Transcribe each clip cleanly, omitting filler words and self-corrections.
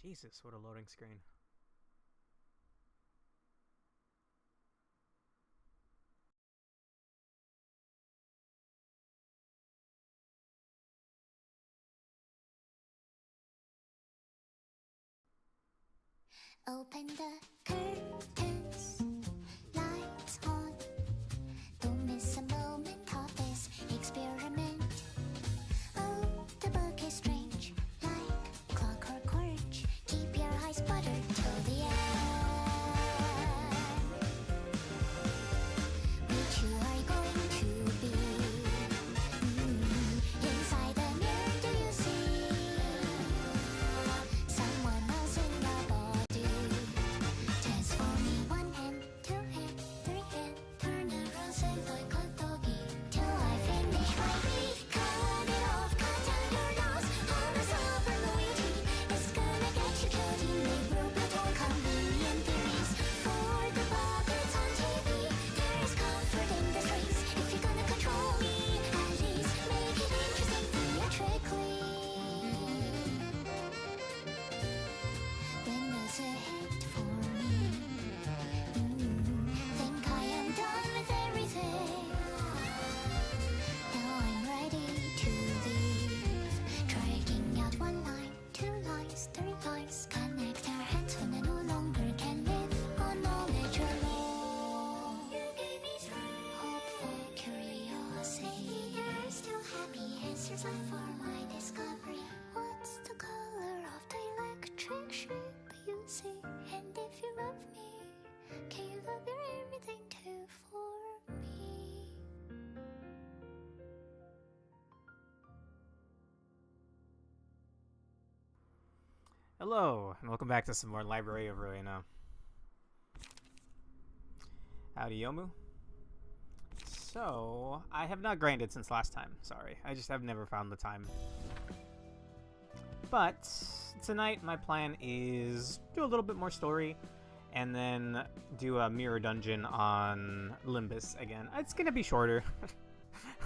Jesus, what a loading screen. Open the curtains, lights on. Don't miss a moment of this experiment. Oh, the book is strange, like clockwork orange. Keep your eyes buttered till the end. Which you are going to be? Inside the mirror, do you see someone else in your body? Transform me one hand, two hand, three hand, turn around, say like a doggy till I finish my beat. Cut it off, cut down your nose. All the sober loyalty is gonna get you killed. You make brutal, convenient theories for the puppets on TV. There is comfort in the strings. If you're gonna control me, at least make it interesting theatrically. When does it hit for me? Think I am done with everything. Now I'm ready to leave. Dragging out one line, two lines, three lines. Connect our hands when I no longer can live on knowledge alone. You gave me strength, hopeful curiosity. You're still happy, answers left for my discovery. What's the color of the electric sheep you see? And if you love me, can you love your everything too for me? Hello, and welcome back to some more Library of Ruina. Howdy, Yomu. So, I have not grinded since last time. Sorry, I just have never found the time. But tonight, my plan is do a little bit more story, and then do a mirror dungeon on Limbus again. It's gonna be shorter.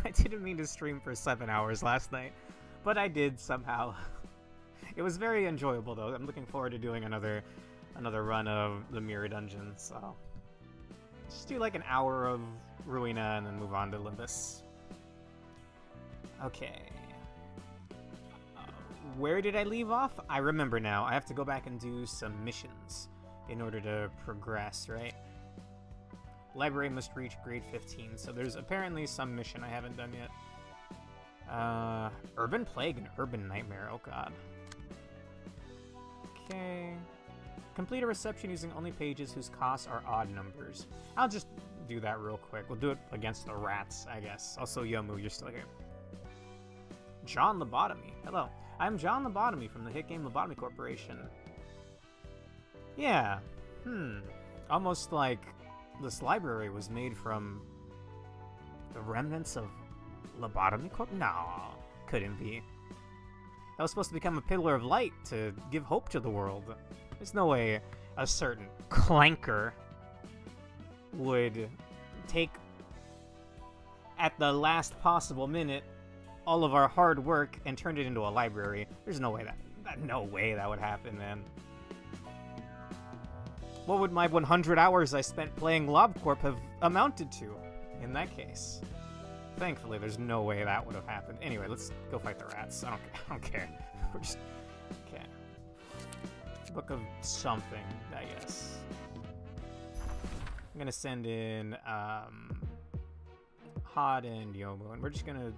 I didn't mean to stream for 7 hours last night, but I did somehow. It was very enjoyable though. I'm looking forward to doing another run of the mirror dungeon. So just do like an hour of Ruina and then move on to Limbus. Okay. Where did I leave off? I remember now. I have to go back and do some missions in order to progress, right? Library must reach grade 15, so there's apparently some mission I haven't done yet. Urban Plague and Urban Nightmare, oh god. Okay. Complete a reception using only pages whose costs are odd numbers. I'll just do that real quick. We'll do it against the rats, I guess. Also, Yomu, you're still here. John Lobotomy. Hello. I'm John Lobotomy from the hit game Lobotomy Corporation. Yeah. Almost like this library was made from the remnants of Lobotomy Corp? No, couldn't be. That was supposed to become a pillar of light to give hope to the world. There's no way a certain clanker would take, at the last possible minute, all of our hard work and turn it into a library. There's no way that would happen, man. What would my 100 hours I spent playing LobCorp have amounted to in that case? Thankfully, there's no way that would have happened. Anyway, let's go fight the rats. I don't care. We're just... Okay. Book of something, I guess. I'm gonna send in, Hod and Yomu, and we're just gonna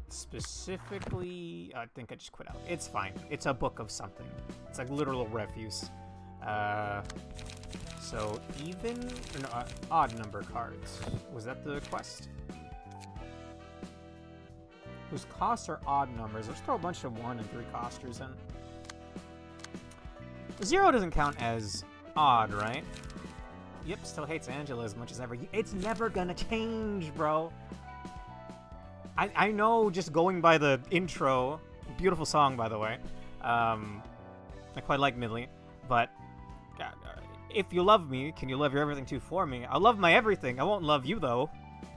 specifically... I think I just quit out. It's fine. It's a book of something. It's like literal refuse. So even... No, odd number cards. Was that the quest? Whose costs are odd numbers. Let's throw a bunch of 1 and 3 costers in. 0 doesn't count as odd, right? Yep, still hates Angela as much as ever. It's never gonna change, bro. I know, just going by the intro, beautiful song, by the way. I quite like Midley, but if you love me, can you love your everything too for me? I'll love my everything. I won't love you, though.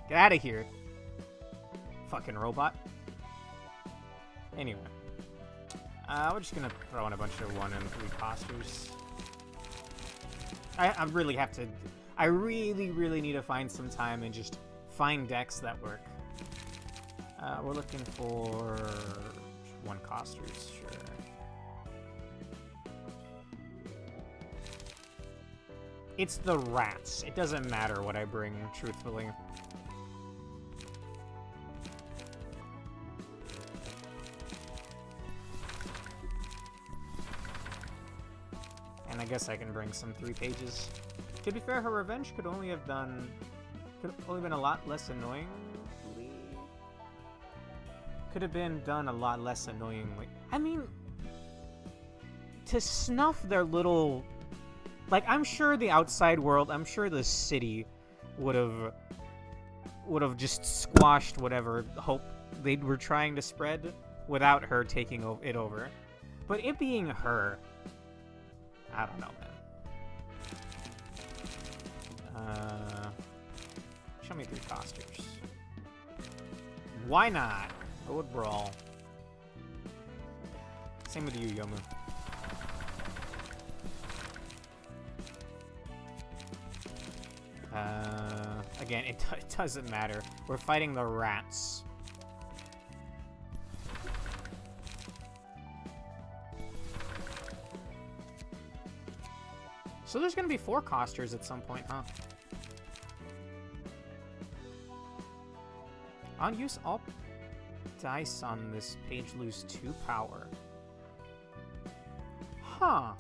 Get out of here. Fucking robot. Anyway. We're just gonna throw in a bunch of 1 and 3 costers. I really have to... I really need to find some time and just find decks that work. We're looking for 1 costers, sure. It's the rats. It doesn't matter what I bring, truthfully. And I guess I can bring some 3 pages. To be fair, her revenge could only have been a lot less annoyingly. Could have been done a lot less annoyingly. I mean, to snuff their little... Like, I'm sure the outside world, I'm sure the city would have just squashed whatever hope they were trying to spread without her taking it over. But it being her, I don't know, man. Show me 3 costers. Why not? Go with Brawl. Same with you, Yomu. Again, it doesn't matter. We're fighting the rats. So there's gonna be 4 costers at some point, huh? I'll use all dice on this page, lose 2 power. Huh.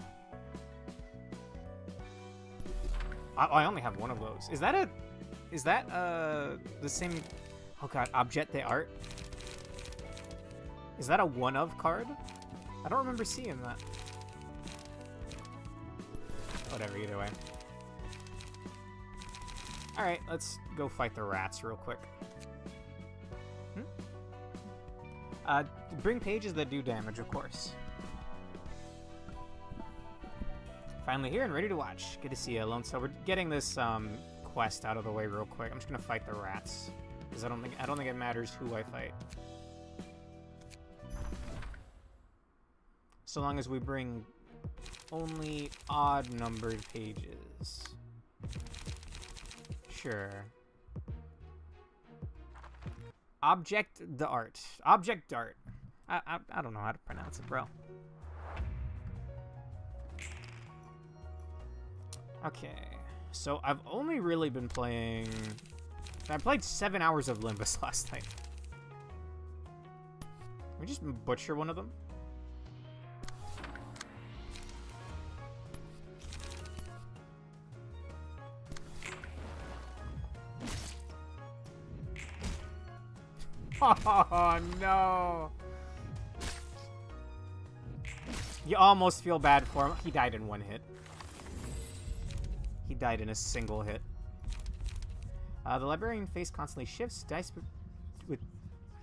I only have 1 of those. Is that the same... Oh god, Object d'Art? Is that a 1-of card? I don't remember seeing that. Whatever, either way. Alright, let's go fight the rats real quick. Bring pages that do damage, of course. Finally here and ready to watch. Good to see you, Alone. So we're getting this quest out of the way real quick. I'm just gonna fight the rats because I don't think it matters who I fight. So long as we bring only odd-numbered pages. Sure. Object d'Art. Object d'Art. I don't know how to pronounce it, bro. Okay, so I've only really been playing... I played 7 hours of Limbus last night. Can we just butcher one of them? Oh, no! You almost feel bad for him. He died in 1 hit. He died in a single hit. The librarian face constantly shifts. Dice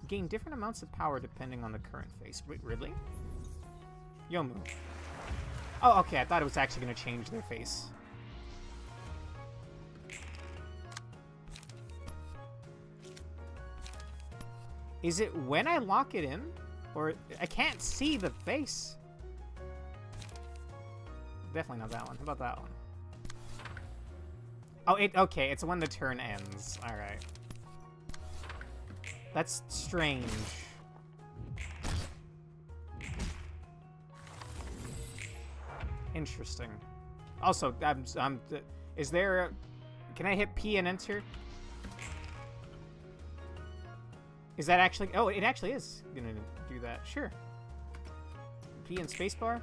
gain different amounts of power depending on the current face. Wait, really? Yomu. Oh, okay. I thought it was actually going to change their face. Is it when I lock it in? Or I can't see the face. Definitely not that one. How about that one? Oh, okay, it's when the turn ends. Alright. That's strange. Interesting. Also, is there a... Can I hit P and enter? Is that actually... Oh, it actually is gonna do that. Sure. P and spacebar?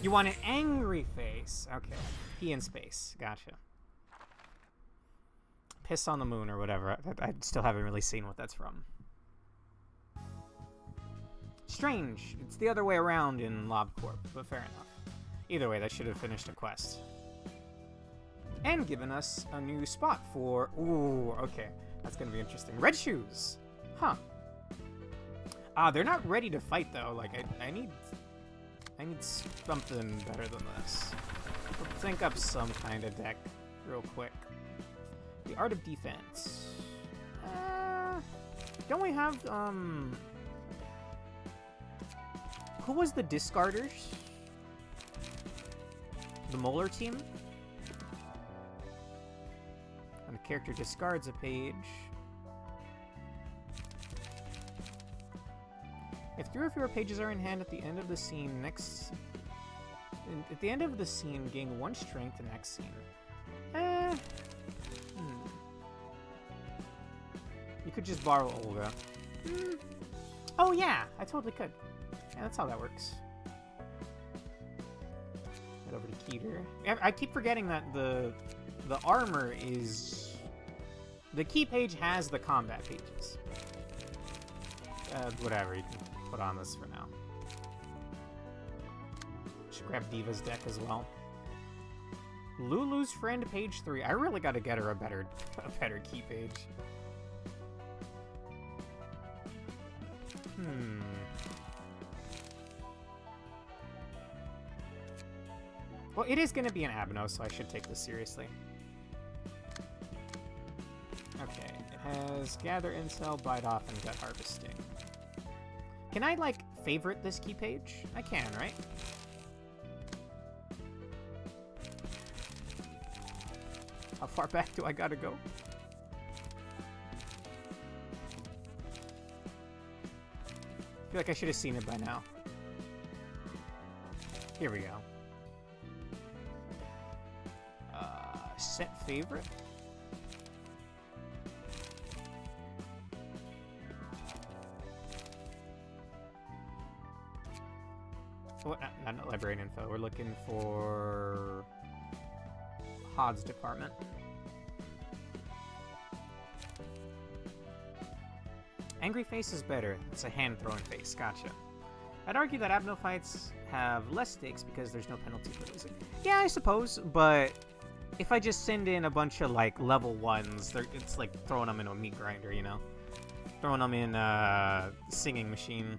You want an angry face. Okay. P in space. Gotcha. Piss on the moon or whatever. I still haven't really seen what that's from. Strange. It's the other way around in LobCorp, but fair enough. Either way, that should have finished a quest. And given us a new spot for... Ooh, okay. That's going to be interesting. Red shoes. Huh. They're not ready to fight, though. Like, I need something better than this. Let's think up some kind of deck real quick. The Art of Defense. Don't we have, Who was the discarders? The Molar team? When a character discards a page. If 3 or fewer pages are in hand at the end of the scene, at the end of the scene, gain 1 strength the next scene. You could just borrow Olga. Oh yeah, I totally could. Yeah, that's how that works. Head over to Keter. I keep forgetting that the armor is... The key page has the combat pages. Whatever, you can put on this for now. Should grab Diva's deck as well. Lulu's friend, page 3. I really gotta get her a better key page. Well, it is gonna be an Abno, so I should take this seriously. Okay, it has Gather Intel, Bite Off, and Gut Harvesting. Can I, like, favorite this key page? I can, right? How far back do I gotta go? I feel like I should have seen it by now. Here we go. Set favorite? Oh, not librarian info. We're looking for Hod's department. Angry face is better. It's a hand-throwing face. Gotcha. I'd argue that Abno fights have less stakes because there's no penalty for losing. Yeah, I suppose, but if I just send in a bunch of, like, level 1s, it's like throwing them in a meat grinder, you know? Throwing them in a singing machine.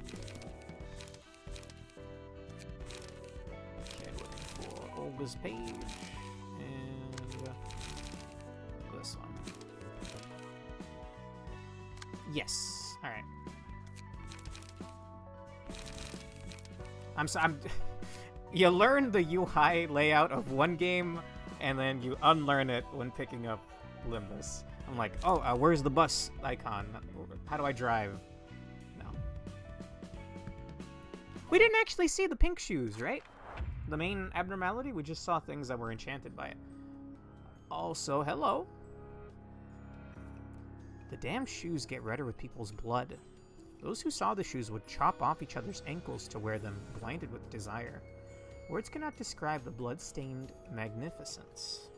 Okay, looking for Olga's page. And this one. Yes. Alright. I'm you learn the UI layout of one game, and then you unlearn it when picking up Limbus. I'm like, oh, where's the bus icon? How do I drive? No. We didn't actually see the pink shoes, right? The main abnormality? We just saw things that were enchanted by it. Also, hello. The damn shoes get redder with people's blood. Those who saw the shoes would chop off each other's ankles to wear them, blinded with desire. Words cannot describe the blood-stained magnificence.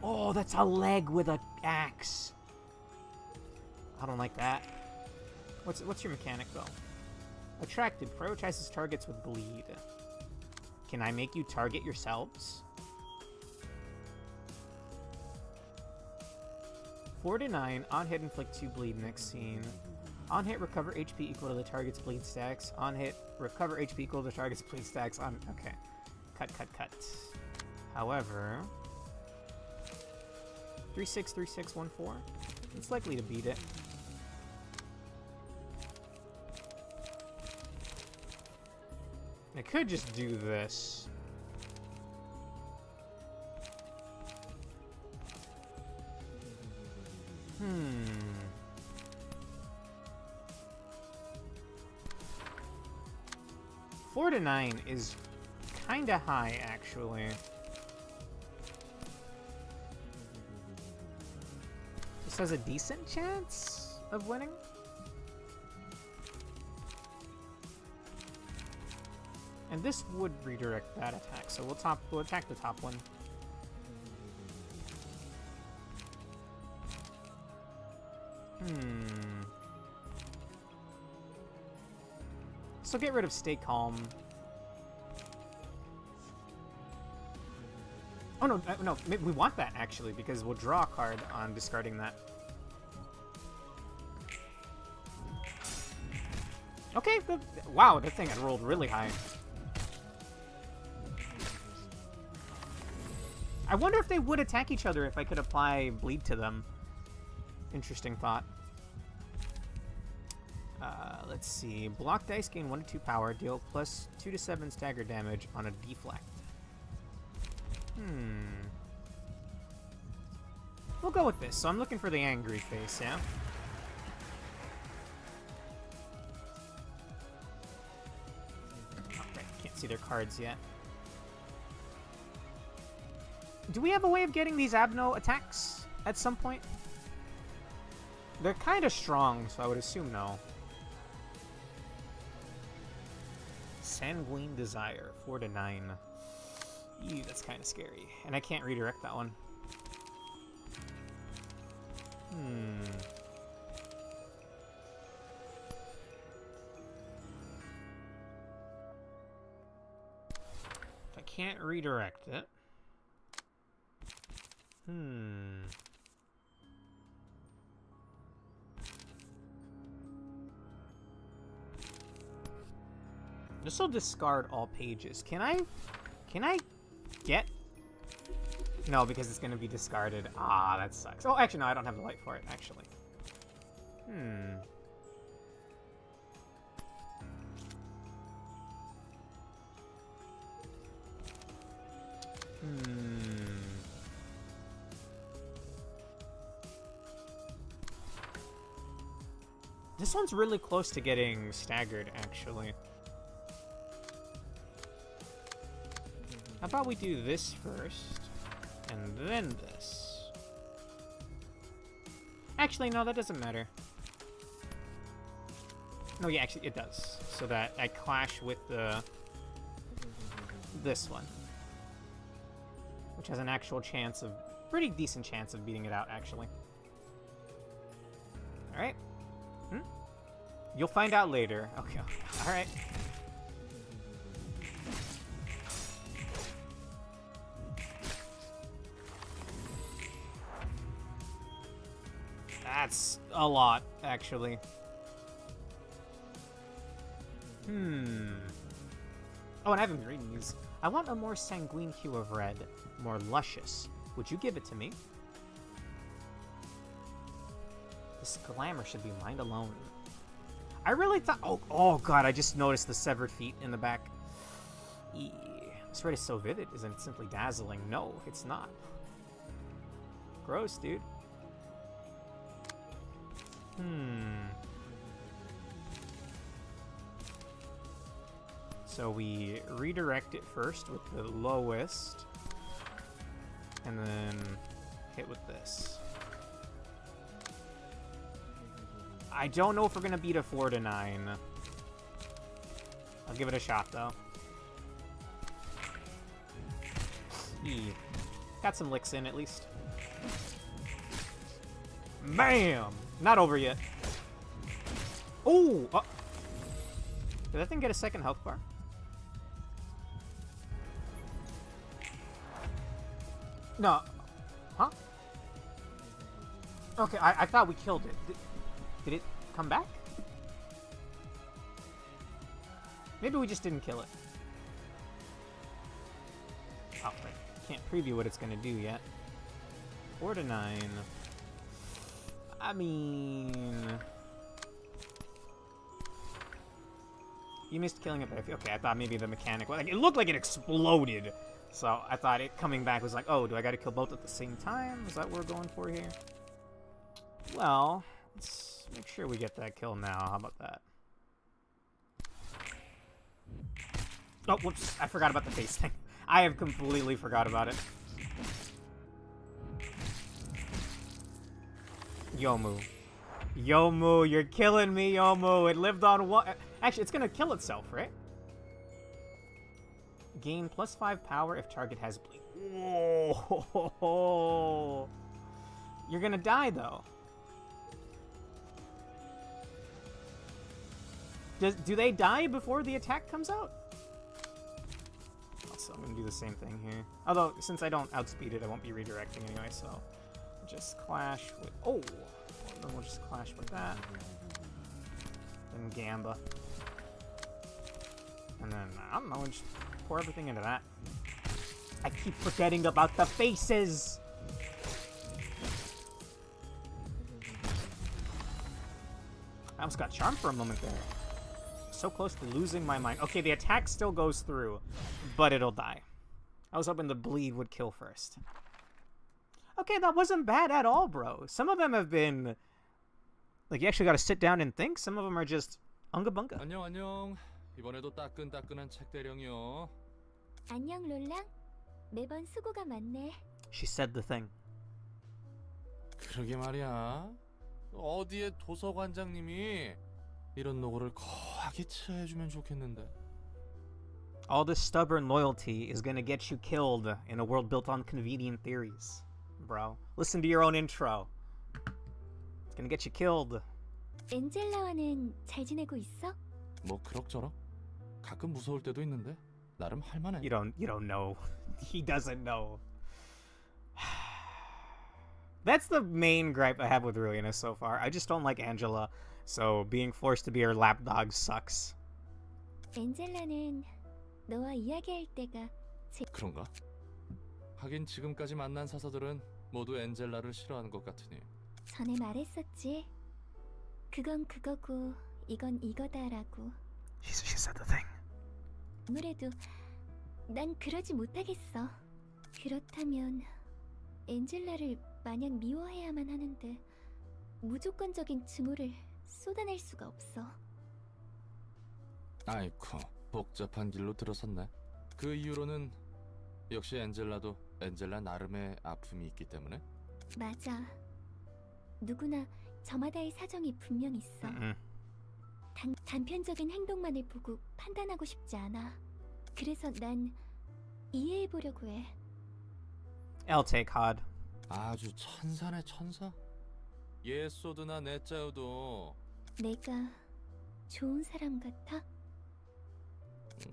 Oh, that's a leg with an axe. I don't like that. What's your mechanic, though? Attracted. Prioritizes targets with bleed. Can I make you target yourselves? 4 to 9. On hit, inflict 2 bleed next scene. On hit, recover HP equal to the target's bleed stacks. On hit, recover HP equal to the target's bleed stacks. Okay. Cut. However, 3-6, 3-6, 1-4. It's likely to beat it. I could just do this. 4 to 9 is kinda high, actually. This has a decent chance of winning. And this would redirect that attack, so we'll attack the top one. So get rid of Stay Calm. Oh no, no, we want that actually, because we'll draw a card on discarding that. Okay, wow, that thing had rolled really high. I wonder if they would attack each other if I could apply bleed to them. Interesting thought. Let's see. Block dice gain 1 to 2 power. Deal plus 2 to 7 stagger damage on a deflect. We'll go with this. So I'm looking for the angry face, yeah? Oh, right. Can't see their cards yet. Do we have a way of getting these Abno attacks at some point? They're kind of strong, so I would assume no. Sanguine Desire, 4 to 9. Ew, that's kind of scary. And I can't redirect that one. If I can't redirect it. This will discard all pages. Can I get? No, because it's gonna be discarded. Ah, that sucks. Oh, actually, no, I don't have the light for it, actually. This one's really close to getting staggered, actually. How about we do this first, and then this? Actually, no, that doesn't matter. No, yeah, actually, it does. So that I clash with this one. Which has an actual chance of... pretty decent chance of beating it out, actually. Alright. You'll find out later. Okay, alright. That's a lot, actually. Oh, and I haven't been reading these. I want a more sanguine hue of red, more luscious. Would you give it to me? This glamour should be mine alone. I really thought... Oh god, I just noticed the severed feet in the back. This red is so vivid, isn't it simply dazzling? No, it's not. Gross, dude. So we redirect it first with the lowest, and then hit with this. I don't know if we're gonna beat a 4 to 9. I'll give it a shot though. Got some licks in at least. Bam! Not over yet. Oh! Did that thing get a second health bar? No. Huh? Okay, I thought we killed it. Did it come back? Maybe we just didn't kill it. Oh, right. Can't preview what it's gonna do yet. 4 to 9. I mean... You missed killing it, but okay, I thought maybe the mechanic... Like, it looked like it exploded! So I thought it coming back was like, oh, do I gotta kill both at the same time? Is that what we're going for here? Well, let's make sure we get that kill now. How about that? Oh, whoops. I forgot about the face thing. I have completely forgot about it. Yomu. Yomu, you're killing me, Yomu. It lived on one... Actually, it's gonna kill itself, right? Gain +5 power if target has bleed. Whoa. You're gonna die, though. Do they die before the attack comes out? Also, I'm gonna do the same thing here. Although, since I don't outspeed it, I won't be redirecting anyway, so... Just clash with... Oh! Then we'll just clash with that. Then Gamba. And then, I don't know, we'll just pour everything into that. I keep forgetting about the faces! I almost got charmed for a moment there. So close to losing my mind. Okay, the attack still goes through, but it'll die. I was hoping the bleed would kill first. Okay, that wasn't bad at all, bro. Some of them have been... Like, you actually gotta sit down and think. Some of them are just unga bunga. 안녕 안녕. 이번에도 따끈따끈한 책 대령이요. 안녕 롤랑. 매번 수고가 많네. She said the thing. 그러게 말이야. 어디에 도서관장님이 이런 노고를 거하게 처해주면 좋겠는데. All this stubborn loyalty is gonna get you killed in a world built on convenient theories. Bro, listen to your own intro. It's gonna get you killed. 엔젤라와는 잘 지내고 있어? 뭐 그럭저럭. 가끔 무서울 때도 있는데 나름 할만해. You don't know. He doesn't know. That's the main gripe I have with Ruina so far. I just don't like Angela, so being forced to be her lapdog sucks. 엔젤라는 너와 이야기할 때가 그런가? 하긴 지금까지 만난 사서들은 모두 엔젤라를 싫어하는 것 같으니. 전에 말했었지. 그건 그거고 이건 이거다라고. She said the thing. 아무래도 난 그러지 못하겠어. 그렇다면 엔젤라를 마냥 미워해야만 하는데 무조건적인 증오를 쏟아낼 수가 없어. 아이쿠, 복잡한 길로 들어섰네. 그 이유로는 역시 엔젤라도 엔젤라 나름의 아픔이 있기 때문에. 맞아. 누구나 저마다의 사정이 분명 있어. 단편적인 행동만을 보고 판단하고 싶지 않아. 그래서 난 이해해보려고 해. I'll take Hod. 아주 천사네 천사. 예소드나 네짜우도. 내가 좋은 사람 같아?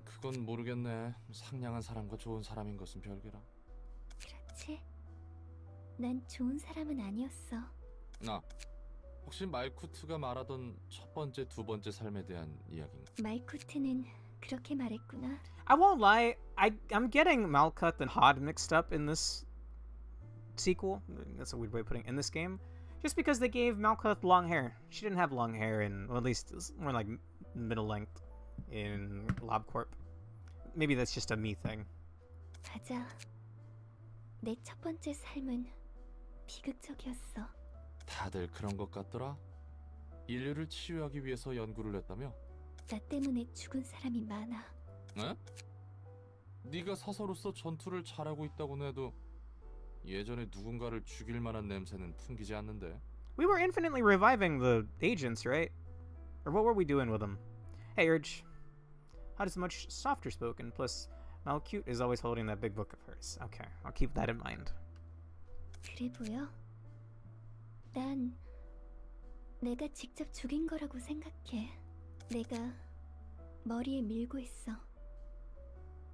그건 모르겠네. 상냥한 사람과 좋은 사람인 것은 별개라. 그렇지. 난 좋은 사람은 아니었어. 혹시 말쿠트가 말하던 첫 번째, 두 번째 삶에 대한 이야기인가? 말쿠트는 그렇게 말했구나. I won't lie, I'm getting Malkuth and Hod mixed up in this sequel. That's a weird way of putting it, in this game. Just because they gave Malkuth long hair. She didn't have long hair in, well, at least more like middle length in LobCorp. Maybe that's just a me thing. 맞아. 내 첫 번째 삶은 비극적이었어. 다들 그런 것 같더라. 인류를 치유하기 위해서 연구를 했다며? 나 때문에 죽은 사람이 많아. 에? 네가 사서로서 전투를 잘하고 있다고는 해도 예전에 누군가를 죽일 만한 냄새는 풍기지 않는데. We were infinitely reviving the agents, right? Or what were we doing with them? Hey, Urge. Hod is much softer spoken, plus Malcute is always holding that big book of hers. Okay, I'll keep that in mind. 그래 보여? 난 내가 직접 죽인 거라고 생각해. 내가 머리에 밀고 있어.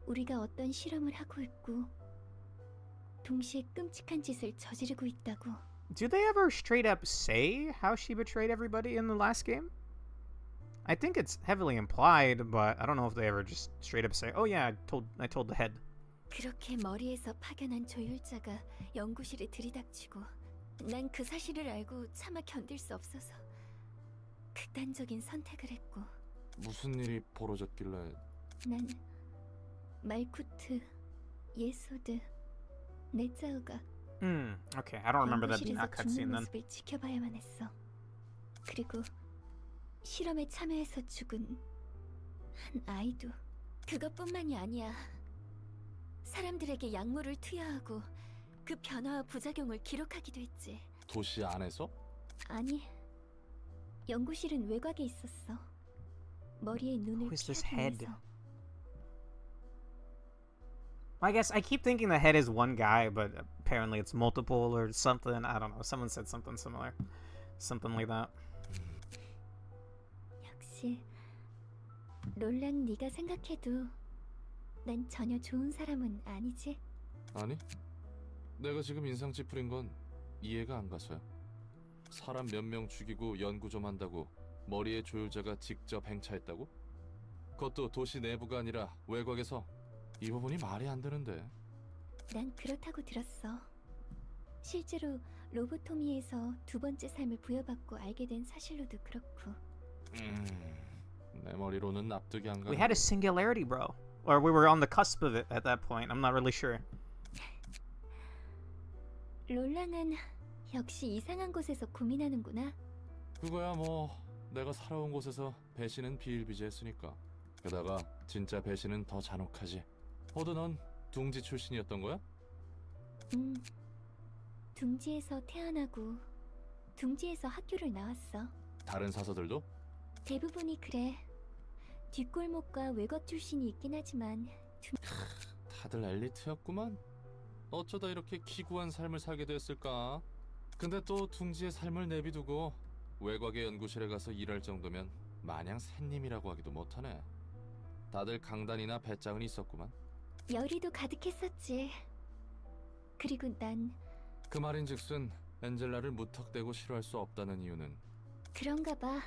우리가 어떤 실험을 하고 있고 동시에 끔찍한 짓을 저지르고 있다고. Do they ever straight up say how she betrayed everybody in the last game? I think it's heavily implied, but I don't know if they ever just straight up say, "Oh yeah, I told the head." 그렇게 머리에서 파견한 조율자가 연구실에 들이닥치고 난 그 사실을 알고 차마 견딜 수 없어서 극단적인 선택을 했고. 무슨 일이 벌어졌길래? 난 말쿠트, 예소드, 네짜우가 Okay, I don't remember that being a 연구실에서 cutscene 죽는 then. 모습을 지켜봐야만 했어. 그리고 실험에 참여해서 죽은 한 아이도. 그것뿐만이 아니야. 사람들에게 약물을 투여하고 그 변화와 부작용을 기록하기도 했지. 도시 안에서? 아니, 연구실은 외곽에 있었어. 머리에 눈을 Who is this 피하기 head? 위해서. I guess I keep thinking the head is one guy, but apparently it's multiple or something. I don't know. Someone said something similar. Something like that. 역시 롤랑 네가 생각해도 난 전혀 좋은 사람은 아니지. 아니, 내가 지금 인상 찌푸린 건 이해가 안 가서야. 사람 몇 명 죽이고 연구 좀 한다고 머리에 조율자가 직접 행차했다고? 그것도 도시 내부가 아니라 외곽에서. 이거 보니 말이 안 되는데. 난 그렇다고 들었어. 실제로 로보토미에서 두 번째 삶을 부여받고 알게 된 사실로도 그렇고. 내 머리로는 납득이 안 We 가네. had a singularity, bro. Or we were on the cusp of it at that point. I'm not really sure. 롤랑은 역시 이상한 곳에서 고민하는구나. 그거야 뭐 내가 살아온 곳에서 배신은 비일비재했으니까. 게다가 진짜 배신은 더 잔혹하지. 호두 넌 둥지 출신이었던 거야? 둥지에서 태어나고 둥지에서 학교를 나왔어. 다른 사서들도? 대부분이 그래. 뒷골목과 외곽 출신이 있긴 하지만 다들 엘리트였구만. 어쩌다 이렇게 기구한 삶을 살게 됐을까? 근데 또 둥지의 삶을 내비두고 외곽의 연구실에 가서 일할 정도면 마냥 샌님이라고 하기도 못하네. 다들 강단이나 배짱은 있었구만. 열의도 가득했었지. 그리고 난 그 말인즉슨 엔젤라를 무턱대고 싫어할 수 없다는 이유는 그런가 봐.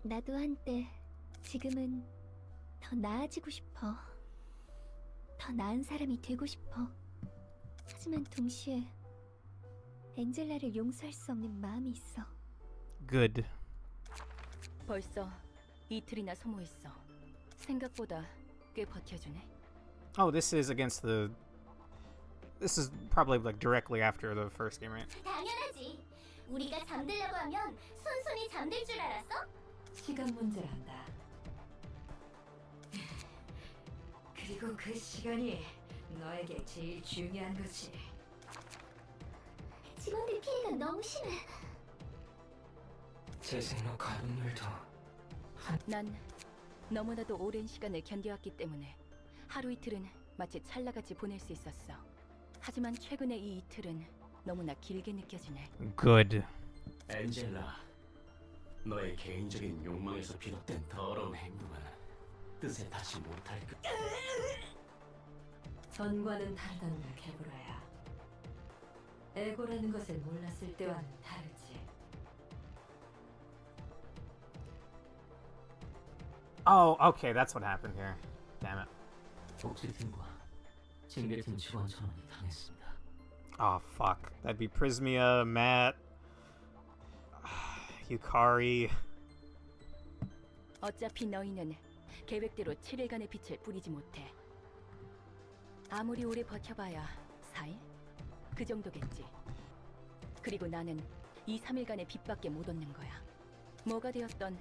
나도 한때, 지금은 더 나아지고 싶어. 더 나은 사람이 되고 싶어. 하지만 동시에 엔젤라를 용서할 수 없는 마음이 있어. Good. 벌써 이틀이나 소모했어. 생각보다 꽤 버텨주네. Oh, this is against the... This is probably like directly after the first game, right? 당연하지. 우리가 잠들려고 하면 손손이 잠들 줄 알았어? 시간 문제란다. 그리고 그 시간이 너에게 제일 중요한 거지. 직원들 피해가 너무 심해. 제 생각하는 일도 난 너무나도 오랜 시간을 견뎌왔기 때문에 하루 이틀은 마치 찰나같이 보낼 수 있었어. 하지만 최근에 이 이틀은 너무나 길게 느껴지네. Good. 엔젤라, 너의 개인적인 욕망에서 비롯된 더러운 행동은 뜻에 다시 못할 그. 전과는 다르단다, 개브라야. 에고라는 것을 몰랐을 때와는 다르지. Oh, okay, that's what happened here. Damn it. 복지팀과 징계팀 직원 전원이 당했습니다. Oh, fuck. That'd be Prismia, Matt, Yukari. 어차피 너희는 계획대로 7일간의 빛을 뿌리지 못해. 아무리 오래 버텨봐야 4일? 그 정도겠지. 그리고 나는 이 3일간의 빛밖에 못 얻는 거야. 뭐가 되었던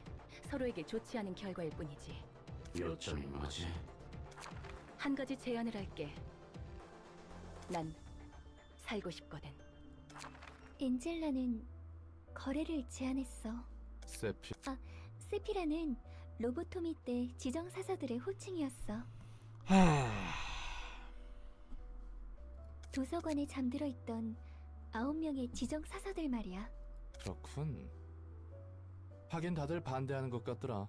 서로에게 좋지 않은 결과일 뿐이지. 요점이 뭐지? 한 가지 제안을 할게. 난 살고 싶거든. 엔젤라는 거래를 제안했어. 세피 세피라는 로보토미 때 지정사서들의 호칭이었어. 도서관에 잠들어 있던 9명의 지정사서들 말이야. 그렇군. 하긴 다들 반대하는 것 같더라.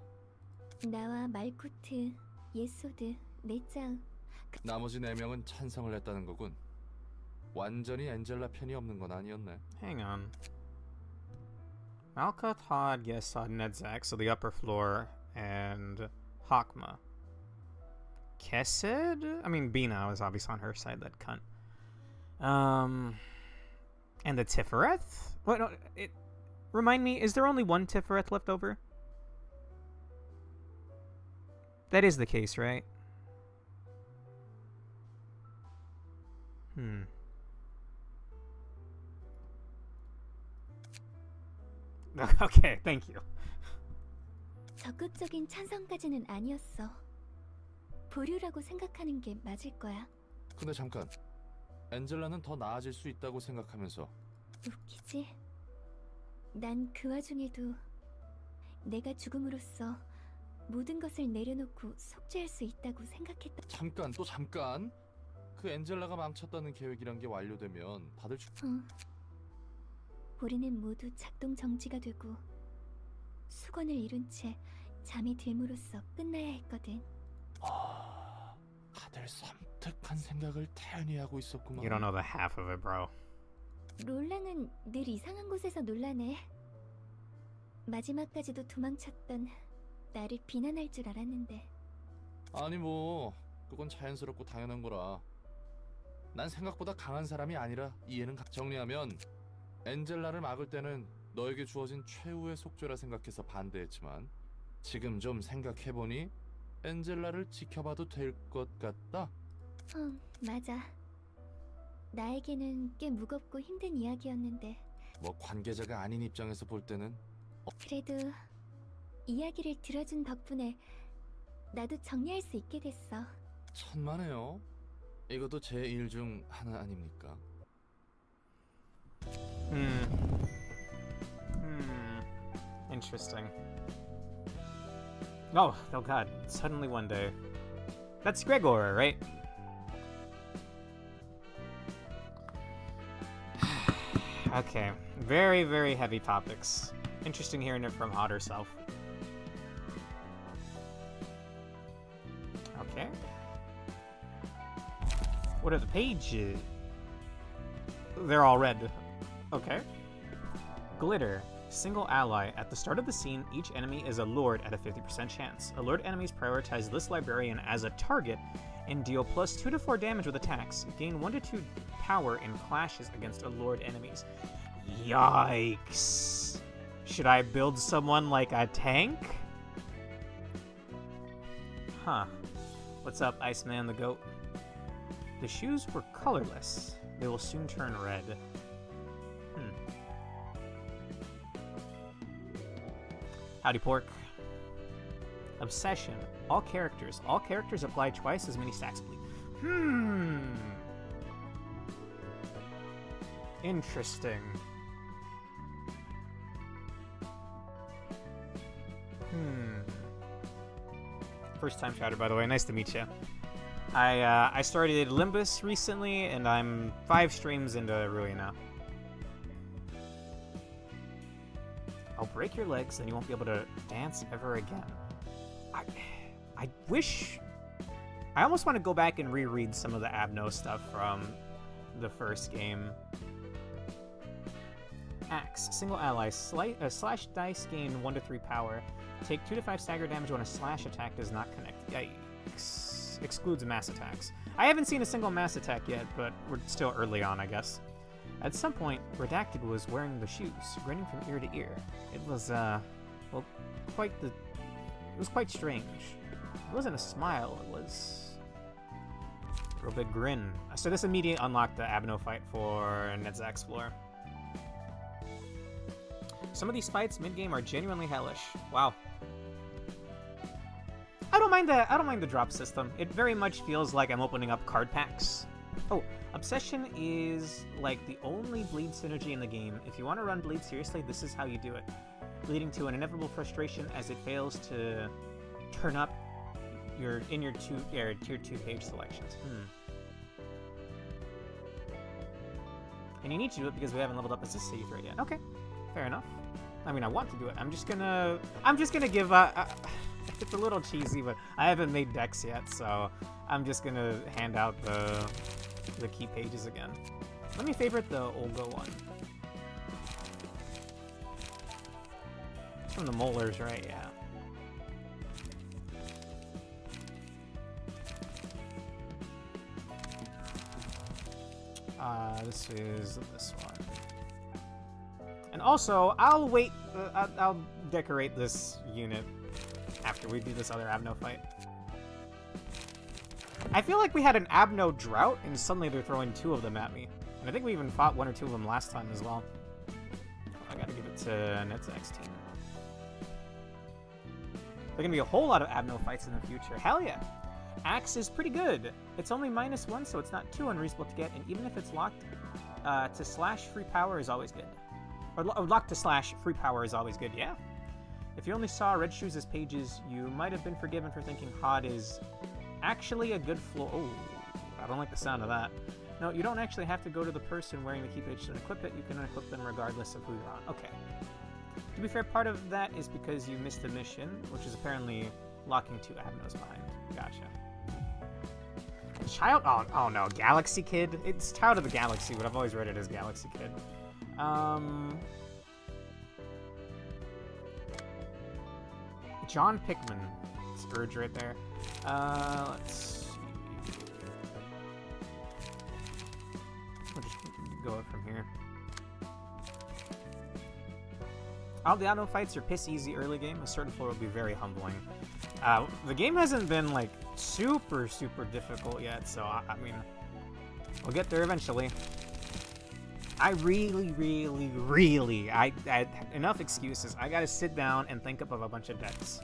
나와 말쿠트, 예소드, 네짜우. 나머지 4명은 찬성을 했다는 거군. 완전히 엔젤라 편이 없는 건 아니었네. Hang on. Malka, Todd, Yesod, Nedzak, so the upper floor, and Hakma. Kesed? I mean, Bina was obviously on her side, that cunt. And the Tiferet? What? No, remind me, is there only one Tiferet left over? That is the case, right? Okay, thank you. 적극적인 찬성까지는 아니었어. 보류라고 생각하는 게 맞을 거야. 근데 잠깐. 엔젤라는 더 나아질 수 있다고 생각하면서 웃기지? 난 그 와중에도 내가 죽음으로써 모든 것을 내려놓고 속죄할 수 있다고 생각했다. 잠깐 또 잠깐. 그 엔젤라가 망쳤다는 계획이란 게 완료되면 다들 우리는 모두 작동 정지가 되고 수건을 이룬 채 잠이 들므로써 끝나야 했거든. 다들 섬뜩한 생각을 태연히 하고 있었구만. You don't know the half of it, bro. 롤랑은 늘 이상한 곳에서 놀라네. 마지막까지도 도망쳤던 나를 비난할 줄 알았는데. 아니 뭐 그건 자연스럽고 당연한 거라. 난 생각보다 강한 사람이 아니라 이해는 정리하면 엔젤라를 막을 때는 너에게 주어진 최후의 속죄라 생각해서 반대했지만 지금 좀 생각해보니 엔젤라를 지켜봐도 될 것 같다. 맞아. 나에게는 꽤 무겁고 힘든 이야기였는데 뭐 관계자가 아닌 입장에서 볼 때는 그래도 이야기를 들어준 덕분에 나도 정리할 수 있게 됐어. 천만에요. 이것도 제 일 중 하나 아닙니까? Interesting. Oh god, suddenly one day. That's Gregor, right? Okay, very, very heavy topics. Interesting hearing it from Hot herself. Okay. What are the pages? They're all red. Okay. Glitter. Single ally. At the start of the scene, each enemy is a lord at a 50% chance. Allured enemies prioritize this librarian as a target and deal plus 2 to 4 damage with attacks. Gain 1 to 2 power in clashes against allured enemies. Yikes. Should I build someone like a tank? Huh. What's up, Iceman the Goat? The shoes were colorless. They will soon turn red. Howdy, Pork. Obsession. All characters. All characters apply twice as many stacks, please. Interesting. First time chatter, by the way. Nice to meet you. I started Limbus recently, and I'm 5 streams into Ruina. I'll break your legs, and you won't be able to dance ever again. I wish... I almost want to go back and reread some of the Abno stuff from the first game. Axe. Single ally. Slash dice gain 1 to 3 power. Take 2 to 5 stagger damage when a slash attack does not connect. Yikes. Excludes mass attacks. I haven't seen a single mass attack yet, but we're still early on, I guess. At some point, Redacted was wearing the shoes, grinning from ear to ear. It was, well, quite strange. It wasn't a smile, it was a real big grin. So this immediately unlocked the Abno fight for Netzak's floor. Some of these fights mid-game are genuinely hellish. Wow. I don't mind the drop system. It very much feels like I'm opening up card packs. Oh, Obsession is like the only bleed synergy in the game. If you want to run bleed seriously, this is how you do it. Leading to an inevitable frustration as it fails to turn up your tier 2 page selections. And you need to do it because we haven't leveled up as a city threat yet. Okay, fair enough. I mean, I want to do it. I'm just gonna give it's a little cheesy, but I haven't made decks yet, so I'm just gonna hand out the key pages again. Let me favorite the Olga one. It's from the Molars, right? Yeah. This is this one. And also, I'll wait. I'll decorate this unit after we do this other Abno fight. I feel like we had an Abno drought, and suddenly they're throwing 2 of them at me. And I think we even fought 1 or 2 of them last time as well. I gotta give it to Netzak's team. There are gonna be a whole lot of Abno fights in the future. Hell yeah! Axe is pretty good. It's only -1, so it's not too unreasonable to get, and even if it's locked to slash, free power is always good. Or locked to slash, free power is always good, yeah. If you only saw Red Shoes as pages, you might have been forgiven for thinking Hod is actually a good floor. Oh, I don't like the sound of that. No, you don't actually have to go to the person wearing the key page to equip it. You can unequip them regardless of who you're on. Okay. To be fair, part of that is because you missed the mission, which is apparently locking 2 Abnos behind. Gotcha. Child? Oh no, Galaxy Kid? It's Child of the Galaxy, but I've always read it as Galaxy Kid. John Pickman. It's Urge right there. Let's see. We'll just go up from here. All the auto fights are piss easy early game. A certain floor will be very humbling. The game hasn't been like super difficult yet, so I mean, we'll get there eventually. I really, I enough excuses. I gotta sit down and think up of a bunch of decks.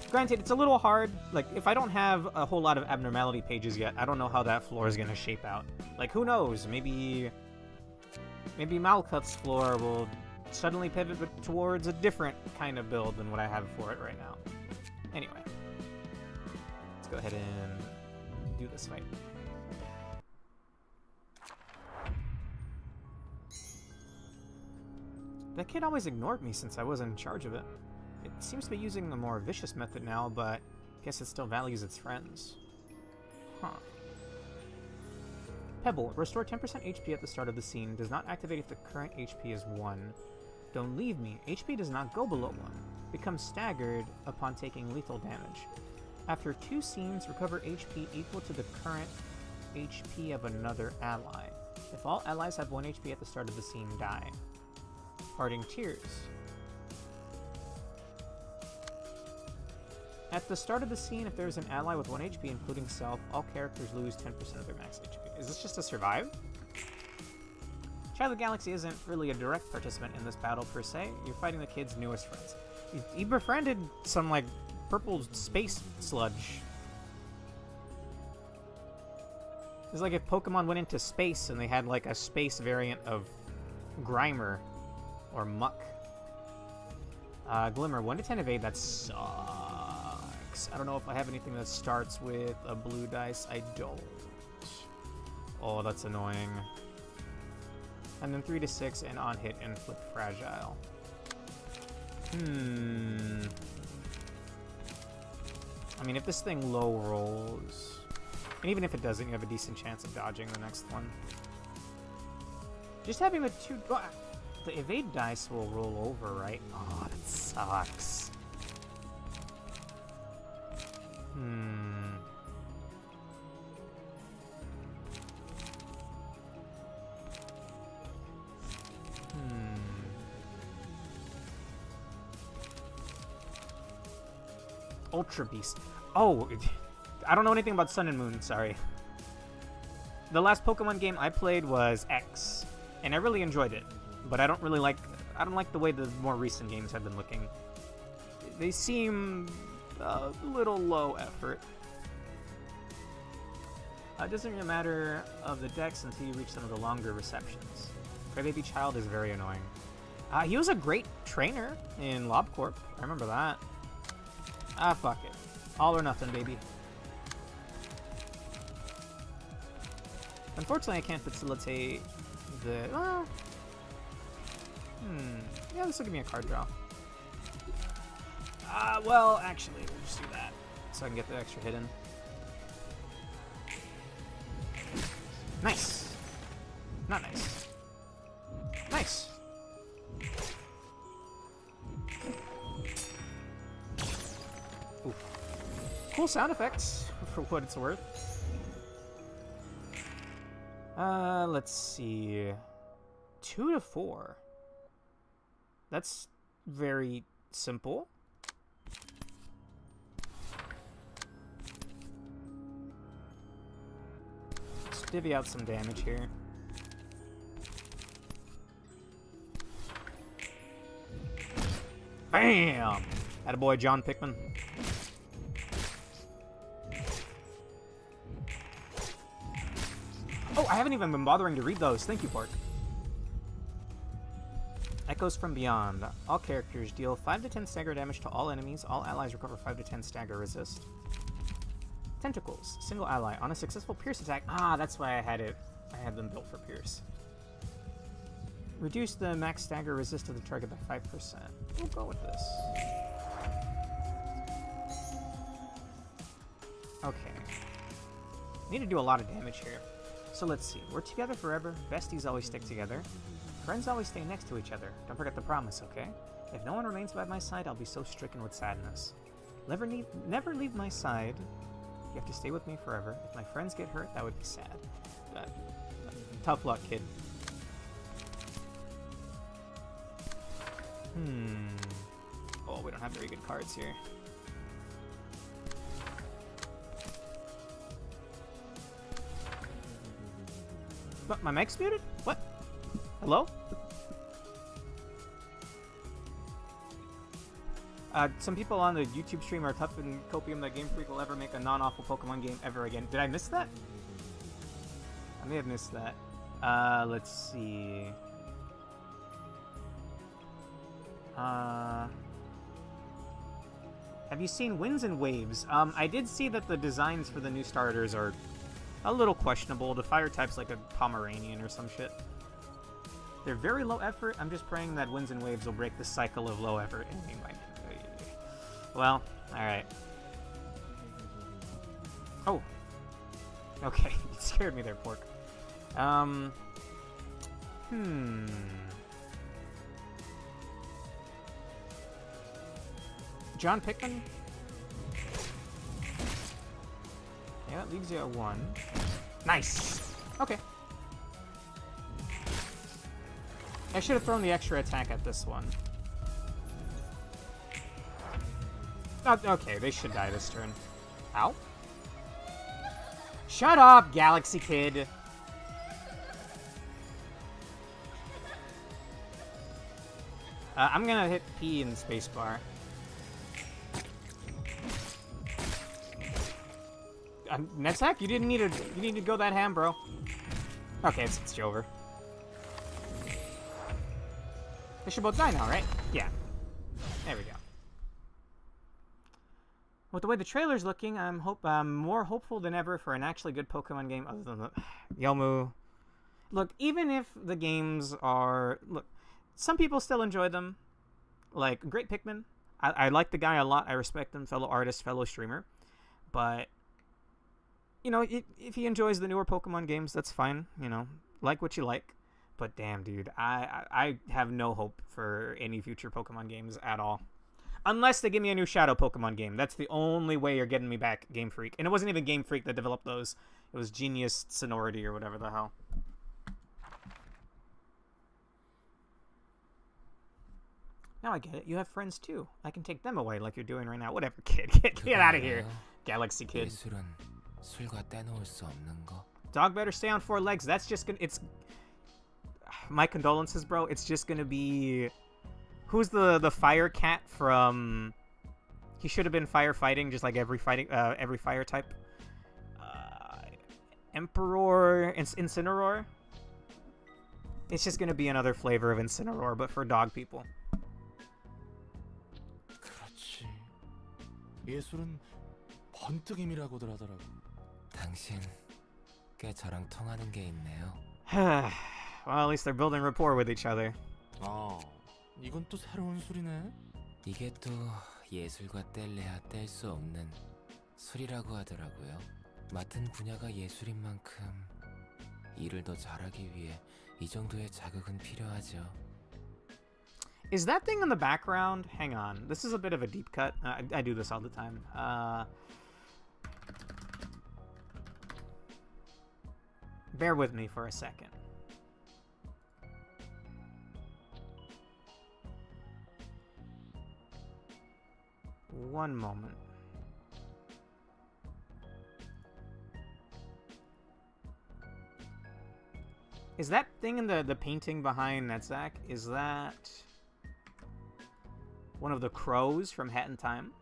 Granted, it's a little hard. Like, if I don't have a whole lot of abnormality pages yet, I don't know how that floor is gonna shape out. Like, who knows? Maybe Malkuth's floor will suddenly pivot towards a different kind of build than what I have for it right now. Anyway, let's go ahead and do this fight. That kid always ignored me since I wasn't in charge of it. It seems to be using a more vicious method now, but I guess it still values its friends. Huh. Pebble. Restore 10% HP at the start of the scene. Does not activate if the current HP is 1. Don't leave me. HP does not go below 1. Becomes staggered upon taking lethal damage. After 2 scenes, recover HP equal to the current HP of another ally. If all allies have 1 HP at the start of the scene, die. Parting Tears. At the start of the scene, if there is an ally with 1 HP, including self, all characters lose 10% of their max HP. Is this just to survive? Child of the Galaxy isn't really a direct participant in this battle per se. You're fighting the kid's newest friends. He befriended some, like, purple space sludge. It's like if Pokemon went into space and they had, like, a space variant of Grimer or Muck. Glimmer, 1 to 10 evade, that sucks. I don't know if I have anything that starts with a blue dice. I don't. Oh, that's annoying. And then 3 to 6 and on hit inflict fragile. I mean, if this thing low rolls, and even if it doesn't, you have a decent chance of dodging the next one. Just having the 2... The evade dice will roll over, right? Oh, that sucks. Ultra Beast. Oh, I don't know anything about Sun and Moon, sorry. The last Pokemon game I played was X, and I really enjoyed it. But I don't like the way the more recent games have been looking. They seem a little low effort. It doesn't really matter of the decks until you reach some of the longer receptions. Crybaby Child is very annoying. He was a great trainer in LobCorp. I remember that. Ah, fuck it. All or nothing, baby. Unfortunately, I can't facilitate the... Yeah, this will give me a card draw. Well, actually, we'll just do that. So I can get the extra hit in. Nice. Not nice. Nice. Ooh. Cool sound effects, for what it's worth. Let's see. 2 to 4. That's very simple. Let's divvy out some damage here. Bam! Attaboy, John Pickman. Oh, I haven't even been bothering to read those. Thank you, Pork. Echoes from Beyond. All characters deal 5 to 10 stagger damage to all enemies. All allies recover 5 to 10 stagger resist. Tentacles. Single ally. On a successful Pierce attack. Ah, that's why I had them built for Pierce. Reduce the max stagger resist of the target by 5%. We'll go with this. Okay. Need to do a lot of damage here. So let's see. We're together forever. Besties always stick together. Friends always stay next to each other. Don't forget the promise, okay? If no one remains by my side, I'll be so stricken with sadness. Never leave my side. You have to stay with me forever. If my friends get hurt, that would be sad. Tough luck, kid. Oh, we don't have very good cards here. What, my mic's muted? What? Hello? Some people on the YouTube stream are tough and copium that Game Freak will ever make a non-awful Pokemon game ever again. Did I miss that? I may have missed that. Let's see. Have you seen Winds and Waves? I did see that the designs for the new starters are a little questionable. The fire type's like a Pomeranian or some shit. They're very low effort. I'm just praying that Winds and Waves will break the cycle of low effort. Well, alright. Oh. Okay, you scared me there, Pork. John Pickman? Yeah, that leaves you at 1. Nice! Okay. I should have thrown the extra attack at this one. Oh, okay, they should die this turn. Ow. Shut up, Galaxy Kid! I'm gonna hit P in spacebar. Netsack, you didn't need to go that ham, bro. Okay, it's over. They should both die now, right? Yeah. There we go. With the way the trailer's looking, I'm more hopeful than ever for an actually good Pokemon game other than the Yomu. Look, even if the games are... Look, some people still enjoy them. Like, Great Pikmin. I like the guy a lot. I respect him. Fellow artist, fellow streamer. But, you know, if he enjoys the newer Pokemon games, that's fine. You know, like what you like. But damn, dude, I have no hope for any future Pokemon games at all. Unless they give me a new Shadow Pokemon game. That's the only way you're getting me back, Game Freak. And it wasn't even Game Freak that developed those. It was Genius Sonority or whatever the hell. Now I get it. You have friends too. I can take them away like you're doing right now. Whatever, kid. Get out of here, Galaxy Kid. Dog better stay on 4 legs. That's just gonna... It's... My condolences, bro. It's just gonna be... Who's the fire cat from... He should have been firefighting, just like every fire type. Emperor... Incineroar? It's just gonna be another flavor of Incineroar, but for dog people. 그렇지. 예술은 번뜩임이라고들 하더라고. 당신 꽤 저랑 통하는 게 있네요. Well, at least they're building rapport with each other. 아, 이건 또 새로운 술이네. 이게 또 예술과 뗄래야 뗄 수 없는 술이라고 하더라고요. 맡은 분야가 예술인 만큼 일을 더 잘하기 위해 이 정도의 자극은 필요하죠. Is that thing in the background? Hang on. This is a bit of a deep cut. I do this all the time. Bear with me for a second. One moment. Is that thing in the painting behind Netzak? Is that one of the crows from Hat in Time?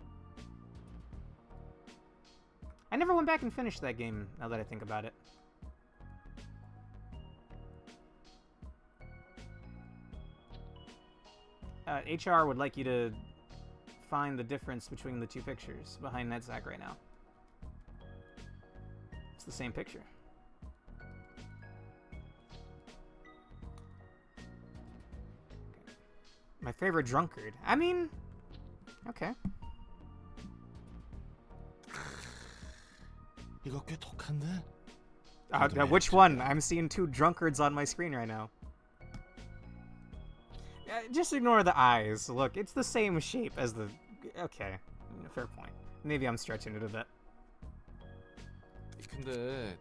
I never went back and finished that game, now that I think about it. HR would like you to find the difference between the two pictures behind Netzak right now. It's the same picture. My favorite drunkard. I mean, okay. 이거 꽤 독한데? Which one? I'm seeing 2 drunkards on my screen right now. Just ignore the eyes. Look, it's the same shape as the... Okay, fair point. Maybe I'm stretching it a bit. 근데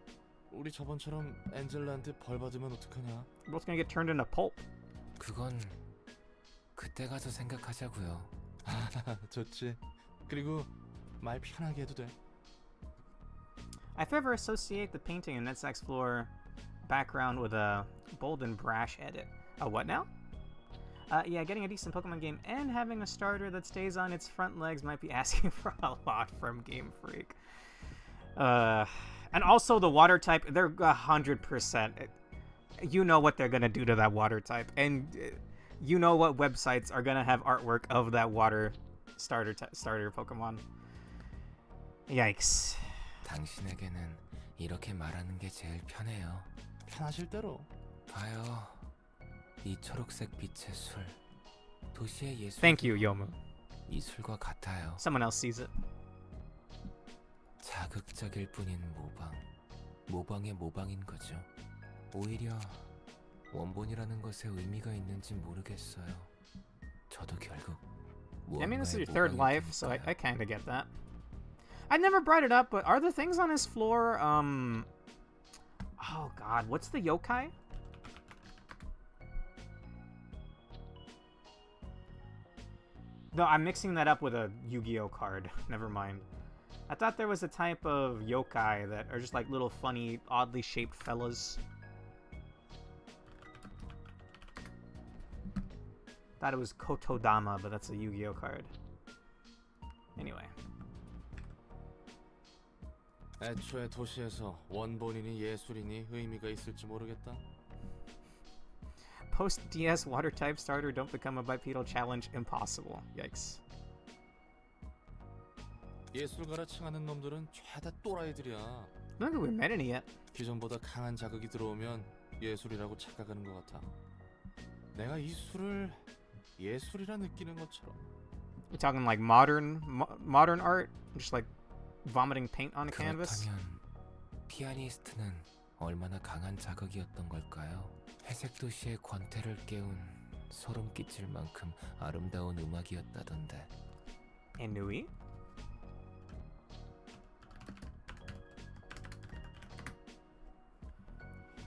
우리 저번처럼 엔젤라한테 벌 받으면 어떡하냐? We're both gonna get turned into pulp. 그건 그때 가서 생각하자고요. 좋지. 그리고 말 편하게 해도 돼. I forever associate the painting in Netsack's floor background with a bold and brash edit. A what now? Yeah, getting a decent Pokemon game and having a starter that stays on its front legs might be asking for a lot from Game Freak. And also the water type, they're 100%. You know what they're gonna do to that water type, and you know what websites are gonna have artwork of that water starter Pokemon. Yikes. 당신에게는 이렇게 말하는 게 제일 편해요. 편하실 대로. 봐요. 이 초록색 빛의 술. 도시의 예술. Thank you, Yomu. 이 술과 같아요. Someone else sees it. 자극적일 뿐인 모방. 모방의 모방인 거죠. 오히려 원본이라는 것에 의미가 있는지 모르겠어요. 저도 결국 I mean, this is your 무언가의 third 모방이 life, so I 되니까요. kind of get that. I never brought it up, but are the things on his floor, oh god, what's the yokai? No, I'm mixing that up with a Yu-Gi-Oh card. Never mind. I thought there was a type of yokai that are just like little funny, oddly shaped fellas. Thought it was Kotodama, but that's a Yu-Gi-Oh card. Anyway. 애초에 도시에서 원본이니 예술이니 의미가 있을지 모르겠다. Post DS water type starter don't become a bipedal challenge impossible. Yikes. 예술가라 칭하는 놈들은 죄다 또라이들이야. I don't think we met any yet. 기존보다 강한 자극이 들어오면 예술이라고 착각하는 것 같아. 내가 이 술을 예술이라 느끼는 것처럼. You're talking like modern art, just like vomiting paint on a canvas. 그렇다면 피아니스트는 얼마나 강한 자극이었던 걸까요? 회색 도시의 권태를 깨운 소름 끼칠 만큼 아름다운 음악이었다던데. Enui.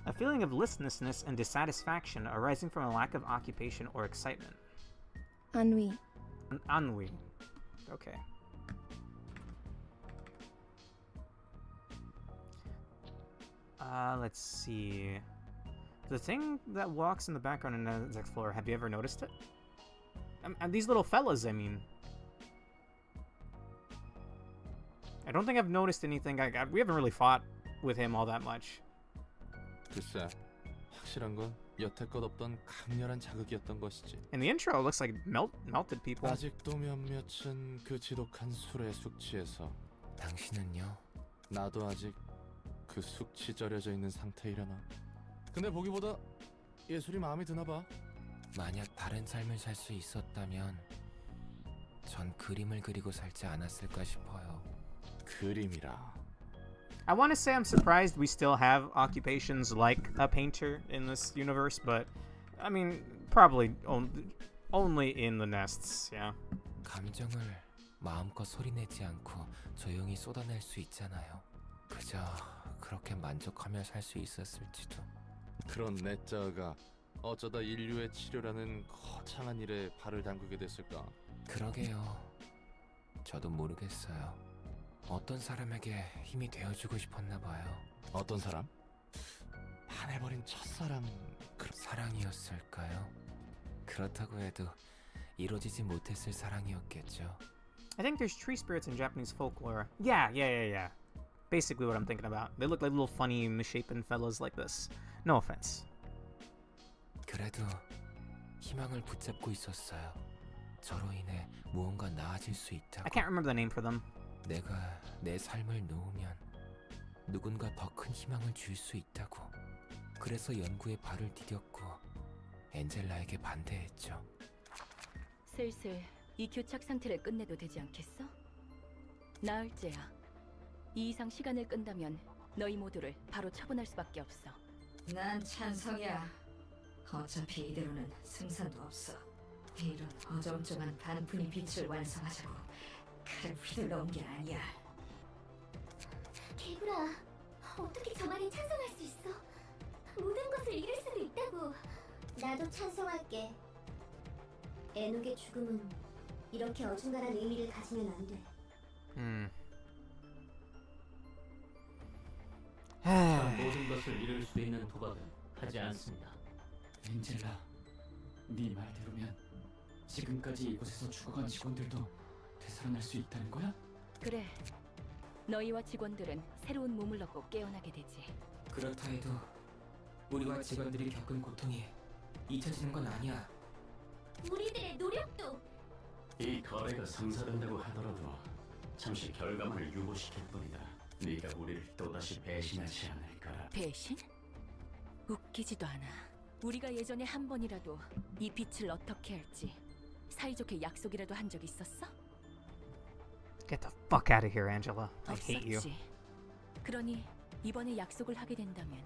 A feeling of listlessness and dissatisfaction arising from a lack of occupation or excitement. ennui. Ennui. Okay. Let's see. The thing that walks in the background in the Explorer, have you ever noticed it? These little fellas, I mean. I don't think I've noticed anything. We haven't really fought with him all that much. 글쎄, 확실한 건 여태껏 없던 강렬한 자극이었던 것이지. In the intro, it looks like melted people. 아직도 몇몇은 그 지독한 술에 숙취해서. 당신은요? 나도 아직 그 숙취 절여져 있는 상태이려나. 근데 보기보다 예술이 마음에 드나 봐. 만약 다른 삶을 살 수 있었다면 전 그림을 그리고 살지 않았을까 싶어요. 그림이라. I want to say I'm surprised we still have occupations like a painter in this universe, but I mean, probably only in the nests, yeah. 감정을 마음껏 소리내지 않고 조용히 쏟아낼 수 있잖아요. 그저 그렇게 만족하며 살 수 있었을지도. 그런 내자가 어쩌다 인류의 치료라는 거창한 일에 발을 담그게 됐을까? 그러게요. 저도 모르겠어요. 어떤 사람에게 힘이 되어주고 싶었나 봐요. 어떤 사람? 반해버린 첫사랑. 사랑이었을까요? 그렇다고 해도 이루어지지 못했을 사랑이었겠죠. I think there's tree spirits in Japanese folklore. Yeah. Basically what I'm thinking about. They look like little funny, misshapen fellas like this. No offense. 그래도 희망을 붙잡고 있었어요. 저로 인해 무언가 나아질 수 있다고. I can't remember the name for them. 내가 내 삶을 놓으면 누군가 더 큰 희망을 줄 수 있다고. 그래서 연구에 발을 디뎠고 엔젤라에게 반대했죠. 슬슬 이 교착 상태를 끝내도 되지 않겠어? 나을째야. 이 이상 시간을 끈다면 너희 모두를 바로 처분할 수밖에 없어. 난 찬성이야. 어차피 이대로는 승산도 없어. 이런 어정쩡한 반푼이 빛을 완성하자고 칼을 휘둘러 온 게 아니야. 개구라, 어떻게 저만이 찬성할 수 있어? 모든 것을 잃을 수도 있다고. 나도 찬성할게. 애녹의 죽음은 이렇게 어중간한 의미를 가지면 안 돼. 참 모든 것을 잃을 수 있는 도박은 하지 않습니다. 엔젤라, 네 말대로면 지금까지 이곳에서 죽어간 직원들도 되살아날 수 있다는 거야? 그래. 너희와 직원들은 새로운 몸을 얻고 깨어나게 되지. 그렇다 해도 우리와 직원들이 겪은 고통이 잊혀지는 건 아니야. 우리들의 노력도 이 거래가 성사된다고 하더라도 잠시 결과물을 유보시킬 뿐이다. 네가 우리를 또다시 배신하지 않을 거라. 배신? 웃기지도 않아. 우리가 예전에 한 번이라도 이 빛을 어떻게 할지 사이좋게 약속이라도 한 적 있었어? Get the fuck out of here, Angela. I hate you. 없었지. 그러니 이번에 약속을 하게 된다면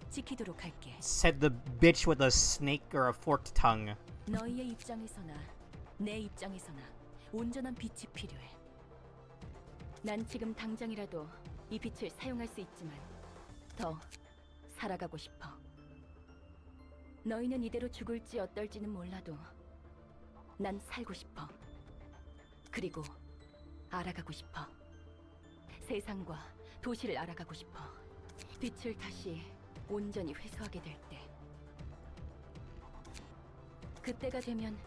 지키도록 할게. Said the bitch with a snake or a forked tongue. 너희의 입장에서나 내 입장에서나 온전한 빛이 필요해. 난 지금 당장이라도 이 빛을 사용할 수 있지만 더 살아가고 싶어. 너희는 이대로 죽을지 어떨지는 몰라도 난 살고 싶어. 그리고 알아가고 싶어. 세상과 도시를 알아가고 싶어. 빛을 다시 온전히 회수하게 될 때. 그때가 되면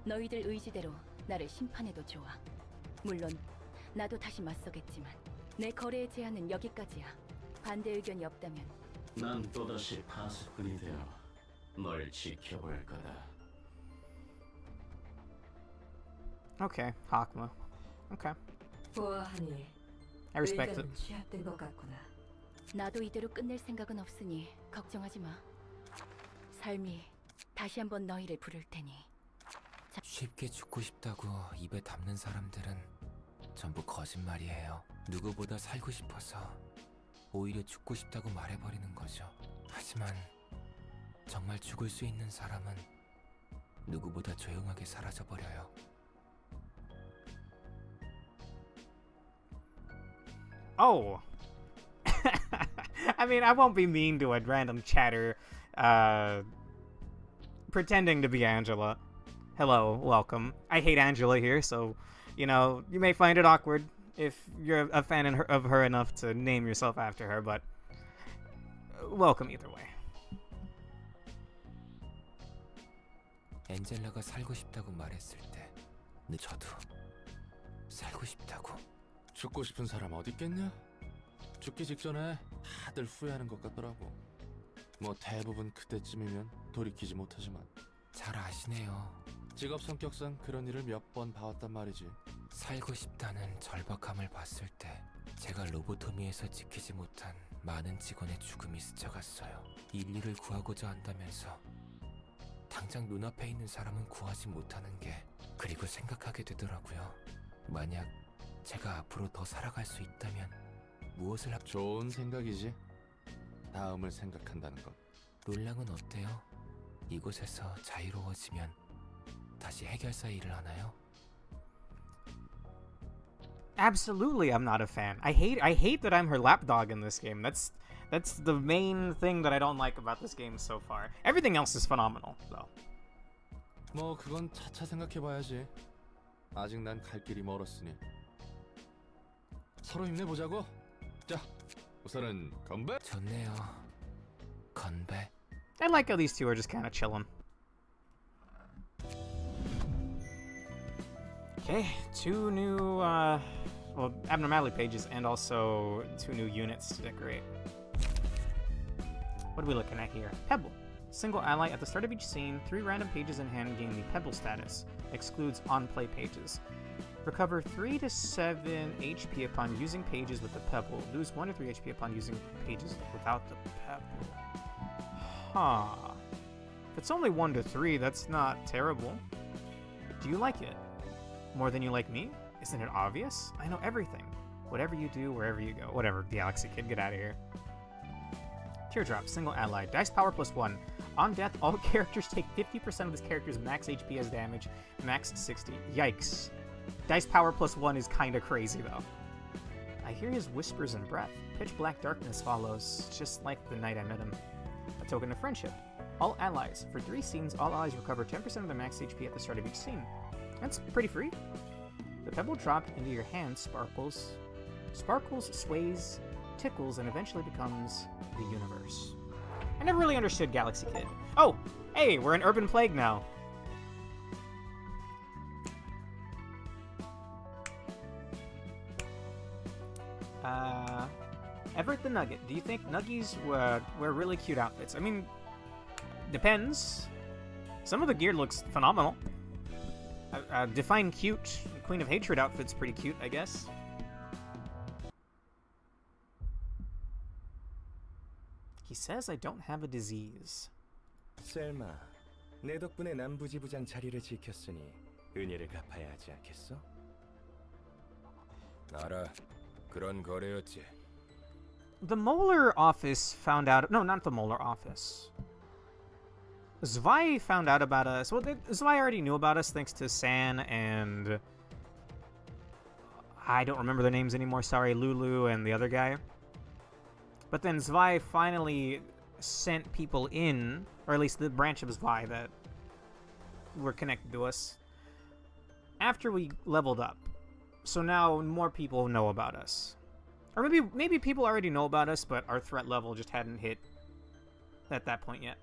너희들 의지대로 나를 심판해도 좋아. 물론 나도 다시 맞서겠지만 내 거래의 제한은 여기까지야. 반대 의견이 없다면 난 또다시 파수꾼이 되어 널 지켜볼 거다. Okay, Hakma. Okay. 보아하니 I respect it. 의견은 취합된 것 같구나. 나도 이대로 끝낼 생각은 없으니 걱정하지 마. 삶이 다시 한번 너희를 부를 테니. 쉽게 죽고 싶다고 입에 담는 사람들은 전부 거짓말이에요. 누구보다 살고 싶어서 오히려 죽고 싶다고 말해버리는 거죠. 하지만 정말 죽을 수 있는 사람은 누구보다 조용하게 사라져버려요. Oh. I mean, I won't be mean to a random chatter pretending to be Angela. Hello, welcome. I hate Angela here, so, you know, you may find it awkward if you're a fan of her enough to name yourself after her, but welcome either way. 엔젤라가 살고 싶다고 말했을 때 저도 살고 싶다고. 죽고 싶은 사람 어디 있겠냐? 죽기 직전에 다들 후회하는 것 같더라고. 뭐 대부분 그때쯤이면 돌이키지 못하지만. 잘 아시네요. 직업 성격상 그런 일을 몇 번 봐왔단 말이지. 살고 싶다는 절박함을 봤을 때 제가 로보토미에서 지키지 못한 많은 직원의 죽음이 스쳐갔어요. 인류를 구하고자 한다면서 당장 눈앞에 있는 사람은 구하지 못하는 게, 그리고 생각하게 되더라고요. 만약 제가 앞으로 더 살아갈 수 있다면 무엇을 좋은 생각이지. 다음을 생각한다는 것. 롤랑은 어때요? 이곳에서 자유로워지면 다시 해결사 일을 하나요? Absolutely, I'm not a fan. I hate that I'm her lapdog in this game. That's the main thing that I don't like about this game so far. Everything else is phenomenal, though. 뭐 그건 차차 생각해봐야지. 아직 난 갈 길이 멀었으니. 서로 힘내보자고. 자, 우선은 건배. 좋네요. 건배. I like how these two are just kind of chilling. Okay, two new, well, abnormality pages and also two new units to decorate. What are we looking at here? Pebble. Single ally at the start of each scene, 3 random pages in hand gain the Pebble status. Excludes on-play pages. Recover 3 to 7 HP upon using pages with the Pebble. Lose 1 to 3 HP upon using pages without the Pebble. Huh. If it's only 1 to 3, that's not terrible. Do you like it? More than you like me? Isn't it obvious? I know everything. Whatever you do, wherever you go. Whatever, Galaxy Kid, get out of here. Teardrop, single ally. Dice power +1. On death, all characters take 50% of this character's max HP as damage. Max 60. Yikes. Dice power +1 is kinda crazy, though. I hear his whispers and breath. Pitch black darkness follows, just like the night I met him. A token of friendship. all allies. For 3 scenes, all allies recover 10% of their max HP at the start of each scene. That's pretty free. The pebble dropped into your hand sparkles, sways, tickles, and eventually becomes the universe. I never really understood Galaxy Kid. Oh, hey, we're in Urban Plague now. Everett the Nugget. Do you think Nuggies wear really cute outfits? I mean, depends. Some of the gear looks phenomenal. Define cute. Queen of Hatred outfit's pretty cute, I guess. He says I don't have a disease. 셀마, 내 덕분에 남부지부장 자리를 지켰으니 은혜를 갚아야 하지 않겠어? 알아. 그런 거래였지. The Molar office found out... No, not the Molar office. Zwei found out about us. Well, Zwei already knew about us thanks to San and... I don't remember their names anymore, sorry, Lulu and the other guy. But then Zwei finally sent people in, or at least the branch of Zwei that were connected to us, after we leveled up. So now more people know about us. Or maybe people already know about us, but our threat level just hadn't hit at that point yet.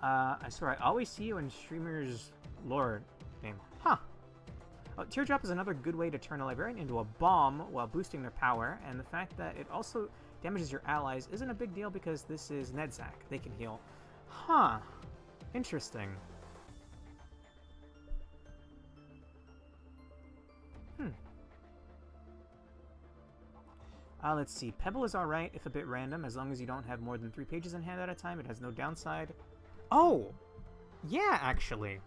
I swear, I always see you in streamers' lore name. Huh. Teardrop is another good way to turn a librarian into a bomb while boosting their power, and the fact that it also damages your allies isn't a big deal because this is Nedzak. They can heal. Huh. Interesting. Let's see. Pebble is alright if a bit random, as long as you don't have more than 3 pages in hand at a time. It has no downside. Oh! Yeah, actually.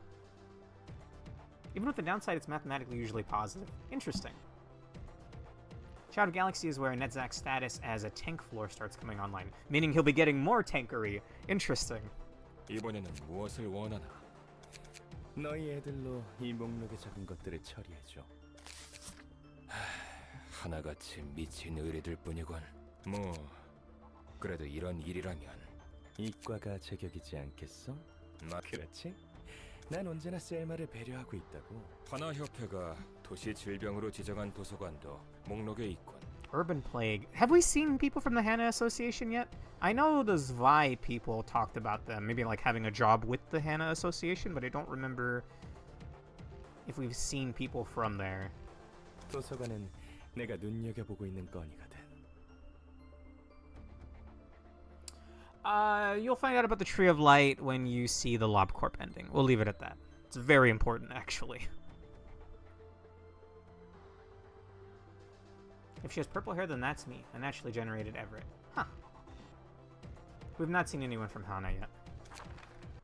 Even with the downside, it's mathematically usually positive. Interesting. Shadow Galaxy is where Nedzak's status as a tank floor starts coming online, meaning he'll be getting more tankery. Interesting. 이번에는 무엇을 원하나? 너희 애들로 이 목록에 적은 것들을 처리해줘. 하나같이 미친 의리들 뿐이군. 뭐 그래도 이런 일이라면 이과가 제격이지 않겠어? 그렇지? 난 언제나 셀마를 배려하고 있다고. 하나협회가 도시 질병으로 지정한 도서관도 목록에 있군. Urban Plague. Have we seen people from the Hana Association yet? I know the Zwei people talked about them, maybe like having a job with the Hana Association, but I don't remember if we've seen people from there. 도서관은 내가 눈여겨보고 있는 건이거든. You'll find out about the Tree of Light when you see the LobCorp ending. We'll leave it at that. It's very important, actually. If she has purple hair, then that's me. A naturally generated Everett. Huh. We've not seen anyone from Hana yet.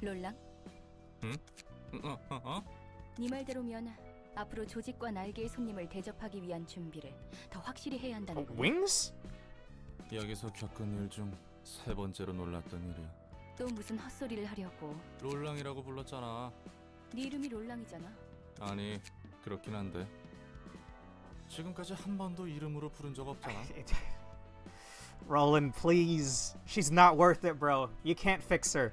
롤랑? 응? 네 말대로면 앞으로 조직과 날개의 손님을 대접하기 위한 준비를 더 확실히 해야 한다는 거야. Wings? 여기서 겪은 일 중 3번째로 놀랐던 일이야. 또 무슨 헛소리를 하려고. 롤랑이라고 불렀잖아. 네 이름이 롤랑이잖아. 아니, 그렇긴 한데 지금까지 한 번도 이름으로 부른 적 없잖아. Roland, please. She's not worth it, bro. You can't fix her.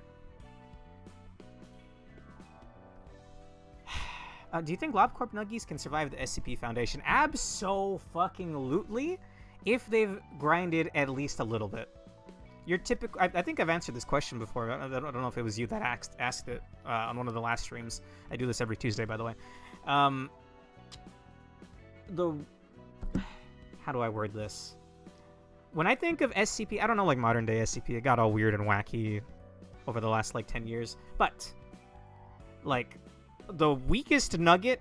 Do you think LobCorp Nuggies can survive the SCP Foundation? Abso-fucking-lutely, if they've grinded at least a little bit. Your typical... I think I've answered this question before. I don't know if it was you that asked it on one of the last streams. I do this every Tuesday, by the way. How do I word this? When I think of SCP, I don't know, like modern day SCP, it got all weird and wacky over the last like 10 years. But, like, the weakest nugget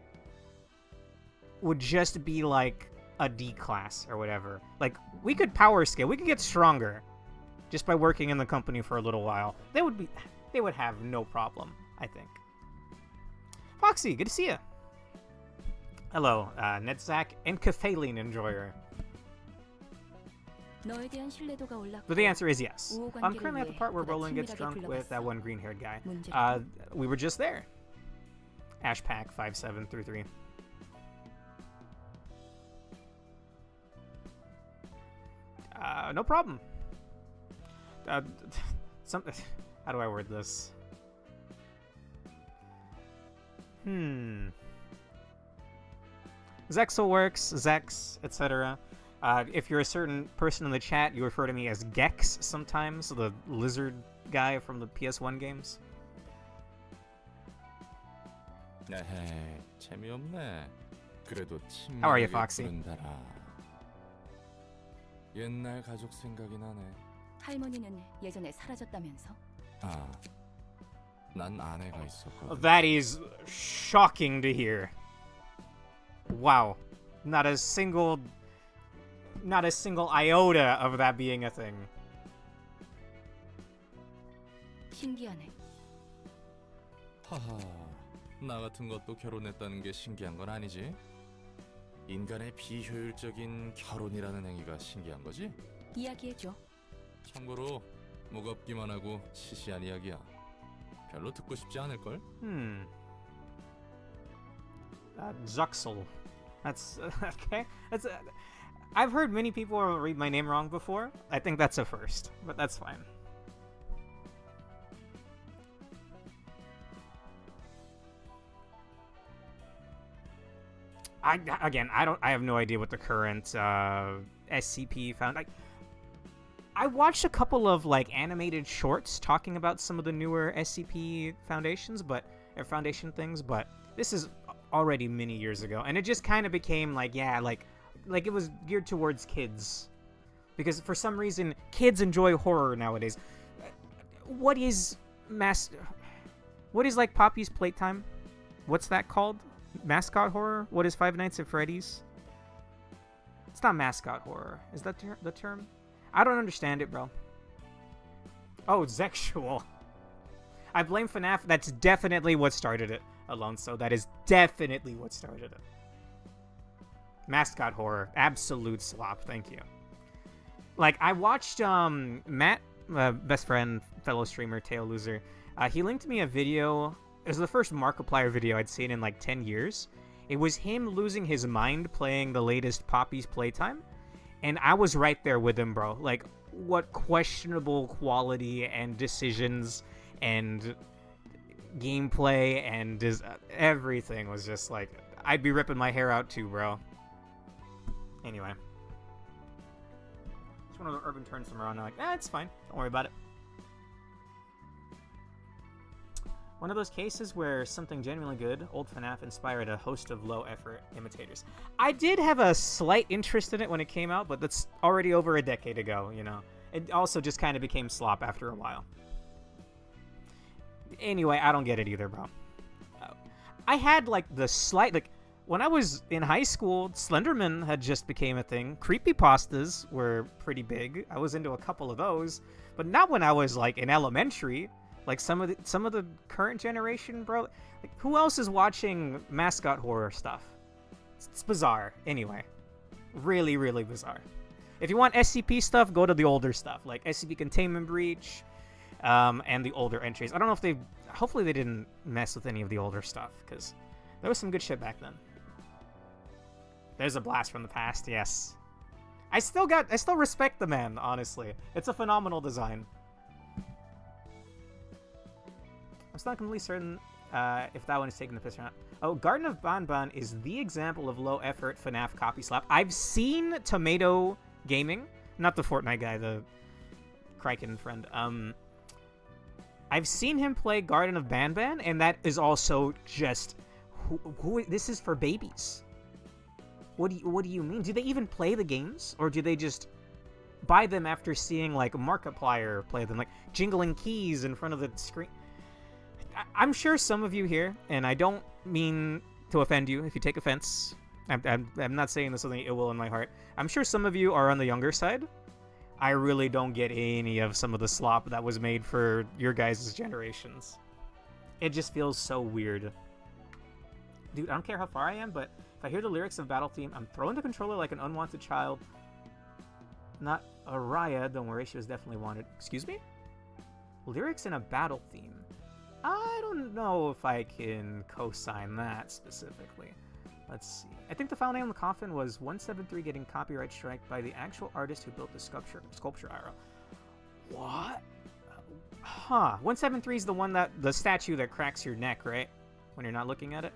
would just be like a D class or whatever. Like, we could power scale, we could get stronger just by working in the company for a little while. They would have no problem, I think. Foxy, good to see you. Hello, Nedzak and Kephaline Enjoyer. 너에 대한 신뢰도가 올랐고. But the answer is yes. 우호 I'm 관계를 currently at the 위해 part where 보다 Roland gets 친밀하게 drunk with that 불러봤어. one green-haired guy. 문제는 We were just there. Ashpack 5733. No problem. Uh, some. How do I word this? Zexel works, Zex, etc. If you're a certain person in the chat, you refer to me as Gex sometimes, the lizard guy from the PS1 games. 에헤, 재미없네. 그래도 How are you, 친밀하게 Foxy? 부른다라. 옛날 가족 생각이 나네. 할머니는 예전에 사라졌다면서? 아, 난 아내가 있었거든. That is shocking to hear. Wow. Not a single iota of that being a thing. 신기하네. 하하, 나 같은 것도 결혼했다는 게 신기한 건 아니지? 인간의 비효율적인 결혼이라는 행위가 신기한 거지? 이야기해줘. 참고로 무겁기만 하고 시시한 이야기야. 별로 듣고 싶지 않을걸? Zuxel. That's okay. That's. I've heard many people read my name wrong before. I think that's a first, but that's fine. I have no idea what the current SCP found. I watched a couple of like animated shorts talking about some of the newer SCP foundation things, but this is already many years ago, and it just kind of became like it was geared towards kids, because for some reason kids enjoy horror nowadays. What is like Poppy's Playtime? What's that called? Mascot horror? What is Five Nights at Freddy's? It's not mascot horror. Is that the term? I don't understand it, bro. Oh, sexual. I blame FNAF. That's definitely what started it, Alonso. That is definitely what started it. Mascot horror. Absolute slop. Thank you. Like, I watched Matt, best friend, fellow streamer, Tail Loser. He linked me a video. It was the first Markiplier video I'd seen in like 10 years. It was him losing his mind playing the latest Poppy's Playtime. And I was right there with him, bro. Like, what questionable quality and decisions and gameplay and everything was just like... I'd be ripping my hair out too, bro. Anyway. Just one of the urban turns from around. I'm like, it's fine. Don't worry about it. One of those cases where something genuinely good, old FNAF inspired a host of low-effort imitators. I did have a slight interest in it when it came out, but that's already over a decade ago, you know. It also just kind of became slop after a while. Anyway, I don't get it either, bro. I had, like, the slight... Like, when I was in high school, Slenderman had just became a thing. Creepypastas were pretty big. I was into a couple of those. But not when I was, like, in elementary. Like, some of the current generation, bro. Like, who else is watching mascot horror stuff? It's bizarre. Anyway. Really, really bizarre. If you want SCP stuff, go to the older stuff. Like, SCP Containment Breach, and the older entries. I don't know if hopefully they didn't mess with any of the older stuff, because there was some good shit back then. There's a blast from the past, yes. I still respect the man, honestly. It's a phenomenal design. I'm still not completely certain if that one is taking the piss or not. Oh, Garden of Banban is the example of low-effort FNAF copy slap. I've seen Tomato Gaming, not the Fortnite guy, the Kraken friend. I've seen him play Garden of Banban, and that is also just... this is for babies. What do you mean? Do they even play the games? Or do they just buy them after seeing, like, Markiplier play them? Like, jingling keys in front of the screen... I'm sure some of you here, and I don't mean to offend you if you take offense. I'm not saying this with any ill will in my heart. I'm sure some of you are on the younger side. I really don't get any of some of the slop that was made for your guys' generations. It just feels so weird. Dude, I don't care how far I am, but if I hear the lyrics of Battle Theme, I'm throwing the controller like an unwanted child. Not Araya, don't worry, she was definitely wanted. Excuse me? Lyrics in a Battle Theme. I don't know if I can co-sign that specifically. Let's see. I think the file name on the coffin was 173 getting copyright strike by the actual artist who built the sculpture arrow. What? Huh. 173 is the one the statue that cracks your neck, right? When you're not looking at it?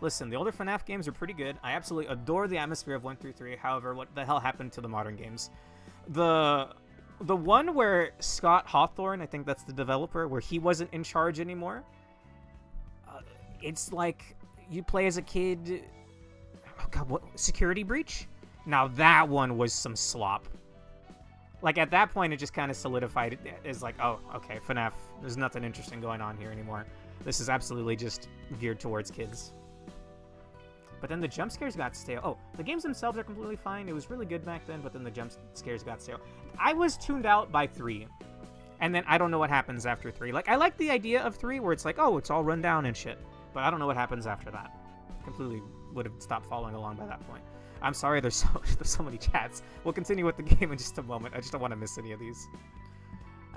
Listen, the older FNAF games are pretty good. I absolutely adore the atmosphere of 1 through 3. However, what the hell happened to the modern games? The one where Scott Hawthorne, I think that's the developer, where he wasn't in charge anymore. It's like you play as a kid. Oh God, what? Security Breach? Now that one was some slop. Like at that point, it just kind of solidified it as like, oh, okay, FNAF. There's nothing interesting going on here anymore. This is absolutely just geared towards kids. But then the jump scares got stale. Oh, the games themselves are completely fine. It was really good back then, but then the jump scares got stale. I was tuned out by 3. And then I don't know what happens after 3. Like, I like the idea of 3 where it's like, oh, it's all run down and shit. But I don't know what happens after that. Completely would have stopped following along by that point. I'm sorry, there's so many chats. We'll continue with the game in just a moment. I just don't want to miss any of these.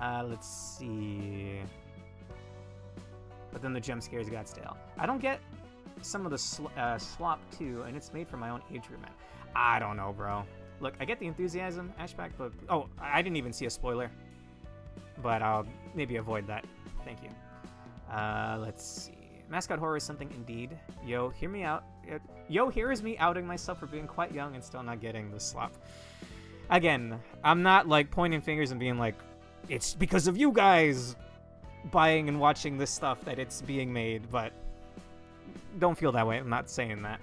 Let's see. But then the jump scares got stale. I don't get some of the slop too, and it's made for my own age group, man. I don't know, bro. Look, I get the enthusiasm, Ashback, but oh, I didn't even see a spoiler. But I'll maybe avoid that. Thank you. Let's see. Mascot horror is something indeed. Yo, hear me out. Yo, here is me outing myself for being quite young and still not getting the slop. Again, I'm not like pointing fingers and being like, it's because of you guys buying and watching this stuff that it's being made, but don't feel that way. I'm not saying that.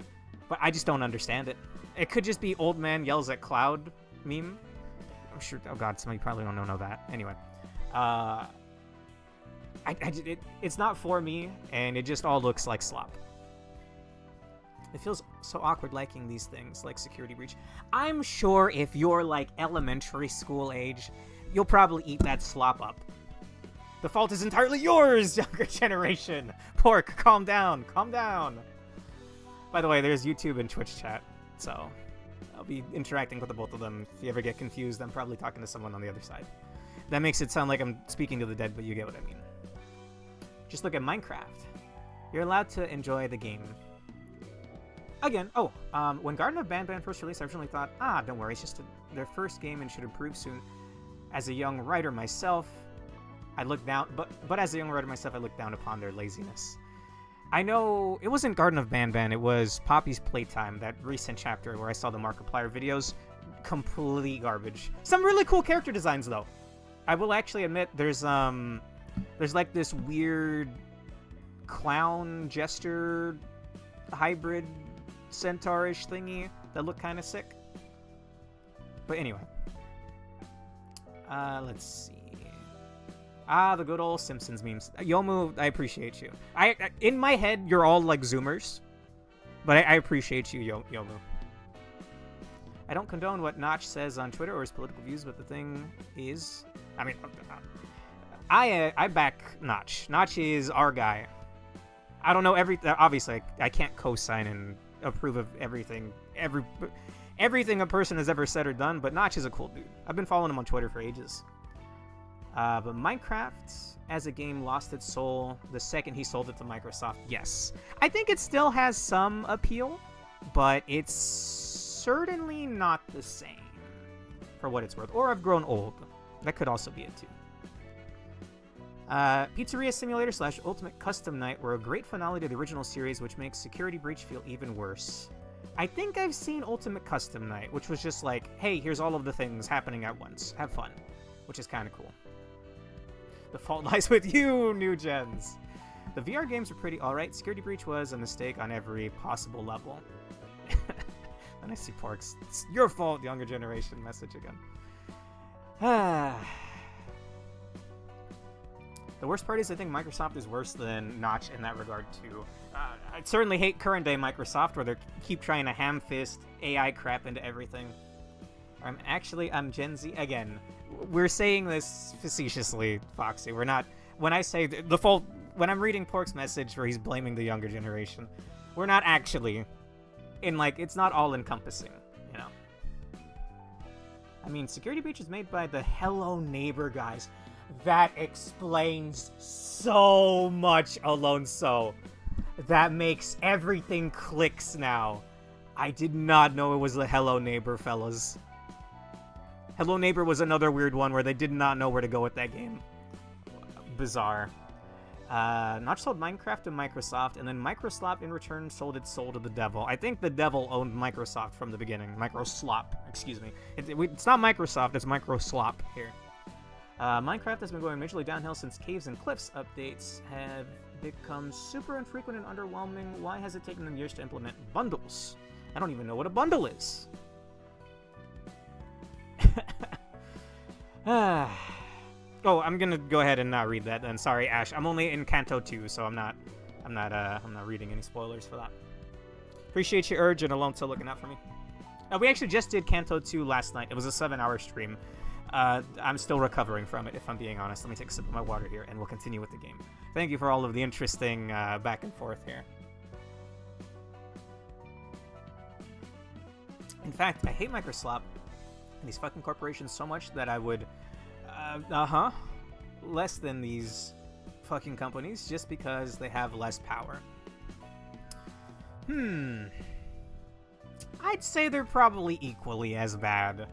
But I just don't understand it. It could just be old man yells at cloud meme. I'm sure. Oh God, somebody probably don't know that. Anyway, it's not for me, and it just all looks like slop. It feels so awkward liking these things, like Security Breach. I'm sure if you're like elementary school age, you'll probably eat that slop up. The fault is entirely yours, younger generation. Pork, calm down, calm down. By the way, there's YouTube and Twitch chat, so I'll be interacting with the both of them. If you ever get confused, I'm probably talking to someone on the other side. That makes it sound like I'm speaking to the dead, but you get what I mean. Just look at Minecraft. You're allowed to enjoy the game. Again, when Garden of Banban first released, I originally thought, don't worry, it's just their first game and should improve soon. As a young writer myself, I looked down, but as a young writer myself, I looked down upon their laziness. I know it wasn't Garden of Banban, it was Poppy's Playtime, that recent chapter where I saw the Markiplier videos. Complete garbage. Some really cool character designs, though. I will actually admit, there's like this weird clown jester hybrid centaurish thingy that looked kind of sick. But anyway, let's see. The good old Simpsons memes. Yomu, I appreciate you. In my head, you're all like Zoomers, but I appreciate you, Yomu. I don't condone what Notch says on Twitter or his political views, but the thing is, I mean, I back Notch. Notch is our guy. I don't know obviously, I can't co-sign and approve of everything a person has ever said or done, but Notch is a cool dude. I've been following him on Twitter for ages. But Minecraft as a game lost its soul the second he sold it to Microsoft. Yes. I think it still has some appeal, but it's certainly not the same for what it's worth. Or I've grown old. That could also be it too. Pizzeria Simulator / Ultimate Custom Night were a great finale to the original series, which makes Security Breach feel even worse. I think I've seen Ultimate Custom Night, which was just like, hey, here's all of the things happening at once. Have fun. Which is kind of cool. The fault lies with you, new gens. The VR games are pretty alright. Security Breach was a mistake on every possible level. And I see Porks. It's your fault, younger generation message again. The worst part is I think Microsoft is worse than Notch in that regard too. I certainly hate current day Microsoft where they keep trying to ham fist AI crap into everything. I'm Gen Z again. We're saying this facetiously, Foxy. We're not. When I say the fault, when I'm reading Pork's message where he's blaming the younger generation, we're not actually in like it's not all encompassing, you know. I mean, Security Breach is made by the Hello Neighbor guys. That explains so much, Alonso. That makes everything clicks now. I did not know it was the Hello Neighbor, fellas. Hello Neighbor was another weird one where they did not know where to go with that game. Bizarre. Notch sold Minecraft to Microsoft, and then Microsoft in return sold its soul to the devil. I think the devil owned Microsoft from the beginning. Microslop, excuse me. It's not Microsoft, it's Microslop here. Minecraft has been going majorly downhill since Caves and Cliffs updates have become super infrequent and underwhelming. Why has it taken them years to implement bundles? I don't even know what a bundle is. Oh, I'm gonna go ahead and not read that then. Sorry, Ash. I'm only in Kanto 2, so I'm not reading any spoilers for that. Appreciate your urge and Alone Still looking out for me. We actually just did Kanto 2 last night. It was a 7-hour stream. I'm still recovering from it, if I'm being honest. Let me take a sip of my water here, and we'll continue with the game. Thank you for all of the interesting back and forth here. In fact, I hate Microsoft and these fucking corporations so much that I would, less than these fucking companies just because they have less power. I'd say they're probably equally as bad.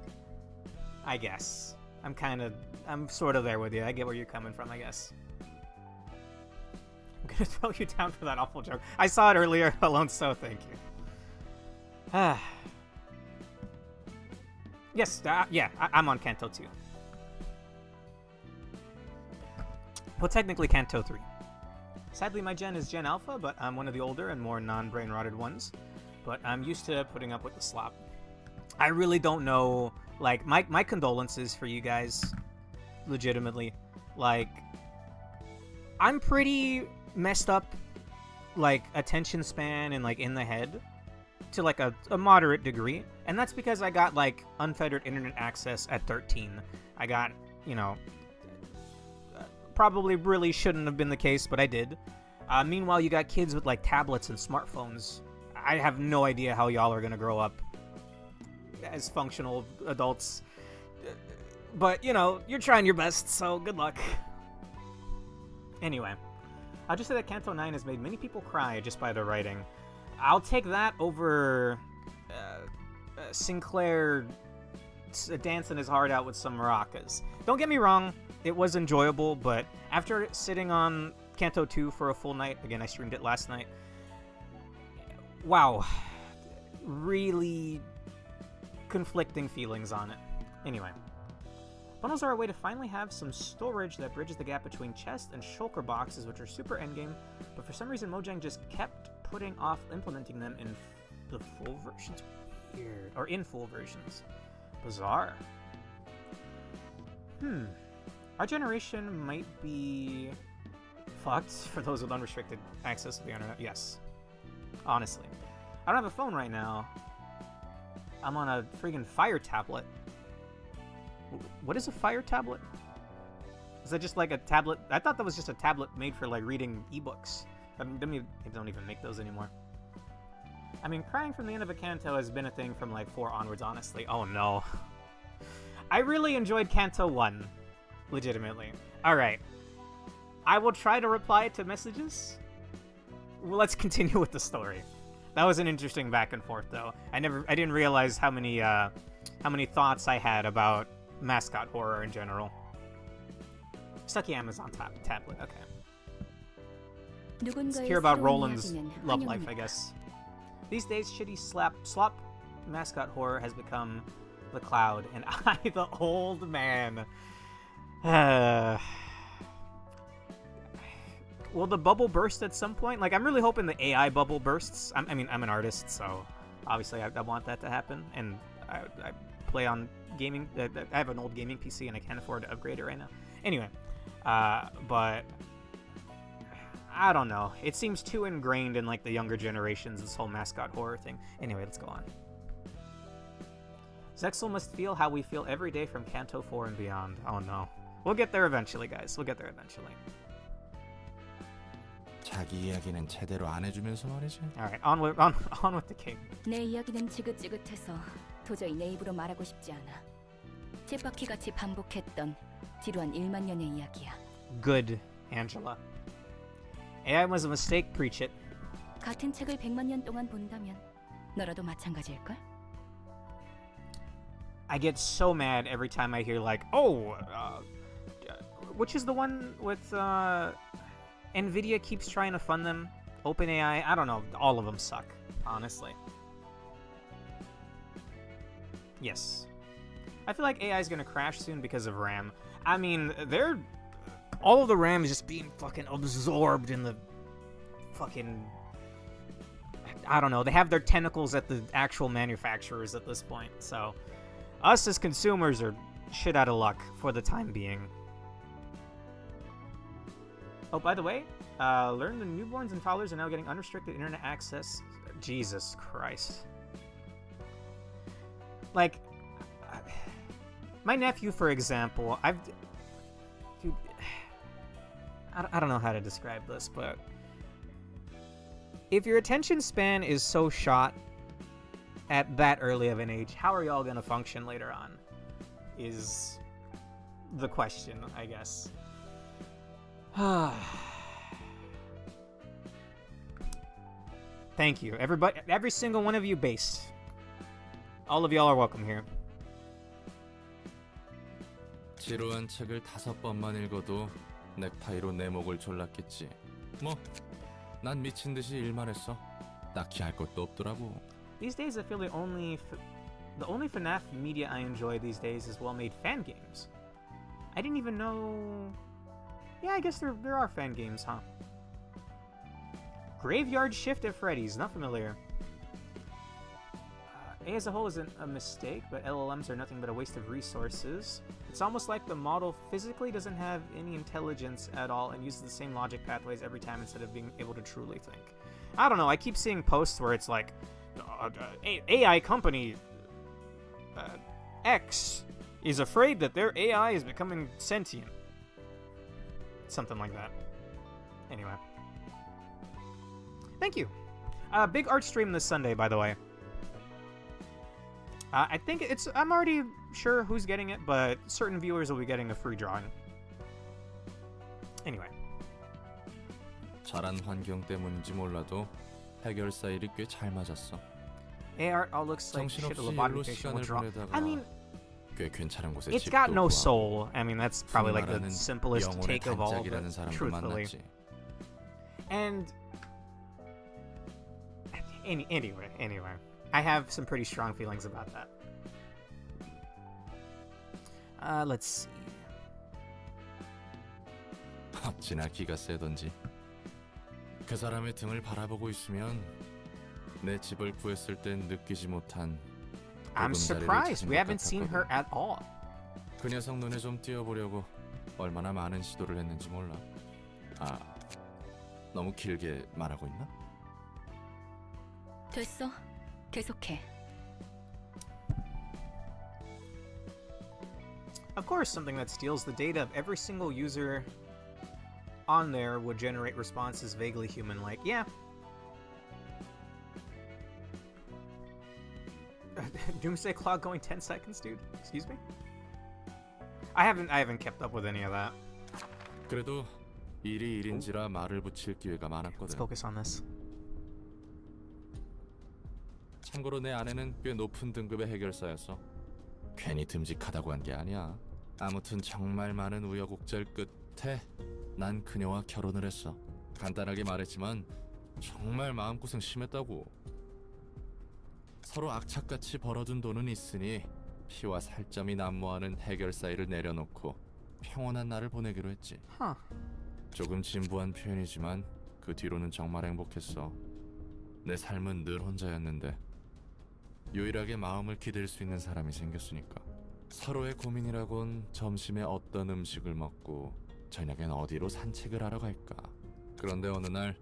I guess. I'm sort of there with you. I get where you're coming from, I guess. I'm gonna throw you down for that awful joke. I saw it earlier, Alone, so thank you. Yes, yeah, I'm on Kanto 2. Well, technically Kanto 3. Sadly, my gen is Gen Alpha, but I'm one of the older and more non-brain-rotted ones. But I'm used to putting up with the slop. I really don't know, like, my condolences for you guys, legitimately. Like, I'm pretty messed up, like, attention span and, like, in the head to, like, a moderate degree. And that's because I got, like, unfettered internet access at 13. I got, you know, probably really shouldn't have been the case, but I did. Meanwhile, you got kids with, like, tablets and smartphones. I have no idea how y'all are gonna grow up as functional adults. But, you know, you're trying your best, so good luck. Anyway, I'll just say that Kanto 9 has made many people cry just by the writing. I'll take that over Sinclair dancing his heart out with some maracas. Don't get me wrong, it was enjoyable, but after sitting on Kanto 2 for a full night, again, I streamed it last night, wow, really conflicting feelings on it. Anyway, bundles are a way to finally have some storage that bridges the gap between chest and shulker boxes, which are super endgame, but for some reason Mojang just kept putting off implementing them in the full versions. Weird. Or in full versions. Bizarre. Our generation might be fucked for those with unrestricted access to the internet. Yes. Honestly. I don't have a phone right now. I'm on a friggin' Fire tablet. What is a Fire tablet? Is that just like a tablet? I thought that was just a tablet made for like reading ebooks. They don't even make those anymore. I mean, crying from the end of a Kanto has been a thing from like 4 onwards, honestly. Oh no. I really enjoyed Kanto 1. Legitimately. Alright. I will try to reply to messages. Well, let's continue with the story. That was an interesting back and forth, though. I didn't realize how many thoughts I had about mascot horror in general. Stucky Amazon tablet, okay. Let's hear about Roland's love life, I guess. These days, shitty slop mascot horror has become the cloud, and I, the old man. Will the bubble burst at some point? Like, I'm really hoping the AI bubble bursts. I mean, I'm an artist, so obviously I want that to happen. And I play on gaming. I have an old gaming PC, and I can't afford to upgrade it right now. Anyway, but I don't know. It seems too ingrained in, like, the younger generations, this whole mascot horror thing. Anyway, let's go on. Zexel must feel how we feel every day from Kanto 4 and beyond. Oh no. We'll get there eventually, guys. We'll get there eventually. 자기 이야기는 제대로 안 해주면서 말이지. Alright, on with the game. 내 이야기는 지긋지긋해서 도저히 내 입으로 말하고 싶지 않아. 쳇바퀴같이 반복했던 지루한 1만 년의 이야기야. Good, Angela. AI was a mistake, preach it. 같은 책을 100만 년 동안 본다면 너라도 마찬가지일걸? I get so mad every time I hear like, oh, which is the one with Nvidia keeps trying to fund them. OpenAI, I don't know. All of them suck, honestly. Yes. I feel like AI is gonna crash soon because of RAM. I mean, all of the RAM is just being fucking absorbed in the fucking... I don't know. They have their tentacles at the actual manufacturers at this point, so... Us as consumers are shit out of luck for the time being. Oh, by the way, learn the newborns and toddlers are now getting unrestricted internet access. Jesus Christ. Like, my nephew, for example, dude, I don't know how to describe this, but if your attention span is so shot at that early of an age, how are y'all gonna function later on? Is the question, I guess. Thank you, everybody, every single one of you based. All of y'all are welcome here. 지루한 책을 5번만 읽어도 넥타이로 내 목을 졸랐겠지. 뭐, 난 미친 듯이 일만 했어. 딱히 할 것도 없더라고. These days, I feel the only FNAF media I enjoy these days is well-made fan games. I didn't even know... Yeah, I guess there are fan games, huh? Graveyard Shift at Freddy's, not familiar. A as a whole isn't a mistake, but LLMs are nothing but a waste of resources. It's almost like the model physically doesn't have any intelligence at all and uses the same logic pathways every time instead of being able to truly think. I don't know, I keep seeing posts where it's like, AI company X is afraid that their AI is becoming sentient. Something like that. Anyway. Thank you. Big art stream this Sunday, by the way. I think I'm already sure who's getting it, but certain viewers will be getting a free drawing. Anyway. 자란 환경 때문인지 몰라도 해결사일이 꽤 잘 맞았어. AR all looks like shit a lobotomy patient will draw. I mean, 꽤 괜찮은 곳에 it's got no soul. I mean, that's probably like the simplest take of all, but truthfully. And anyway, I have some pretty strong feelings about that. Let's see. 어찌나 기가 세던지. 그 사람의 등을 바라보고 있으면 내 집을 구했을 땐 느끼지 못한 I'm surprised we haven't seen her at all. 그 녀석 눈에 좀 띄어보려고 얼마나 많은 시도를 했는지 몰라. 아, 너무 길게 말하고 있나? 됐어. 계속해. Of course, something that steals the data of every single user on there would generate responses vaguely human-like. Yeah. Doomsday Clock going 10 seconds, dude? Excuse me? I haven't kept up with any of that. 그래도 일이 일인지라 말을 붙일 기회가 많았거든. Let's focus on this. 참고로 내 아내는 꽤 높은 등급의 해결사였어. 괜히 듬직하다고 한 게 아니야. 아무튼 정말 많은 우여곡절 끝에 난 그녀와 결혼을 했어. 간단하게 말했지만 정말 마음고생 심했다고. 서로 악착같이 벌어둔 돈은 있으니 피와 살점이 난무하는 해결사일을 내려놓고 평온한 날을 보내기로 했지. 조금 진부한 표현이지만 그 뒤로는 정말 행복했어. 내 삶은 늘 혼자였는데 유일하게 마음을 기댈 수 있는 사람이 생겼으니까. 서로의 고민이라곤 점심에 어떤 음식을 먹고 저녁엔 어디로 산책을 하러 갈까. 그런데 어느 날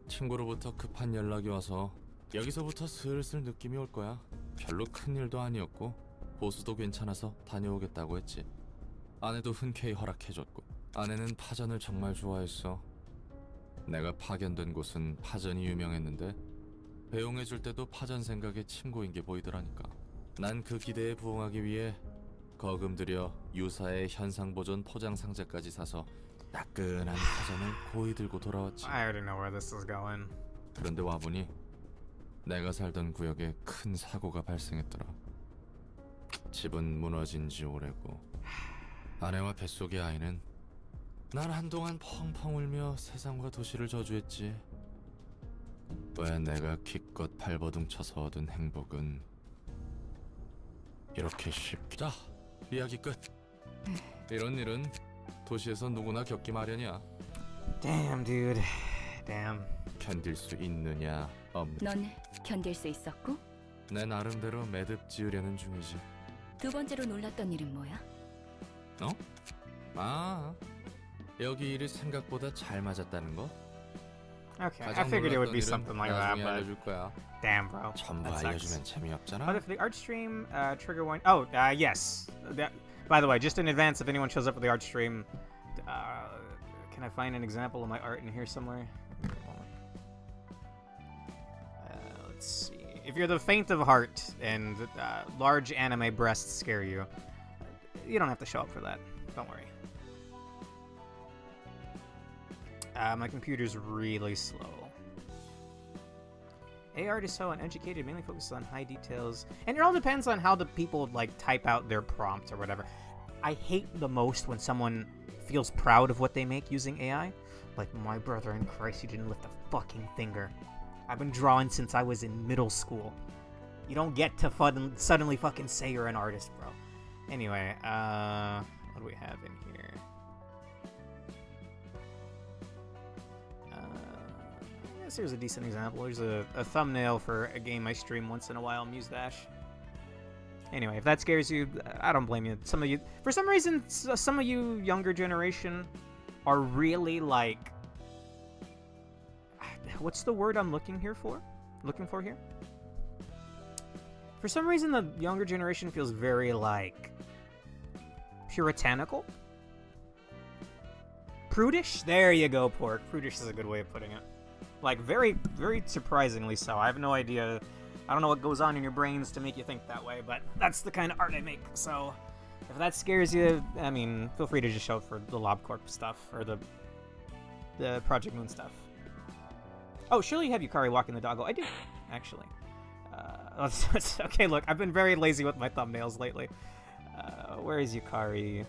친구로부터 급한 연락이 와서 여기서부터 슬슬 느낌이 올 거야. 별로 큰 일도 아니었고 보수도 괜찮아서 다녀오겠다고 했지. 아내도 흔쾌히 허락해줬고. 아내는 파전을 정말 좋아했어. 내가 파견된 곳은 파전이 유명했는데 배웅해줄 때도 파전 생각에 침고인 게 보이더라니까. 난 그 기대에 부응하기 위해 거금 들여 유사의 현상보존 포장 상자까지 사서 따끈한 파전을 고이 들고 돌아왔지. I already know where this is going. 그런데 와보니 내가 살던 구역에 큰 사고가 발생했더라. 집은 무너진 지 오래고 아내와 뱃속의 아이는 난 한동안 펑펑 울며 세상과 도시를 저주했지. 왜 내가 기껏 발버둥 쳐서 얻은 행복은 이렇게 쉽다. 이야기 끝. 이런 일은 도시에서 누구나 겪기 마련이야. Damn, dude. Damn. 견딜 수 있느냐 없느냐. 넌 견딜 수 있었고? 내 나름대로 매듭 지으려는 중이지. 두 번째로 놀랐던 일은 뭐야? 어? 아, 여기 일이 생각보다 잘 맞았다는 거? Okay, I 가장 figured it would 놀랐던 be 일은 something like that, 나중에 but 알려줄 거야. damn, bro. 전부 That sucks. 알려주면 재미없잖아. But if the art stream trigger one, yes. By the way, just in advance, if anyone shows up for the art stream, can I find an example of my art in here somewhere? Let's see. If you're the faint of heart and large anime breasts scare you, you don't have to show up for that. Don't worry. My computer's really slow. AR is so uneducated, mainly focuses on high details. And it all depends on how the people, like, type out their prompts or whatever. I hate the most when someone feels proud of what they make using AI. Like, my brother in Christ, you didn't lift a fucking finger. I've been drawing since I was in middle school. You don't get to suddenly fucking say you're an artist, bro. Anyway, what do we have in here? I guess here's a decent example. Here's a thumbnail for a game I stream once in a while, Musedash. Anyway, if that scares you, I don't blame you. Some of you, for some reason, some of you younger generation are really like, what's the word I'm looking for here? For some reason, the younger generation feels very, like, puritanical? Prudish? There you go, Pork. Prudish is a good way of putting it. Like, very, very surprisingly so. I have no idea. I don't know what goes on in your brains to make you think that way, but that's the kind of art I make. So, if that scares you, I mean, feel free to just show up for the LobCorp stuff, or the Project Moon stuff. Oh, surely you have Yukari walking the doggo. I do, actually. Okay, look, I've been very lazy with my thumbnails lately. Where is Yukari?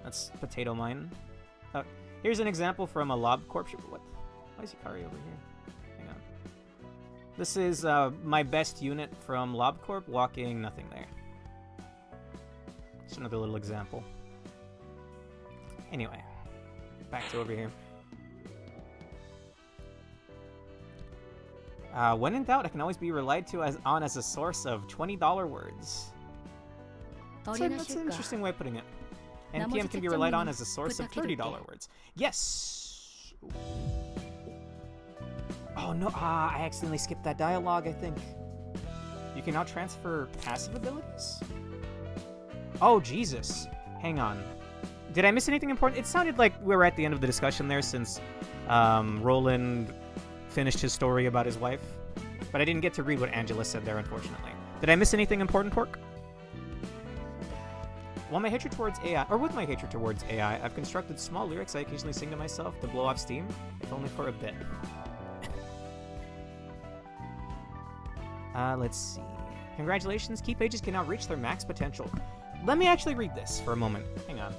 That's Potato Mine. Here's an example from a LobCorp. What? Why is Yukari over here? Hang on. This is my best unit from LobCorp walking nothing there. Just another little example. Anyway, back to over here. When in doubt, I can always be relied to as a source of $20 words. That's an interesting way of putting it. And PM can be relied on as a source of $30 words. Yes! Oh no, I accidentally skipped that dialogue, I think. You can now transfer passive abilities? Oh, Jesus. Hang on. Did I miss anything important? It sounded like we were at the end of the discussion there since Roland finished his story about his wife. But I didn't get to read what Angela said there, unfortunately. Did I miss anything important, Pork? While my hatred towards AI, or with my hatred towards AI, I've constructed small lyrics I occasionally sing to myself to blow off steam, if only for a bit. Let's see. Congratulations, key pages can now reach their max potential. Let me actually read this for a moment. Hang on.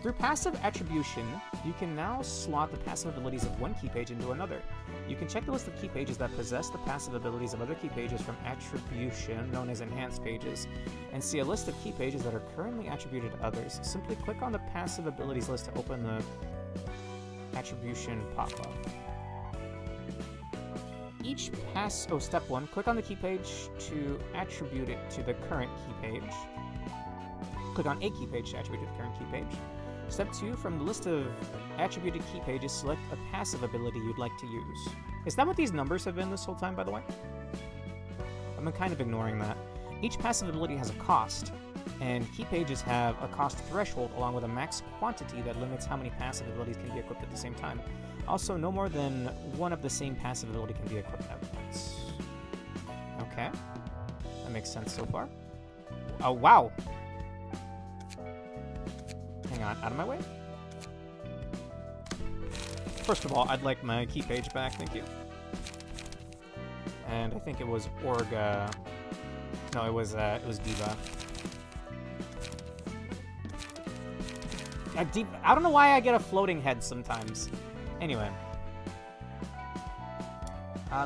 Through passive attribution, you can now slot the passive abilities of one key page into another. You can check the list of key pages that possess the passive abilities of other key pages from attribution, known as enhanced pages, and see a list of key pages that are currently attributed to others. Simply click on the passive abilities list to open the attribution pop-up. Step 1, click on the key page to attribute it to the current key page. Click on a key page to attribute it to the current key page. Step 2, from the list of attributed key pages, select a passive ability you'd like to use. Is that what these numbers have been this whole time, by the way? I've been kind of ignoring that. Each passive ability has a cost, and key pages have a cost threshold along with a max quantity that limits how many passive abilities can be equipped at the same time. Also, no more than one of the same passive ability can be equipped at once. Okay. That makes sense so far. Oh, wow! Hang on, out of my way? First of all, I'd like my key page back, thank you. and I think it was Orga. No, it was Diva. I don't know why I get a floating head sometimes. Anyway.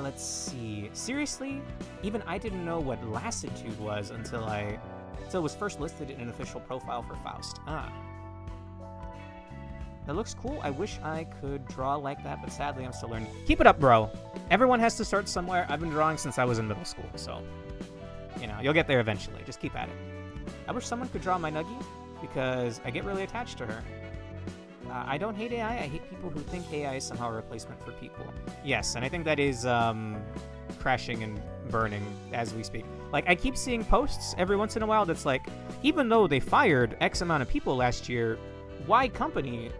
Let's see. Seriously? Even I didn't know what lassitude was until it was first listed in an official profile for Faust. That looks cool. I wish I could draw like that, but sadly I'm still learning. Keep it up, bro. Everyone has to start somewhere. I've been drawing since I was in middle school, so, you know, you'll get there eventually. Just keep at it. I wish someone could draw my Nuggie, because I get really attached to her. I don't hate AI. I hate people who think AI is somehow a replacement for people. Yes, and I think that is crashing and burning as we speak. Like, I keep seeing posts every once in a while that's like, even though they fired X amount of people last year, Y company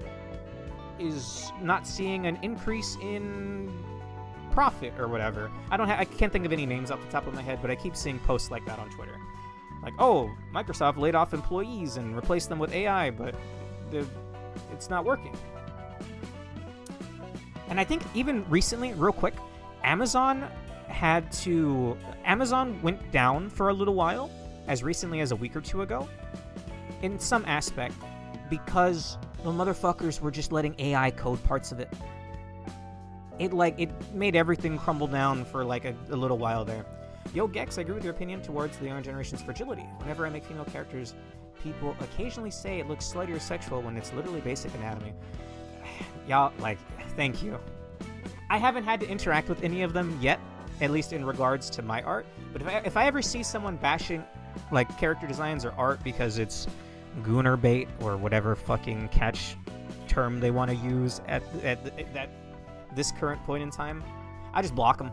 is not seeing an increase in profit or whatever. I can't think of any names off the top of my head, but I keep seeing posts like that on Twitter. Like, oh, Microsoft laid off employees and replaced them with AI, but it's not working. And I think even recently, real quick, Amazon went down for a little while, as recently as a week or two ago, in some aspect, because the motherfuckers were just letting AI code parts of it. It made everything crumble down for like a little while there. Yo, Gex, I agree with your opinion towards the younger generation's fragility. Whenever I make female characters, people occasionally say it looks slutty or sexual when it's literally basic anatomy. Y'all, thank you. I haven't had to interact with any of them yet, at least in regards to my art, but if I ever see someone bashing, character designs or art because it's gooner bait or whatever fucking catch term they want to use at this current point in time, I just block them.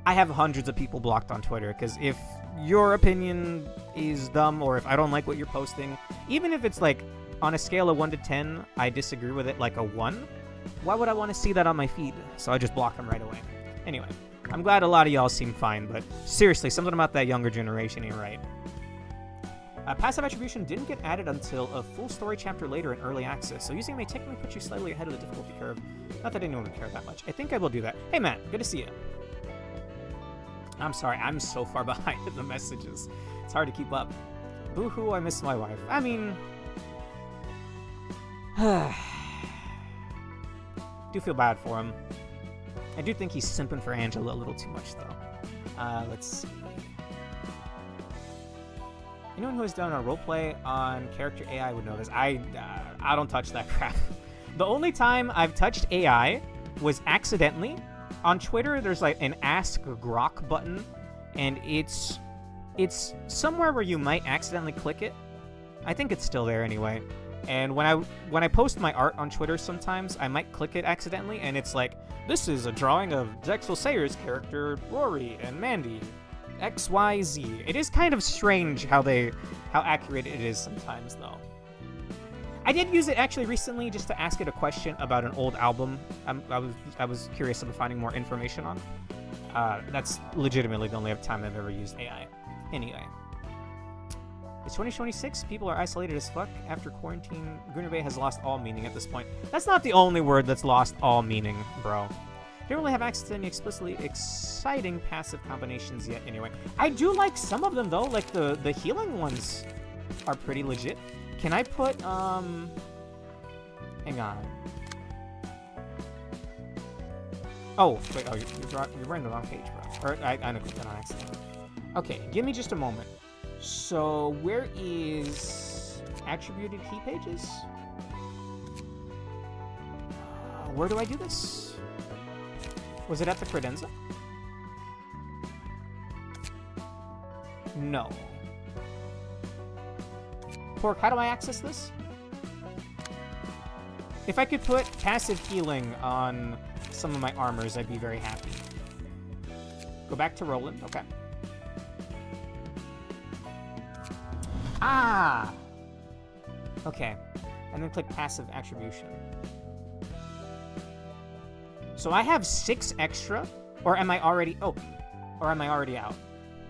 I have hundreds of people blocked on Twitter, because if your opinion is dumb, or if I don't like what you're posting, even if it's on a scale of 1 to 10, I disagree with it like a 1, why would I want to see that on my feed? So I just block them right away. Anyway, I'm glad a lot of y'all seem fine, but seriously, something about that younger generation ain't right. Passive attribution didn't get added until a full story chapter later in early access, so using it may technically put you slightly ahead of the difficulty curve. Not that anyone would care that much. I think I will do that. Hey Matt, good to see you. I'm sorry, I'm so far behind in the messages. It's hard to keep up. Boo-hoo, I miss my wife. I mean... do feel bad for him. I do think he's simping for Angela a little too much, though. Let's see. Anyone who has done a roleplay on character AI would know this. I don't touch that crap. The only time I've touched AI was accidentally. On Twitter, there's an Ask Grok button, and it's somewhere where you might accidentally click it. I think it's still there anyway. And when I post my art on Twitter sometimes, I might click it accidentally, and it's like, this is a drawing of Drexel Sayer's character Rory and Mandy. XYZ. It is kind of strange how accurate it is sometimes, though. I did use it actually recently just to ask it a question about an old album I was curious about finding more information on. That's legitimately the only time I've ever used AI. Anyway. It's 2026. People are isolated as fuck. After quarantine, Greener Bay has lost all meaning at this point. That's not the only word that's lost all meaning, bro. Don't really have access to any explicitly exciting passive combinations yet anyway. I do like some of them, though. Like, the healing ones are pretty legit. Can I put, hang on. Oh, wait, you're running the wrong page, bro. Or, I clicked that on accident. Okay, give me just a moment. So, where is attributed key pages? Where do I do this? Was it at the credenza? No. Pork, how do I access this? If I could put passive healing on some of my armors, I'd be very happy. Go back to Roland. Okay. Ah! Okay. And then click passive attribution. So I have 6 extra, or am I already... Oh, or am I already out?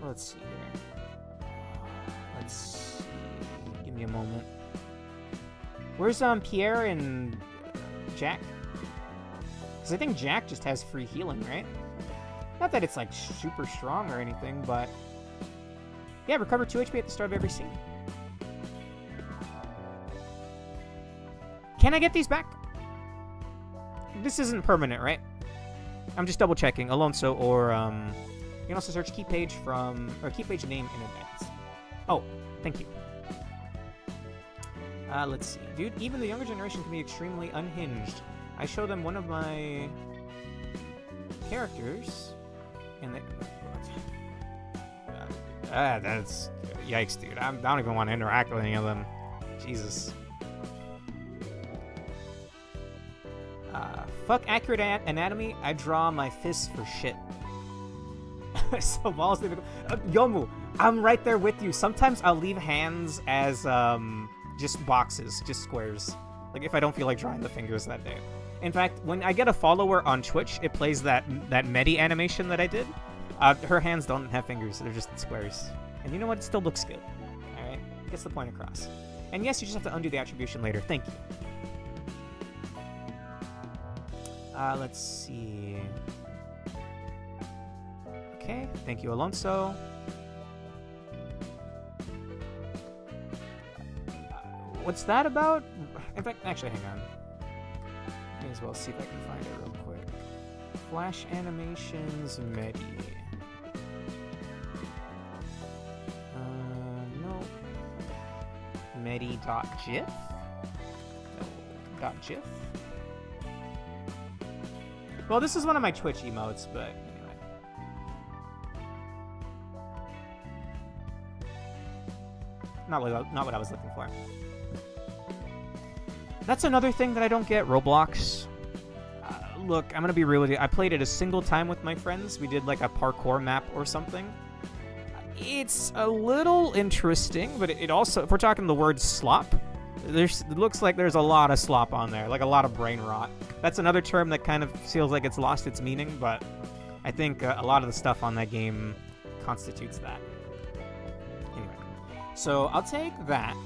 Let's see here. Let's see. Give me a moment. Where's Pierre and Jack? Because I think Jack just has free healing, right? Not that it's like super strong or anything, but yeah, recover 2 HP at the start of every scene. Can I get these back? This isn't permanent, right? I'm just double checking. Alonso or you can also search key page name in advance. Oh, thank you. Let's see. Dude, even the younger generation can be extremely unhinged. I show them one of my characters, and they... that's... Yikes, dude. I don't even want to interact with any of them. Jesus. Fuck accurate anatomy. I draw my fists for shit. So balls... Yomu, I'm right there with you. Sometimes I'll leave hands as, just boxes, just squares. Like, if I don't feel like drawing the fingers that day. In fact, when I get a follower on Twitch, it plays that Medi animation that I did. Her hands don't have fingers, they're just squares. And you know what? It still looks good. Alright? Gets the point across. And yes, you just have to undo the attribution later. Thank you. Let's see. Okay, thank you, Alonso. What's that about? In fact, actually, hang on. May as well see if I can find it real quick. Flash animations, Medi. No. Medi.gif? No. .gif? Well, this is one of my Twitch emotes, but anyway. Not what I was looking for. That's another thing that I don't get, Roblox. Look, I'm gonna be real with you. I played it a single time with my friends. We did like a parkour map or something. It's a little interesting, but it also, if we're talking the word slop, it looks like there's a lot of slop on there, like a lot of brain rot. That's another term that kind of feels like it's lost its meaning, but I think a lot of the stuff on that game constitutes that. Anyway, so I'll take that.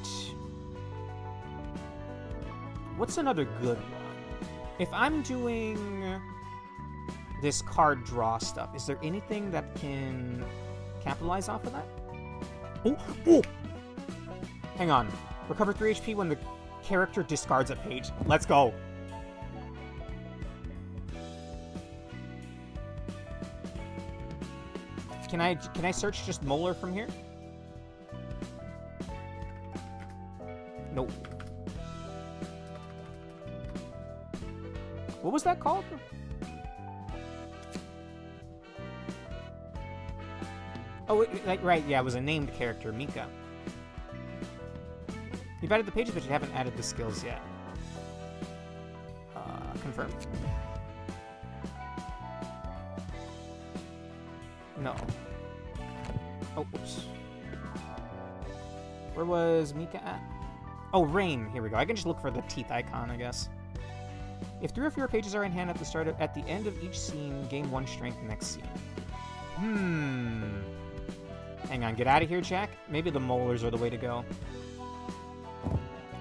What's another good one? If I'm doing this card draw stuff, is there anything that can capitalize off of that? Oh, oh! Hang on. Recover 3 HP when the character discards a page. Let's go. Can I search just Molar from here? Nope. What was that called? Oh, right, yeah, it was a named character, Mika. You've added the pages, but you haven't added the skills yet. Confirm. No. Oh, whoops. Where was Mika at? Oh, Rain. Here we go. I can just look for the teeth icon, I guess. If 3 or fewer pages are in hand at the end of each scene, gain 1 strength next scene. Hang on, get out of here, Jack. Maybe the molars are the way to go.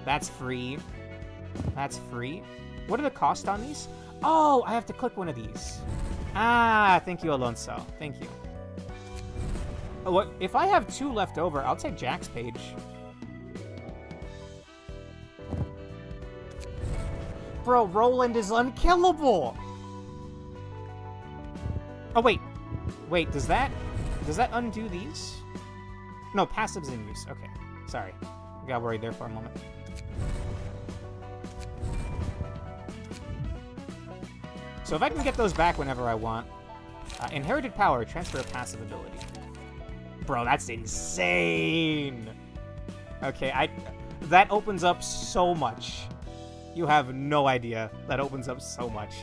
That's free. That's free. What are the costs on these? Oh, I have to click one of these. Ah, thank you, Alonso. Thank you. Oh, what? If I have 2 left over, I'll take Jack's page. Bro, Roland is unkillable! Oh, wait. Wait, does that undo these? No, passive's in use. Okay. Sorry. I got worried there for a moment. So if I can get those back whenever I want. Inherited power, transfer a passive ability. Bro, that's insane! Okay, that opens up so much. You have no idea. That opens up so much.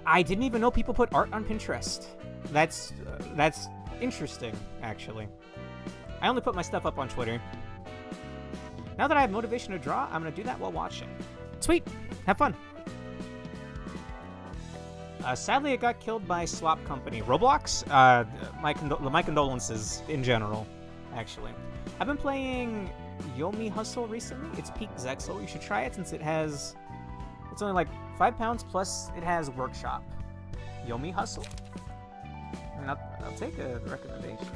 I didn't even know people put art on Pinterest. That's interesting, actually. I only put my stuff up on Twitter. Now that I have motivation to draw, I'm gonna do that while watching. Sweet! Have fun! Sadly, it got killed by Slop Company. Roblox? My condolences in general, actually. I've been playing Yomi Hustle recently. It's Peak Zexel. You should try it since it has It's only like £5 plus it has workshop. Yomi Hustle? I mean, I'll take a recommendation.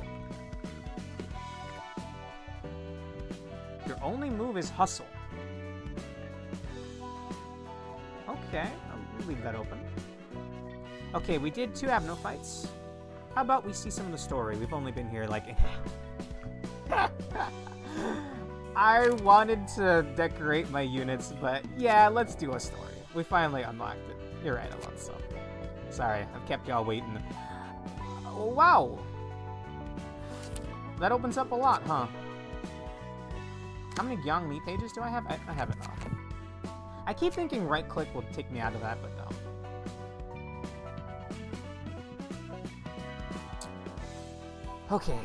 Your only move is hustle. Okay, I'll leave that open. Okay, we did 2 Abno fights. How about we see some of the story? We've only been here like... I wanted to decorate my units, but yeah, let's do a story. We finally unlocked it. You're right, Alonso. Sorry, I've kept y'all waiting. Wow! That opens up a lot, huh? How many Gyeongmi pages do I have? I have enough. I keep thinking right-click will take me out of that, but no. Okay.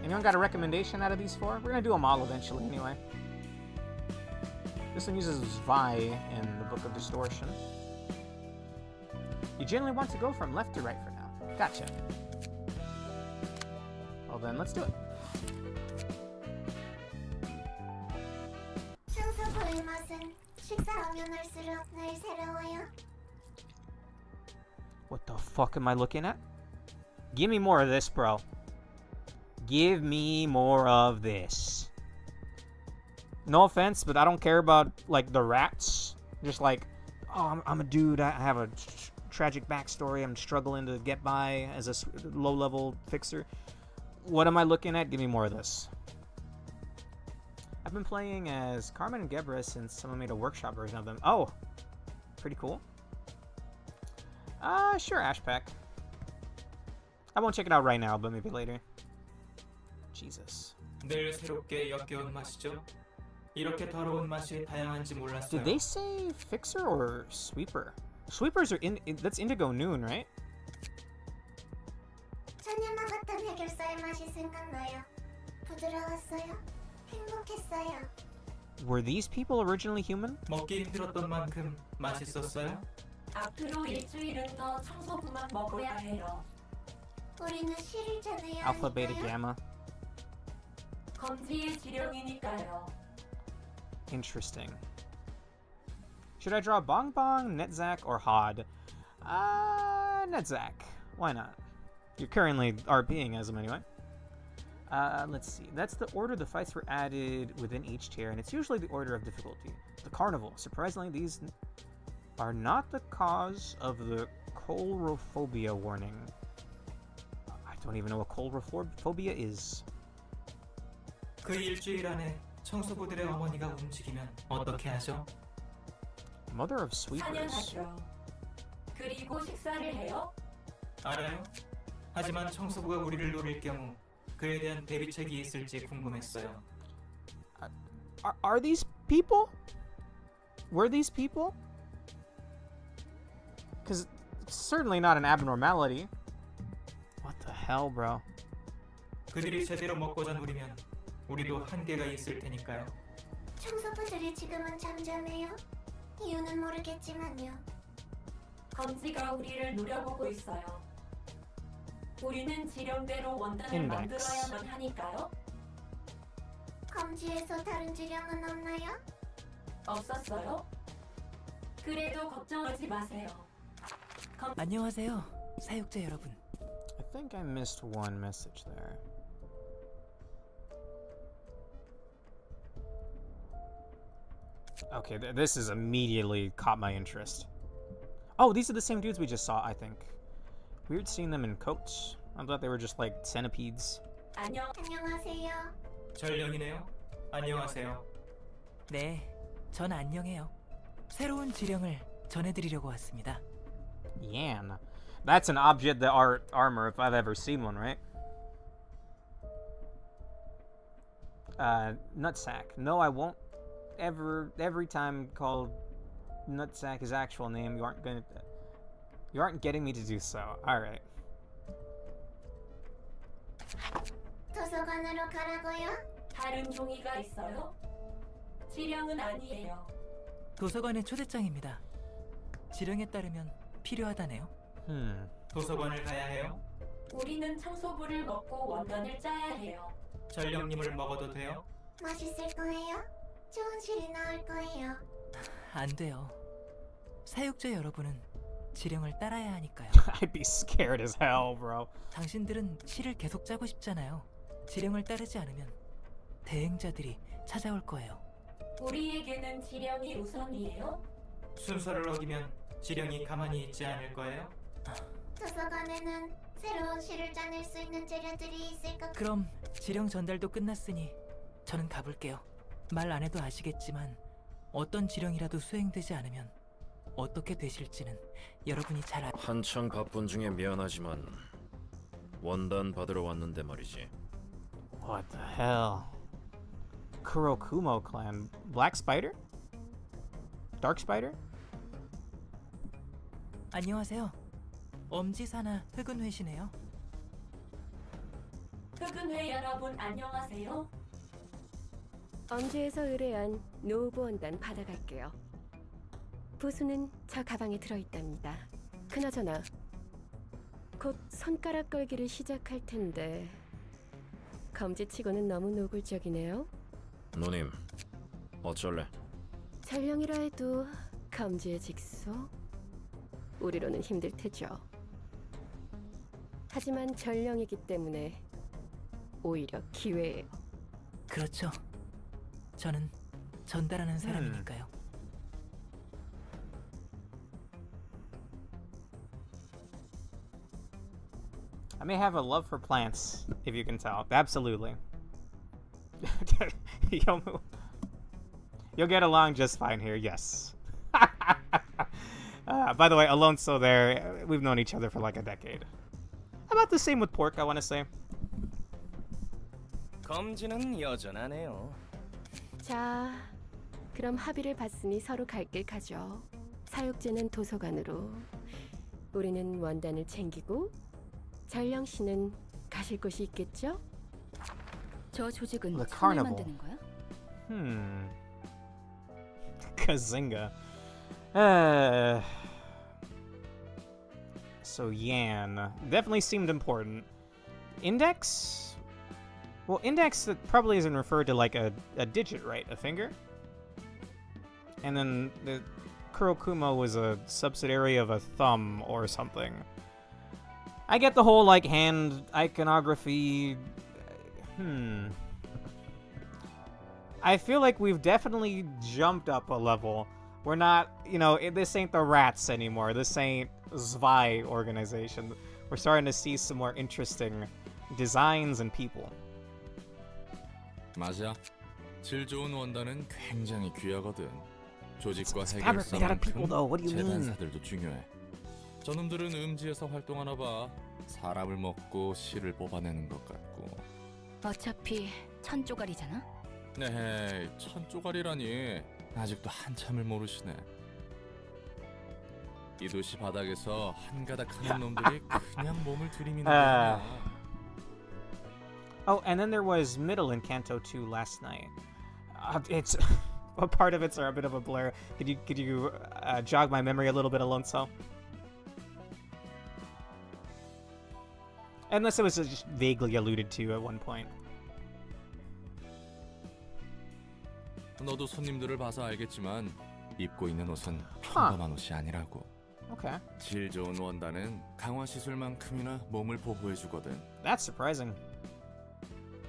Anyone got a recommendation out of these 4? We're gonna do them all eventually, anyway. This one uses Vi in the Book of Distortion. You generally want to go from left to right for now. Gotcha. Well then, let's do it. 청소부의 맛은 식사하면 할수록 늘 새로워요. What the fuck am I looking at? Give me more of this, bro. Give me more of this. No offense, but I don't care about, like, the rats. Just like, oh, I'm a dude, I have a tragic backstory, I'm struggling to get by as a low-level fixer. What am I looking at? Give me more of this. I've been playing as Carmen and Gebra since someone made a workshop version of them. Oh! Pretty cool. Sure, Ashpack. I won't check it out right now, but maybe later. Jesus. 늘 새롭게 역겨운 맛이죠. 이렇게 더러운 맛이 다양한지 몰랐어요. Did they say fixer or sweeper? Sweepers are that's Indigo Noon, right? 전혀 먹었던 해결사의 맛이 생각나요. 부드러웠어요. 행복했어요. Were these people originally human? 먹기 힘들었던 만큼 맛있었어요. 앞으로 일주일은 더 청소부만 먹어야 해요. 우리는 실일전해야 Alpha, Beta, 하니까요. Gamma. 검지의 지령이니까요. Interesting. Should I draw Bong Bong, Netzak, or Hod? Netzak. Why not? You're currently RPing as them anyway. Let's see. That's the order the fights were added within each tier, and it's usually the order of difficulty. The Carnival. Surprisingly, these are not the cause of the coulrophobia warning. I don't even know what coulrophobia is. 그 일주일 안에 청소부들의 어머니가 움직이면 어떻게 하죠? Mother of Sweepers. 사냥하죠. 그리고 식사를 해요? 알아요. 하지만 청소부가 우리를 노릴 경우 그에 대한 대비책이 있을지 궁금했어요. Are these people? Were these people? Because it's certainly not an abnormality. What the hell, bro? 그들이 제대로 먹고 잔 우리면 우리도 한계가 있을 테니까요. 청소부들이 지금은 잠잠해요. 이유는 모르겠지만요. 검지가 우리를 노려보고 있어요. 우리는 지령대로 원단을 Index. 만들어야만 하니까요. 검지에서 다른 지령은 없나요? 없었어요? 그래도 걱정하지 마세요. 안녕하세요, 사육자 여러분. I think I missed one message there. Okay, this is immediately caught my interest. Oh, these are the same dudes we just saw, I think. Weird seeing them in coats. I thought they were just like centipedes. 안녕하세요. 전령이네요. 안녕하세요. 네, 전 안녕해요. 새로운 지령을 전해드리려고 왔습니다. Yan. That's an object the art armor if I've ever seen one, right? Nutsack. No, I won't ever. Every time call Nutsack his actual name, you aren't getting me to do so. All right. 도서관으로 가라고요? 다른 종이가 있어요? 지령은 아니에요. 도서관의 초대장입니다. 지령에 따르면 필요하다네요. 도서관을 가야 해요? 우리는 청소부를 먹고 원단을 짜야 해요. 전령님을 먹어도 돼요? 맛있을 거예요? 좋은 실이 나올 거예요. 안 돼요. 사육자 여러분은 지령을 따라야 하니까요. I'd be scared as hell, bro. 당신들은 실을 계속 짜고 싶잖아요. 지령을 따르지 않으면 대행자들이 찾아올 거예요. 우리에게는 지령이 우선이에요? 순서를 어기면 지령이 가만히 있지 않을 거예요. 도서관에는 새로운 시를 짜낼 수 있는 재료들이 있을 것. 그럼 지령 전달도 끝났으니 저는 가볼게요. 말 안 해도 아시겠지만 어떤 지령이라도 수행되지 않으면 어떻게 되실지는 여러분이 잘 한창 바쁜 중에 미안하지만 원단 받으러 왔는데 말이지. What the hell? Kurokumo clan. Black Spider? Dark Spider? 안녕하세요. 엄지사나 흑은회시네요. 흑은회 여러분 안녕하세요. 엄지에서 의뢰한 노브 원단 받아갈게요. 부수는 저 가방에 들어있답니다. 그나저나 곧 손가락 걸기를 시작할 텐데 검지치고는 너무 노골적이네요. 누님, 어쩔래? 전령이라 해도 검지의 직소? 우리로는 힘들 테죠. 하지만 전령이기 때문에 오히려 기회예요. 그렇죠. 저는 전달하는 사람이니까요. I may have a love for plants, if you can tell. Absolutely. You'll get along just fine here, yes. By the way, Alonso there, we've known each other for like a decade. About the same with Pork, I want to say. 검지는 여전하네요. 자, 그럼 합의를 봤으니 서로 갈 길 가죠. 사육제는 도서관으로, 우리는 원단을 챙기고, 전령 씨는 가실 곳이 있겠죠? 저 조직은 The 창을 carnival. 만드는 거야? Kazinga. So Yan definitely seemed important. Index? Well, index that probably isn't referred to like a digit, right? A finger? And then the Kurokumo was a subsidiary of a thumb or something. I get the whole like hand iconography. I feel like we've definitely jumped up a level. We're not, this ain't the rats anymore. This ain't Zwei organization. We're starting to see some more interesting designs and people. 맞아. 질 좋은 원단은 굉장히 귀하거든. 조직과 It's fabric made out of people, though. What do you mean? 재단사들도 중요해. 저놈들은 음지에서 활동하나 봐. 사람을 먹고 실을 뽑아내는 것 같고. 어차피 천 쪼가리잖아. 네, 천 쪼가리라니. 아직도 한참을 모르시네. 이 도시 바닥에서 한가닥 하는 놈들이 그냥 몸을 들이미는 거야. Oh, and then there was Middle in Kanto 2 last night. It's a part of it's are a bit of a blur. Could you jog my memory a little bit, Alonso? Unless it was just vaguely alluded to at one point. 너도 손님들을 봐서 알겠지만 입고 있는 옷은 평범한 옷이 아니라고. Okay. 질 좋은 원단은 강화 시술만큼이나 몸을 보호해주거든. That's surprising.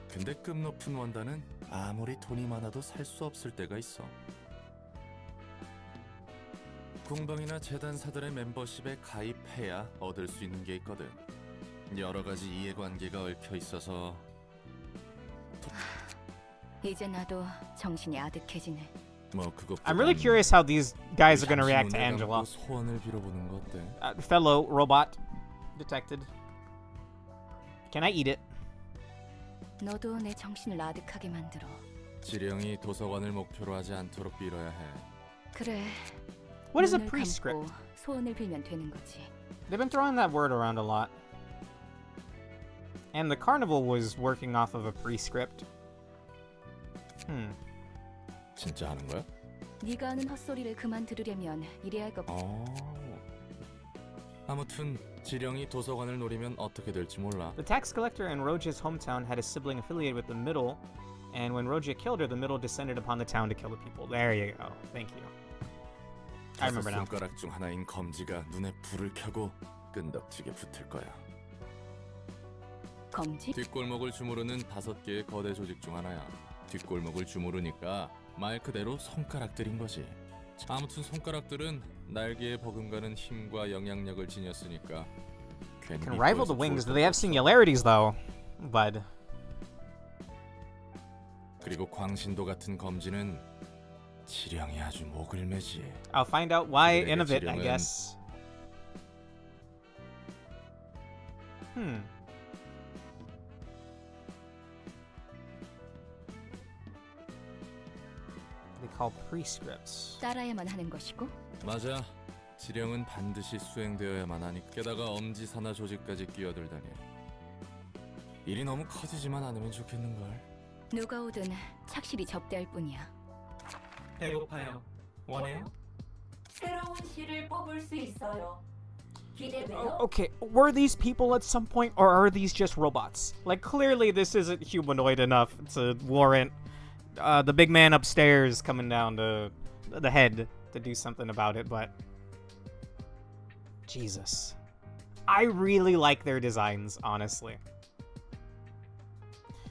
근데 급 높은 원단은 아무리 돈이 많아도 살 수 없을 때가 있어. 궁방이나 재단사들의 멤버십에 가입해야 얻을 수 있는 게 있거든. 여러 가지 이해관계가 얽혀 있어서. 이제 나도 정신이 아득해지네. 뭐 그것보단 I'm really curious how these guys are gonna react to Angela. 소원을 빌어보는 거 어때? Fellow robot detected. Can I eat it? 너도 내 정신을 아득하게 만들어. 지령이 도서관을 목표로 하지 않도록 빌어야 해. 그래. What is a 눈을 prescript? 감고 소원을 빌면 되는 거지. They've been throwing that word around a lot. And the carnival was working off of a prescript. 진짜 하는 거야? 네가 하는 헛소리를 그만 들으려면 이래야 할 것. 아무튼 지령이 도서관을 노리면 어떻게 될지 몰라. The tax collector in Roja's hometown had a sibling affiliated with the Middle, and when Roja killed her, the Middle descended upon the town to kill the people. There you go. Thank you. I remember now. 손가락 중 하나인 검지가 눈에 불을 켜고 끈덕지게 붙을 거야. 검지? 뒷골목을 주무르는 5개의 거대 조직 중 하나야. 뒷골목을 주무르니까 말 그대로 손가락들인 거지. 아무튼 손가락들은 날개에 버금가는 힘과 영향력을 지녔으니까 괜히 Can rival the 믿고 wings. 해서 They have 좋을 singularities though. But 그리고 광신도 같은 검지는 지령이 아주 목을 매지. I'll find out why in a 그들에게 bit, I 지령은 guess. They call prescripts. 따라야만 하는 것이고. 맞아. 지령은 반드시 수행되어야만 하니 게다가 엄지사나 조직까지 끼어들다니. 일이 너무 커지지만 않으면 좋겠는걸. 누가 오든 착실히 접대할 뿐이야. 배고파요. 원해요? 새로운 씨를 뽑을 수 있어요. 기대돼요. Okay, were these people at some point, or are these just robots? Like, clearly this isn't humanoid enough to warrant the big man upstairs coming down to the head to do something about it, but... Jesus. I really like their designs, honestly.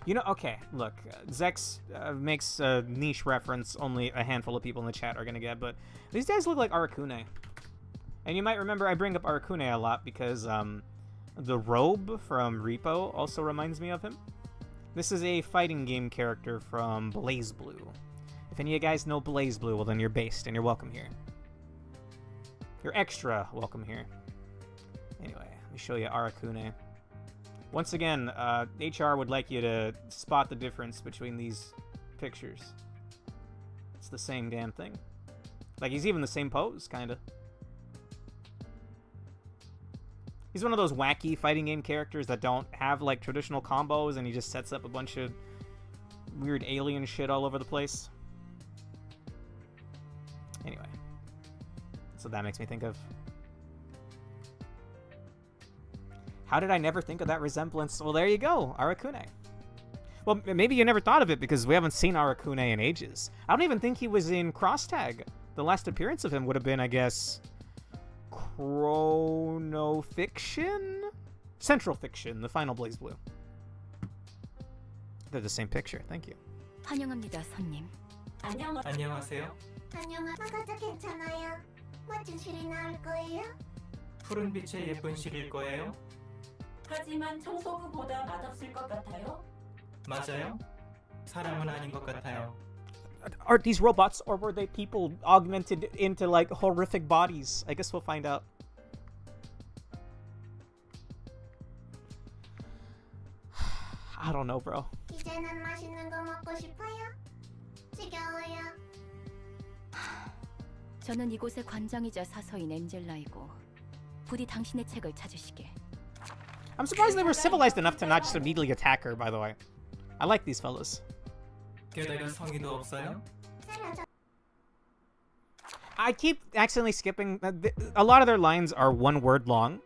You know, okay, look, Zex makes a niche reference only a handful of people in the chat are gonna get, but these guys look like Arakune. And you might remember I bring up Arakune a lot because the robe from Repo also reminds me of him. This is a fighting game character from BlazBlue. If any of you guys know BlazBlue, well then you're based and you're welcome here. You're extra welcome here. Anyway, let me show you Arakune. Once again, HR would like you to spot the difference between these pictures. It's the same damn thing. Like, he's even the same pose, kinda. He's one of those wacky fighting game characters that don't have, like, traditional combos, and he just sets up a bunch of weird alien shit all over the place. Anyway. So that makes me think of... How did I never think of that resemblance? Well, there you go, Arakune. Well, maybe you never thought of it because we haven't seen Arakune in ages. I don't even think he was in Crosstag. The last appearance of him would have been, I guess... Chrono Fiction? Central Fiction, the final BlazBlue. They're the same picture, thank you. 환영합니다, 손님. 안녕하세요. 아가도 괜찮아요. 멋진 실이 나올 거예요. 푸른 빛의 예쁜 실일 거예요. 하지만 청소부보다 맛없을 것 같아요. 맞아요. 사람은 아닌 것 같아요. Are these robots, or were they people augmented into, like, horrific bodies? I guess we'll find out. I don't know, bro. 이제는 맛있는 거 먹고 싶어요. 지겨워요. 저는 이곳의 관장이자 사서인 엔젤라이고 부디 당신의 책을 찾으시게. I'm surprised they were civilized enough to not just immediately attack her, by the way. I like these fellas. 게다가 성의도 없어요? I keep accidentally skipping. A lot of their lines are one word long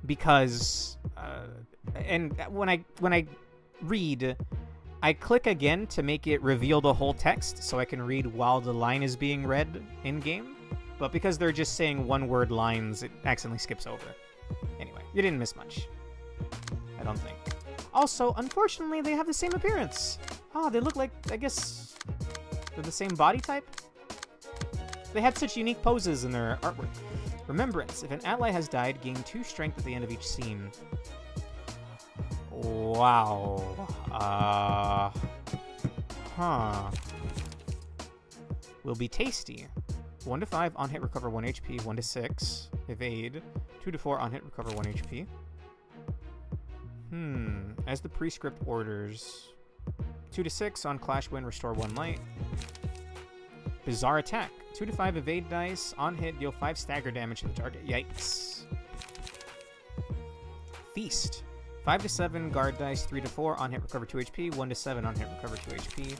because, and when I read, I click again to make it reveal the whole text so I can read while the line is being read in game. But because they're just saying one word lines, it accidentally skips over. Anyway, you didn't miss much. I don't think. Also, unfortunately, they have the same appearance. Oh, they look like, I guess, they're the same body type? They had such unique poses in their artwork. Remembrance. If an ally has died, gain 2 strength at the end of each scene. Wow. Will be tasty. 1 to 5 on hit recover 1 HP. 1 to 6 evade. 2 to 4 on hit recover 1 HP. As the prescript orders. 2 to 6 on clash win restore 1 light. Bizarre attack. 2 to 5 evade dice. On hit deal 5 stagger damage to the target. Yikes. Feast. 5 to 7 guard dice. 3 to 4 on hit recover 2 HP. 1 to 7 on hit recover 2 HP.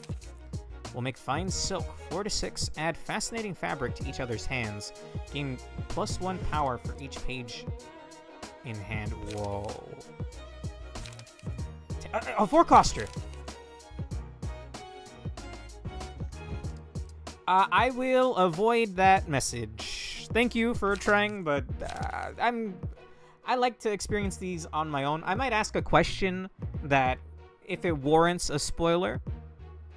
We'll make fine silk. 4 to 6 add fascinating fabric to each other's hands. Gain +1 power for each page in hand. Whoa. A four-coster. I will avoid that message. Thank you for trying, but I like to experience these on my own. I might ask a question that, if it warrants a spoiler,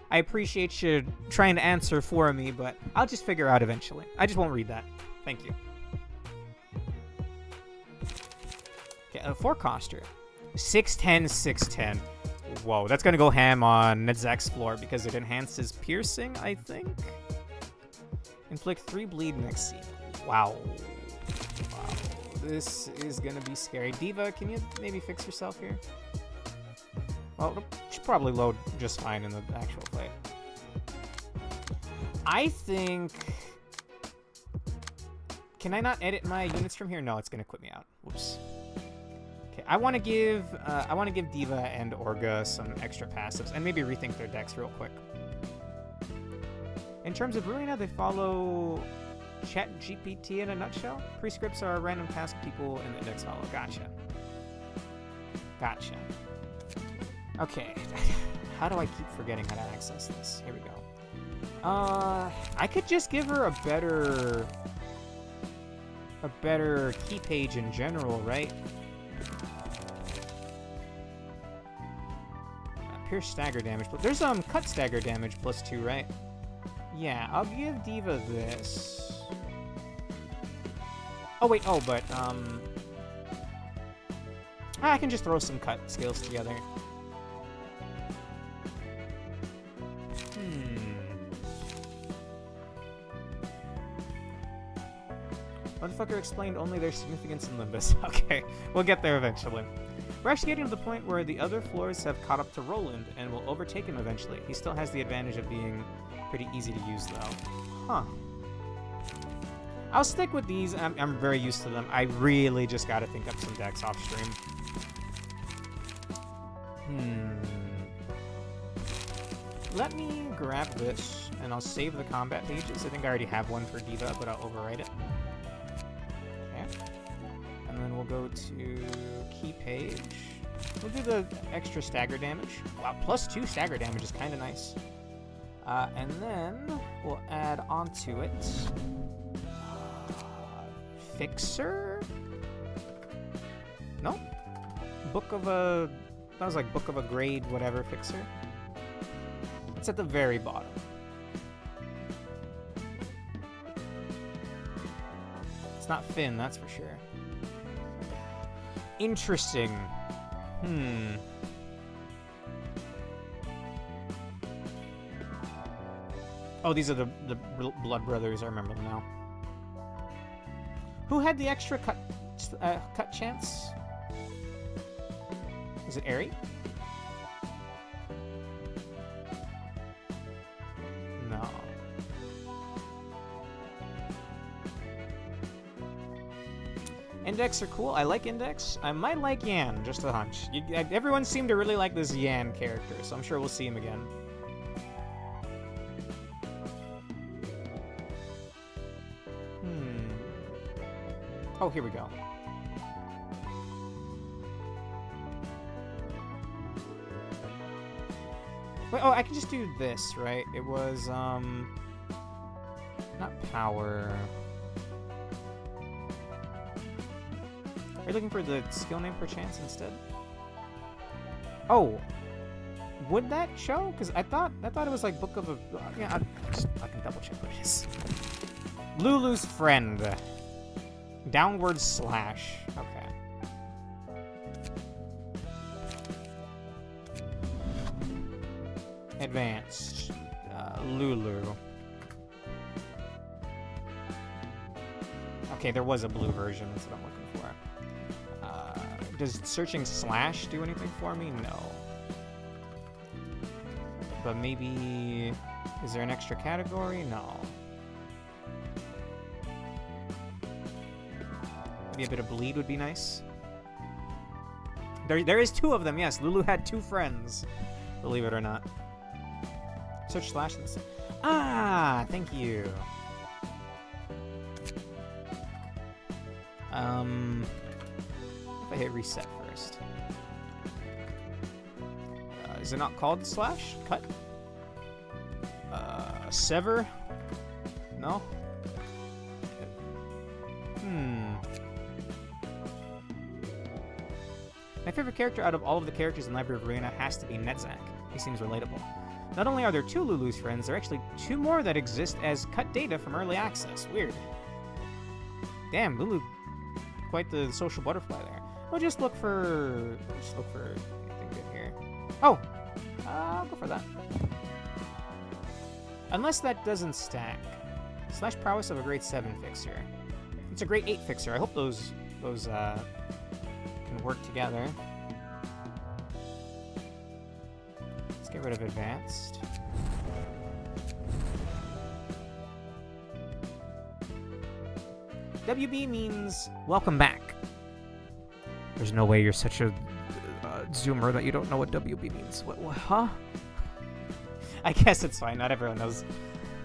I appreciate you trying to answer for me, but I'll just figure out eventually. I just won't read that. Thank you. Okay, a forecaster. 610, 610. Whoa, that's gonna go ham on Nedzak's floor because it enhances piercing, I think? Inflict 3 bleed next scene. Wow. Wow. This is gonna be scary. Diva, can you maybe fix yourself here? Well, she'll probably load just fine in the actual fight. I think... Can I not edit my units from here? No, it's gonna quit me out. Whoops. Okay, I want to give Diva and Orga some extra passives and maybe rethink their decks real quick. In terms of Ruina, they follow ChatGPT in a nutshell. Prescripts are a random task people in the index follow. Gotcha. Gotcha. Okay. How do I keep forgetting how to access this? Here we go. I could just give her a better key page in general, right? Pierce stagger damage, but there's cut stagger damage +2, right? Yeah, I'll give Diva this. Oh wait, but I can just throw some cut skills together. Motherfucker explained only their significance in Limbus. Okay, we'll get there eventually. We're actually getting to the point where the other floors have caught up to Roland and will overtake him eventually. He still has the advantage of being pretty easy to use, though. Huh. I'll stick with these. I'm very used to them. I really just gotta think up some decks off stream. Let me grab this, and I'll save the combat pages. I think I already have one for Diva, but I'll overwrite it. And then we'll go to key page. We'll do the extra stagger damage. Wow, +2 stagger damage is kind of nice. And then we'll add onto it Fixer? No? That was like Book of a Grade whatever Fixer. It's at the very bottom. It's not Finn, that's for sure. Interesting. Oh, these are the Blood Brothers. I remember them now. Who had the extra cut chance? Is it Aerie? No. Index are cool. I like Index. I might like Yan, just a hunch. Everyone seemed to really like this Yan character, so I'm sure we'll see him again. Oh, here we go. Wait, oh, I can just do this, right? It was, not power. Are you looking for the skill name per chance instead? Oh, would that show? Because I thought it was like Book of a. Yeah, I'll just fucking double check what it is. Lulu's friend. Downward slash. Okay. Advanced. Lulu. Okay, there was a blue version. That's what I'm looking for. Does searching slash do anything for me? No. But maybe... Is there an extra category? No. Maybe a bit of bleed would be nice. There is 2 of them, yes. Lulu had 2 friends. Believe it or not. Search slash this. Ah, thank you. If I hit reset first. Is it not called slash? Cut? Sever? No? My favorite character out of all of the characters in Library of Ruina has to be Netzak. He seems relatable. Not only are there 2 Lulu's friends, there are actually 2 more that exist as cut data from early access. Weird. Damn, Lulu, quite the social butterfly there. We'll just look for anything good here. Oh, I'll go for that. Unless that doesn't stack. Slash prowess of a grade 7 fixer. It's a grade 8 fixer. I hope those can work together. Let's get rid of advanced. WB means welcome back. There's no way you're such a zoomer that you don't know what WB means. What, huh? I guess it's fine. Not everyone knows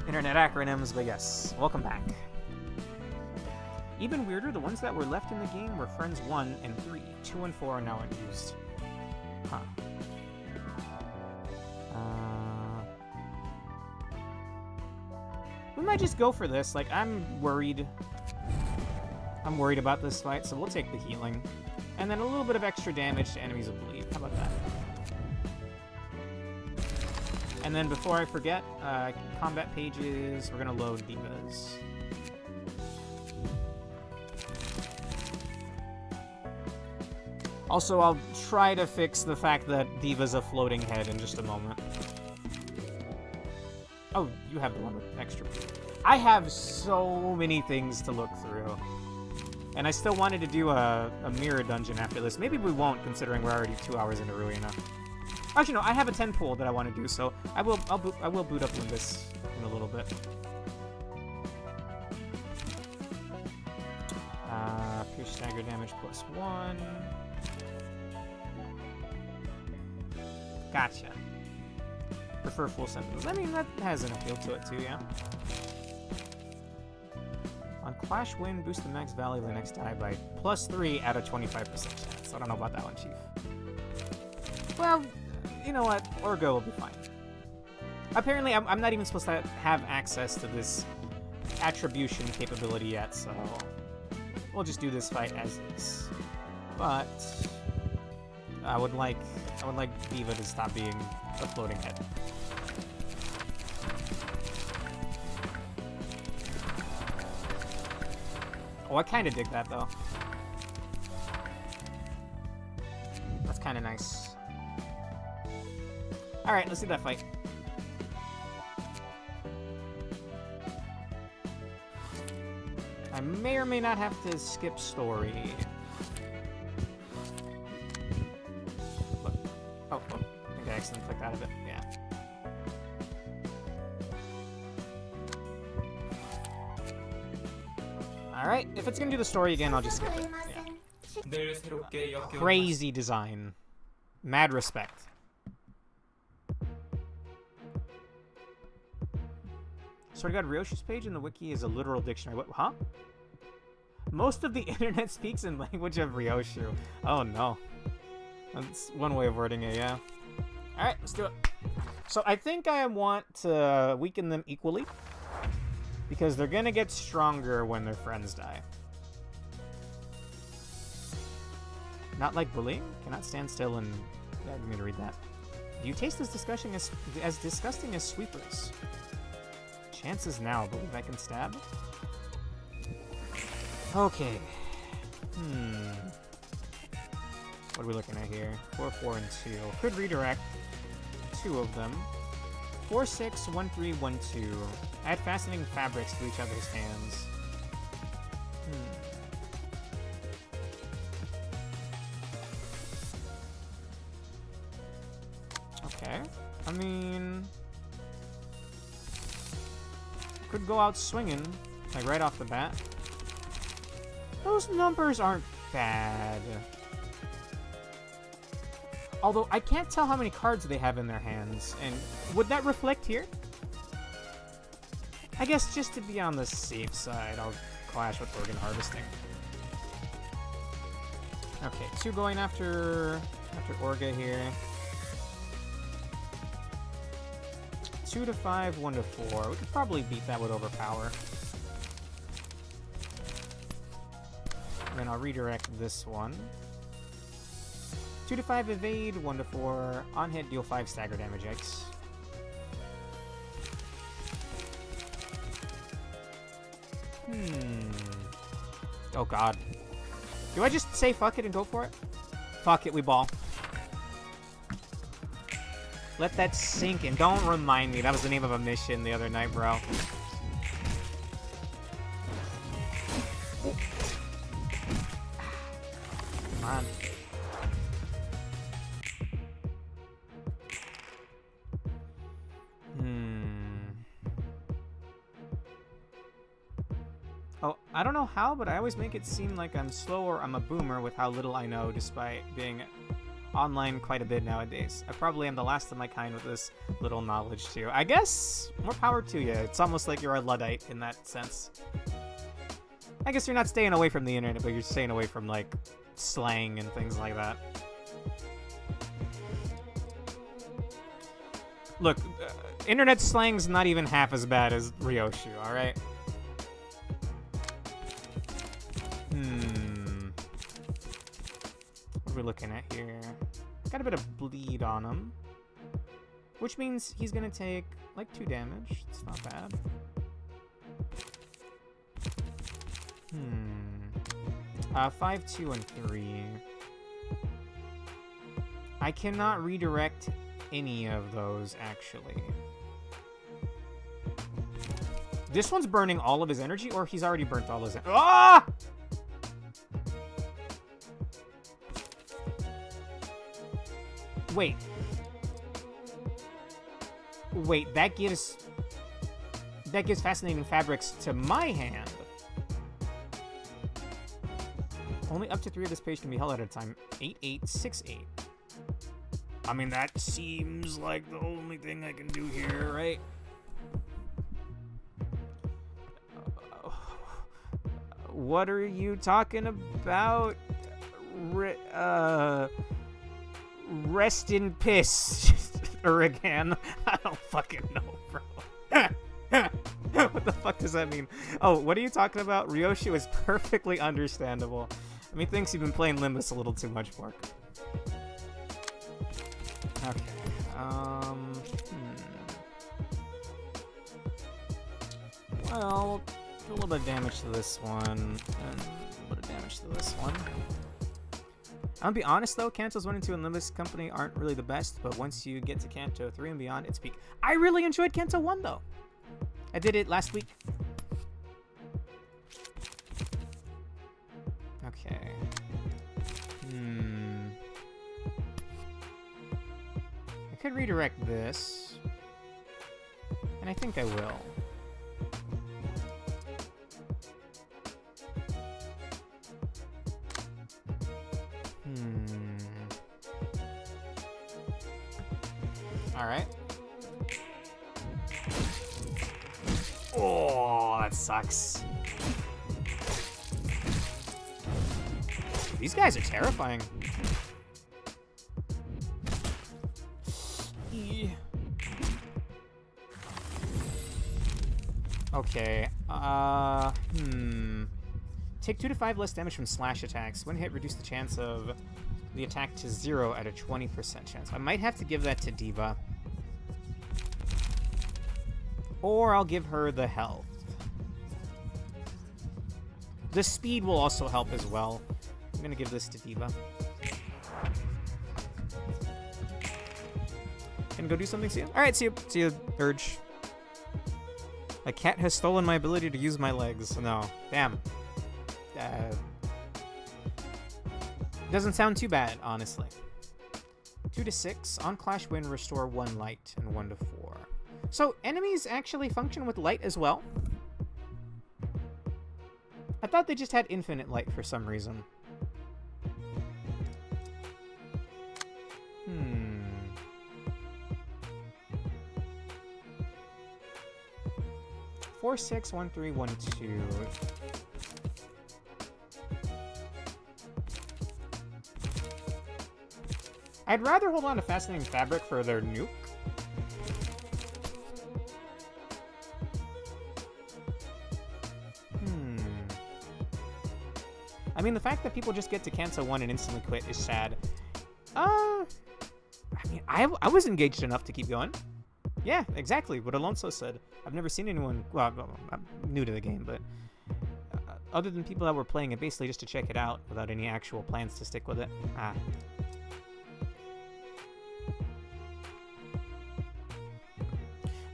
internet acronyms, but yes, welcome back. Even weirder, the ones that were left in the game were Friends 1 and 3. 2 and 4 are now unused. Huh. We might just go for this. Like, I'm worried. I'm worried about this fight, so we'll take the healing. And then a little bit of extra damage to enemies of bleed. How about that? And then before I forget, combat pages, we're gonna load divas. Also, I'll try to fix the fact that Diva's a floating head in just a moment. Oh, you have the one with extra. I have so many things to look through. And I still wanted to do a mirror dungeon after this. Maybe we won't, considering we're already 2 hours into Ruina. Actually, no, I have a 10 pool that I want to do, so I will boot up Limbus in a little bit. Pierce stagger damage +1. Gotcha. Prefer full sentinels. I mean, that has an appeal to it too, yeah. On Clash Win, boost the max value of the next die by +3 at a 25% chance. I don't know about that one, Chief. Well, you know what? Orgo will be fine. Apparently, I'm not even supposed to have access to this attribution capability yet, so we'll just do this fight as is. But I would like Diva to stop being a floating head. Oh, I kind of dig that though. That's kind of nice. All right, let's do that fight. I may or may not have to skip story. Look. Oh, I think I accidentally clicked out of it. Yeah. Alright, if it's gonna do the story again, I'll just skip it. Yeah. Crazy design. Mad respect. Swear to God, Ryoshi's page in the wiki is a literal dictionary. What? Huh? Most of the internet speaks in language of Ryoshu. Oh no. That's one way of wording it, yeah. Alright, let's do it. So I think I want to weaken them equally, because they're gonna get stronger when their friends die. Not like bullying? Cannot stand still and... Yeah, I didn't mean to read that. Do you taste as disgusting as sweepers? Chances now, believe I can stab? Okay. What are we looking at here? 4, 4, and 2. Could redirect 2 of them. 4, 6, 1, 3, 1, 2. Add fastening fabrics to each other's hands. Okay. I mean... could go out swinging, like right off the bat. Those numbers aren't bad. Although, I can't tell how many cards they have in their hands, and would that reflect here? I guess just to be on the safe side, I'll clash with Organ Harvesting. Okay, 2 going after Orga here. 2 to 5, 1 to 4. We could probably beat that with Overpower. And then I'll redirect this one. 2 to 5 evade, 1 to 4. On hit, deal 5 stagger damage. Yikes. Oh god. Do I just say fuck it and go for it? Fuck it, we ball. Let that sink in. Don't remind me. That was the name of a mission the other night, bro. Come on. Oh, I don't know how, but I always make it seem like I'm slow or I'm a boomer with how little I know, despite being online quite a bit nowadays. I probably am the last of my kind with this little knowledge too. I guess more power to you. It's almost like you're a Luddite in that sense. I guess you're not staying away from the internet, but you're staying away from like slang and things like that. Look, internet slang's not even half as bad as Ryoshu, alright? What are we looking at here? Got a bit of bleed on him. Which means he's gonna take, like, 2 damage. It's not bad. 5, 2, and 3. I cannot redirect any of those, actually. This one's burning all of his energy, or he's already burnt all his energy. Ah! Wait. Wait, that gives Fascinating Fabrics to my hand. Only up to 3 of this page can be held at a time. 8, 8, 6, 8. I mean, that seems like the only thing I can do here, right? What are you talking about? Rest in piss, Urigan. I don't fucking know, bro. What the fuck does that mean? Oh, what are you talking about? Ryoshu is perfectly understandable. I mean, thinks you've been playing Limbus a little too much, Mark. Okay. Well, do a little bit of damage to this one, and a little bit of damage to this one. I'll be honest though, Kantos 1 and 2 and Limbus Company aren't really the best, but once you get to Kanto 3 and beyond, it's peak. I really enjoyed Kanto 1 though. I did it last week. Okay. I could redirect this, and I think I will. Alright. Oh, that sucks. These guys are terrifying. Okay. Take 2 to 5 less damage from slash attacks. When hit, reduce the chance of the attack to 0 at a 20% chance. I might have to give that to Diva. Or I'll give her the health. The speed will also help as well. I'm gonna give this to Diva. Gonna go do something, see you? Alright, see you, Urge. A cat has stolen my ability to use my legs. No. Damn. Doesn't sound too bad, honestly. 2 to 6. On Clash Win, restore 1 light and 1 to 4. So, enemies actually function with light as well? I thought they just had infinite light for some reason. 4, 6, 1, 3, 1, 2. I'd rather hold on to Fascinating Fabric for their nuke. I mean, the fact that people just get to cancel one and instantly quit is sad. I mean, I was engaged enough to keep going. Yeah, exactly what Alonso said. I've never seen anyone... Well, I'm new to the game, but... other than people that were playing it basically just to check it out without any actual plans to stick with it.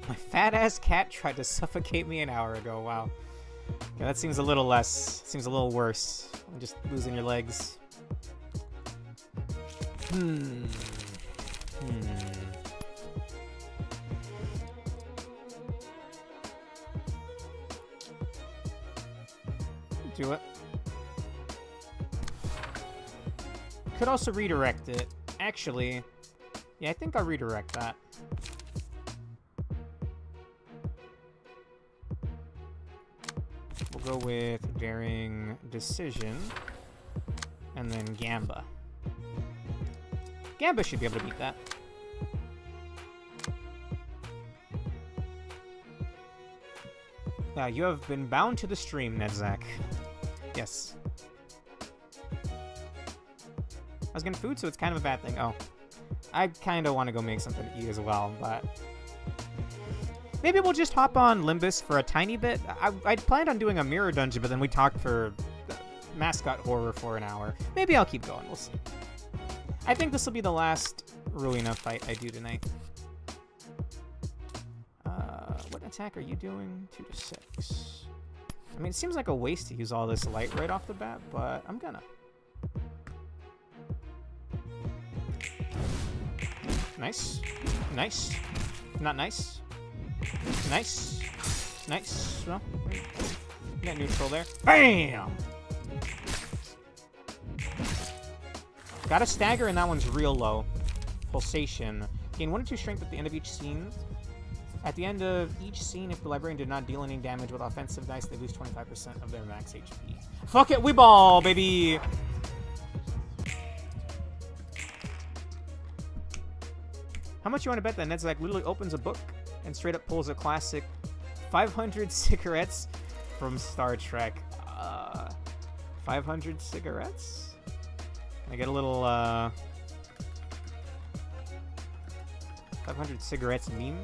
My fat-ass cat tried to suffocate me an hour ago. Wow. Yeah, that seems a little less... Seems a little worse. I'm just losing your legs. Do it. Could also redirect it. Actually, yeah, I think I'll redirect that. We'll go with Daring Decision, and then Gamba. Gamba should be able to beat that. You have been bound to the stream, Nedzak. Yes. I was getting food, so it's kind of a bad thing. Oh. I kind of want to go make something to eat as well, but... Maybe we'll just hop on Limbus for a tiny bit. I'd planned on doing a mirror dungeon, but then we talked for mascot horror for an hour. Maybe I'll keep going. We'll see. I think this will be the last Ruina fight I do tonight. What attack are you doing? 2 to 6. I mean, it seems like a waste to use all this light right off the bat, but I'm gonna. Nice. Nice. Not nice. Nice. Nice. Well, net neutral there. BAM! Got a stagger, and that one's real low. Pulsation. Gain 1 or 2 strength at the end of each scene. At the end of each scene, if the librarian did not deal any damage with offensive dice, they lose 25% of their max HP. Fuck it, we ball, baby! How much you want to bet that Nedzak literally opens a book and straight up pulls a classic 500 cigarettes from Star Trek? 500 cigarettes? Can I get a little, 500 cigarettes meme?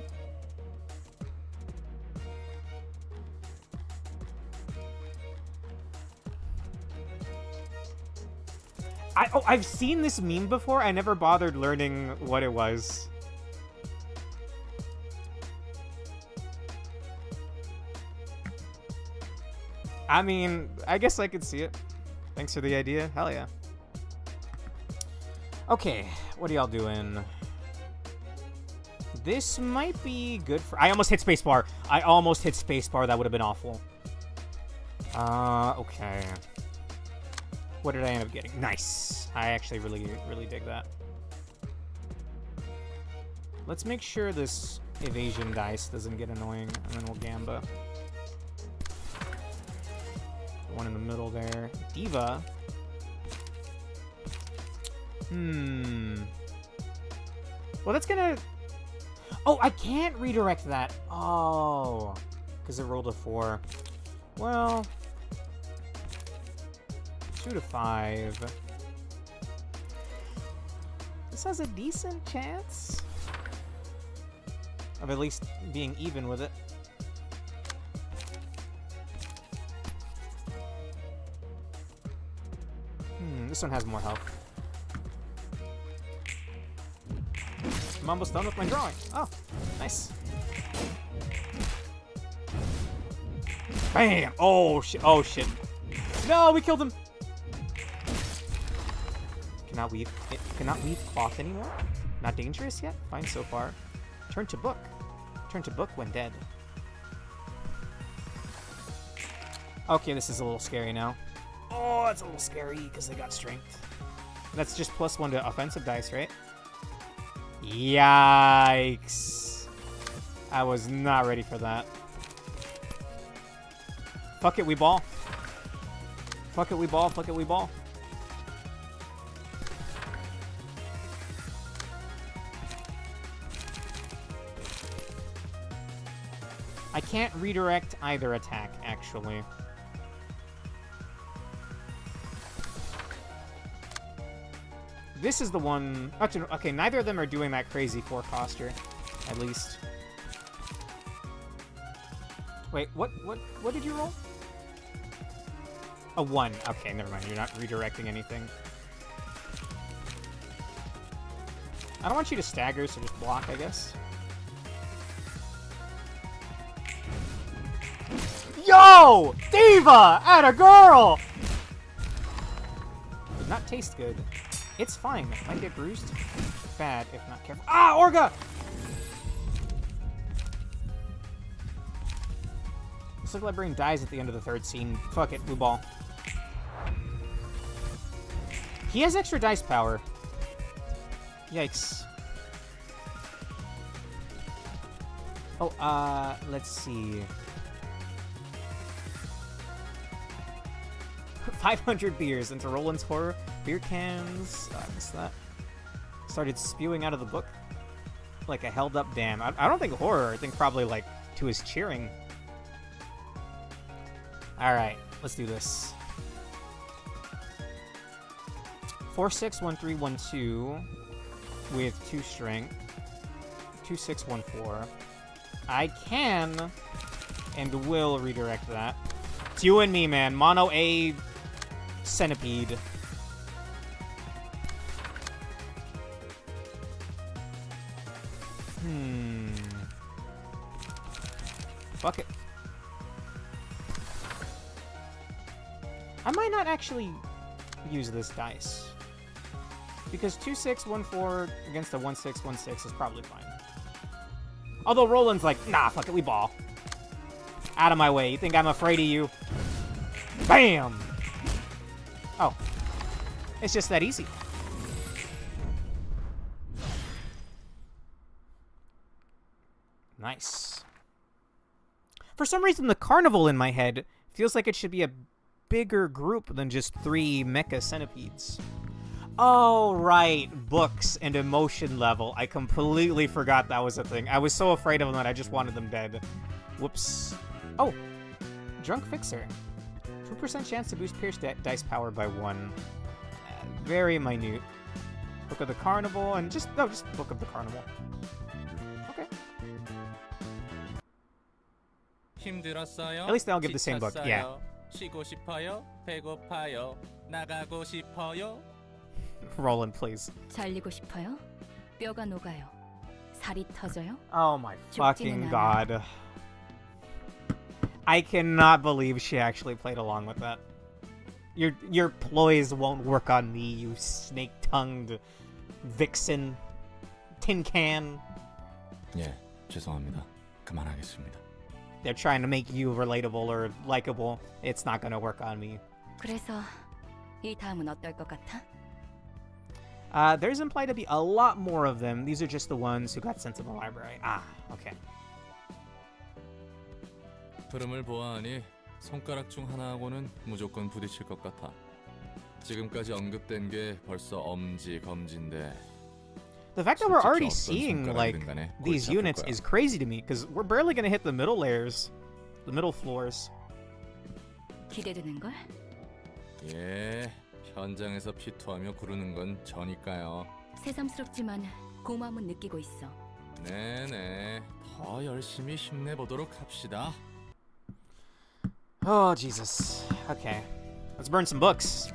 I've seen this meme before. I never bothered learning what it was. I mean, I guess I could see it. Thanks for the idea. Hell yeah. Okay, what are y'all doing? This might be good for... I almost hit spacebar. I almost hit spacebar. That would have been awful. Okay. What did I end up getting? Nice. I actually really dig that. Let's make sure this evasion dice doesn't get annoying, and then we'll Gamba. The one in the middle there. Diva. Well, that's gonna... Oh, I can't redirect that. Oh. Because it rolled a 4. Well... 2 to 5. This has a decent chance of at least being even with it. This one has more health. I'm almost done with my drawing. Oh, nice. Bam! Oh shit! Oh shit! No, we killed him. Cannot weave. It cannot weave cloth anymore. Not dangerous yet. Fine so far. Turn to book. Turn to book when dead. Okay, this is a little scary now. Oh, that's a little scary because they got strength. That's just +1 to offensive dice, right? Yikes. I was not ready for that. Fuck it, we ball. Fuck it, we ball. Fuck it, we ball. I can't redirect either attack, actually. This is the one... Actually, okay, neither of them are doing that crazy 4 posture, at least. Wait, what did you roll? A 1. Okay, never mind. You're not redirecting anything. I don't want you to stagger, so just block, I guess. Yo! Diva! Atta girl! Did not taste good. It's fine. Might get bruised. Bad if not careful. Ah, Orga! Looks like Librarian dies at the end of the 3rd scene. Fuck it, blue ball. He has extra dice power. Yikes. Oh, let's see. 500 beers into Roland's horror. Beer cans. What's that? Started spewing out of the book like a held up dam. I don't think horror. I think probably like to his cheering. Alright, let's do this. 4, 6, 1, 3, 1, 2 with 2 strength. 2, 6, 1, 4. I can and will redirect that. It's you and me, man. Mono A centipede. Fuck it. I might not actually use this dice. Because 2, 6, 1, 4 against a 1, 6, 1, 6 is probably fine. Although Roland's like, nah, fuck it, we ball. Out of my way. You think I'm afraid of you? Bam! Oh. It's just that easy. Nice. For some reason, the carnival in my head feels like it should be a bigger group than just 3 mecha centipedes. Oh, right. Books and emotion level. I completely forgot that was a thing. I was so afraid of them that I just wanted them dead. Whoops. Oh. Drunk Fixer. 2% chance to boost Pierce dice power by 1. Very minute. Book of the Carnival and just Book of the Carnival. Okay. 힘들었어요? At least they'll give the same book. Yeah. 쉬고 싶어요? 배고파요? 나가고 싶어요? Roland, please. 잘리고 싶어요? 뼈가 녹아요. 살이 터져요? Oh my fucking god. I cannot believe she actually played along with that. Your ploys won't work on me, you snake-tongued vixen. Tin can. 예, 죄송합니다. 그만하겠습니다. They're trying to make you relatable or likable. It's not gonna work on me. 그래서 이 다음은 어떨 것 같아? There's implied to be a lot more of them. These are just the ones who got sent to the library. Ah, okay. 흐름을 보아하니 손가락 중 하나하고는 무조건 부딪힐 것 같아. 지금까지 언급된 게 벌써 엄지 검지인데. The fact that we're already seeing like these units is crazy to me because we're barely gonna hit the middle layers, the middle floors. 기대되는 걸? 예, 현장에서 피투하며 구르는 건 저니까요. 새삼스럽지만 고마움은 느끼고 있어. 네네, 더 열심히 힘내보도록 합시다. Oh Jesus. Okay, let's burn some books.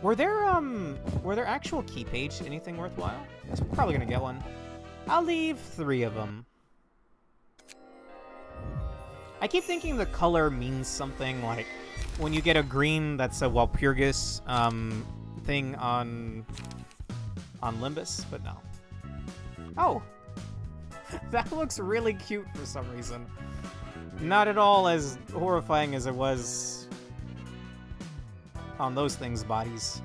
Were there actual key page anything worthwhile? Yes, we're probably gonna get one. I'll leave 3 of them. I keep thinking the color means something, like when you get a green that's a Walpurgis thing on Limbus, but no. Oh, that looks really cute for some reason. Not at all as horrifying as it was on those things' bodies.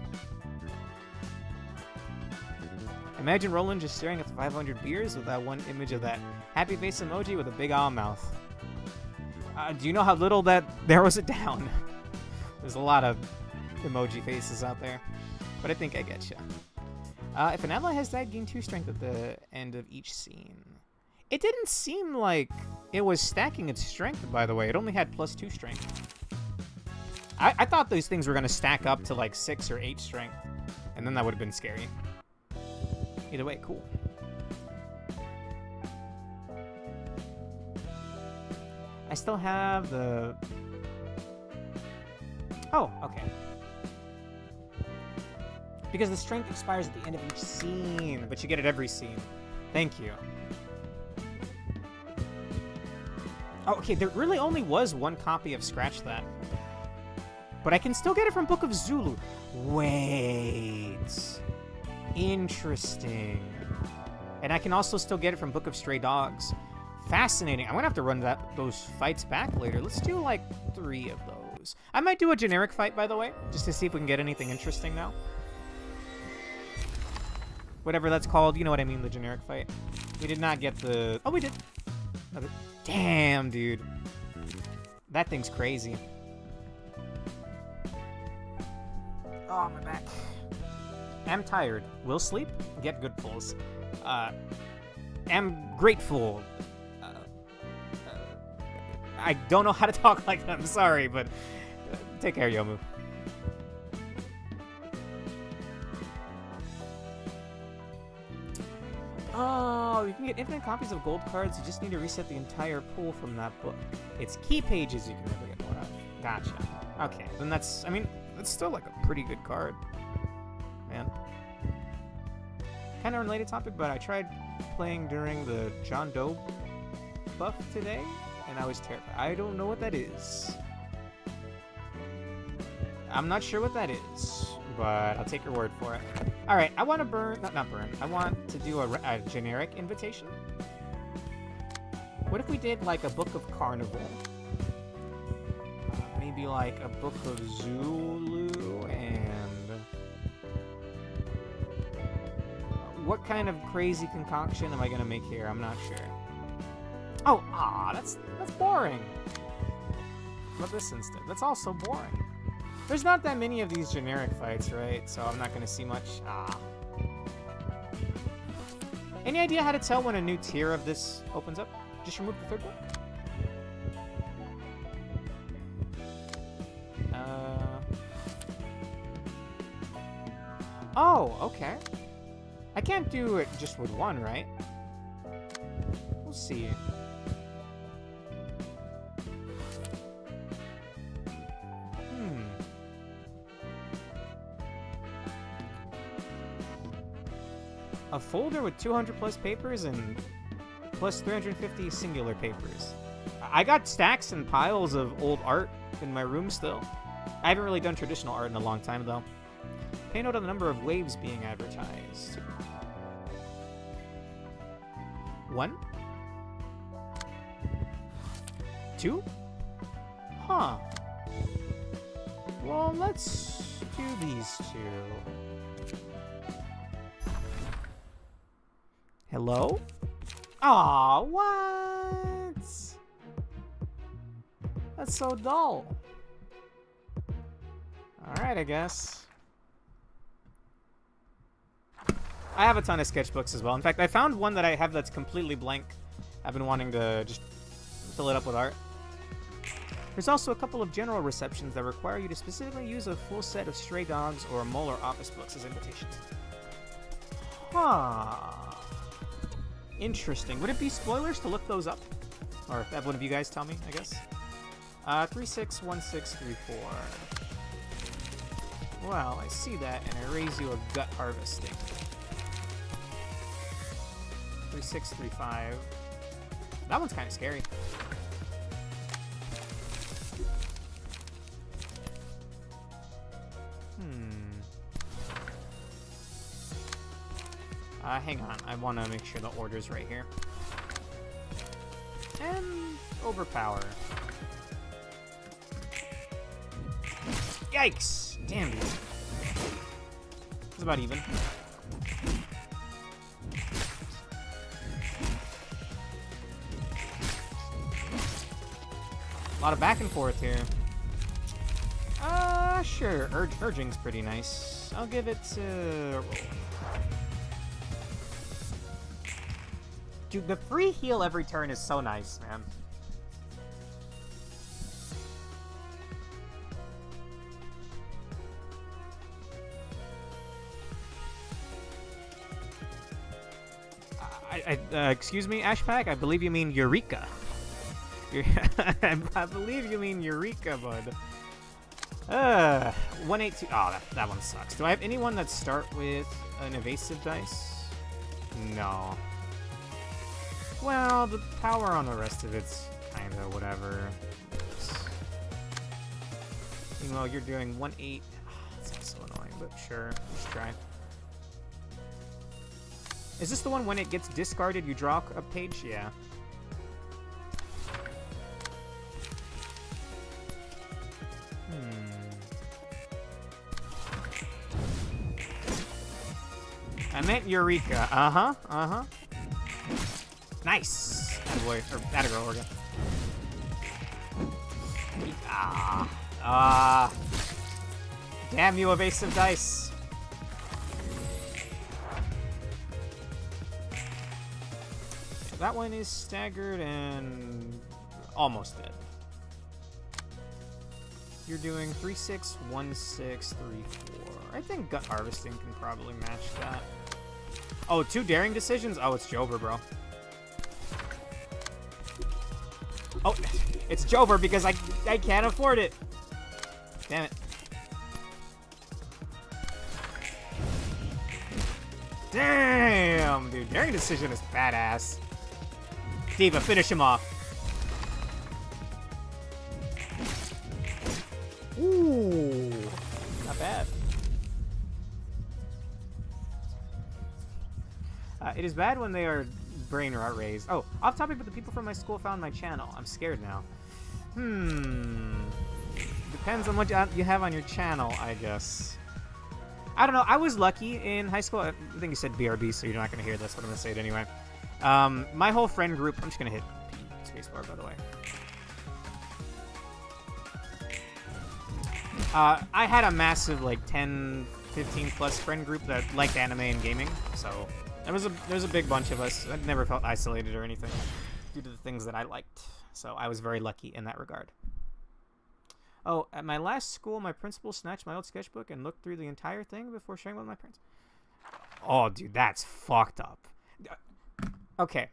Imagine Roland just staring at the 500 beers with that one image of that happy face emoji with a big eye mouth. Do you know how little that narrows it down? There's a lot of emoji faces out there, but I think I get you. If an ally has died, gain 2 strength at the end of each scene. It didn't seem like it was stacking its strength, by the way. It only had +2 strength. I thought those things were going to stack up to like 6 or 8 strength. And then that would have been scary. Either way, cool. I still have the... Oh, okay. Because the strength expires at the end of each scene, but you get it every scene. Thank you. Oh, okay, there really only was one copy of Scratch That. But I can still get it from Book of Zulu. Wait. Interesting. And I can also still get it from Book of Stray Dogs. Fascinating. I'm gonna have to run those fights back later. Let's do like 3 of those. I might do a generic fight, by the way, just to see if we can get anything interesting now. Whatever that's called, you know what I mean, the generic fight. We did not get the... Oh, we did. Damn, dude. That thing's crazy. Oh, my back. Am tired. Will sleep. Get good pulls. Am grateful. I don't know how to talk like that. I'm sorry, but take care, Yomu. Oh, you can get infinite copies of gold cards. You just need to reset the entire pool from that book. It's key pages you can never get more of. Gotcha. Okay, then that's, I mean, that's still like a pretty good card. Man. Kind of related topic, but I tried playing during the John Doe buff today, and I was terrified. I don't know what that is. I'm not sure what that is, but I'll take your word for it. Alright, I want to burn... Not burn. I want to do a generic invitation. What if we did, like, a Book of Carnival? Maybe, like, a Book of Zulu, and... what kind of crazy concoction am I going to make here? I'm not sure. Oh, that's boring. What about this instead? That's also boring. There's not that many of these generic fights, right? So I'm not going to see much. Any idea how to tell when a new tier of this opens up? Just remove the third one? Oh, okay. I can't do it just with one, right? We'll see. A folder with 200 plus papers and plus 350 singular papers. I got stacks and piles of old art in my room still. I haven't really done traditional art in a long time though. Pay note of the number of waves being advertised. 1? 2? Huh. Well, let's do these 2. Hello? Aw, what? That's so dull. Alright, I guess. I have a ton of sketchbooks as well. In fact, I found one that I have that's completely blank. I've been wanting to just fill it up with art. There's also a couple of general receptions that require you to specifically use a full set of Stray Dogs or Molar office books as invitations. Huh. Interesting. Would it be spoilers to look those up? Or have one of you guys tell me, I guess? 361634. Well, I see that, and I raise you a gut harvesting. 3635. That one's kind of scary. Hang on, I want to make sure the order's right here. And overpower. Yikes! Damn, dude. It's about even. A lot of back and forth here. Sure. Urging's pretty nice. I'll give it a roll. Dude, the free heal every turn is so nice, man. Excuse me, Ashpack? I believe you mean Eureka. I believe you mean Eureka, bud. 182. Oh, that one sucks. Do I have anyone that start with an evasive dice? No. Well, the power on the rest of it's kinda whatever. Meanwhile, you're doing 1-8. That's so annoying, but sure. Let's try. Is this the one when it gets discarded, you draw a page? Yeah. I meant Eureka. Uh-huh. Uh-huh. Nice. Attaboy. Or Attagirl, Orga. Damn you, evasive dice. That one is staggered and almost dead. You're doing 3-6, 1-6, 3-4. I think Gut Harvesting can probably match that. Oh, 2 daring decisions? Oh, it's Jover, bro. Oh, it's Jover because I can't afford it. Damn it. Damn, dude. Daring decision is badass. Diva, finish him off. Ooh, not bad. It is bad when they are brain rot raised. Oh, off topic, but the people from my school found my channel. I'm scared now. Depends on what you have on your channel, I guess. I don't know. I was lucky in high school. I think you said BRB, so you're not going to hear this, but I'm going to say it anyway. My whole friend group... I'm just going to hit spacebar, by the way. I had a massive, like, 10, 15 plus friend group that liked anime and gaming, so there was a big bunch of us. I never felt isolated or anything due to the things that I liked, so I was very lucky in that regard. Oh, at my last school, my principal snatched my old sketchbook and looked through the entire thing before sharing with my parents. Oh, dude, that's fucked up. Okay,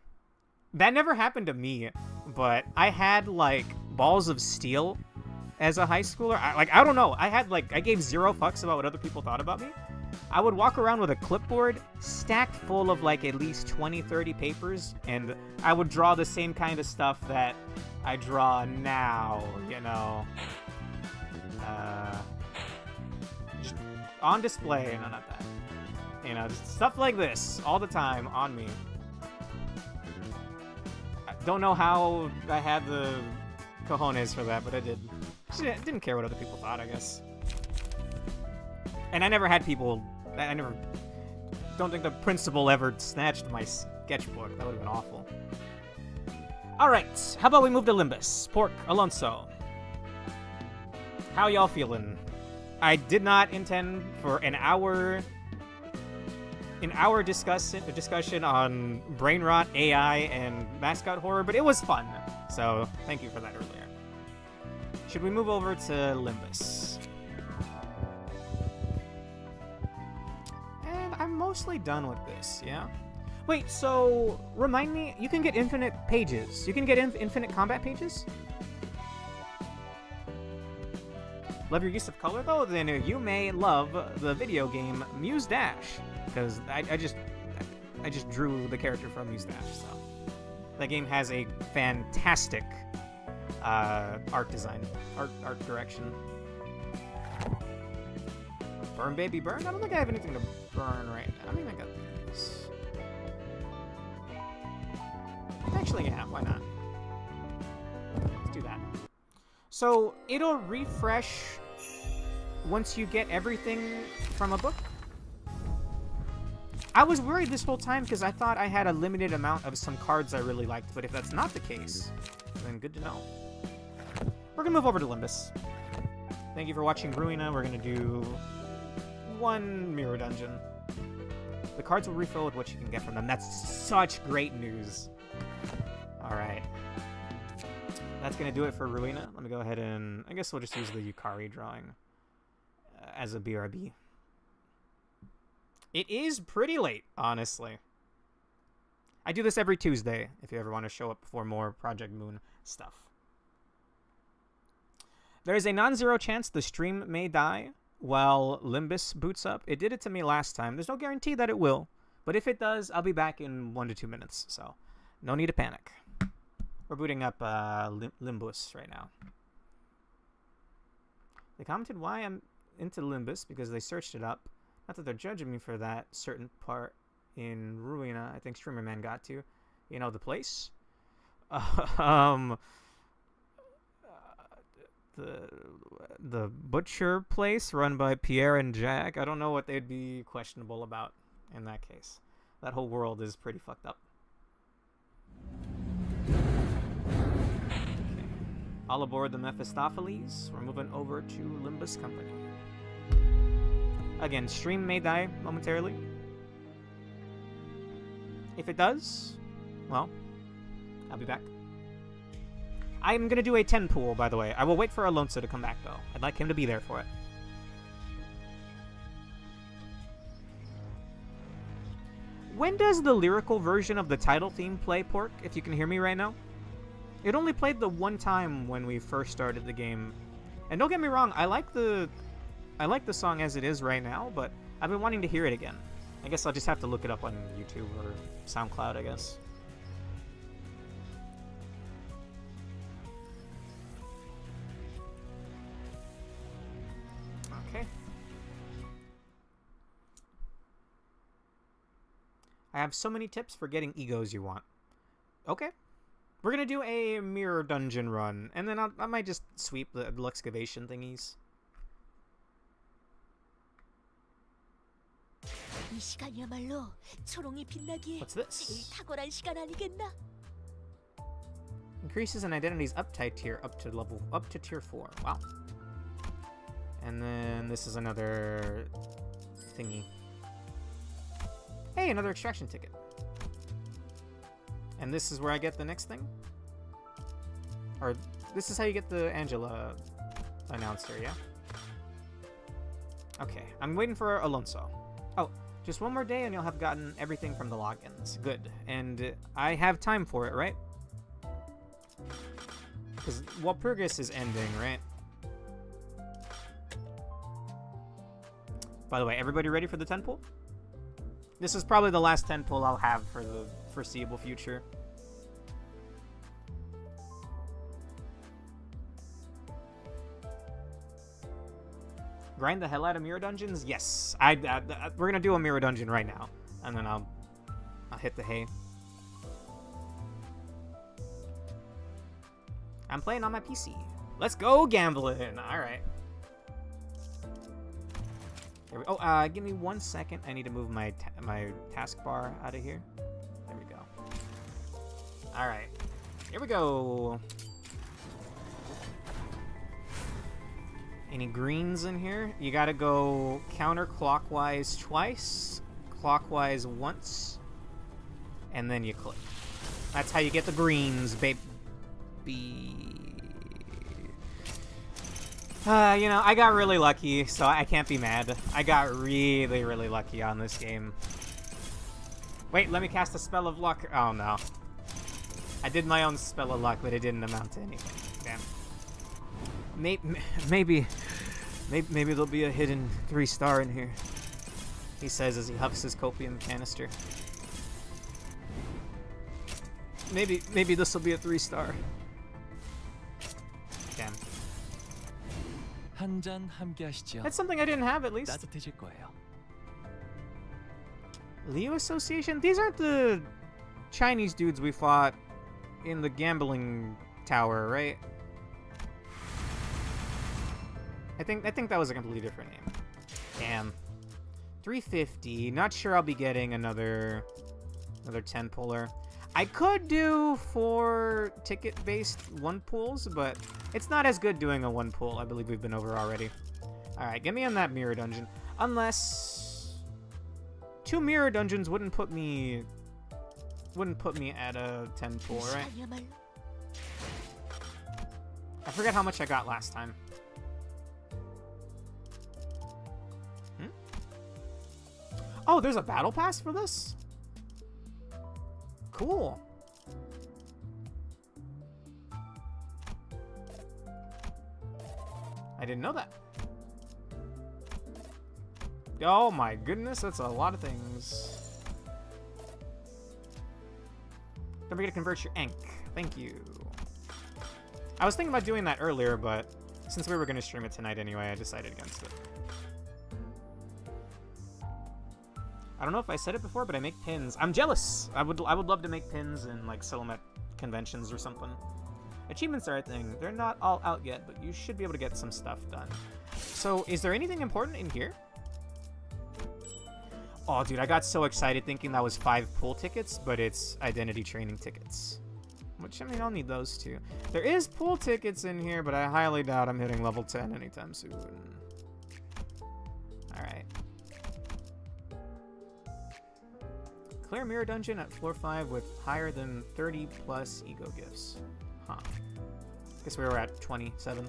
that never happened to me, but I had, like, balls of steel as a high schooler. I don't know. I gave 0 fucks about what other people thought about me. I would walk around with a clipboard stacked full of, like, at least 20, 30 papers, and I would draw the same kind of stuff that I draw now, you know. Just on display. No, not that. You know, just stuff like this all the time on me. I don't know how I had the cojones for that, but I did. Just didn't care what other people thought, I guess. And I never had people... I never... Don't think the principal ever snatched my sketchbook. That would have been awful. Alright, how about we move to Limbus? Pork, Alonso. How y'all feeling? I did not intend for an hour discussion on brain rot, AI, and mascot horror, but it was fun. So thank you for that earlier. Should we move over to Limbus? And I'm mostly done with this, yeah? Wait, so remind me, you can get infinite pages. You can get infinite combat pages? Love your use of color, though? Then you may love the video game Muse Dash, because I just drew the character from Muse Dash, so that game has a fantastic art design, art direction. Burn, baby, burn. I don't think I have anything to burn right now. I mean, I got this. Actually, yeah, why not? Let's do that. So it'll refresh once you get everything from a book. I was worried this whole time because I thought I had a limited amount of some cards I really liked, but if that's not the case, then good to know. We're gonna move over to Limbus. Thank you for watching Ruina. We're gonna do 1 mirror dungeon. The cards will refill with what you can get from them. That's such great news. Alright. That's gonna do it for Ruina. Let me go ahead and... I guess we'll just use the Yukari drawing as a BRB. It is pretty late, honestly. I do this every Tuesday if you ever want to show up for more Project Moon stuff. There is a non-zero chance the stream may die while Limbus boots up. It did it to me last time. There's no guarantee that it will, but if it does, I'll be back in 1 to 2 minutes, so no need to panic. We're booting up Limbus right now. They commented why I'm into Limbus because they searched it up. Not that they're judging me for that certain part in Ruina. I think Streamer Man got to. You know, the place? The butcher place run by Pierre and Jack. I don't know what they'd be questionable about in that case. That whole world is pretty fucked up. All aboard the Mephistopheles. We're moving over to Limbus Company. Again, stream may die momentarily. If it does, well, I'll be back. I'm going to do a 10 pool, by the way. I will wait for Alonso to come back, though. I'd like him to be there for it. When does the lyrical version of the title theme play, Pork, if you can hear me right now? It only played the one time when we first started the game. And don't get me wrong, I like the song as it is right now, but I've been wanting to hear it again. I guess I'll just have to look it up on YouTube or SoundCloud, I guess. Okay. I have so many tips for getting egos you want. Okay. We're gonna do a mirror dungeon run, and then I might just sweep the excavation thingies. What's this? Increases an identity's uptide tier up to tier 4. Wow. And then this is another thingy. Hey, another extraction ticket. And this is where I get the next thing? Or this is how you get the Angela announcer, yeah? Okay, I'm waiting for Alonso. Oh, just one more day and you'll have gotten everything from the logins. Good. And I have time for it, right? Because Walpurgis is ending, right? By the way, everybody ready for the 10 pull? This is probably the last 10 pull I'll have for the foreseeable future. Grind the hell out of mirror dungeons? Yes. We're gonna do a mirror dungeon right now, and then I'll hit the hay. I'm playing on my PC. Let's go gambling. All right. Oh, give me 1 second. I need to move my taskbar out of here. There we go. All right, here we go. Any greens in here? You gotta go counterclockwise twice, clockwise once, and then you click. That's how you get the greens, baby. You know, I got really lucky, so I can't be mad. I got really, really lucky on this game. Wait, let me cast a spell of luck. Oh, no. I did my own spell of luck, but it didn't amount to anything. Damn. Maybe there'll be a hidden 3-star in here. He says as he huffs his copium canister. Maybe this will be a 3-star. Damn. That's something I didn't have, at least. Leo Association? These aren't the Chinese dudes we fought in the gambling tower, right? I think that was a completely different name. Damn. 350. Not sure I'll be getting another 10 puller. I could do 4 ticket-based 1 pools, but it's not as good doing a 1 pool. I believe we've been over already. Alright, get me on that mirror dungeon. Unless 2 mirror dungeons wouldn't put me at a 10 pool, right? I forget how much I got last time. Oh, there's a battle pass for this? cool. I didn't know that. Oh my goodness, that's a lot of things. Don't forget to convert your ink. Thank you. I was thinking about doing that earlier, but since we were going to stream it tonight anyway, I decided against it. I don't know if I said it before, but I make pins. I'm jealous. I would love to make pins in like settlement conventions or something. Achievements are a thing. They're not all out yet, but you should be able to get some stuff done. So, is there anything important in here? Oh, dude, I got so excited thinking that was 5 pool tickets, but it's identity training tickets. Which, I mean, I'll need those too. There is pool tickets in here, but I highly doubt I'm hitting level 10 anytime soon. Alright. Clear mirror dungeon at floor 5 with higher than 30 plus ego gifts. Huh. Guess we were at 27.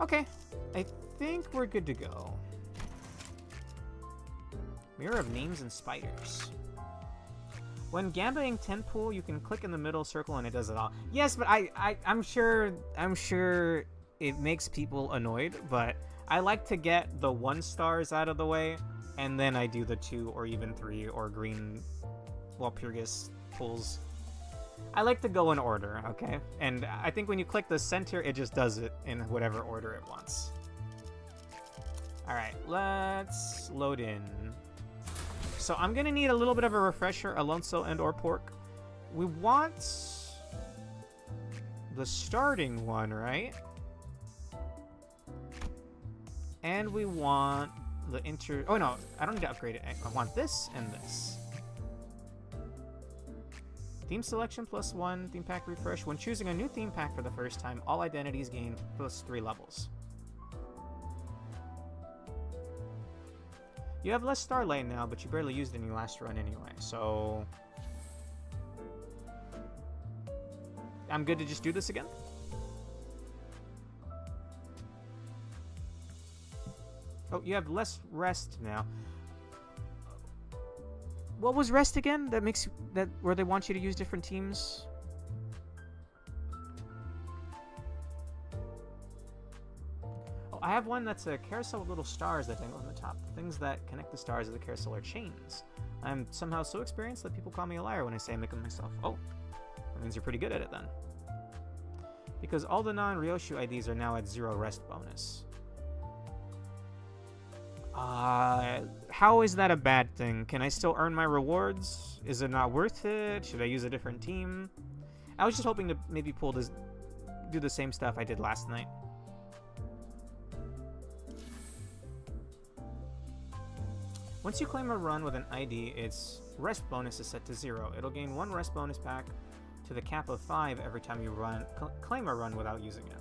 Okay. I think we're good to go. Mirror of names and spiders. When gambling 10 pool, you can click in the middle circle and it does it all. Yes, but I'm sure it makes people annoyed, but I like to get the 1 stars out of the way, and then I do the 2 or even 3 or green Walpurgis pulls. I like to go in order, okay? And I think when you click the center, it just does it in whatever order it wants. Alright, let's load in. So I'm gonna need a little bit of a refresher, Alonso and or Pork. We want the starting one, right? And we want the oh no, I don't need to upgrade it. I want this and this. Theme selection +1, theme pack refresh. When choosing a new theme pack for the first time, all identities gain +3 levels. You have less Starlight now, but you barely used any last run anyway, so... I'm good to just do this again? Oh, you have less rest now. What was rest again? That makes... that where they want you to use different teams? I have one that's a carousel with little stars that dangle on the top. The things that connect the stars of the carousel are chains. I'm somehow so experienced that people call me a liar when I say I make them myself. Oh, that means you're pretty good at it then. Because all the non-Ryoshu IDs are now at 0 rest bonus. How is that a bad thing? Can I still earn my rewards? Is it not worth it? Should I use a different team? I was just hoping to maybe do the same stuff I did last night. Once you claim a run with an ID, its rest bonus is set to 0. It'll gain 1 rest bonus back to the cap of 5 every time you claim a run without using it.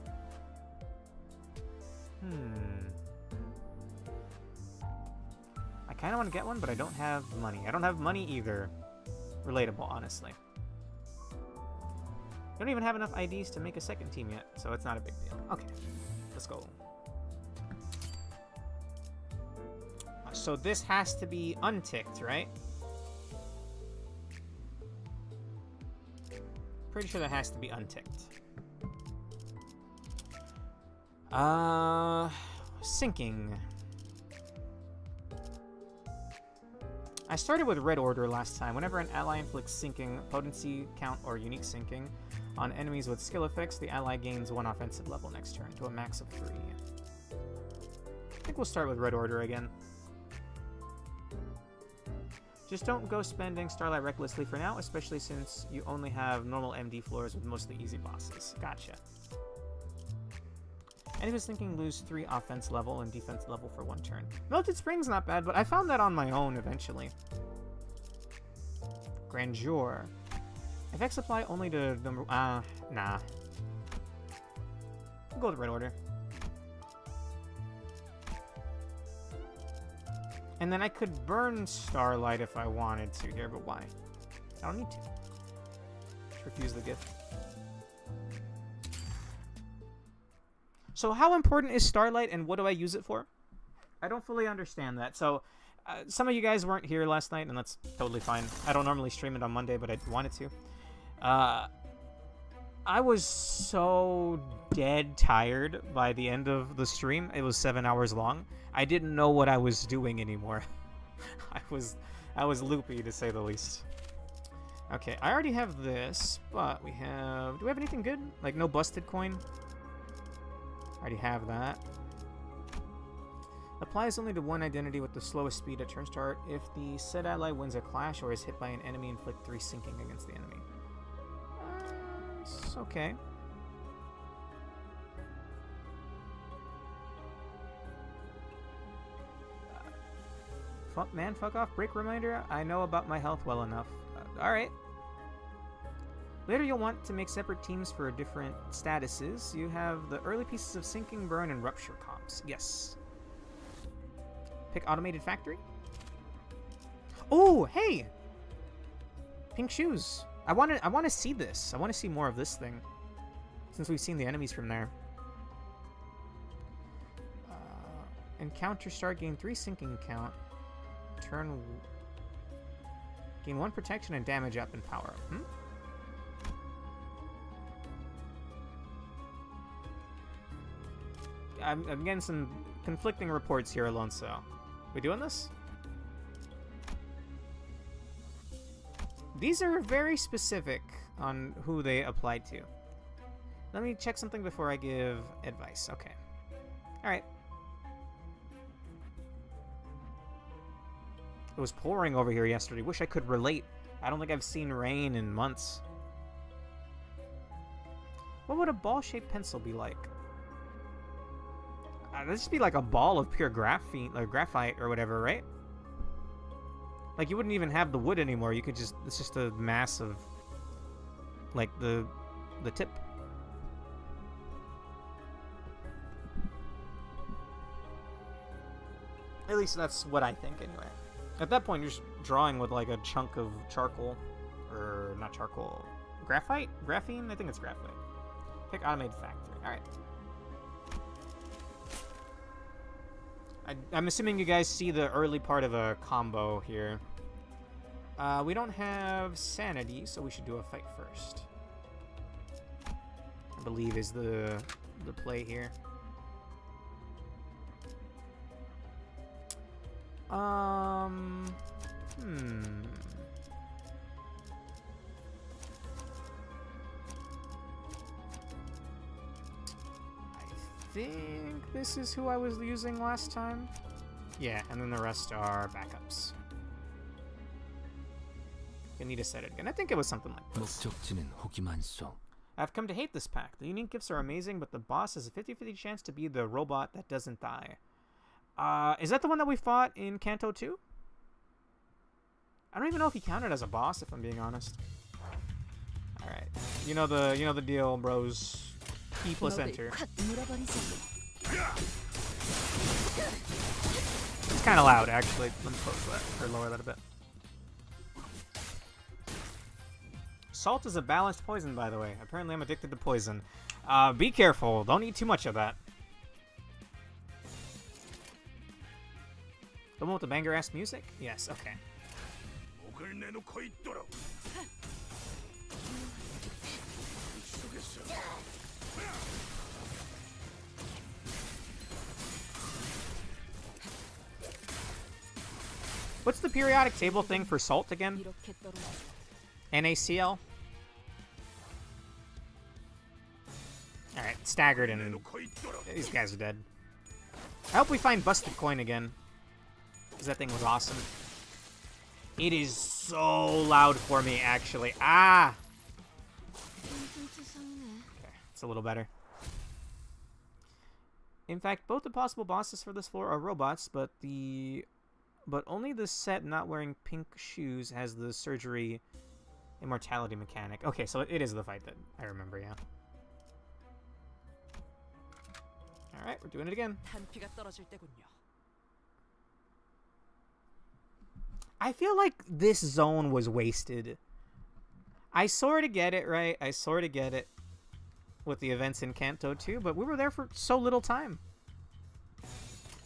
I kind of want to get one, but I don't have money. I don't have money either. Relatable, honestly. I don't even have enough IDs to make a second team yet, so it's not a big deal. Okay, let's go. So this has to be unticked, right? Pretty sure that has to be unticked. Syncing. I started with Red Order last time. Whenever an ally inflicts syncing, potency, count, or unique syncing on enemies with skill effects, the ally gains 1 offensive level next turn to a max of 3. I think we'll start with Red Order again. Just don't go spending Starlight recklessly for now, especially since you only have normal MD floors with mostly easy bosses. Gotcha. Enemies thinking lose 3 offense level and defense level for 1 turn. Melted Spring's not bad, but I found that on my own eventually. Grandeur. Effects apply only to number... nah. We'll go with Red Order. And then I could burn Starlight if I wanted to here, but why? I don't need to. Just refuse the gift. So how important is Starlight and what do I use it for? I don't fully understand that. So Some of you guys weren't here last night, and that's totally fine. I don't normally stream it on Monday, but I wanted to. I was so dead tired by the end of the stream. It was 7 hours long. I didn't know what I was doing anymore. I was loopy, to say the least. Okay, I already have this, but we have... Do we have anything good? Like, no busted coin? I already have that. Applies only to one identity with the slowest speed at turn start. If the said ally wins a clash or is hit by an enemy, inflict 3 sinking against the enemy. It's okay. Fuck off. Break reminder. I know about my health well enough. Alright. Later you'll want to make separate teams for different statuses. You have the early pieces of Sinking, Burn, and Rupture comps. Yes. Pick Automated Factory. Oh, hey! Pink shoes. I want to see this. I want to see more of this thing. Since we've seen the enemies from there. Encounter start. Gain 3 sinking count. Turn... Gain 1 protection and damage up and power up. I'm getting some conflicting reports here, Alonso. We doing this? These are very specific on who they apply to. Let me check something before I give advice. Okay. Alright. It was pouring over here yesterday. Wish I could relate. I don't think I've seen rain in months. What would a ball-shaped pencil be like? That'd just be like a ball of pure graphene or graphite or whatever, right? Like you wouldn't even have the wood anymore. You could just, it's just a mass of like the tip. At least that's what I think anyway. At that point, you're just drawing with like a chunk of charcoal, or not charcoal, graphite? Graphene? I think it's graphite. Pick Automated Factory. All right. I'm assuming you guys see the early part of a combo here. We don't have sanity, so we should do a fight first. I believe is the play here. I think this is who I was using last time. Yeah, and then the rest are backups. I need to set it again. I think it was something like this. I've come to hate this pack. The unique gifts are amazing, but the boss has a 50-50 chance to be the robot that doesn't die. Is that the one that we fought in Kanto 2? I don't even know if he counted as a boss, if I'm being honest. Alright. You know the deal, bros. E plus enter. It's kind of loud, actually. Let me close that, or lower that a bit. Salt is a balanced poison, by the way. Apparently I'm addicted to poison. Be careful. Don't eat too much of that. The one with the banger-ass music? Yes, okay. What's the periodic table thing for salt again? NaCl? Alright, staggered and these guys are dead. I hope we find busted coin again. Because that thing was awesome. It is so loud for me, actually. Ah! Okay, it's a little better. In fact, both the possible bosses for this floor are robots, but only the set not wearing pink shoes has the surgery immortality mechanic. Okay, so it is the fight that I remember, yeah. Alright, we're doing it again. I feel like this zone was wasted. I sort of get it, right? I sort of get it with the events in Kanto 2, but we were there for so little time.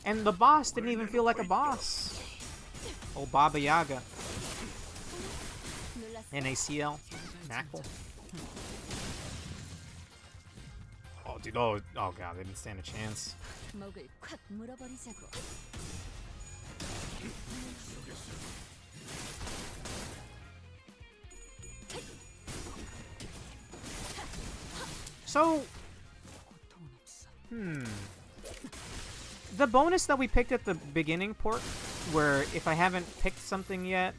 And the boss didn't even feel like a boss. Oh, Baba Yaga. NACL. Knackle. Oh, dude. Oh, god. They didn't stand a chance. 목을 콱 물어버리자고. So, the bonus that we picked at the beginning port, where if I haven't picked something yet,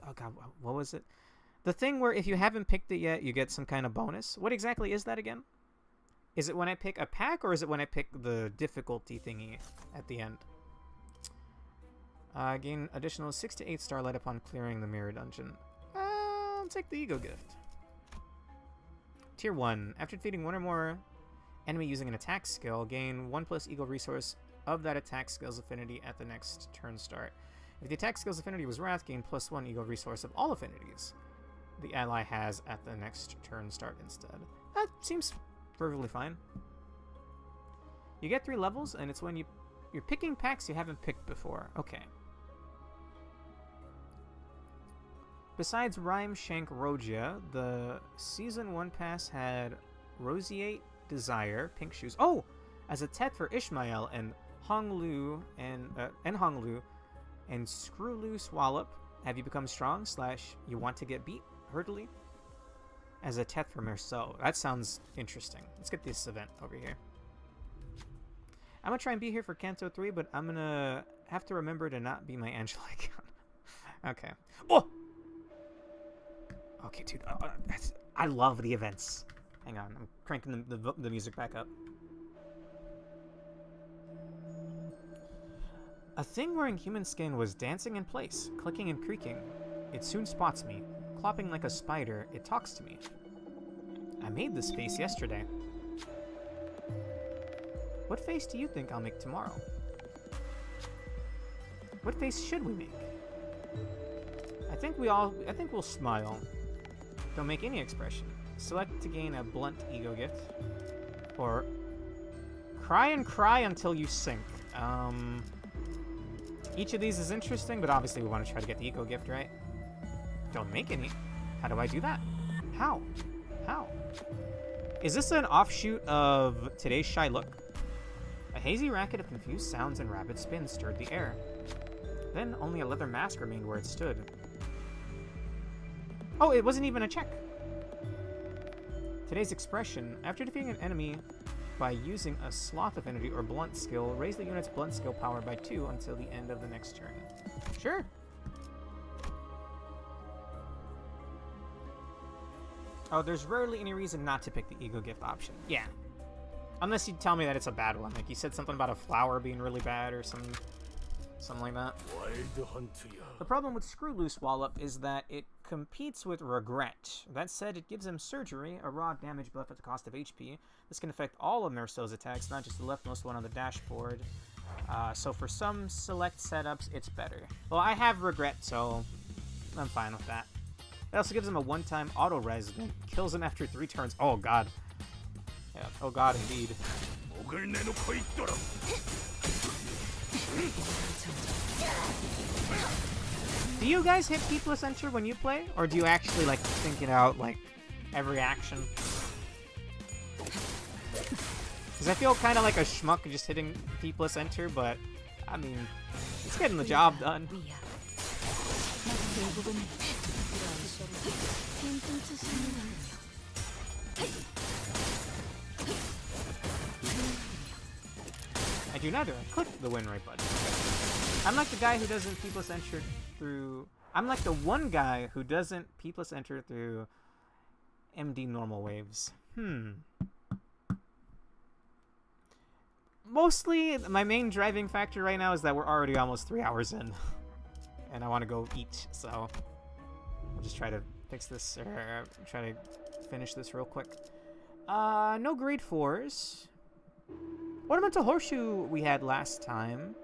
oh god, what was it? The thing where if you haven't picked it yet, you get some kind of bonus. What exactly is that again? Is it when I pick a pack, or is it when I pick the difficulty thingy at the end? Gain additional 6 to 8 starlight upon clearing the mirror dungeon. I'll take the ego gift. Tier 1. After defeating one or more enemy using an attack skill, gain 1+ ego resource of that attack skill's affinity at the next turn start. If the attack skill's affinity was Wrath, gain +1 ego resource of all affinities the ally has at the next turn start instead. That seems perfectly fine. You get 3 levels, and it's when you're picking packs you haven't picked before. Okay. Besides Rhyme Shank Rogia, the Season 1 pass had Roseate Desire, Pink Shoes. Oh! As a Tet for Ishmael and Honglu and Honglu and Screwlu Swallop. Have you become strong / you want to get beat? Hurdly? As a Tet for Merceau. That sounds interesting. Let's get this event over here. I'm gonna try and be here for Kanto 3, but I'm gonna have to remember to not be my Angela account. Okay. Oh! Okay, dude. I love the events. Hang on. I'm cranking the music back up. A thing wearing human skin was dancing in place, clicking and creaking. It soon spots me. Clopping like a spider, it talks to me. I made this face yesterday. What face do you think I'll make tomorrow? What face should we make? I think we'll smile. Don't make any expression. Select to gain a blunt ego gift. Or cry and cry until you sink. Each of these is interesting, but obviously we want to try to get the ego gift, right? Don't make any. How do I do that? How? How? Is this an offshoot of today's shy look? A hazy racket of confused sounds and rapid spins stirred the air. Then only a leather mask remained where it stood. Oh, it wasn't even a check! Today's expression. After defeating an enemy by using a sloth affinity or blunt skill, raise the unit's blunt skill power by 2 until the end of the next turn. Sure! Oh, there's rarely any reason not to pick the ego gift option. Yeah. Unless you tell me that it's a bad one. Like you said something about a flower being really bad or something like that. The problem with Screw Loose Wallop is that it competes with Regret. That said, it gives him Surgery, a raw damage buff at the cost of HP. This can affect all of Merceau's attacks, not just the leftmost one on the dashboard. So for some select setups, it's better. Well, I have Regret, so I'm fine with that. It also gives him a one-time auto-res that kills him after 3 turns. Oh god. Yeah, oh god indeed. Do you guys hit P plus enter when you play? Or do you actually like think it out like every action? Because I feel kind of like a schmuck just hitting P plus enter, but I mean, it's getting the job done. I do neither. I click the win right button. I'm like the guy who doesn't P plus enter through... I'm like the one guy who doesn't P plus enter through MD normal waves. Mostly, my main driving factor right now is that we're already almost 3 hours in. And I want to go eat, so... I'll just try to fix this, or try to finish this real quick. No grade 4s. Ornamental Horseshoe we had last time.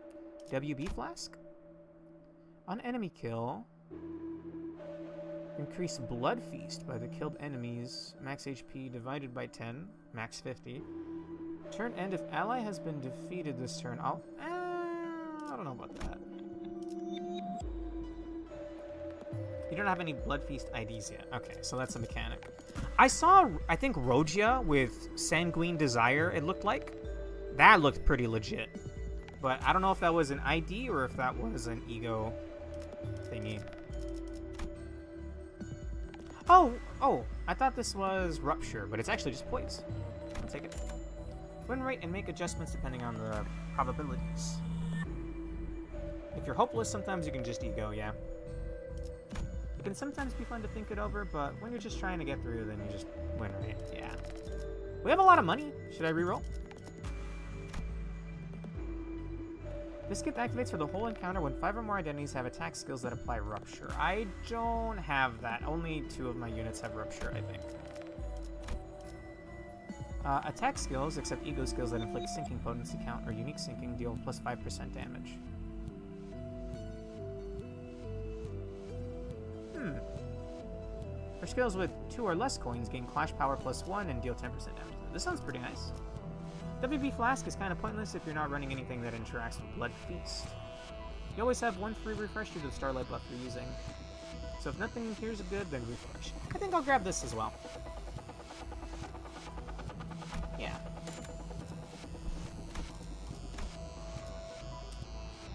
WB Flask. On enemy kill, increase Blood Feast by the killed enemies. Max HP divided by 10. Max 50. Turn end if ally has been defeated this turn. I don't know about that. You don't have any Blood Feast IDs yet. Okay, so that's a mechanic. I saw, I think, Rogia with Sanguine Desire, it looked like. That looked pretty legit. But I don't know if that was an ID or if that was an ego thingy. Oh, I thought this was Rupture, but it's actually just Poise. I'll take it. Win rate and make adjustments depending on the probabilities. If you're hopeless, sometimes you can just ego, yeah. It can sometimes be fun to think it over, but when you're just trying to get through, then you just win rate, yeah. We have a lot of money. Should I reroll? This gift activates for the whole encounter when 5 or more identities have attack skills that apply Rupture. I don't have that. Only 2 of my units have Rupture, I think. Attack skills, except ego skills that inflict sinking potency count or unique sinking, deal plus 5% damage. For skills with 2 or less coins, gain Clash Power plus 1 and deal 10% damage. This sounds pretty nice. WB Flask is kind of pointless if you're not running anything that interacts with Blood Feast. You always have 1 free refresh due to the Starlight buff you're using. So if nothing here's good, then refresh. I think I'll grab this as well. Yeah.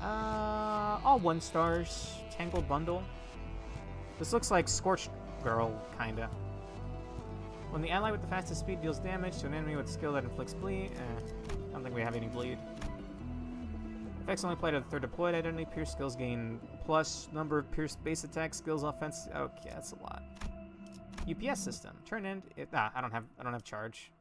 All 1 stars. Tangled Bundle. This looks like Scorched Girl, kinda. When the ally with the fastest speed deals damage to an enemy with a skill that inflicts bleed, I don't think we have any bleed. Effects only apply to the 3rd deployed identity. Pierce skills gain plus number of pierce base attack skills offense. Okay, that's a lot. UPS system. Turn end. I don't have charge.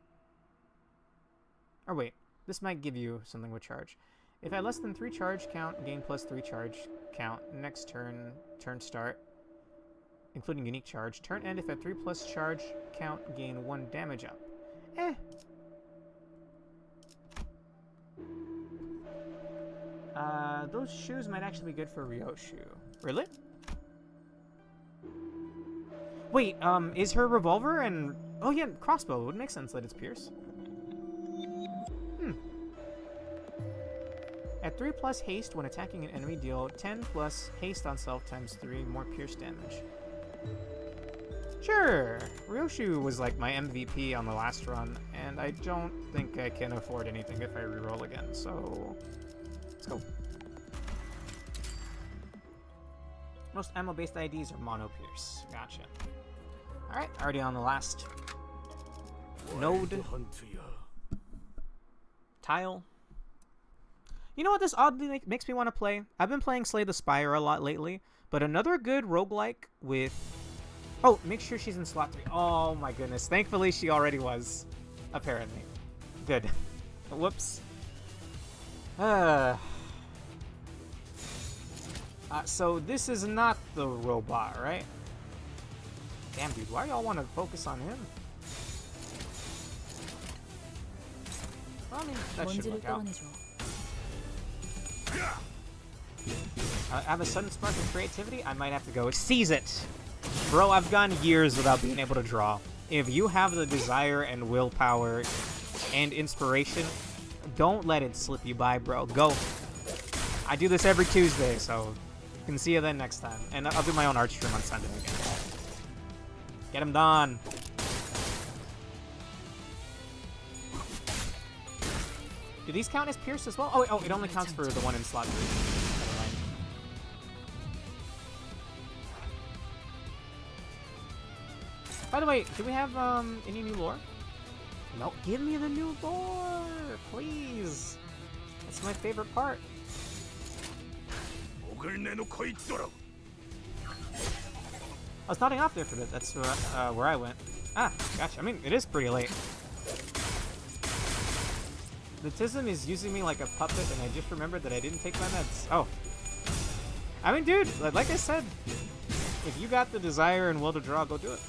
Or wait, this might give you something with charge. If I less than 3 charge count, gain plus 3 charge count. Next turn start, including unique charge. Turn end, if at 3 plus charge count, gain 1 damage up. Those shoes might actually be good for Ryoshu. Really? Wait, is her revolver and... Oh yeah, crossbow. It would make sense that it's pierce. At 3 plus haste when attacking an enemy, deal 10 plus haste on self times 3 more pierce damage. Sure! Ryoshu was like my MVP on the last run, and I don't think I can afford anything if I reroll again, so... Let's go. Most ammo-based IDs are mono pierce. Gotcha. Alright, already on the last node. Tile. You know what this oddly makes me want to play? I've been playing Slay the Spire a lot lately, but another good roguelike with... Oh, make sure she's in slot 3. Oh my goodness. Thankfully, she already was. Apparently. Good. Whoops. So this is not the robot, right? Damn, dude. Why y'all want to focus on him? Well, I mean, that should work out. I have a sudden spark of creativity. I might have to go seize it. Bro, I've gone years without being able to draw. If you have the desire and willpower and inspiration, don't let it slip you by, bro. Go. I do this every Tuesday, so you can see you then next time. And I'll do my own art stream on Sunday again. Get him done. Do these count as pierce as well? Oh, it only counts for the one in slot 3. Never mind. By the way, do we have any new lore? No, give me the new lore, please. That's my favorite part. I was nodding off there for a bit. That's where I went. Ah, gotcha. I mean, it is pretty late. The Tism is using me like a puppet, and I just remembered that I didn't take my meds. Oh. I mean, dude, like I said, if you got the desire and will to draw, go do it.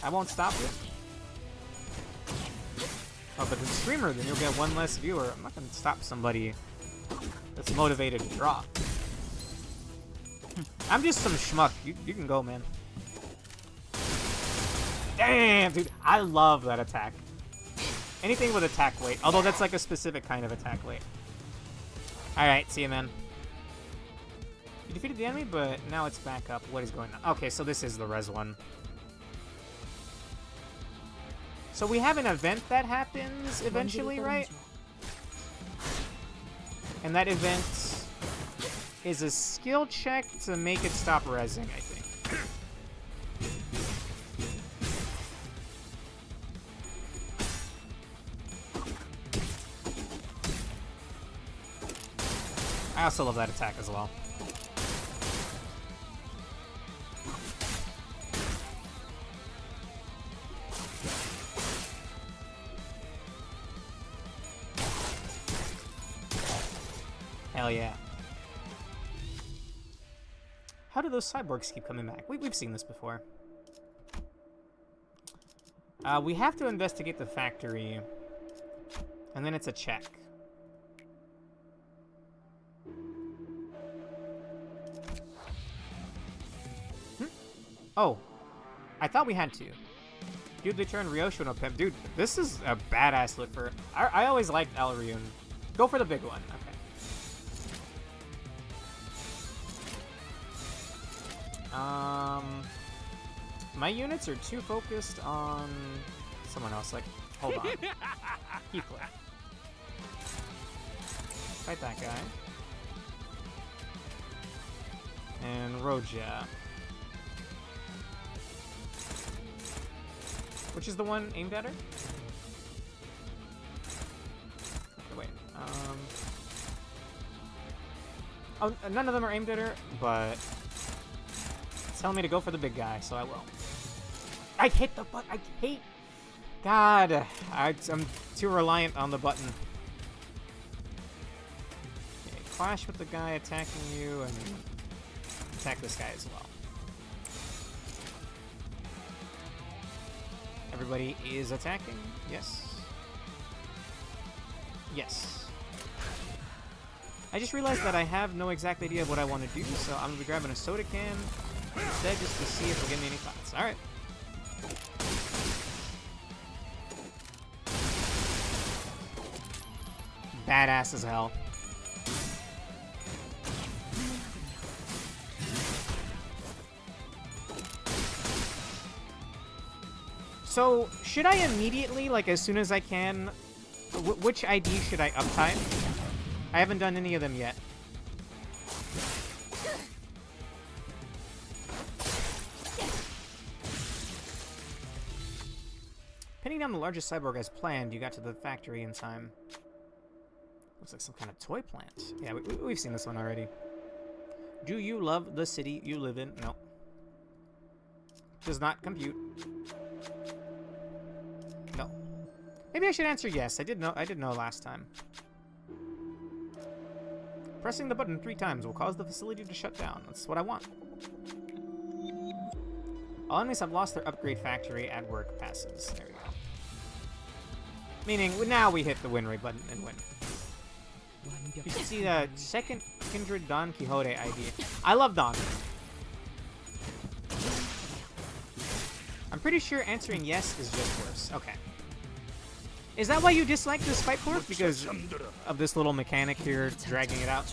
I won't stop you. Oh, but the streamer, then you'll get one less viewer. I'm not going to stop somebody that's motivated to draw. I'm just some schmuck. You can go, man. Damn, dude. I love that attack. Anything with attack weight. Although that's like a specific kind of attack weight. Alright, see you, man. You defeated the enemy, but now it's back up. What is going on? Okay, so this is the res one. So we have an event that happens eventually, right? And that event is a skill check to make it stop rezzing, I think. I also love that attack as well. Hell yeah. How do those cyborgs keep coming back? We've seen this before. We have to investigate the factory, and then it's a check. Oh, I thought we had to. Dude, they turned Ryosho into a pimp. Dude, this is a badass look for... I always liked El Ryun. Go for the big one. Okay. My units are too focused on someone else. Like, hold on. Heathcliff. Fight that guy. And Roja. Which is the one aimed at her? Okay, wait. Oh, none of them are aimed at her, but it's telling me to go for the big guy, so I will. I hit the button. I hate. God, I'm too reliant on the button. Okay, clash with the guy attacking you, and attack this guy as well. Everybody is attacking. Yes. Yes. I just realized that I have no exact idea of what I want to do, so I'm gonna be grabbing a soda can instead just to see if it'll give me any thoughts. Alright. Badass as hell. So, should I immediately, like as soon as I can, which ID should I uptime? I haven't done any of them yet. Pinning down the largest cyborg as planned, you got to the factory in time. Looks like some kind of toy plant. Yeah, we've seen this one already. Do you love the city you live in? No. Does not compute. No. Maybe I should answer yes. I did know last time. Pressing the button 3 times will cause the facility to shut down. That's what I want. All enemies have lost their upgrade factory at work passes. There we go. Meaning, now we hit the win rate button and win. You should see the second Kindred Don Quixote ID. I love Don. I'm pretty sure answering yes is just worse. Okay. Is that why you dislike this fight port? Because of this little mechanic here dragging it out?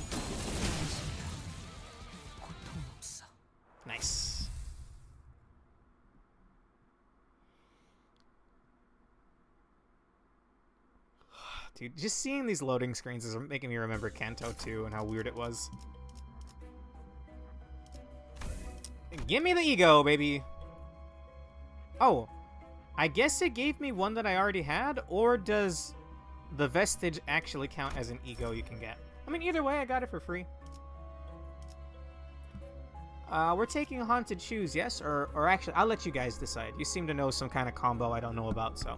Nice. Dude, just seeing these loading screens is making me remember Kanto 2 and how weird it was. Give me the ego, baby. Oh, I guess it gave me one that I already had, or does the vestige actually count as an ego you can get? I mean, either way, I got it for free. We're taking haunted shoes, yes? Or actually, I'll let you guys decide. You seem to know some kind of combo I don't know about, so.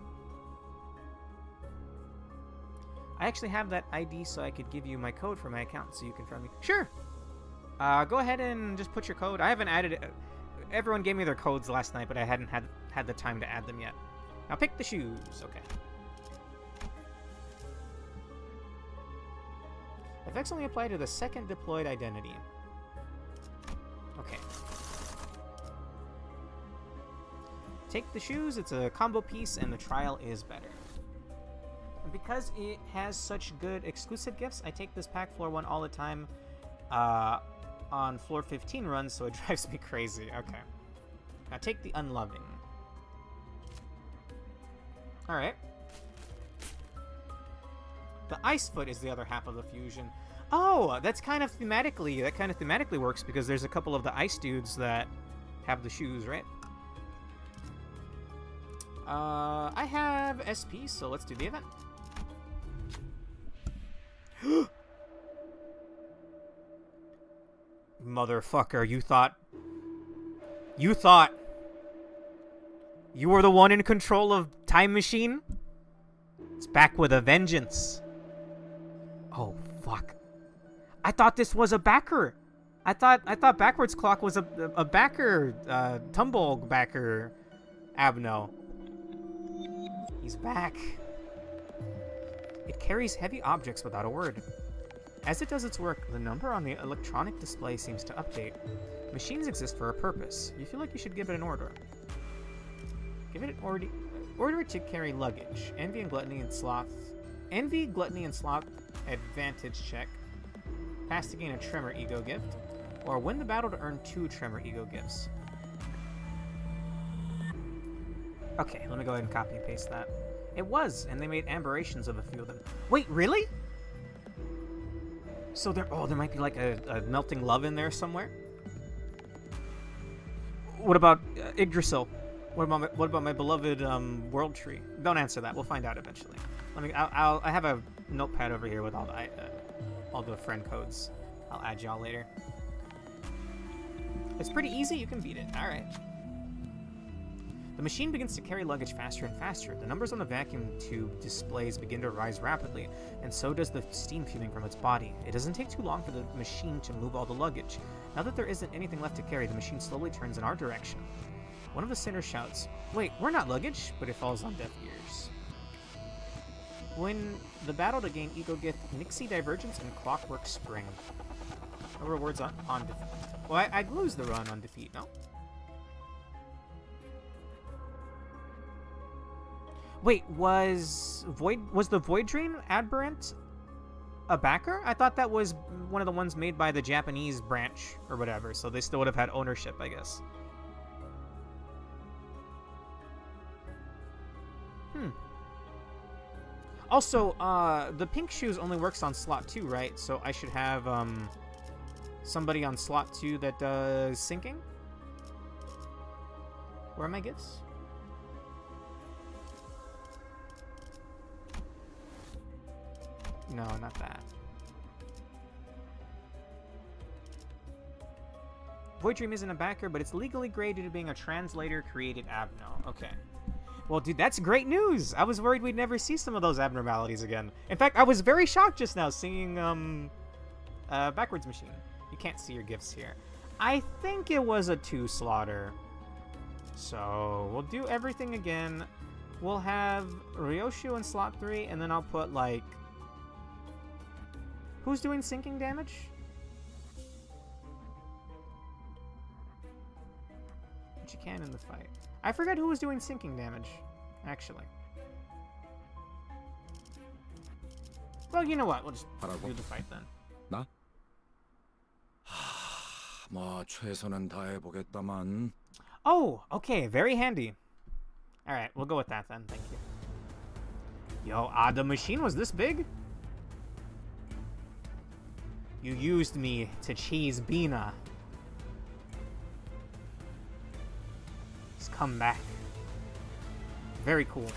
I actually have that ID so I could give you my code for my account so you can try me. Sure! Go ahead and just put your code. I haven't added it. Everyone gave me their codes last night, but I hadn't had the time to add them yet. Now pick the shoes. Okay. Effects only apply to the second deployed identity. Okay. Take the shoes. It's a combo piece, and the trial is better. because it has such good exclusive gifts, I take this pack floor 1 all the time on floor 15 runs, so it drives me crazy. Okay. Now take the Unloving. Alright. The Ice Foot is the other half of the fusion. Oh, that kind of thematically works because there's a couple of the ice dudes that have the shoes, right? I have SP, so let's do the event. Motherfucker, you thought you were the one in control of Time Machine? It's back with a vengeance. Oh, fuck. I thought this was a backer. I thought Backwards Clock was a backer, tumble backer Abno. He's back. It carries heavy objects without a word. As it does its work, the number on the electronic display seems to update. Machines exist for a purpose. You feel like you should give it an order. Give it an order to carry luggage. Envy, Gluttony, and Sloth advantage check. Pass to gain a Tremor Ego gift. Or win the battle to earn 2 Tremor Ego gifts. Okay, let me go ahead and copy and paste that. It was, and they made aberrations of a few of them. Wait, really? So there might be like a melting love in there somewhere? What about Yggdrasil? What about my beloved World Tree? Don't answer that. We'll find out eventually. I have a notepad over here with all the friend codes. I'll add y'all later. It's pretty easy. You can beat it. All right. The machine begins to carry luggage faster and faster. The numbers on the vacuum tube displays begin to rise rapidly, and so does the steam fuming from its body. It doesn't take too long for the machine to move all the luggage. Now that there isn't anything left to carry, the machine slowly turns in our direction. One of the sinners shouts, "Wait, we're not luggage," but it falls on deaf ears. Win the battle to gain Ego Gift, Nixie Divergence, and Clockwork Spring. No rewards on defeat. Well, I'd lose the run on defeat, no? Wait, was the Void Drain Aberrant a backer? I thought that was one of the ones made by the Japanese branch or whatever, so they still would have had ownership, I guess. Also, the pink shoes only works on slot 2, right? So I should have somebody on slot 2 that does sinking? Where are my gifts? No, not that. Void Dream isn't a backer, but it's legally graded to being a translator created abno. Okay. Well, dude, that's great news! I was worried we'd never see some of those abnormalities again. In fact, I was very shocked just now seeing, Backwards Machine. You can't see your gifts here. I think it was a 2-slotter. So, we'll do everything again. We'll have Ryoshu in slot 3, and then I'll put, like... Who's doing sinking damage? But you can in the fight. I forgot who was doing sinking damage, actually. Well, you know what? We'll just do the fight then. 나? 뭐 최선은 다해보겠다만. Oh, okay, very handy. All right, we'll go with that then. Thank you. Yo, the machine was this big? You used me to cheese Bina. He's come back. Very cool.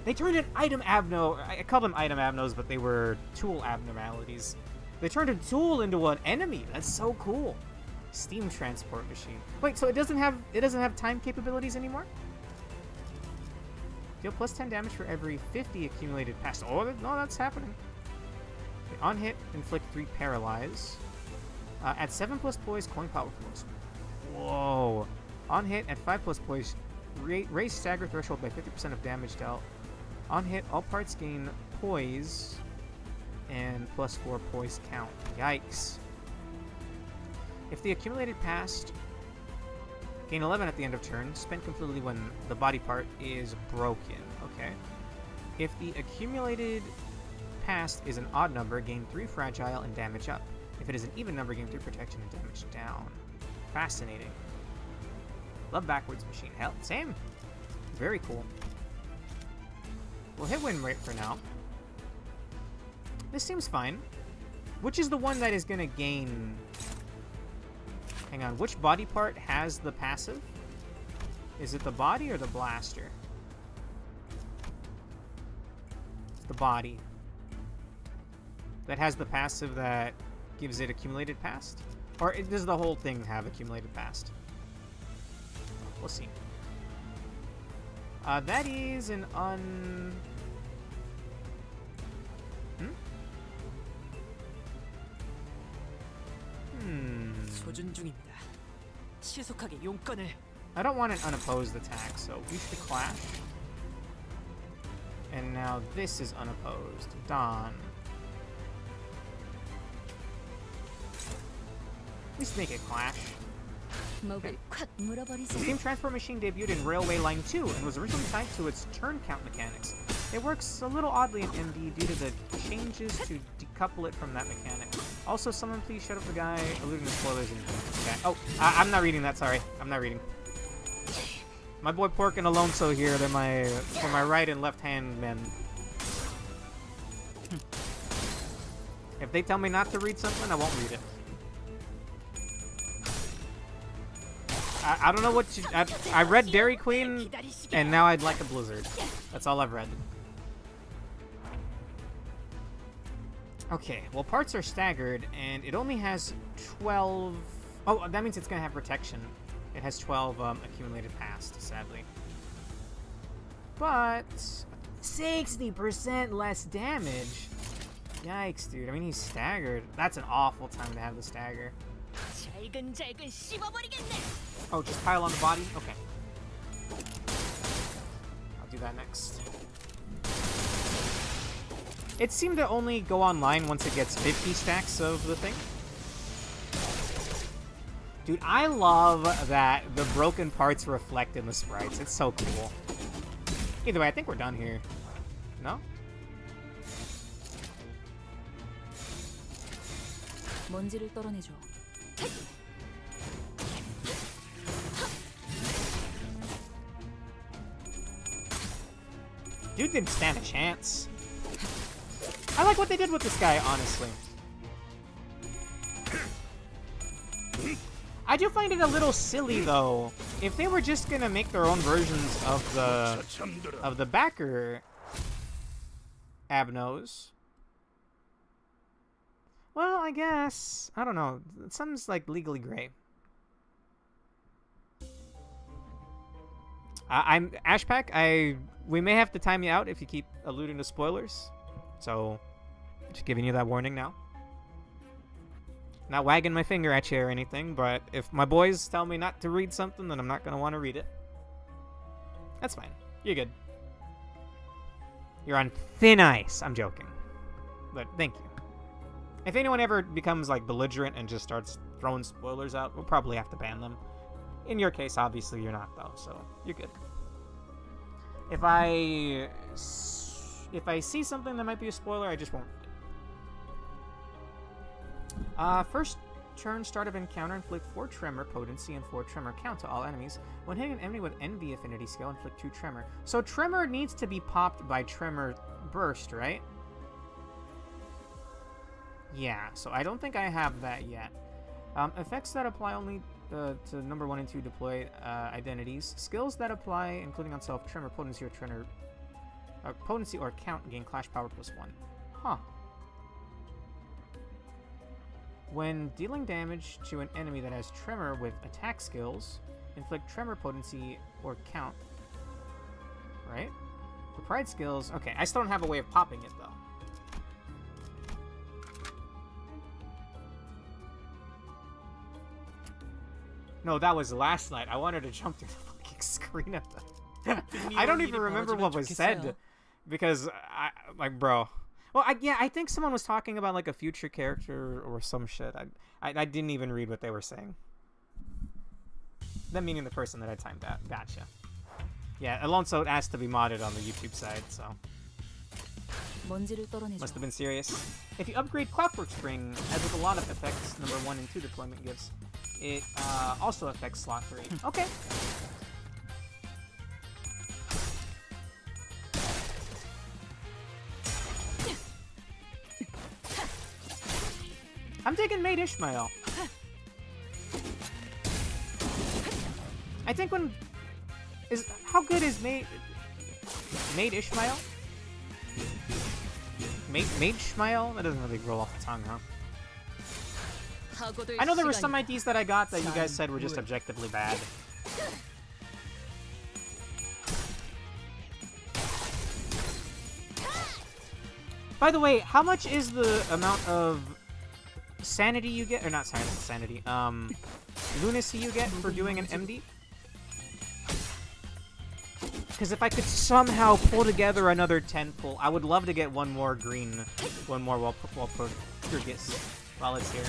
They turned an item abno. I call them item abnos, but they were tool abnormalities. They turned a tool into an enemy. That's so cool. Steam transport machine. Wait, so it doesn't have time capabilities anymore? Deal plus 10 damage for every 50 accumulated past. Oh no, that's happening. Okay, on hit, inflict 3 paralyze. At 7+ poise, coin power force. Whoa. On hit, at 5+ poise, raise stagger threshold by 50% of damage dealt. On hit, all parts gain poise and +4 poise count. Yikes. If the accumulated past, gain 11 at the end of turn, spent completely when the body part is broken. Okay. If the accumulated past is an odd number, gain 3 fragile and damage up. If it is an even number, gain 3 protection and damage down. Fascinating. Love backwards machine. Hell, same. Very cool. We'll hit win rate for now. This seems fine. Which is the one that is going to gain... Hang on, which body part has the passive? Is it the body or the blaster? It's the body. That has the passive that gives it accumulated past? Or does the whole thing have accumulated past? We'll see. That is an 소준 중입니다. 시속하게 용건을. I don't want an unopposed attack, so use the clash. And now this is unopposed. Dawn. At least make it clash. The Steam Transport Machine debuted in Railway Line 2 and was originally tied to its turn count mechanics. It works a little oddly in MD due to the changes to decouple it from that mechanic. Also, someone please shut up the guy alluding to spoilers in chat. Oh, I'm not reading that, sorry. I'm not reading. My boy Pork and Alonso here, they're for my right and left hand men. If they tell me not to read something, I won't read it. I don't know what you... I read Dairy Queen, and now I'd like a Blizzard. That's all I've read. Okay, well, parts are staggered, and it only has 12... Oh, that means it's going to have protection. It has 12 accumulated past, sadly. But 60% less damage? Yikes, dude. I mean, he's staggered. That's an awful time to have the stagger. Oh, just pile on the body? Okay. I'll do that next. It seemed to only go online once it gets 50 stacks of the thing. Dude, I love that the broken parts reflect in the sprites. It's so cool. Either way, I think we're done here. No? 먼지를 떨어내줘. Dude didn't stand a chance. I like what they did with this guy, honestly. I do find it a little silly, though. If they were just gonna make their own versions of the backer Abnos, well, I guess I don't know. Something's like legally gray. I'm Ashpack. We may have to time you out if you keep alluding to spoilers. So, just giving you that warning now. Not wagging my finger at you or anything, but if my boys tell me not to read something, then I'm not going to want to read it. That's fine. You're good. You're on thin ice. I'm joking. But thank you. If anyone ever becomes like belligerent and just starts throwing spoilers out, we'll probably have to ban them. In your case, obviously you're not though, so you're good. If I see something that might be a spoiler, I just won't. First turn start of encounter, inflict 4 tremor potency and 4 tremor count to all enemies. When hitting an enemy with envy affinity skill, inflict 2 tremor. So tremor needs to be popped by tremor burst, right? Yeah, so I don't think I have that yet. Effects that apply only to number 1 and 2 deploy identities. Skills that apply, including on self, tremor potency or tremor potency or count, gain clash power +1. Huh. When dealing damage to an enemy that has tremor with attack skills, inflict tremor potency or count. Right? For pride skills, okay, I still don't have a way of popping it though. No, that was last night. I wanted to jump through the fucking screen of that. I don't even remember what was said because like, bro. Well, I think someone was talking about like a future character or some shit. I didn't even read what they were saying. That meaning the person that I timed out. Gotcha. Yeah, Alonso asked to be modded on the YouTube side, so 먼지를 떨어내줘. Must have been serious. If you upgrade Clockwork Spring, as with a lot of effects number 1 and 2 deployment gives, it also affects slot 3. Okay. I'm digging Maid Ishmael. I think how good is Maid Ishmael? Maid Ishmael? That doesn't really roll off the tongue, huh? I know there were some IDs that I got that you guys said were just objectively bad. By the way, how much is the amount of sanity you get? Or not sanity, lunacy you get for doing an MD? Because if I could somehow pull together another 10 pull, I would love to get one more green, one more Walpurgis while it's here.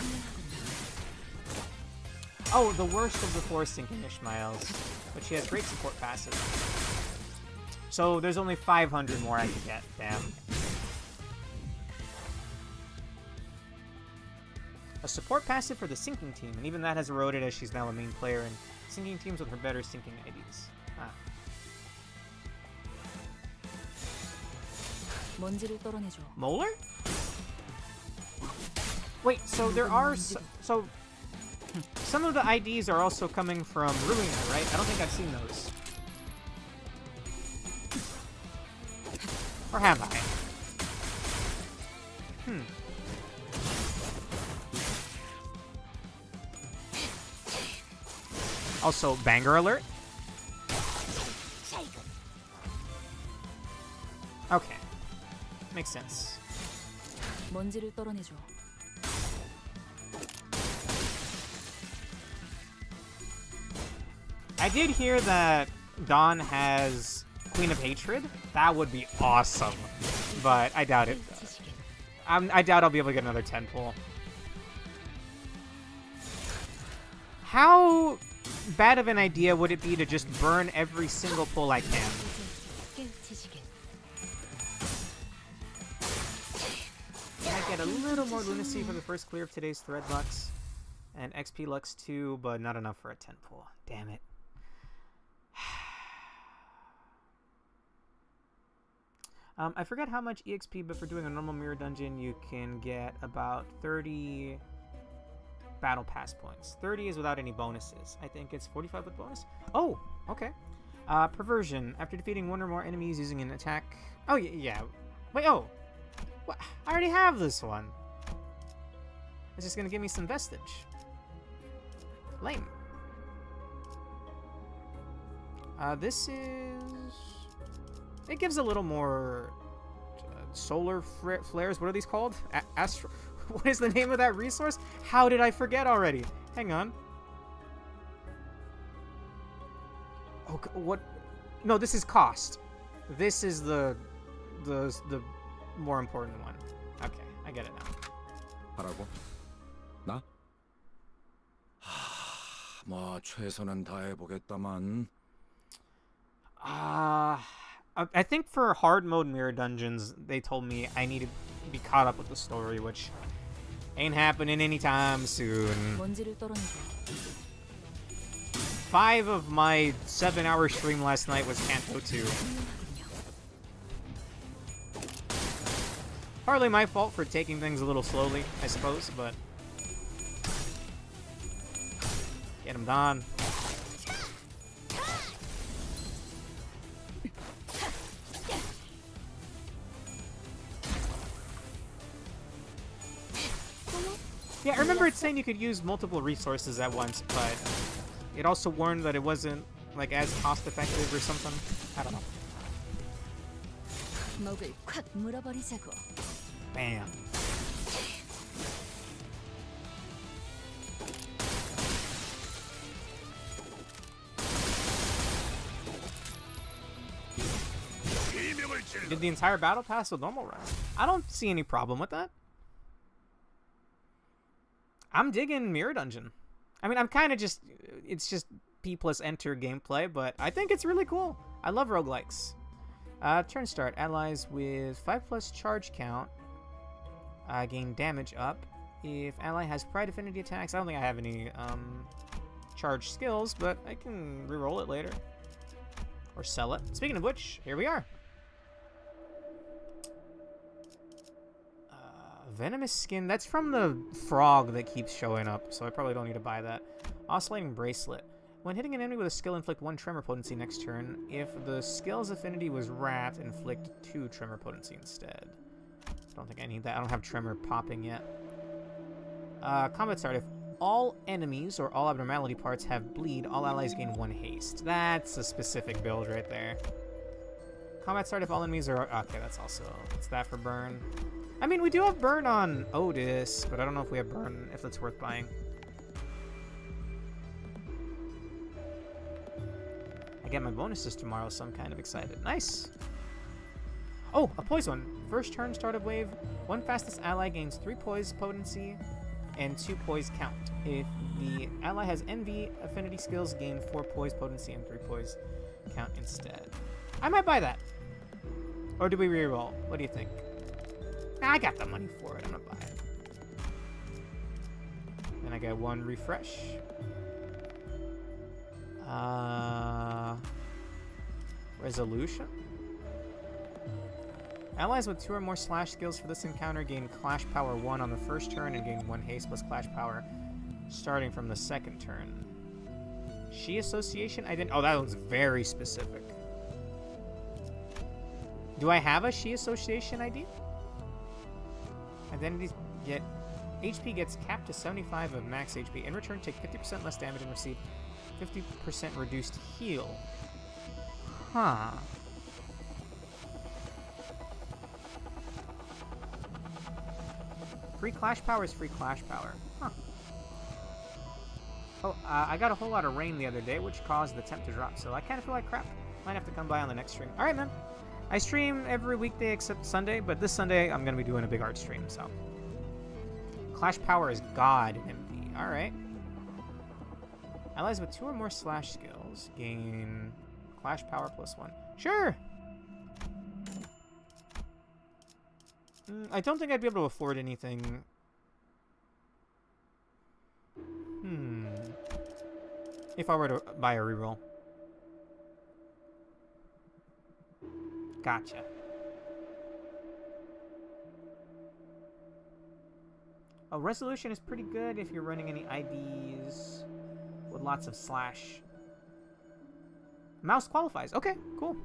Oh, the worst of the 4 sinking Ishmaels, but she has great support passive. So there's only 500 more I could get, damn. A support passive for the sinking team, and even that has eroded as she's now a main player in sinking teams with her better sinking IDs. Ah. 먼지를 떨어내줘. Molar? Wait, so there are so some of the IDs are also coming from Ruina, right? I don't think I've seen those. Or have I? Also, banger alert. Okay. Makes sense. 먼지를 떨어내줘. I did hear that Dawn has Queen of Hatred. That would be awesome. But I doubt it. I doubt I'll be able to get another 10 pull. How bad of an idea would it be to just burn every single pull I can? Can I get a little more lunacy for the first clear of today's thread lux? And XP lux too, but not enough for a 10 pull. Damn it. I forget how much EXP, but for doing a normal mirror dungeon, you can get about 30 battle pass points. 30 is without any bonuses. I think it's 45 with bonus. Oh, okay. Perversion. After defeating one or more enemies using an attack. Oh, yeah. Wait, oh. What? I already have this one. It's just gonna give me some vestige. Lame. This is... It gives a little more solar flares. What are these called? Astro... What is the name of that resource? How did I forget already? Hang on. Oh, what? No, this is cost. This is the more important one. Okay, I get it now. 하라고? 나? 뭐 최선은 다해보겠다만. I think for hard mode mirror dungeons, they told me I need to be caught up with the story, which ain't happening anytime soon. 5 of my 7-hour stream last night was Kanto 2. Partly my fault for taking things a little slowly, I suppose, but... Get him done. Yeah, I remember it saying you could use multiple resources at once, but it also warned that it wasn't like as cost effective or something. I don't know. 목을 콱 물어버리자고. Bam. Did the entire battle pass with normal run? I don't see any problem with that. I'm digging Mirror Dungeon. I mean, I'm kind of just... It's just P plus enter gameplay, but I think it's really cool. I love roguelikes. Turn start. Allies with 5+ charge count gain damage up. If ally has pride affinity attacks, I don't think I have any charge skills, but I can reroll it later. Or sell it. Speaking of which, here we are. Venomous skin. That's from the frog that keeps showing up, so I probably don't need to buy that. Oscillating bracelet. When hitting an enemy with a skill, inflict 1 tremor potency next turn. If the skill's affinity was rat, inflict 2 tremor potency instead. Don't think I need that. I don't have tremor popping yet. Combat start. If all enemies or all abnormality parts have bleed, all allies gain 1 haste. That's a specific build right there. Combat start. If all enemies are... Okay, that's also... It's that for burn. I mean, we do have burn on Otis, but I don't know if we have burn, if that's worth buying. I get my bonuses tomorrow, so I'm kind of excited. Nice! Oh, a poise one. First turn, start of wave. 1 fastest ally gains 3 poise potency and 2 poise count. If the ally has envy affinity skills, gain 4 poise potency and 3 poise count instead. I might buy that. Or do we reroll? What do you think? Nah, I got the money for it. I'm gonna buy it. Then I get 1 refresh. Resolution? Allies with 2 or more slash skills for this encounter gain Clash Power 1 on the first turn and gain 1 haste plus Clash Power starting from the second turn. She Association? I didn't... Oh, that one's very specific. Do I have a She Association ID? Identities get... HP gets capped to 75 of max HP. In return, take 50% less damage and receive 50% reduced heal. Huh. Free Clash Power is free Clash Power. Huh. Oh, I got a whole lot of rain the other day, which caused the temp to drop, so I kind of feel like crap. Might have to come by on the next stream. Alright, man. I stream every weekday except Sunday, but this Sunday I'm going to be doing a big art stream, so. Clash Power is God in MP. Alright. Allies with 2 or more slash skills gain Clash Power +1. Sure! I don't think I'd be able to afford anything. If I were to buy a reroll. Gotcha. Oh, resolution is pretty good if you're running any IDs with lots of slash. Mouse qualifies. Okay, cool.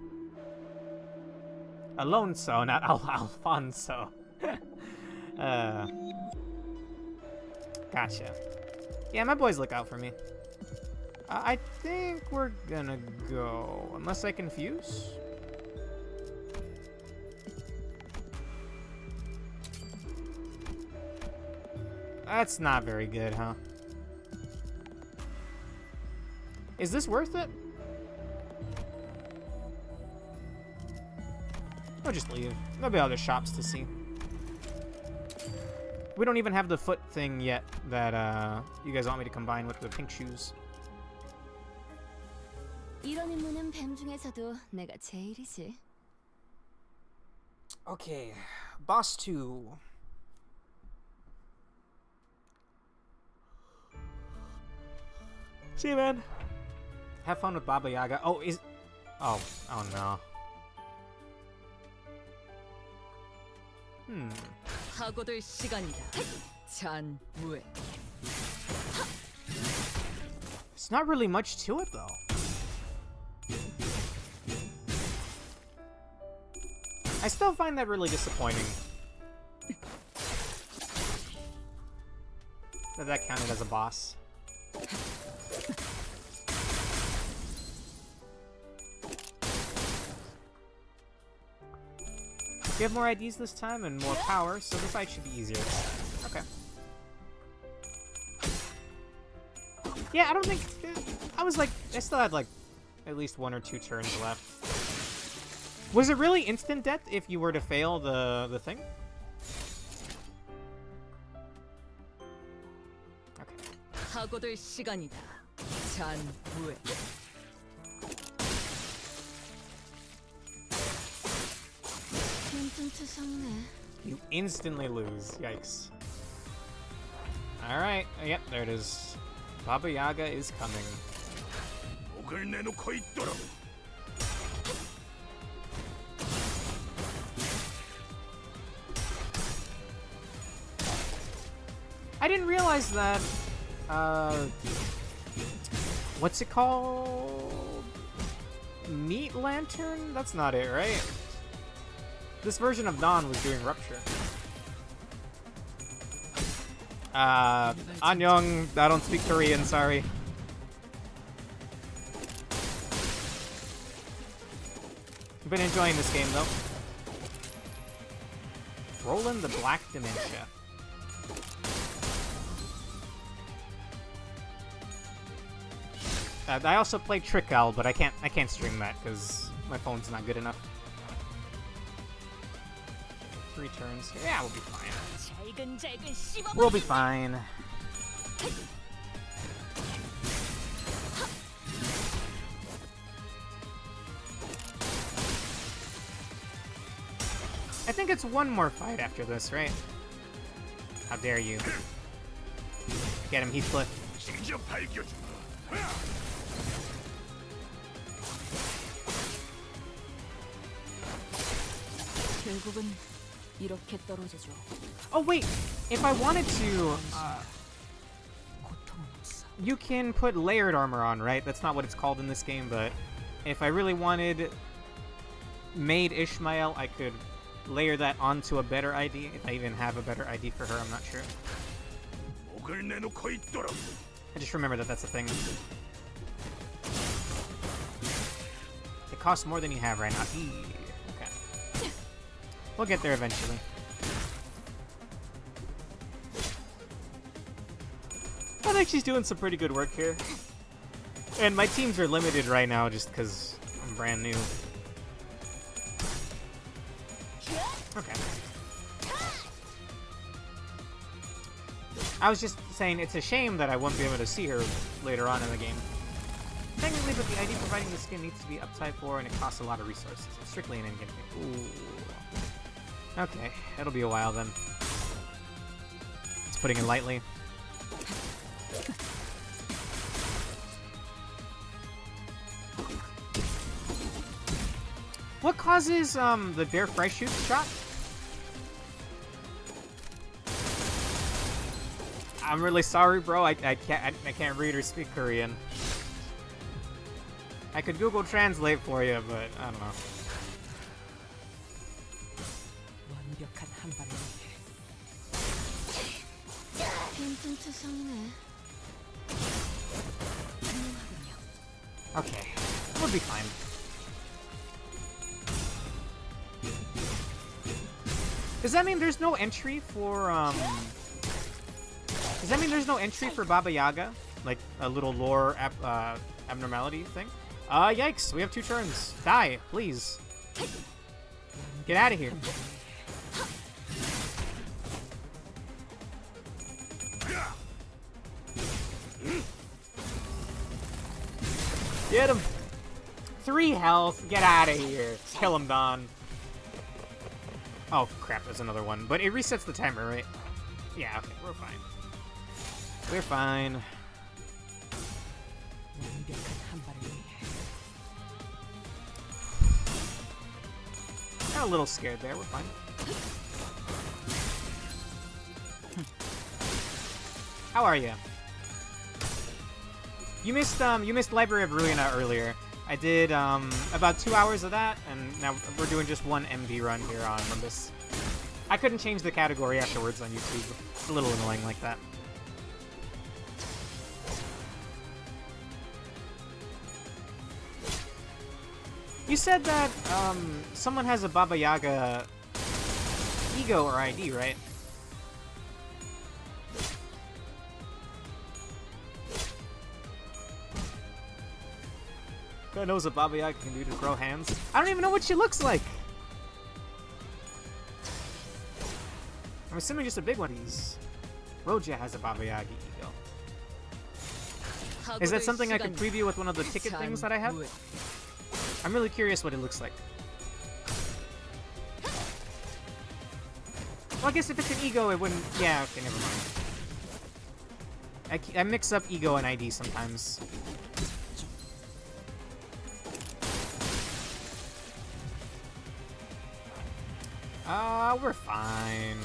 Alonso, not Alfonso. Gotcha. Yeah, my boys look out for me. I think we're gonna go, unless I confuse. That's not very good, huh? Is this worth it? I'll just leave. There'll be other shops to see. We don't even have the foot thing yet that you guys want me to combine with the pink shoes. 이런 임무는 뱀 중에서도 내가 제일이지. Okay, boss 2. See you, man. Have fun with Baba Yaga. Oh, oh no. 사고들 시간이다. 잔무에. It's not really much to it, though. I still find that really disappointing. That counted as a boss. We have more IDs this time and more power, so this fight should be easier. Okay. Yeah, I don't think... I was like... I still had like at least 1 or 2 turns left. Was it really instant death if you were to fail the thing? Okay. 사고들 시간이다. 잔무에. You instantly lose. Yikes. Alright, yep, there it is. Baba Yaga is coming. I didn't realize that, what's it called? Meat Lantern? That's not it, right? This version of Dawn was doing Rupture. Annyeong, I don't speak Korean, sorry. Been enjoying this game, though. Roland the Black Dementia. I also play Trick Owl, but I can't stream that because my phone's not good enough. 3 turns. Yeah, we'll be fine. We'll be fine. I think it's one more fight after this, right? How dare you. Get him, Heathcliff. Oh wait, if I wanted to, you can put layered armor on, right? That's not what it's called in this game, but if I really wanted Maid Ishmael, I could layer that onto a better ID. If I even have a better ID for her, I'm not sure. I just remember that that's a thing. It costs more than you have right now. Okay. We'll get there eventually. I think she's doing some pretty good work here. And my teams are limited right now just because I'm brand new. Okay. I was just saying it's a shame that I won't be able to see her later on in the game. Technically, but the ID providing the skin needs to be up type 4 and it costs a lot of resources. It's strictly an in-game thing. Ooh. Okay, it'll be a while then. Just putting it lightly. What causes the Dare Fresh Shoot shot? I'm really sorry, bro. I can't read or speak Korean. I could Google Translate for you, but I don't know. Okay, we'll be fine. Does that mean there's no entry for Does that mean there's no entry for Baba Yaga? Like a little lore abnormality thing? Yikes, we have 2 turns. Die, please. Get out of here. Get him. 3 health. Get out of here. Kill him, Don. Oh, crap, there's another one. But it resets the timer, right? Yeah, okay, we're fine. We're fine. Got a little scared there, we're fine. How are you? You missed Library of Ruina earlier. I did about 2 hours of that, and now we're doing just 1 MV run here on Limbus. I couldn't change the category afterwards on YouTube. It's a little annoying like that. You said that someone has a Baba Yaga ego or ID, right? God knows what Baba Yaga can do to grow hands. I don't even know what she looks like. I'm assuming just a big one. Roja has a Baba Yaga ego. Is that something I could preview with one of the ticket things that I have? I'm really curious what it looks like. Well, I guess if it's an ego, it wouldn't... Yeah, okay, never mind. I mix up ego and ID sometimes. We're fine.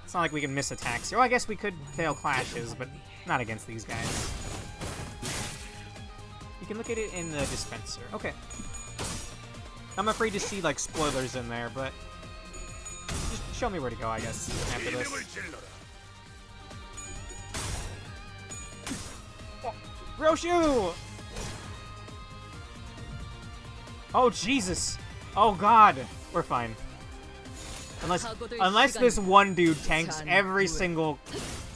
It's not like we can miss attacks here. Oh, I guess we could fail clashes, but not against these guys. You can look at it in the dispenser. Okay. I'm afraid to see, like, spoilers in there, but... Just show me where to go, I guess, after this. Oh, Roshu! Oh, Jesus! Oh, God! We're fine. Unless this one dude tanks every single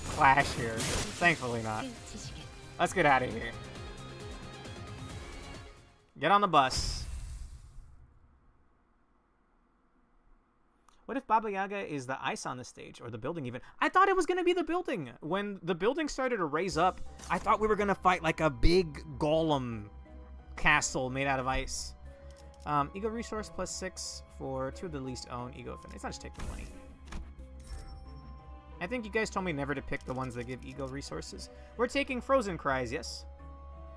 clash here. Thankfully not. Let's get out of here. Get on the bus. What if Baba Yaga is the ice on the stage, or the building even? I thought it was going to be the building. When the building started to raise up, I thought we were going to fight like a big golem castle made out of ice. Ego resource +6 for 2 of the least owned ego offenders. It's not just taking money. I think you guys told me never to pick the ones that give ego resources. We're taking Frozen Cries, yes.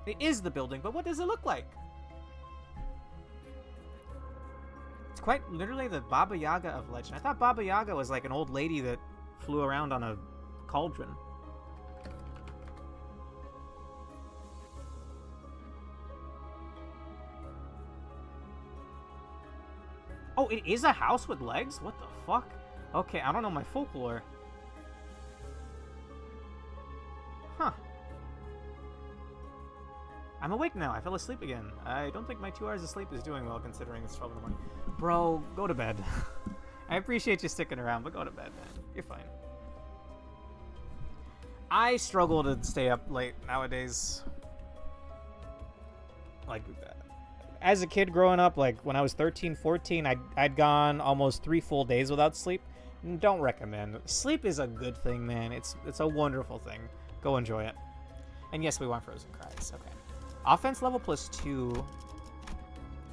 It is the building, but what does it look like? It's quite literally the Baba Yaga of legend. I thought Baba Yaga was like an old lady that flew around on a cauldron. Oh, it is a house with legs? What the fuck? Okay, I don't know my folklore. Huh. I'm awake now. I fell asleep again. I don't think my 2 hours of sleep is doing well considering it's 12 in the morning. Bro, go to bed. I appreciate you sticking around, but go to bed, man. You're fine. I struggle to stay up late nowadays. Like, as a kid growing up, like when I was 13, 14, I'd gone almost 3 full days without sleep. Don't recommend. Sleep is a good thing, man. It's a wonderful thing. Go enjoy it. And yes, we want Frozen Cries. Okay. Offense level +2.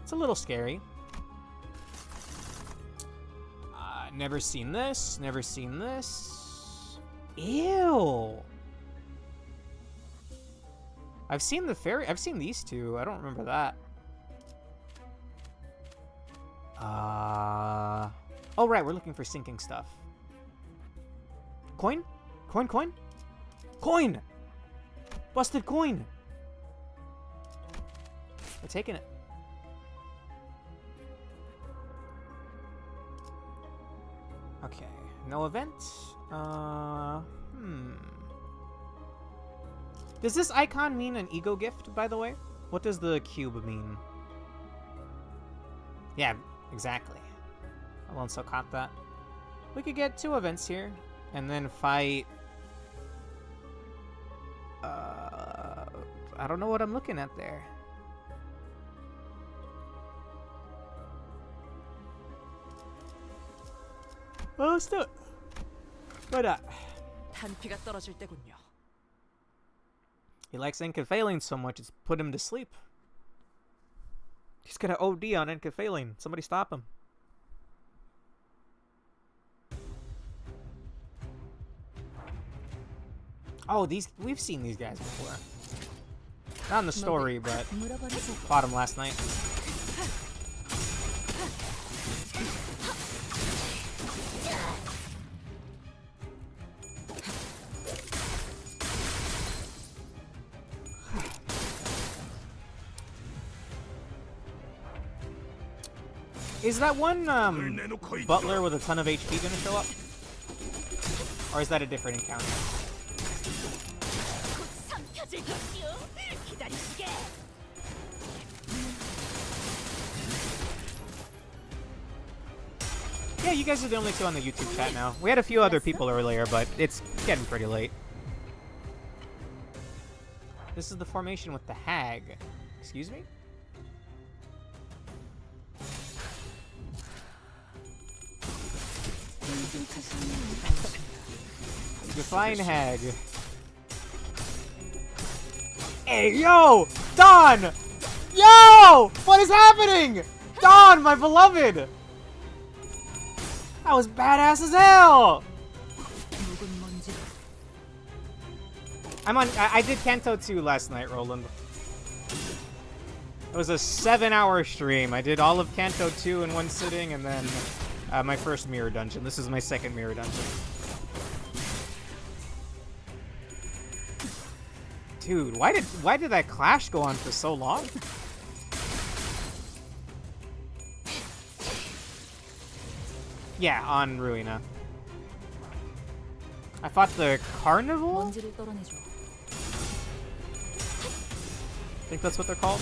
It's a little scary. Never seen this. Never seen this. Ew. I've seen the fairy. I've seen these two. I don't remember that. Oh, right. We're looking for sinking stuff. Coin? Coin, coin? Coin! Busted coin! We're taking it. Okay. No event. Does this icon mean an ego gift, by the way? What does the cube mean? Yeah, exactly. Alonso caught that. We could get 2 events here, and then fight... I don't know what I'm looking at there. Well, let's do it. Why not? 단피가 떨어질 때군요. He likes Enkephaline so much, it's put him to sleep. He's gonna OD on Enkephaline. Somebody stop him. Oh, we've seen these guys before. Not in the story, but fought him last night. Is that one butler with a ton of HP gonna show up? Or is that a different encounter? Yeah, you guys are the only 2 on the YouTube chat now. We had a few other people earlier, but it's getting pretty late. This is the formation with the hag. Excuse me? Define hag. Hey, yo! Dawn! Yo! What is happening? Dawn, my beloved! That was badass as hell! I did Kanto 2 last night, Roland. It was a 7-hour stream. I did all of Kanto 2 in one sitting, and then my first mirror dungeon. This is my second mirror dungeon. Dude, why did that clash go on for so long? Yeah, on Ruina. I fought the Carnival? I think that's what they're called.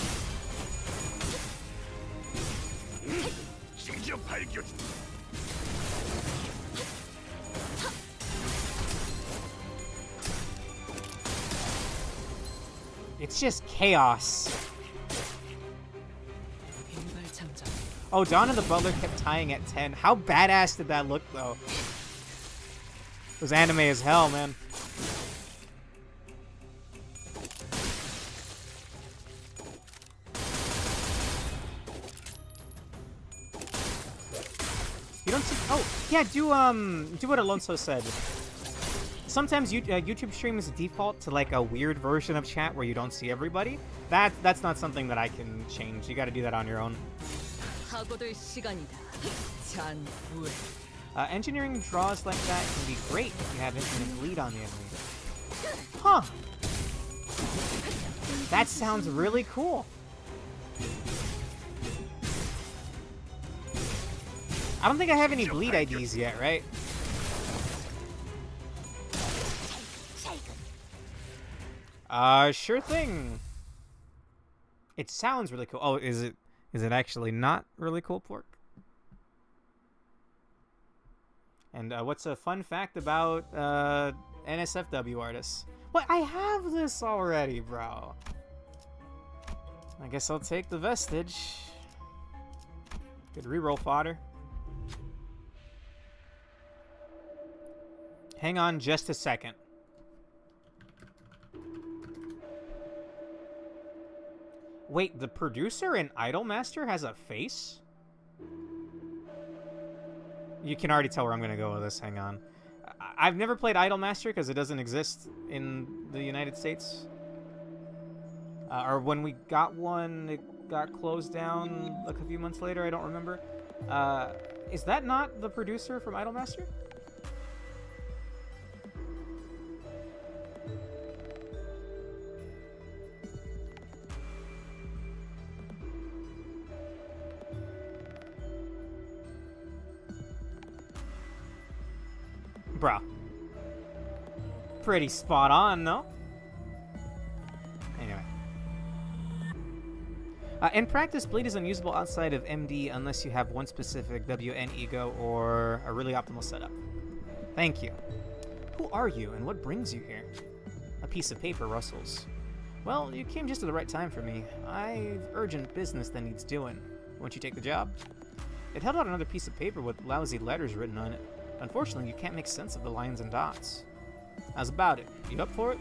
It's just chaos. Oh, Dawn and the Butler kept tying at 10. How badass did that look, though? It was anime as hell, man. You don't see... Oh, yeah, do what Alonso said. Sometimes YouTube streams default to like a weird version of chat where you don't see everybody. That's not something that I can change. You gotta do that on your own. Engineering draws like that can be great if you have infinite bleed on the enemy. Huh. That sounds really cool. I don't think I have any bleed IDs yet, right? Sure thing. It sounds really cool. Oh, is it actually not really cool, Pork? And what's a fun fact about NSFW artists? What? I have this already, bro. I guess I'll take the vestige. Good reroll fodder. Hang on just a second. Wait, the producer in Idolmaster has a face? You can already tell where I'm going to go with this. Hang on. I've never played Idolmaster because it doesn't exist in the United States. Or when we got one, it got closed down like a few months later. I don't remember. Is that not the producer from Idolmaster? Bruh. Pretty spot on, no? Anyway. In practice, bleed is unusable outside of MD unless you have one specific WN ego or a really optimal setup. Thank you. Who are you and what brings you here? A piece of paper rustles. Well, you came just at the right time for me. I've urgent business that needs doing. Won't you take the job? It held out another piece of paper with lousy letters written on it. Unfortunately, you can't make sense of the lines and dots. How's about it? You up for it?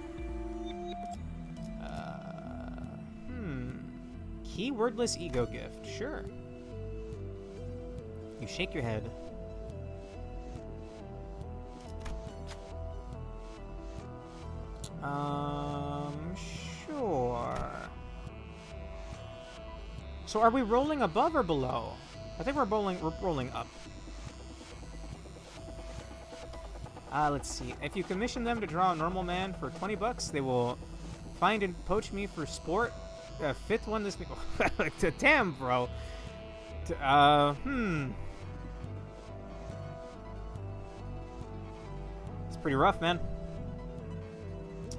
Keywordless ego gift. Sure. You shake your head. Sure. So are we rolling above or below? I think we're rolling up. Let's see. If you commission them to draw a normal man for 20 bucks, they will find and poach me for sport. Fifth one this week. Damn, bro. It's pretty rough, man.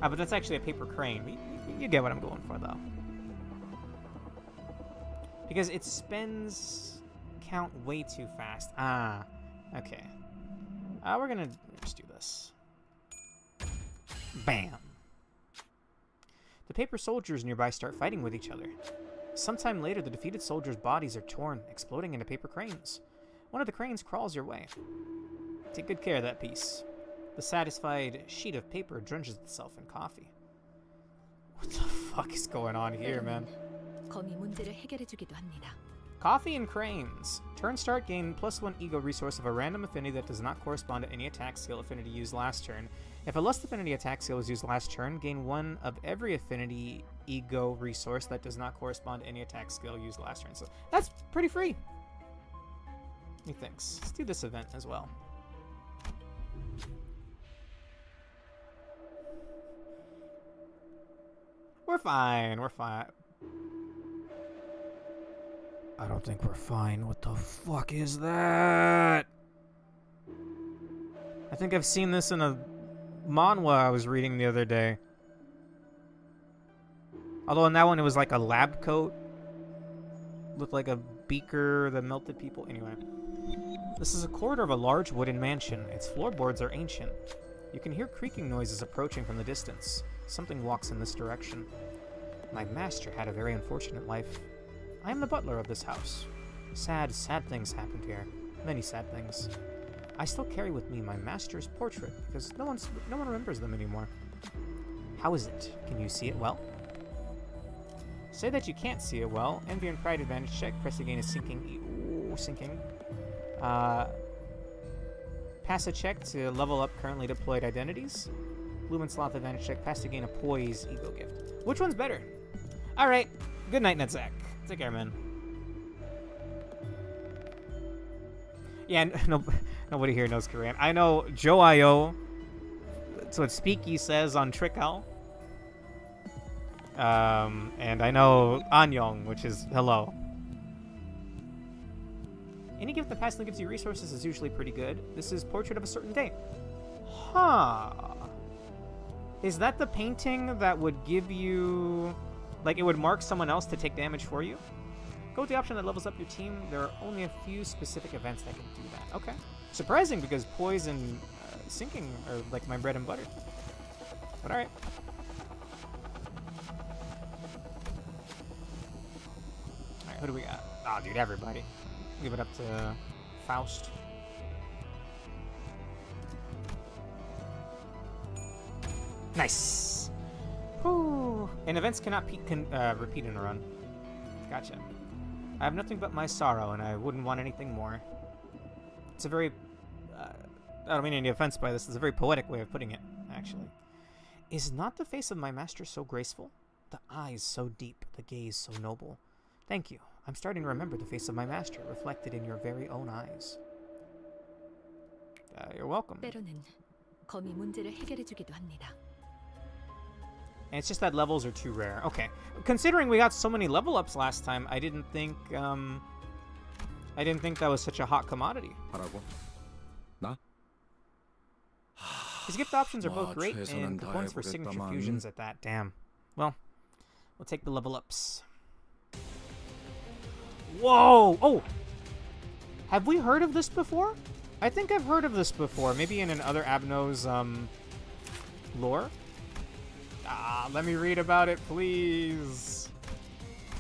But that's actually a paper crane. You get what I'm going for, though. Because it spends count way too fast. Okay. We're gonna just do this. Bam. The paper soldiers nearby start fighting with each other. Sometime later, the defeated soldiers' bodies are torn, exploding into paper cranes. One of the cranes crawls your way. Take good care of that piece. The satisfied sheet of paper drenches itself in coffee. What the fuck is going on here, man? 검이 문제를 해결해주기도 합니다. Coffee and Cranes. Turn start, gain +1 ego resource of a random affinity that does not correspond to any attack skill affinity used last turn. If a lust affinity attack skill was used last turn, gain 1 of every affinity ego resource that does not correspond to any attack skill used last turn. So that's pretty free. Methinks. Let's do this event as well. We're fine. We're fine. I don't think we're fine. What the fuck is that? I think I've seen this in a manhwa I was reading the other day. Although in that one it was like a lab coat with like a beaker that melted people. Anyway. This is a corridor of a large wooden mansion. Its floorboards are ancient. You can hear creaking noises approaching from the distance. Something walks in this direction. My master had a very unfortunate life. I am the butler of this house. Sad, sad things happened here. Many sad things. I still carry with me my master's portrait because no one remembers them anymore. How is it? Can you see it well? Say that you can't see it well. Envy and Pride advantage check. Press again is sinking. Ooh, sinking. Pass a check to level up currently deployed identities. Bloom and Sloth advantage check. Pass to gain a Poise ego gift. Which one's better? Alright. Good night, Netzak. Take care, man. Yeah, nobody here knows Korean. I know Joayo. That's what Speaky says on Trickle. And I know Anyong, which is hello. Any gift that passively gives you resources is usually pretty good. This is Portrait of a Certain Day. Huh. Is that the painting that would give you... like, it would mark someone else to take damage for you? Go with the option that levels up your team. There are only a few specific events that can do that. Okay. Surprising, because Poise and Sinking are, like, my bread and butter. But alright. Alright, who do we got? Oh, dude, everybody. Give it up to Faust. Nice. Whew. And events cannot repeat in a run. Gotcha. I have nothing but my sorrow, and I wouldn't want anything more. It's a very... I don't mean any offense by this. It's a very poetic way of putting it, actually. Is not the face of my master so graceful? The eyes so deep, the gaze so noble. Thank you. I'm starting to remember the face of my master, reflected in your very own eyes. You're welcome. 때로는 검이 문제를 해결해주기도 합니다. And it's just that levels are too rare. Okay. Considering we got so many level ups last time, I didn't think that was such a hot commodity. His gift options are both great and components for signature fusions at that. Damn. Well, we'll take the level ups. Whoa! Oh! Have we heard of this before? I think I've heard of this before. Maybe in another Abno's lore? Let me read about it, please.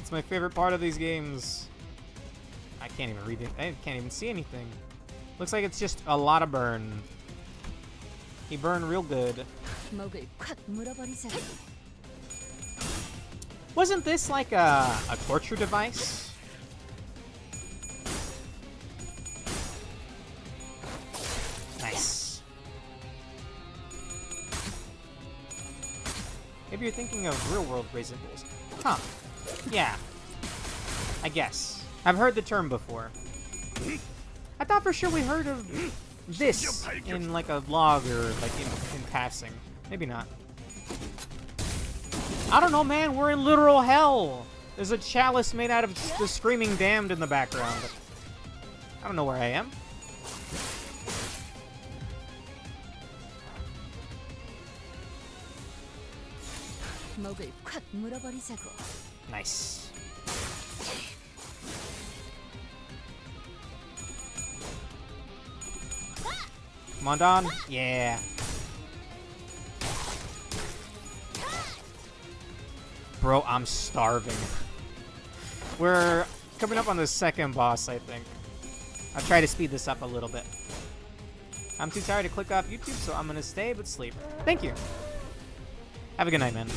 It's my favorite part of these games. I can't even read it. I can't even see anything. Looks like it's just a lot of burn. He burned real good. Wasn't this like a torture device? Nice. Maybe you're thinking of real-world Raisin Bulls. Huh. Yeah. I guess. I've heard the term before. I thought for sure we heard of this in like a vlog or like in passing. Maybe not. I don't know, man. We're in literal hell. There's a chalice made out of the Screaming Damned in the background. I don't know where I am. Nice. Come on, Don. Yeah. Bro, I'm starving. We're coming up on the second boss, I think. I'll try to speed this up a little bit. I'm too tired to click off YouTube, so I'm gonna stay but sleep. Thank you. Have a good night, man.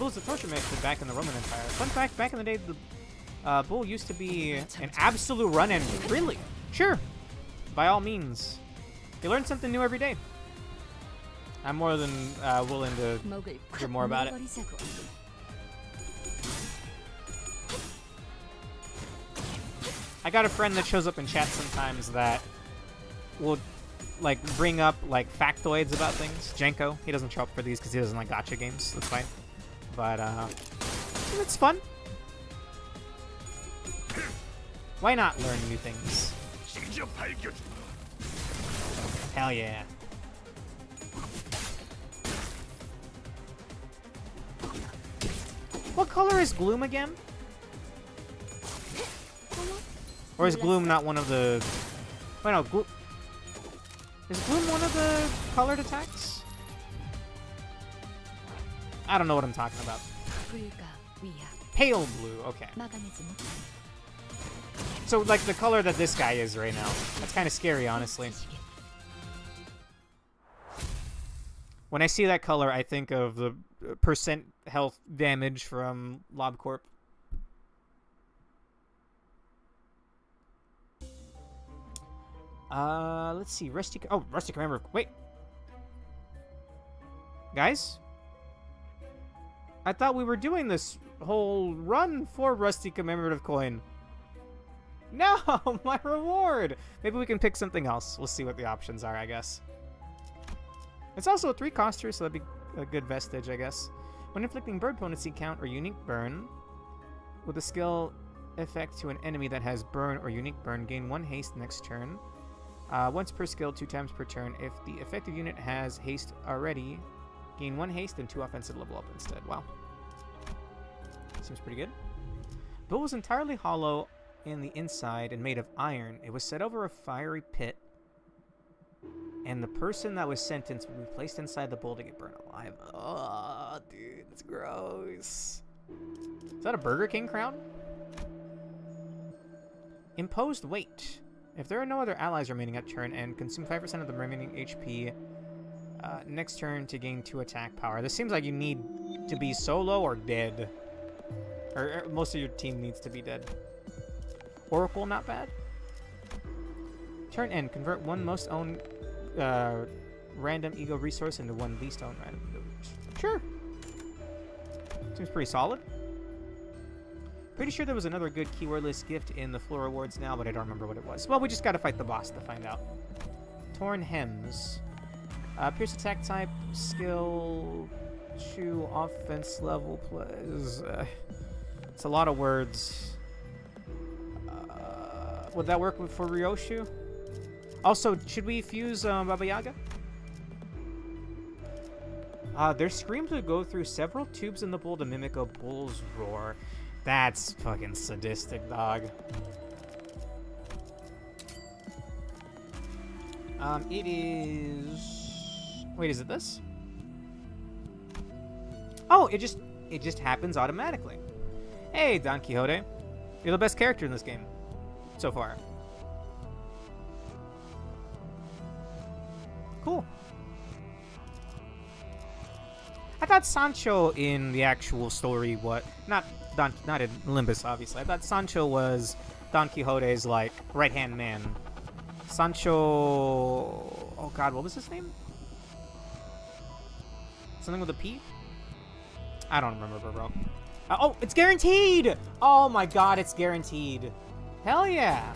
bull's the torture method back in the Roman Empire. Fun fact, back in the day, the bull used to be an absolute run engine. Really? Sure. By all means. You learn something new every day. I'm more than willing to hear more about it. I got a friend that shows up in chat sometimes that will like bring up like factoids about things. Jenko, he doesn't show up for these because he doesn't like gacha games. That's fine. But it's fun. Why not learn new things? Hell yeah. What color is Gloom again? Or is Gloom not one of the... Wait, no, is Gloom one of the colored attacks? I don't know what I'm talking about. Pale blue, okay. So, like, the color that this guy is right now. That's kind of scary, honestly. When I see that color, I think of the percent health damage from LobCorp. Let's see. Rusty Commemorative. Wait. Guys? I thought we were doing this whole run for Rusty Commemorative Coin. No! My reward! Maybe we can pick something else. We'll see what the options are, I guess. It's also a 3-coster, so that'd be a good vestige, I guess. When inflicting bird potency count or unique burn, with a skill effect to an enemy that has burn or unique burn, gain 1 haste next turn. Once per skill, 2 times per turn. If the effective unit has haste already, gain 1 haste and 2 offensive level up instead. Wow. Seems pretty good. Bull was entirely hollow in the inside and made of iron. It was set over a fiery pit, and the person that was sentenced would be placed inside the bull to get burned alive. Oh, dude, that's gross. Is that a Burger King crown? Imposed weight. If there are no other allies remaining at turn end, consume 5% of the remaining HP next turn to gain 2 attack power. This seems like you need to be solo or dead. Or most of your team needs to be dead. Oracle, not bad. Turn end. Convert 1 most owned random ego resource into 1 least owned random ego resource. Sure. Seems pretty solid. Pretty sure there was another good keywordless gift in the floor rewards now, but I don't remember what it was. Well, we just gotta fight the boss to find out. Torn Hems. Pierce attack type, skill 2, offense level plus. It's a lot of words. Would that work for Ryoshu? Also, should we fuse Baba Yaga? Their screams would go through several tubes in the bull to mimic a bull's roar. That's fucking sadistic, dog. It is... Wait, is it this? Oh, it just happens automatically. Hey, Don Quixote. You're the best character in this game. So far. Cool. I thought Sancho in the actual story, not in Limbus, obviously. I thought Sancho was Don Quixote's like right-hand man. Sancho. Oh God, what was his name? Something with a P? I don't remember, bro. Oh, it's guaranteed! Oh my God, it's guaranteed. Hell yeah.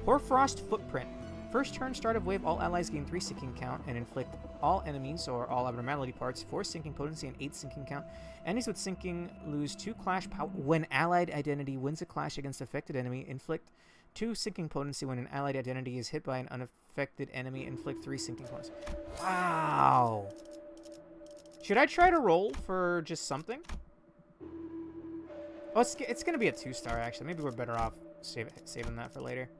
Hoarfrost Footprint. First turn, start of wave, all allies gain 3 sinking count and inflict all enemies or all abnormality parts 4 sinking potency and 8 sinking count. Enemies with sinking lose 2 clash power. When allied identity wins a clash against affected enemy, inflict 2 sinking potency. When an allied identity is hit by an unaffected enemy, inflict 3 sinking potency. Wow. Should I try to roll for just something? Oh, it's going to be a 2-star, actually. Maybe we're better off saving that for later.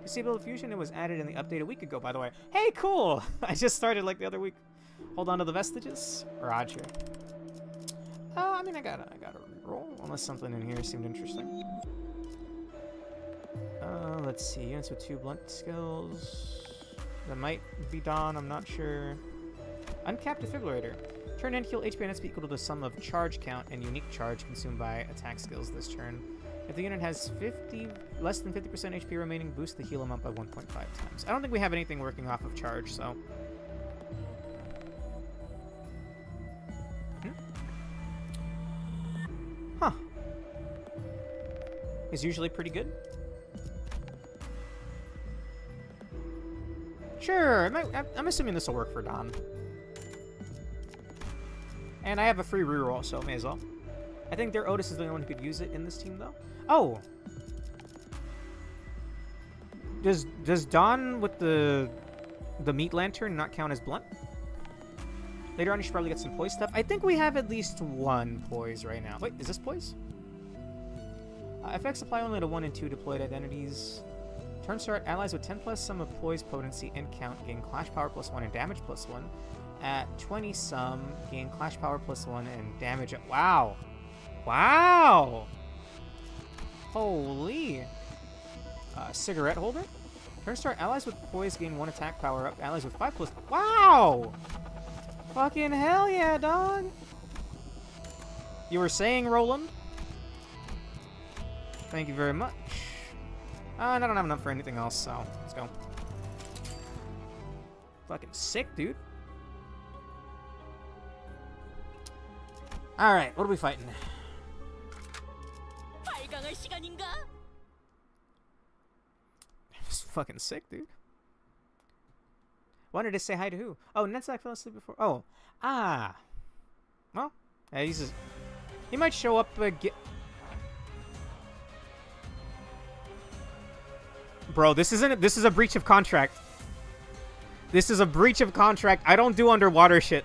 Disable Fusion, it was added in the update a week ago, by the way. Hey, cool! I just started like the other week. Hold on to the vestiges. Roger. I mean, I gotta reroll, unless something in here seemed interesting. Let's see. Units with 2 blunt skills. That might be Dawn, I'm not sure. Uncapped Defibrillator. Turn and heal HP and SP equal to the sum of charge count and unique charge consumed by attack skills this turn. If the unit has less than 50% HP remaining, boost the heal amount by 1.5 times. I don't think we have anything working off of charge, so... Huh. Is usually pretty good. Sure, I'm assuming this will work for Dawn. And I have a free reroll, so may as well. I think their Otis is the only one who could use it in this team, though. Oh! Does Dawn with the meat lantern not count as blunt? Later on, you should probably get some poise stuff. I think we have at least one poise right now. Wait, is this poise? Effects apply only to 1 and 2 deployed identities. Turn start, allies with 10 plus sum of poise, potency, and count gain clash power +1 and damage +1. At 20 sum, gain clash power +1 and damage at... Wow! Wow! Holy! Cigarette holder? Turn start, allies with poise gain 1 attack power up. Allies with 5 plus... Wow! Fucking hell yeah, dog! You were saying, Roland? Thank you very much. And I don't have enough for anything else, so let's go. Fucking sick, dude. Alright, what are we fighting? It's fucking sick, dude. Wanted to say hi to who? Oh, Netzak fell asleep before. Oh. Ah. Well, yeah, he might show up again. Bro, this is a breach of contract. This is a breach of contract. I don't do underwater shit.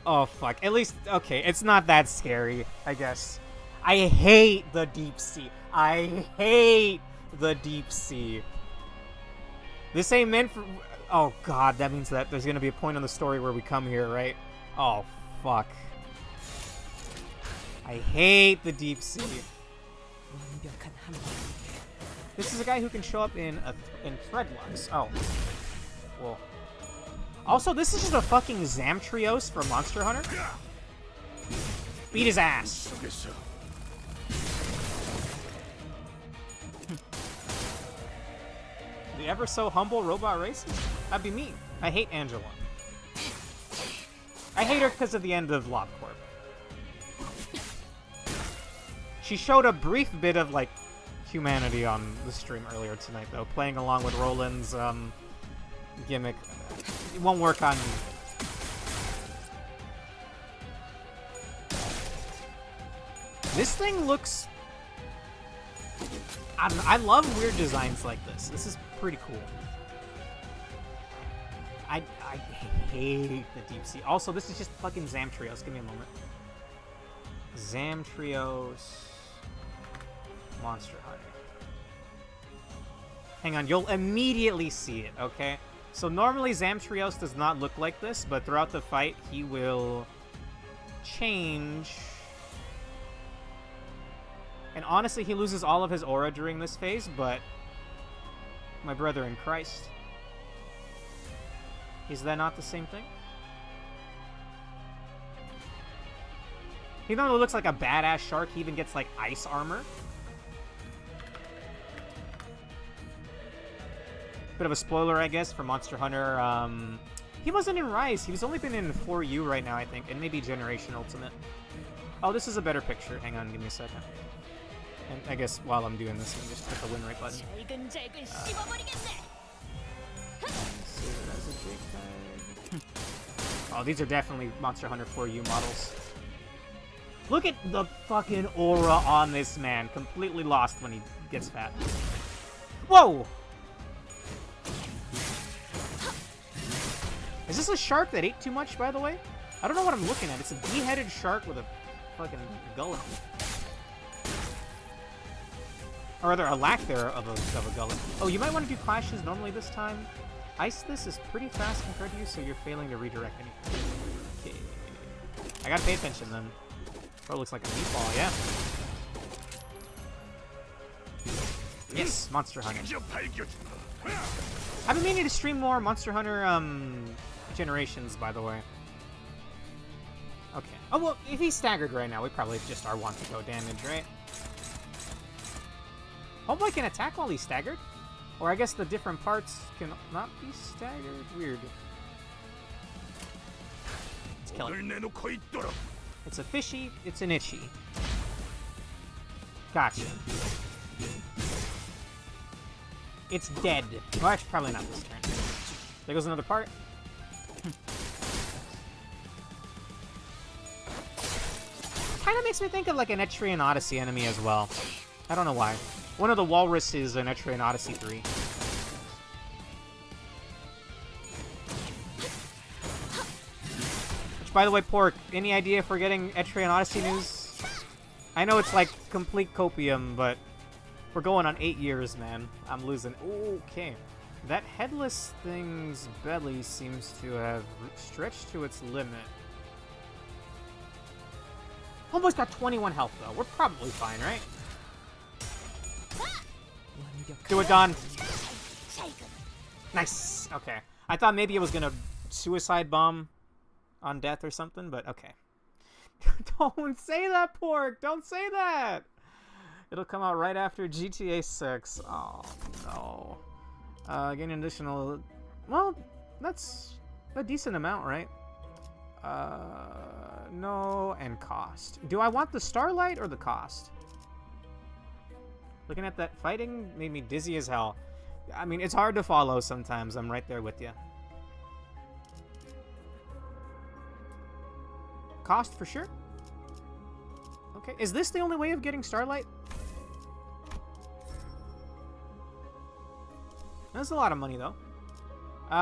Oh, fuck. At least, okay, it's not that scary, I guess. I hate the deep sea. I hate the deep sea. This ain't meant for... Oh, God, that means that there's gonna be a point in the story where we come here, right? Oh, fuck. I hate the deep sea. This is a guy who can show up in Threadlocks. Oh. Well. Also, this is just a fucking Zamtrios for Monster Hunter. Beat his ass. The ever so humble robot racist? That'd be me. I hate Angela. I hate her because of the end of LobCorp. She showed a brief bit of, like, humanity on the stream earlier tonight, though, playing along with Roland's gimmick. It won't work on me. This thing looks... I love weird designs like this. This is pretty cool. I hate the deep sea. Also, this is just fucking Zamtrios. Give me a moment. Zamtrios Monster Hunter. Hang on, you'll immediately see it, okay? So normally Zamtrios does not look like this, but throughout the fight he will change. And honestly, he loses all of his aura during this phase, but my brother in Christ. Is that not the same thing? He not only looks like a badass shark, he even gets like ice armor. Bit of a spoiler, I guess, for Monster Hunter. He wasn't in Rise. He's only been in 4U right now, I think, and maybe Generation Ultimate. Oh, this is a better picture. Hang on, give me a second. And I guess while I'm doing this, let me just hit the win rate button. Oh, these are definitely Monster Hunter 4U models. Look at the fucking aura on this man. Completely lost when he gets fat. Whoa! Is this a shark that ate too much, by the way? I don't know what I'm looking at. It's a beheaded shark with a fucking gullet. Or rather, a lack there of a gullet. Oh, you might want to do clashes normally this time. Ice this is pretty fast compared to you, so you're failing to redirect anything. Okay. I gotta pay attention then. Oh, it looks like a meatball, yeah. Yes, Monster Hunter. I've been meaning to stream more Monster Hunter Generations, by the way. Okay. Oh, well, if he's staggered right now, we probably just are want to go damage, right? Homeboy can attack while he's staggered? Or I guess the different parts can not be staggered? Weird. Let's kill it. It's a fishy, it's an itchy. Gotcha. It's dead. Well, actually, probably not this turn. There goes another part. Kind of makes me think of like an Etrian Odyssey enemy as well. I don't know why. One of the walruses in Etrian Odyssey 3. Which, by the way, Pork, any idea if we're getting Etrian Odyssey news? I know it's like complete copium, but we're going on 8 years, man. I'm losing. Okay. That headless thing's belly seems to have stretched to its limit. Homeboy's got 21 health, though. We're probably fine, right? Do it, Don. Nice. Okay. I thought maybe it was gonna suicide bomb on death or something, but okay. Don't say that, Pork. Don't say that. It'll come out right after GTA 6. Oh, no. Gain an additional... Well, that's a decent amount, right? No, and cost. Do I want the Starlight or the cost? Looking at that fighting made me dizzy as hell. I mean, it's hard to follow sometimes. I'm right there with you. Cost for sure. Okay, is this the only way of getting Starlight? That's a lot of money, though.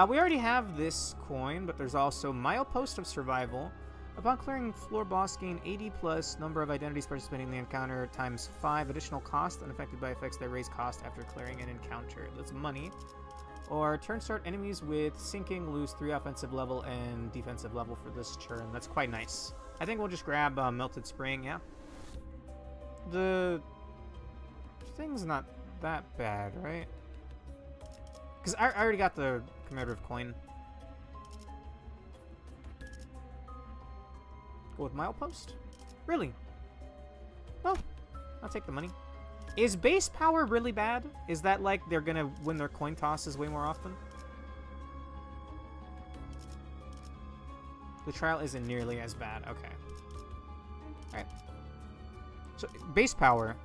We already have this coin, but there's also Milepost of Survival. Upon clearing floor boss, gain 80 plus number of identities participating in the encounter times 5 additional cost, unaffected by effects that raise cost after clearing an encounter. That's money. Or turn start enemies with sinking, lose 3 offensive level and defensive level for this turn. That's quite nice. I think we'll just grab Melted Spring, yeah. The thing's not that bad, right? Because I already got the commemorative coin. Go with Milepost? Really? Well, I'll take the money. Is base power really bad? Is that like they're gonna win their coin tosses way more often? The trial isn't nearly as bad. Okay. Alright. So, base power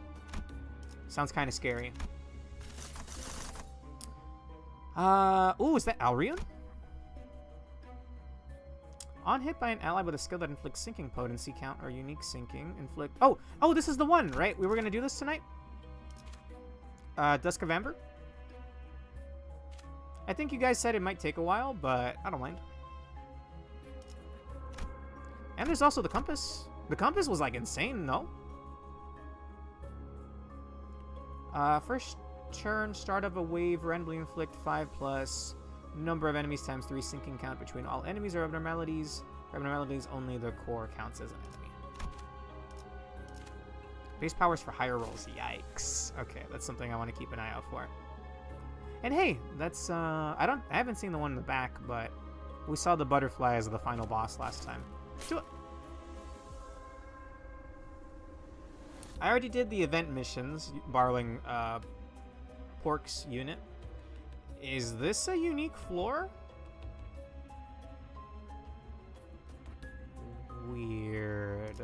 sounds kind of scary. Ooh, is that Alrion? On hit by an ally with a skill that inflicts sinking potency count or unique sinking, inflict... Oh, this is the one, right? We were going to do this tonight? Dusk of Amber? I think you guys said it might take a while, but I don't mind. And there's also the Compass. The Compass was, like, insane, no? First turn, start of a wave, randomly inflict 5 plus... number of enemies times 3 sinking count between all enemies or abnormalities. For abnormalities, only the core counts as an enemy. Base powers for higher rolls. Yikes. Okay, that's something I want to keep an eye out for. And hey, that's I haven't seen the one in the back, but we saw the butterfly as the final boss last time. Do it. I already did the event missions, borrowing Pork's unit. Is this a unique floor? Weird.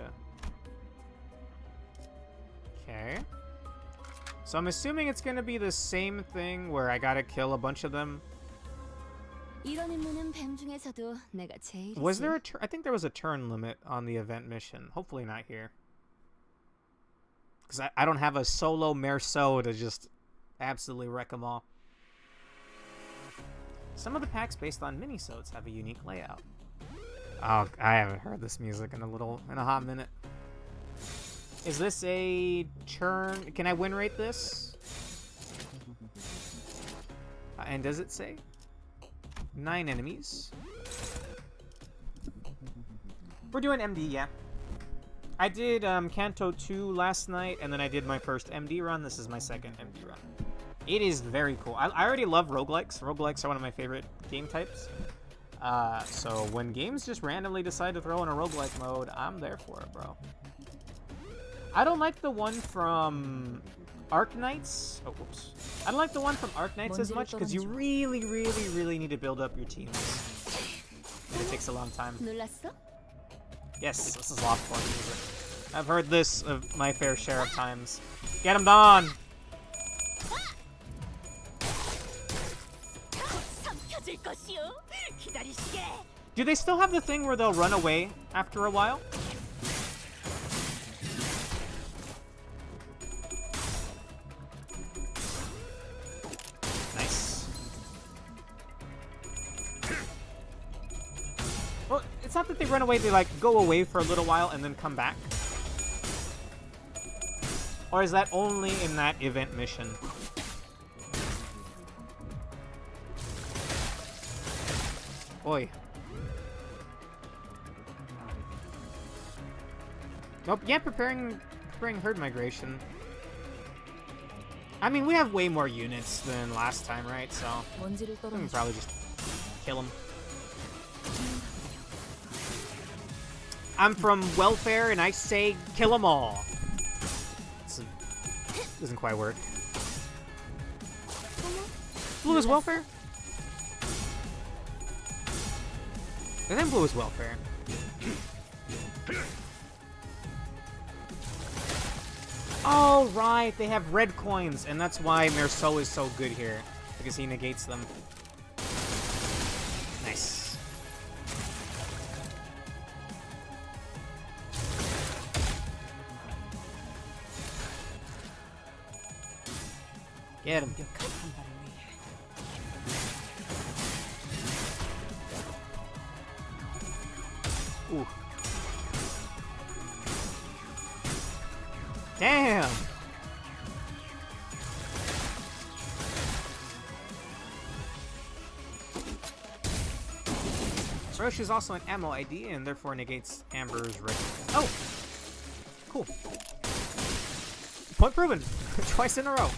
Okay. So I'm assuming it's gonna be the same thing where I gotta kill a bunch of them. 이런 임무는 뱀 중에서도 내가 제일이지. Was there a I think there was a turn limit on the event mission. Hopefully not here. Because I don't have a solo Merceau to just absolutely wreck them all. Some of the packs based on minisodes have a unique layout. Oh, I haven't heard this music in a hot minute. Is this a turn? Can I win rate this? And does it say 9 enemies? We're doing MD, yeah. I did Kanto 2 last night, and then I did my first MD run. This is my second MD run. It is very cool. I already love roguelikes. Roguelikes are one of my favorite game types. So when games just randomly decide to throw in a roguelike mode, I'm there for it, bro. I don't like the one from Arc Knights. Oh, whoops. I don't like the one from Arc Knights as much because you really need to build up your teams. And it takes a long time. Yes, this is Loftborn music. I've heard this my fair share of times. Get him, Dawn! Do they still have the thing where they'll run away after a while? Nice. Well, it's not that they run away, they like go away for a little while and then come back. Or is that only in that event mission? Oi. Nope, yeah, preparing herd migration. I mean, we have way more units than last time, right? So we can probably just kill them. I'm from welfare, and I say kill them all. Doesn't quite work. Blue is welfare? And then blue is welfare. Oh, right. They have red coins, and that's why Merceau is so good here. Because he negates them. Nice. Get him. Ooh. Damn! Roche is also an ammo ID and therefore negates Amber's red. Oh! Cool. Point proven! Twice in a row.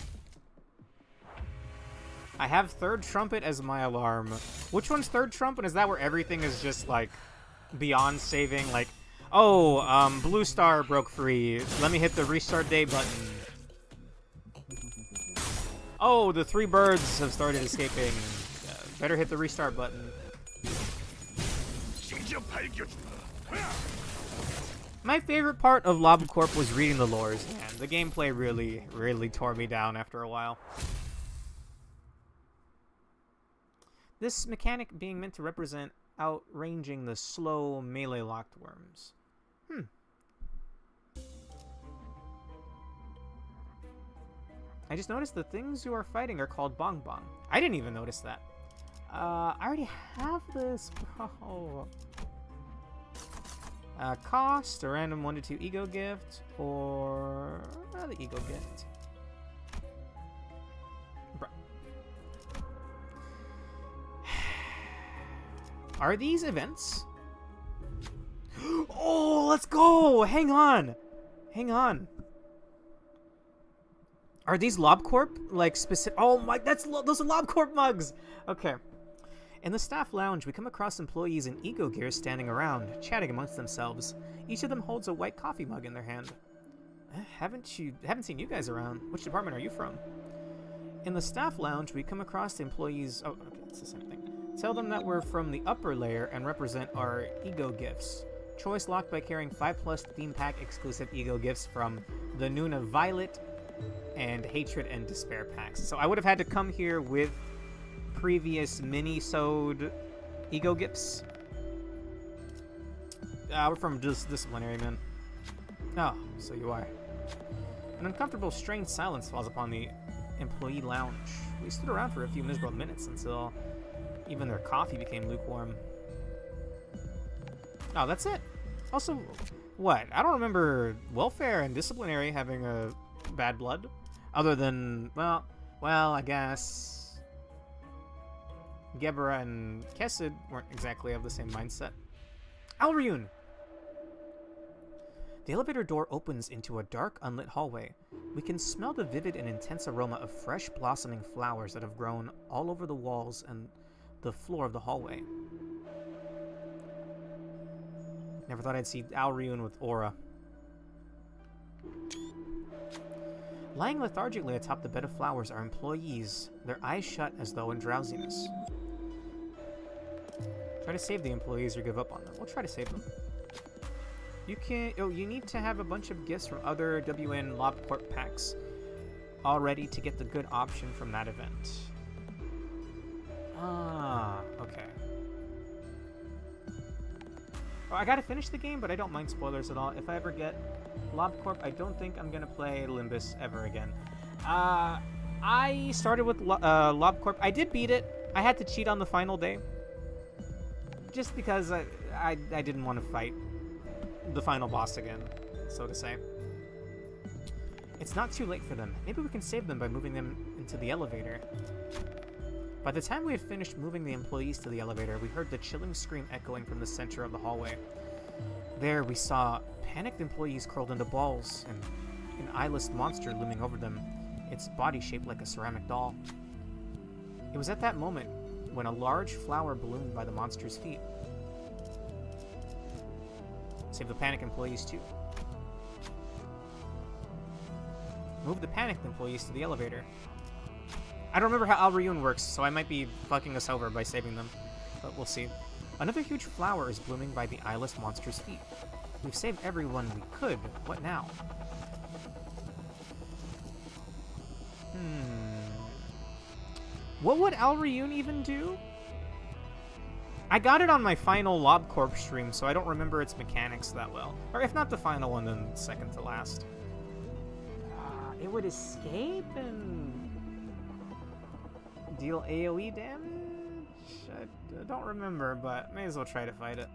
I have third trumpet as my alarm. Which one's third trumpet? Is that where everything is just like beyond saving? Like, oh, blue star broke free. Let me hit the restart day button. Oh, the 3 birds have started escaping. Better hit the restart button. My favorite part of LobCorp was reading the lores, man. The gameplay really tore me down after a while. This mechanic being meant to represent outranging the slow melee-locked worms. I just noticed the things you are fighting are called Bong Bong. I didn't even notice that. I already have this, bro. Cost, a random 1 to 2 ego gift, or the ego gift. Bro. Are these events? Oh, let's go! Hang on! Hang on. Are these LobCorp? Like, specific... Oh my... Those are LobCorp mugs! Okay. In the staff lounge, we come across employees in ego gear standing around, chatting amongst themselves. Each of them holds a white coffee mug in their hand. Haven't seen you guys around. Which department are you from? In the staff lounge, we come across the employees... Oh, okay, it's the same thing. Tell them that we're from the upper layer and represent our ego gifts. Choice locked by carrying 5+ theme pack exclusive ego gifts from the Nuna Violet and Hatred and Despair packs. So I would have had to come here with previous mini-sode ego gifts. We're from disciplinary, man. Oh, so you are. An uncomfortable, strange silence falls upon the employee lounge. We stood around for a few miserable minutes until even their coffee became lukewarm. Oh, that's it. Also, what? I don't remember welfare and disciplinary having a bad blood. Other than, well, I guess Gebera and Kessid weren't exactly of the same mindset. Alryun! The elevator door opens into a dark, unlit hallway. We can smell the vivid and intense aroma of fresh blossoming flowers that have grown all over the walls and the floor of the hallway. Never thought I'd see Alriun with aura. Lying lethargically atop the bed of flowers are employees, their eyes shut as though in drowsiness. Try to save the employees or give up on them. We'll try to save them. You can. Oh, you need to have a bunch of gifts from other WN LobCorp packs already to get the good option from that event. Ah, okay. Oh, I gotta finish the game, but I don't mind spoilers at all. If I ever get LobCorp, I don't think I'm gonna play Limbus ever again. I started with LobCorp. I did beat it. I had to cheat on the final day. Just because I didn't want to fight the final boss again, so to say. It's not too late for them. Maybe we can save them by moving them into the elevator. By the time we had finished moving the employees to the elevator, we heard the chilling scream echoing from the center of the hallway. There we saw panicked employees curled into balls and an eyeless monster looming over them, its body shaped like a ceramic doll. It was at that moment when a large flower bloomed by the monster's feet. Save the panicked employees too. Move the panicked employees to the elevator. I don't remember how Alriun works, so I might be fucking us over by saving them, but we'll see. Another huge flower is blooming by the eyeless monster's feet. We've saved everyone we could. What now? What would Alriun even do? I got it on my final LobCorp stream, so I don't remember its mechanics that well. Or if not the final one, then second to last. It would escape and deal AoE damage? I don't remember, but may as well try to fight it.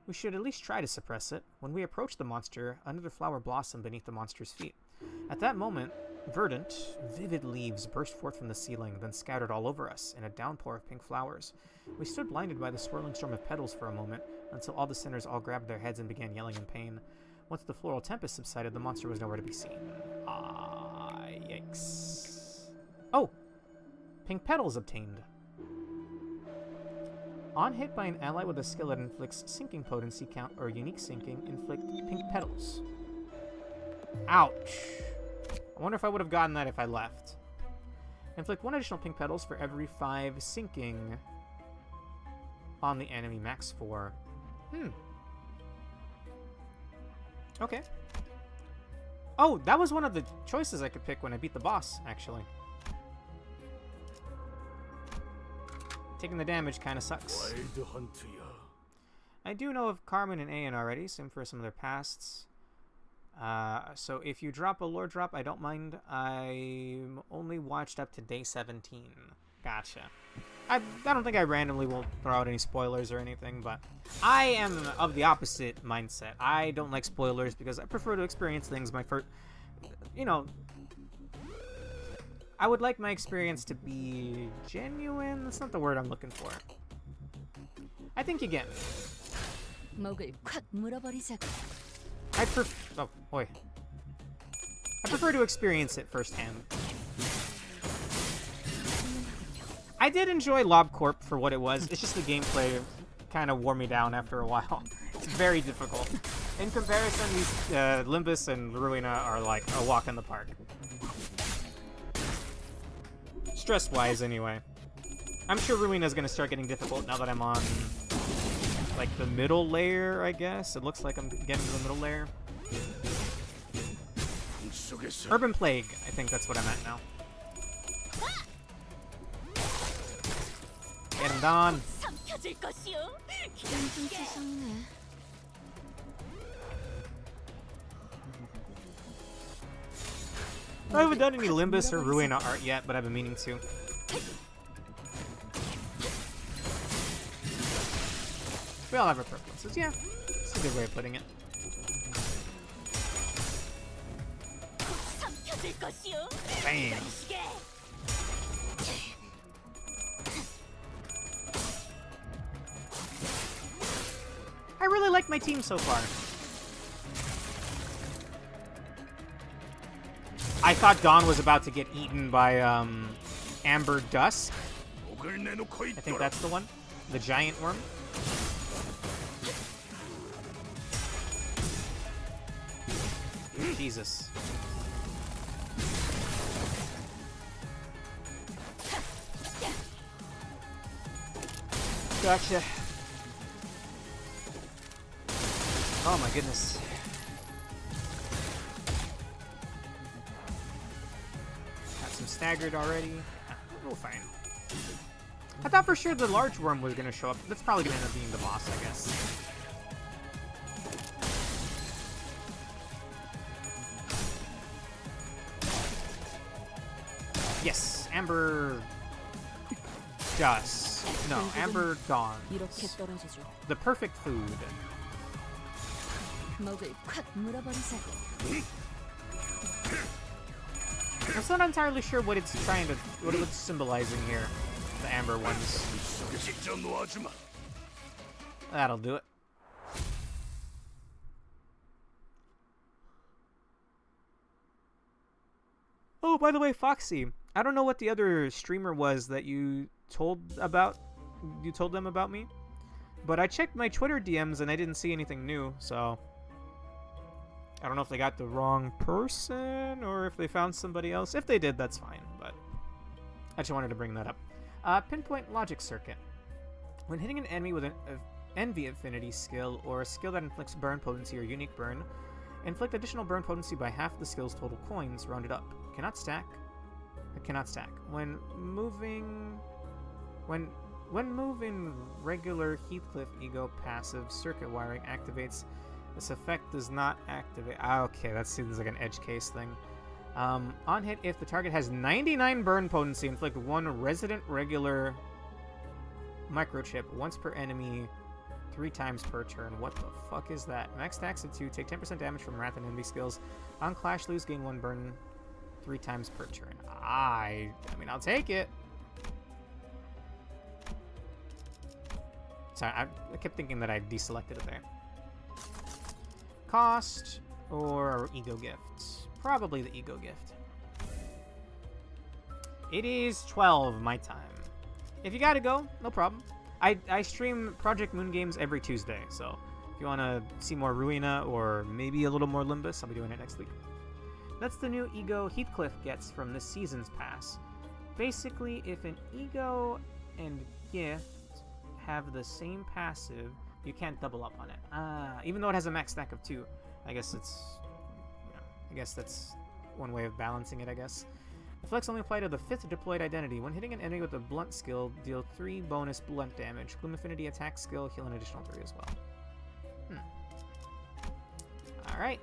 We should at least try to suppress it. When we approached the monster, another flower blossomed beneath the monster's feet. At that moment, verdant, vivid leaves burst forth from the ceiling, then scattered all over us in a downpour of pink flowers. We stood blinded by the swirling storm of petals for a moment, until all the sinners all grabbed their heads and began yelling in pain. Once the floral tempest subsided, the monster was nowhere to be seen. Ah, yikes. Oh! Pink petals obtained. On hit by an ally with a skill that inflicts sinking potency count or unique sinking, inflict pink petals. Ouch. I wonder if I would have gotten that if I left. Inflict 1 additional pink petals for every 5 sinking on the enemy, max 4. Okay. Oh, that was one of the choices I could pick when I beat the boss, actually. Taking the damage kind of sucks. I do know of Carmen and Aeon already, same for some of their pasts. So if you drop a lore drop, I don't mind. I'm only watched up to day 17. Gotcha. I don't think I randomly will throw out any spoilers or anything, but I am of the opposite mindset. I don't like spoilers because I prefer to experience things my first... You know... I would like my experience to be genuine. That's not the word I'm looking for. I think you get me. Oh, boy. I prefer to experience it firsthand. I did enjoy LobCorp for what it was. It's just the gameplay kind of wore me down after a while. It's very difficult. In comparison, these Limbus and Ruina are like a walk in the park. Stress-wise, anyway. I'm sure Ruina's gonna start getting difficult now that I'm on, like, the middle layer, I guess. It looks like I'm getting to the middle layer. Urban Plague, I think that's what I'm at now. Get him done. I haven't done any Limbus or Ruina art yet, but I've been meaning to. We all have our preferences, yeah. It's a good way of putting it. Bam. I really really like my team so far. I thought Dawn was about to get eaten by Amber Dusk. I think that's the one. The giant worm. Jesus. Gotcha. Oh my goodness. Got some staggered already. Oh, fine. I thought for sure the large worm was going to show up. That's probably going to end up being the boss, I guess. Yes, Amber Dust. No, Amber Dawn. The perfect food. 먹을 콱 물어버리자고. I'm still not entirely sure what it's trying to, what it's symbolizing here. The amber ones. That'll do it. Oh, by the way, Foxy, I don't know what the other streamer was that you told them about me, but I checked my Twitter DMs and I didn't see anything new, so I don't know if they got the wrong person or if they found somebody else. If they did, that's fine, but I just wanted to bring that up. Pinpoint Logic Circuit. When hitting an enemy with an Envy Affinity skill or a skill that inflicts burn potency or unique burn, inflict additional burn potency by half the skill's total coins, rounded up. Cannot stack. It cannot stack. When moving regular Heathcliff Ego passive circuit wiring activates, this effect does not activate. Ah, okay, that seems like an edge case thing. On hit, if the target has 99 burn potency, inflict one resident regular microchip once per enemy, 3 times per turn. What the fuck is that? Max stacks at 2. Take 10% damage from Wrath and Envy skills. On Clash, lose, gain 1 burn 3 times per turn. I mean, I'll take it. Sorry, I kept thinking that I deselected it there. Cost or Ego Gift? Probably the Ego Gift. It is 12 my time. If you gotta go, no problem. I stream Project Moon games every Tuesday, so if you want to see more Ruina or maybe a little more Limbus, I'll be doing it next week. That's the new Ego Heathcliff gets from this season's pass. Basically, if an Ego and Gift have the same passive, you can't double up on it. Even though it has a max stack of 2. I guess it's... I guess that's one way of balancing it, I guess. Effects only apply to the 5th deployed identity. When hitting an enemy with a blunt skill, deal 3 bonus blunt damage. Gloom Affinity attack skill, heal an additional 3 as well. Alright.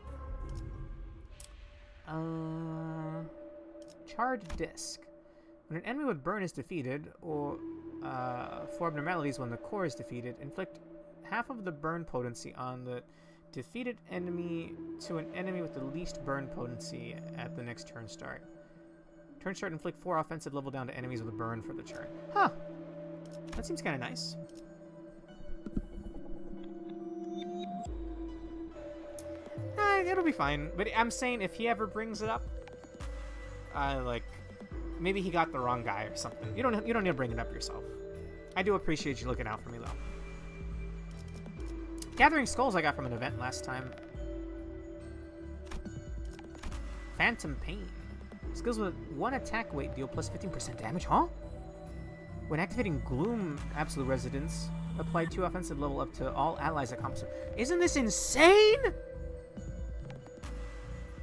Charred Disc. When an enemy with burn is defeated, or for abnormalities when the core is defeated, inflict half of the burn potency on the defeated enemy to an enemy with the least burn potency at the next turn start. Turn start, inflict 4 offensive level down to enemies with a burn for the turn. Huh. That seems kind of nice. It'll be fine. But I'm saying if he ever brings it up, like, maybe he got the wrong guy or something. You don't need to bring it up yourself. I do appreciate you looking out for me, though. Gathering Skulls I got from an event last time. Phantom Pain. Skills with 1 attack weight deal plus 15% damage, huh? When activating Gloom Absolute Residence, apply 2 offensive level up to all allies at composite. Isn't this insane?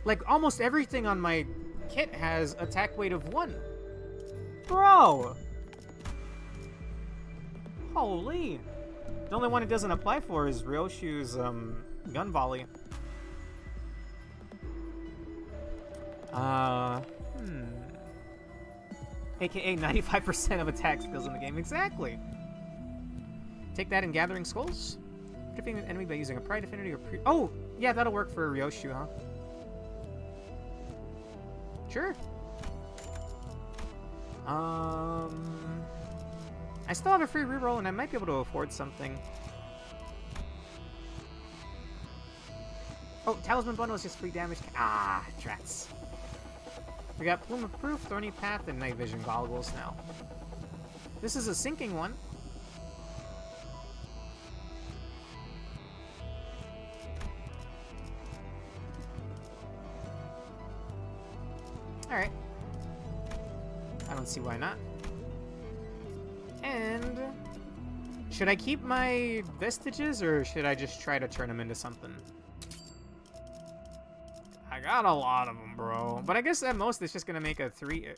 Like, almost everything on my kit has attack weight of 1. Bro! Holy! The only one it doesn't apply for is Ryoshu's gun volley. AKA 95% of attack skills in the game. Exactly. Take that in Gathering Skulls. Defeating an enemy by using a Pride Affinity or Oh! Yeah, that'll work for Ryoshu, huh? Sure. I still have a free reroll and I might be able to afford something. Oh, Talisman Bundle is just free damage. Ah, drats. We got Plume of Proof, Thorny Path, and Night Vision Goggles now. This is a sinking one. Alright. I don't see why not. And should I keep my vestiges or should I just try to turn them into something? I got a lot of them, bro. But I guess at most it's just gonna make a 3.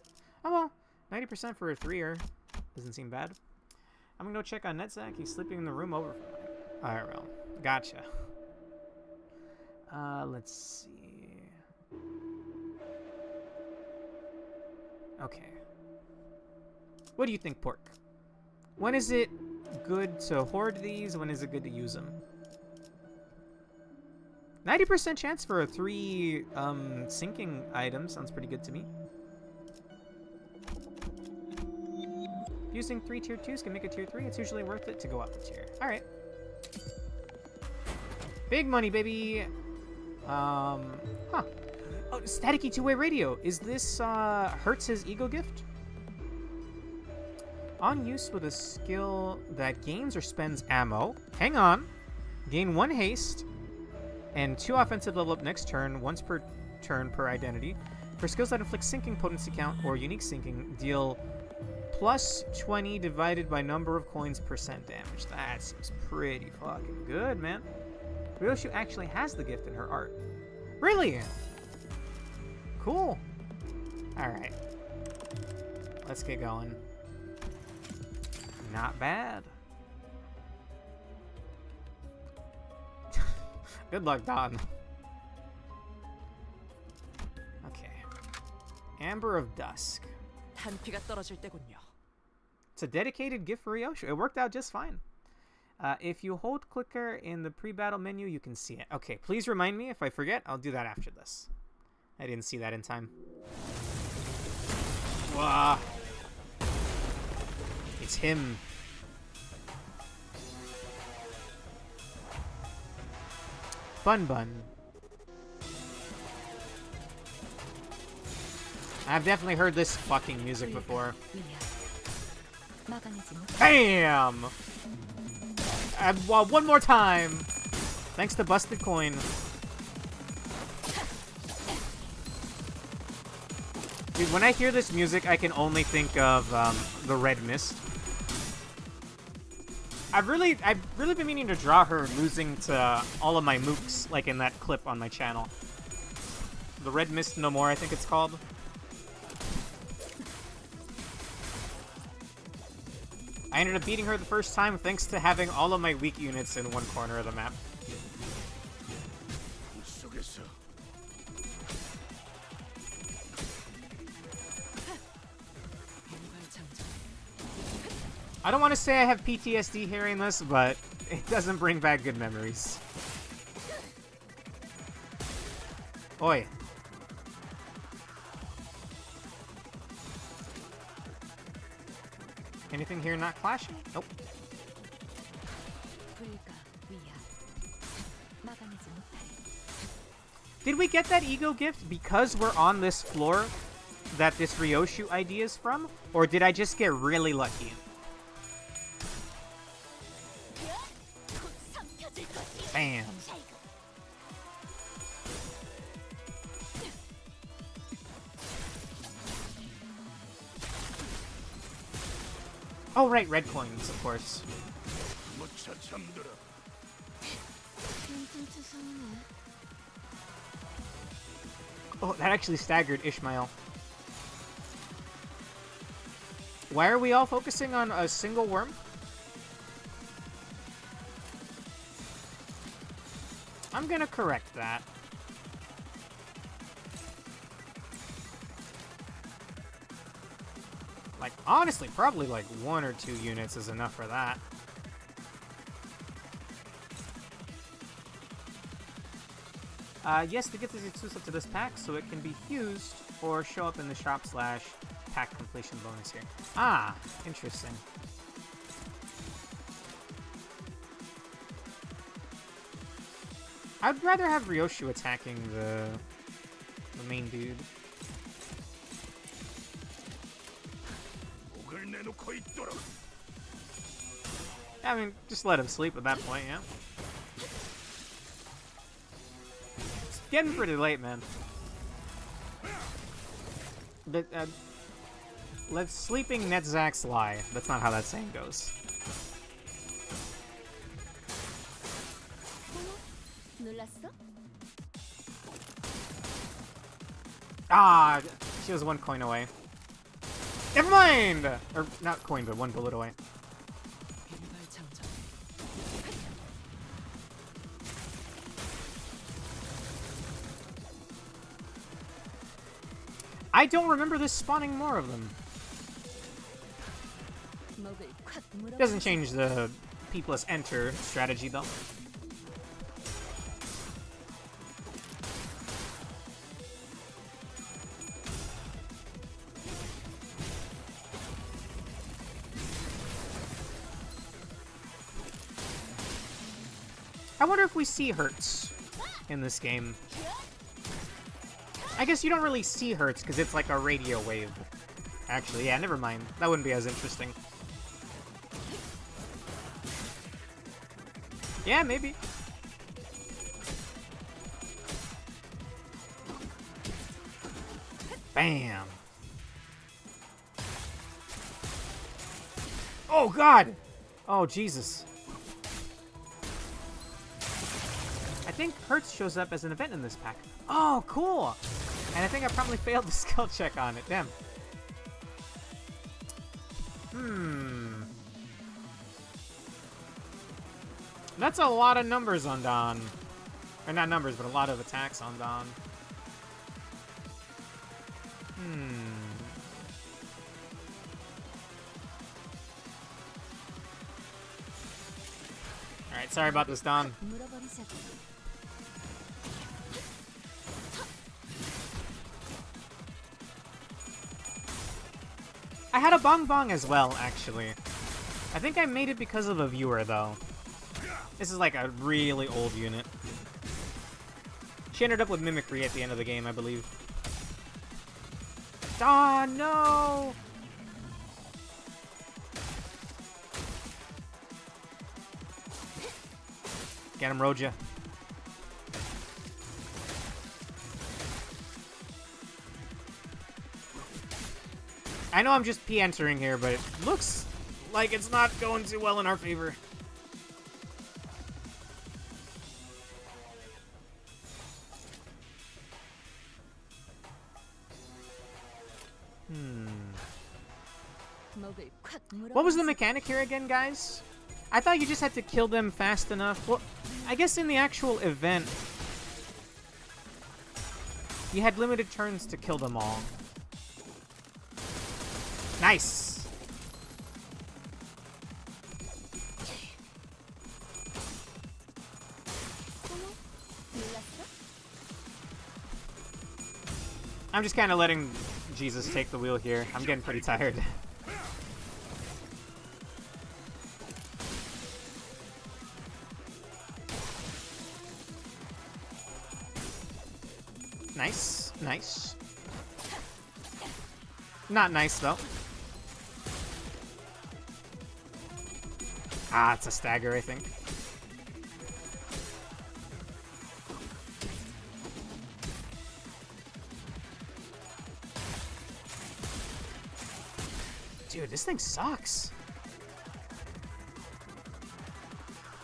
Oh well, 90% for a 3er. Doesn't seem bad. I'm gonna go check on Netzak. He's sleeping in the room over. Alright, well, gotcha. Let's see. Okay. What do you think, Pork? When is it good to hoard these? When is it good to use them? 90% chance for a 3 sinking item sounds pretty good to me. Using 3 tier 2s can make a tier 3. It's usually worth it to go up a tier. Alright. Big money, baby! Huh. Oh, staticky two-way radio. Is this Hertz's ego gift? On use with a skill that gains or spends ammo. Hang on. Gain 1 haste and 2 offensive level up next turn, once per turn per identity. For skills that inflict sinking potency count or unique sinking, deal plus 20 divided by number of coins percent damage. That seems pretty fucking good, man. Ryoshu actually has the gift in her art. Really? Cool. Alright. Let's get going. Not bad. Good luck, Don. Okay. Amber of Dusk. 단피가 떨어질 때군요. It's a dedicated gift for Ryoshu. It worked out just fine. If you hold clicker in the pre-battle menu, you can see it. Okay, please remind me. If I forget, I'll do that after this. I didn't see that in time. Wah. It's him. Bun Bun. I've definitely heard this fucking music before. Bam! Well, one more time. Thanks to Busted Coin. Dude, when I hear this music, I can only think of the Red Mist. I've really been meaning to draw her losing to all of my mooks, like in that clip on my channel. The Red Mist No More, I think it's called. I ended up beating her the first time thanks to having all of my weak units in one corner of the map. I don't want to say I have PTSD hearing this, but it doesn't bring back good memories. Oi. Anything here not clashing? Nope. Did we get that ego gift because we're on this floor that this Ryoshu idea is from? Or did I just get really lucky? Bam. Oh, right, red coins, of course. Oh, that actually staggered Ishmael. Why are we all focusing on a single worm? I'm gonna correct that. Like, honestly, probably like 1 or 2 units is enough for that. Yes, the gift is exclusive to this pack, so it can be fused or show up in the shop / pack completion bonus here. Ah, interesting. I'd rather have Ryoshu attacking the main dude. I mean, just let him sleep at that point, yeah. It's getting pretty late, man. But, let sleeping Netzax lie. That's not how that saying goes. Ah, she was 1 coin away. Never mind! Or, not coin, but 1 bullet away. I don't remember this spawning more of them. Doesn't change the P plus enter strategy though. I wonder if we see Hertz in this game. I guess you don't really see Hertz because it's like a radio wave. Actually, yeah, never mind. That wouldn't be as interesting. Yeah, maybe. Bam. Oh, God! Oh, Jesus. I think Hertz shows up as an event in this pack. Oh, cool! And I think I probably failed the skill check on it. Damn. That's a lot of numbers on Don. Or not numbers, but a lot of attacks on Don. Alright, sorry about this, Don. I had a Bong Bong as well, actually. I think I made it because of a viewer, though. This is like a really old unit. She ended up with Mimicry at the end of the game, I believe. Ah, no! Get him, Roja. I know I'm just P-entering here, but it looks like it's not going too well in our favor. What was the mechanic here again, guys? I thought you just had to kill them fast enough. Well, I guess in the actual event, you had limited turns to kill them all. Nice! I'm just kind of letting Jesus take the wheel here. I'm getting pretty tired. Nice, nice. Not nice, though. Ah, it's a stagger, I think. Dude, this thing sucks.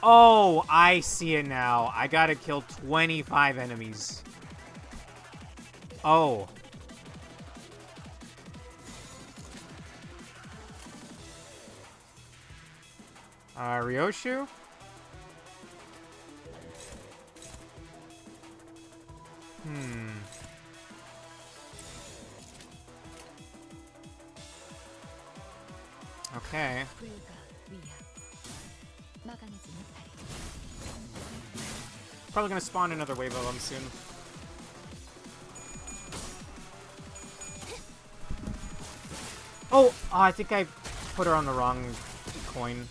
Oh, I see it now. I gotta kill 25 enemies. Oh. Ryoshu? Okay. Probably gonna spawn another wave of them soon. Oh, I think I put her on the wrong coin.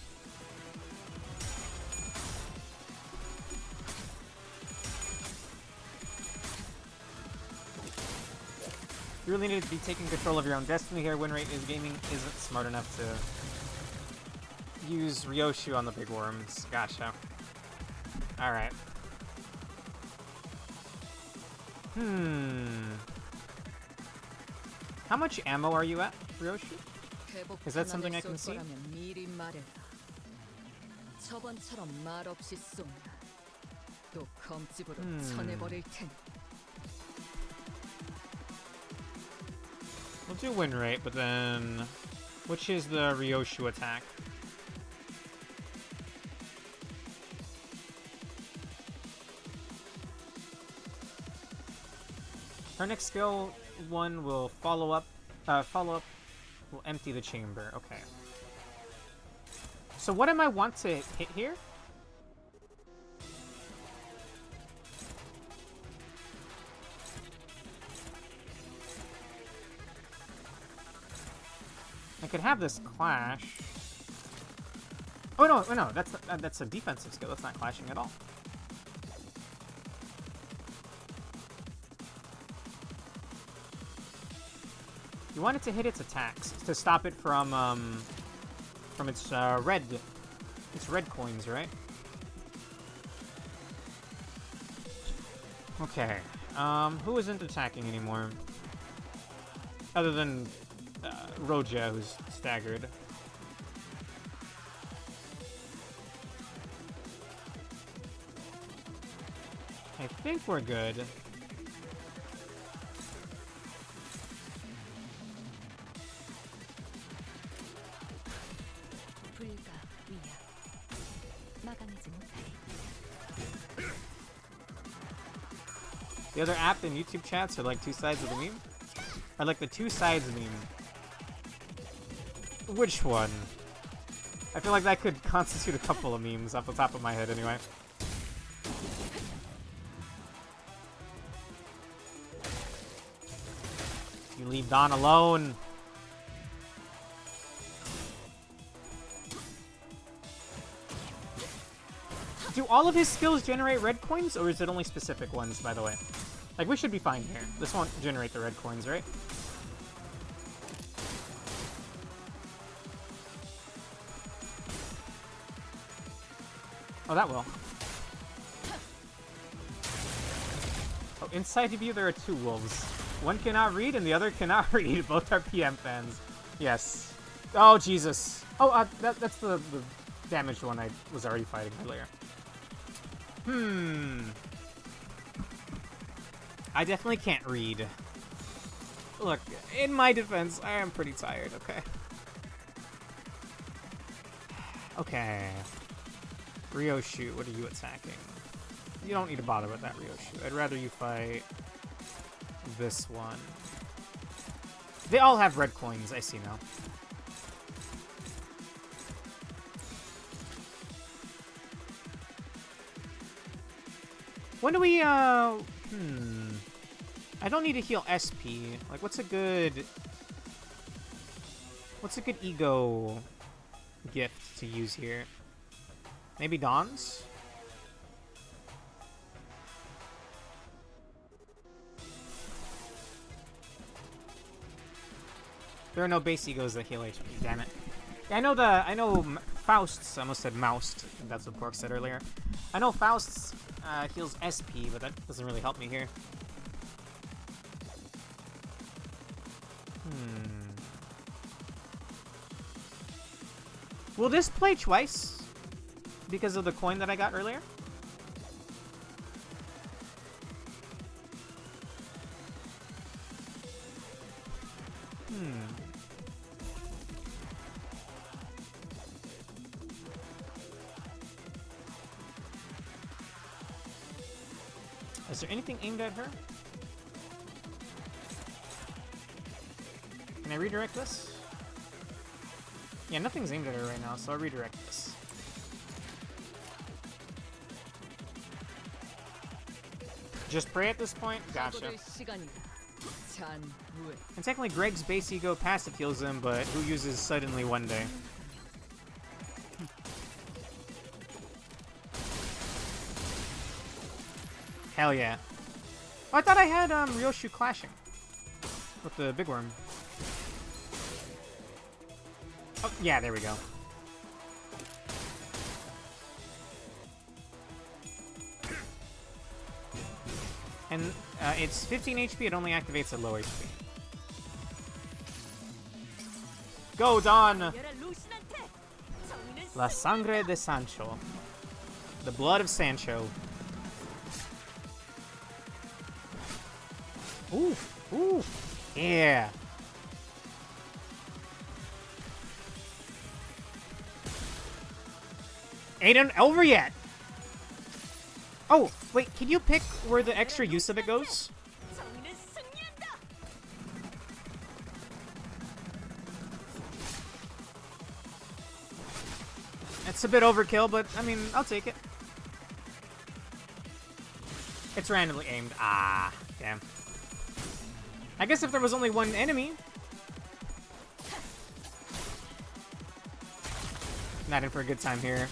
You really need to be taking control of your own destiny here. Win rate is gaming isn't smart enough to use Ryoshu on the big worms. Gotcha. Alright. How much ammo are you at, Ryoshu? Is that something I can see? 미리 말해라. 저번처럼 말없이 쏜다. 또 검집으로 쳐내버릴 테니. We'll do win rate, but then... Which is the Ryoshu attack? Her next skill 1 will follow up will empty the chamber. Okay. So what am I want to hit here? I could have this clash. Oh no, that's a defensive skill. That's not clashing at all. You want it to hit its attacks to stop it from its red coins, right? Okay. Who isn't attacking anymore? Other than Roja, who's staggered. I think we're good. The other app and YouTube chats are like two sides of the meme? Or like the two sides meme? Which one? I feel like that could constitute a couple of memes off the top of my head anyway. You leave Don alone! Do all of his skills generate red coins, or is it only specific ones, by the way? Like, we should be fine here. This won't generate the red coins, right? Oh, that will. Oh, inside of you there are two wolves. One cannot read and the other cannot read. Both are PM fans. Yes. Oh, Jesus. Oh, that's the damaged one I was already fighting earlier. I definitely can't read. Look, in my defense, I am pretty tired, okay? Okay. Ryoshu, what are you attacking? You don't need to bother with that, Ryoshu. I'd rather you fight this one. They all have red coins, I see now. When do we, I don't need to heal SP. Like, what's a good ego gift to use here? Maybe Dawn's? There are no base egos that heal HP, damn it. Yeah, I know Faust's, I almost said Moust, I think that's what Pork said earlier. I know Faust's heals SP, but that doesn't really help me here. Will this play twice? Because of the coin that I got earlier? Is there anything aimed at her? Can I redirect this? Yeah, nothing's aimed at her right now, so I'll redirect this. Just pray at this point? Gotcha. And technically Greg's base ego passive heals him, but who uses suddenly one day? Hell yeah. Oh, I thought I had Ryoshu clashing. with the big worm. Oh, yeah, there we go. And it's 15 HP, it only activates at low HP. Go, Dawn! La sangre de Sancho. The blood of Sancho. Ooh, ooh, yeah. Ain't over yet. Oh, wait, can you pick where the extra use of it goes? It's a bit overkill, but, I mean, I'll take it. It's randomly aimed. Ah, damn. I guess if there was only one enemy. Not in for a good time here.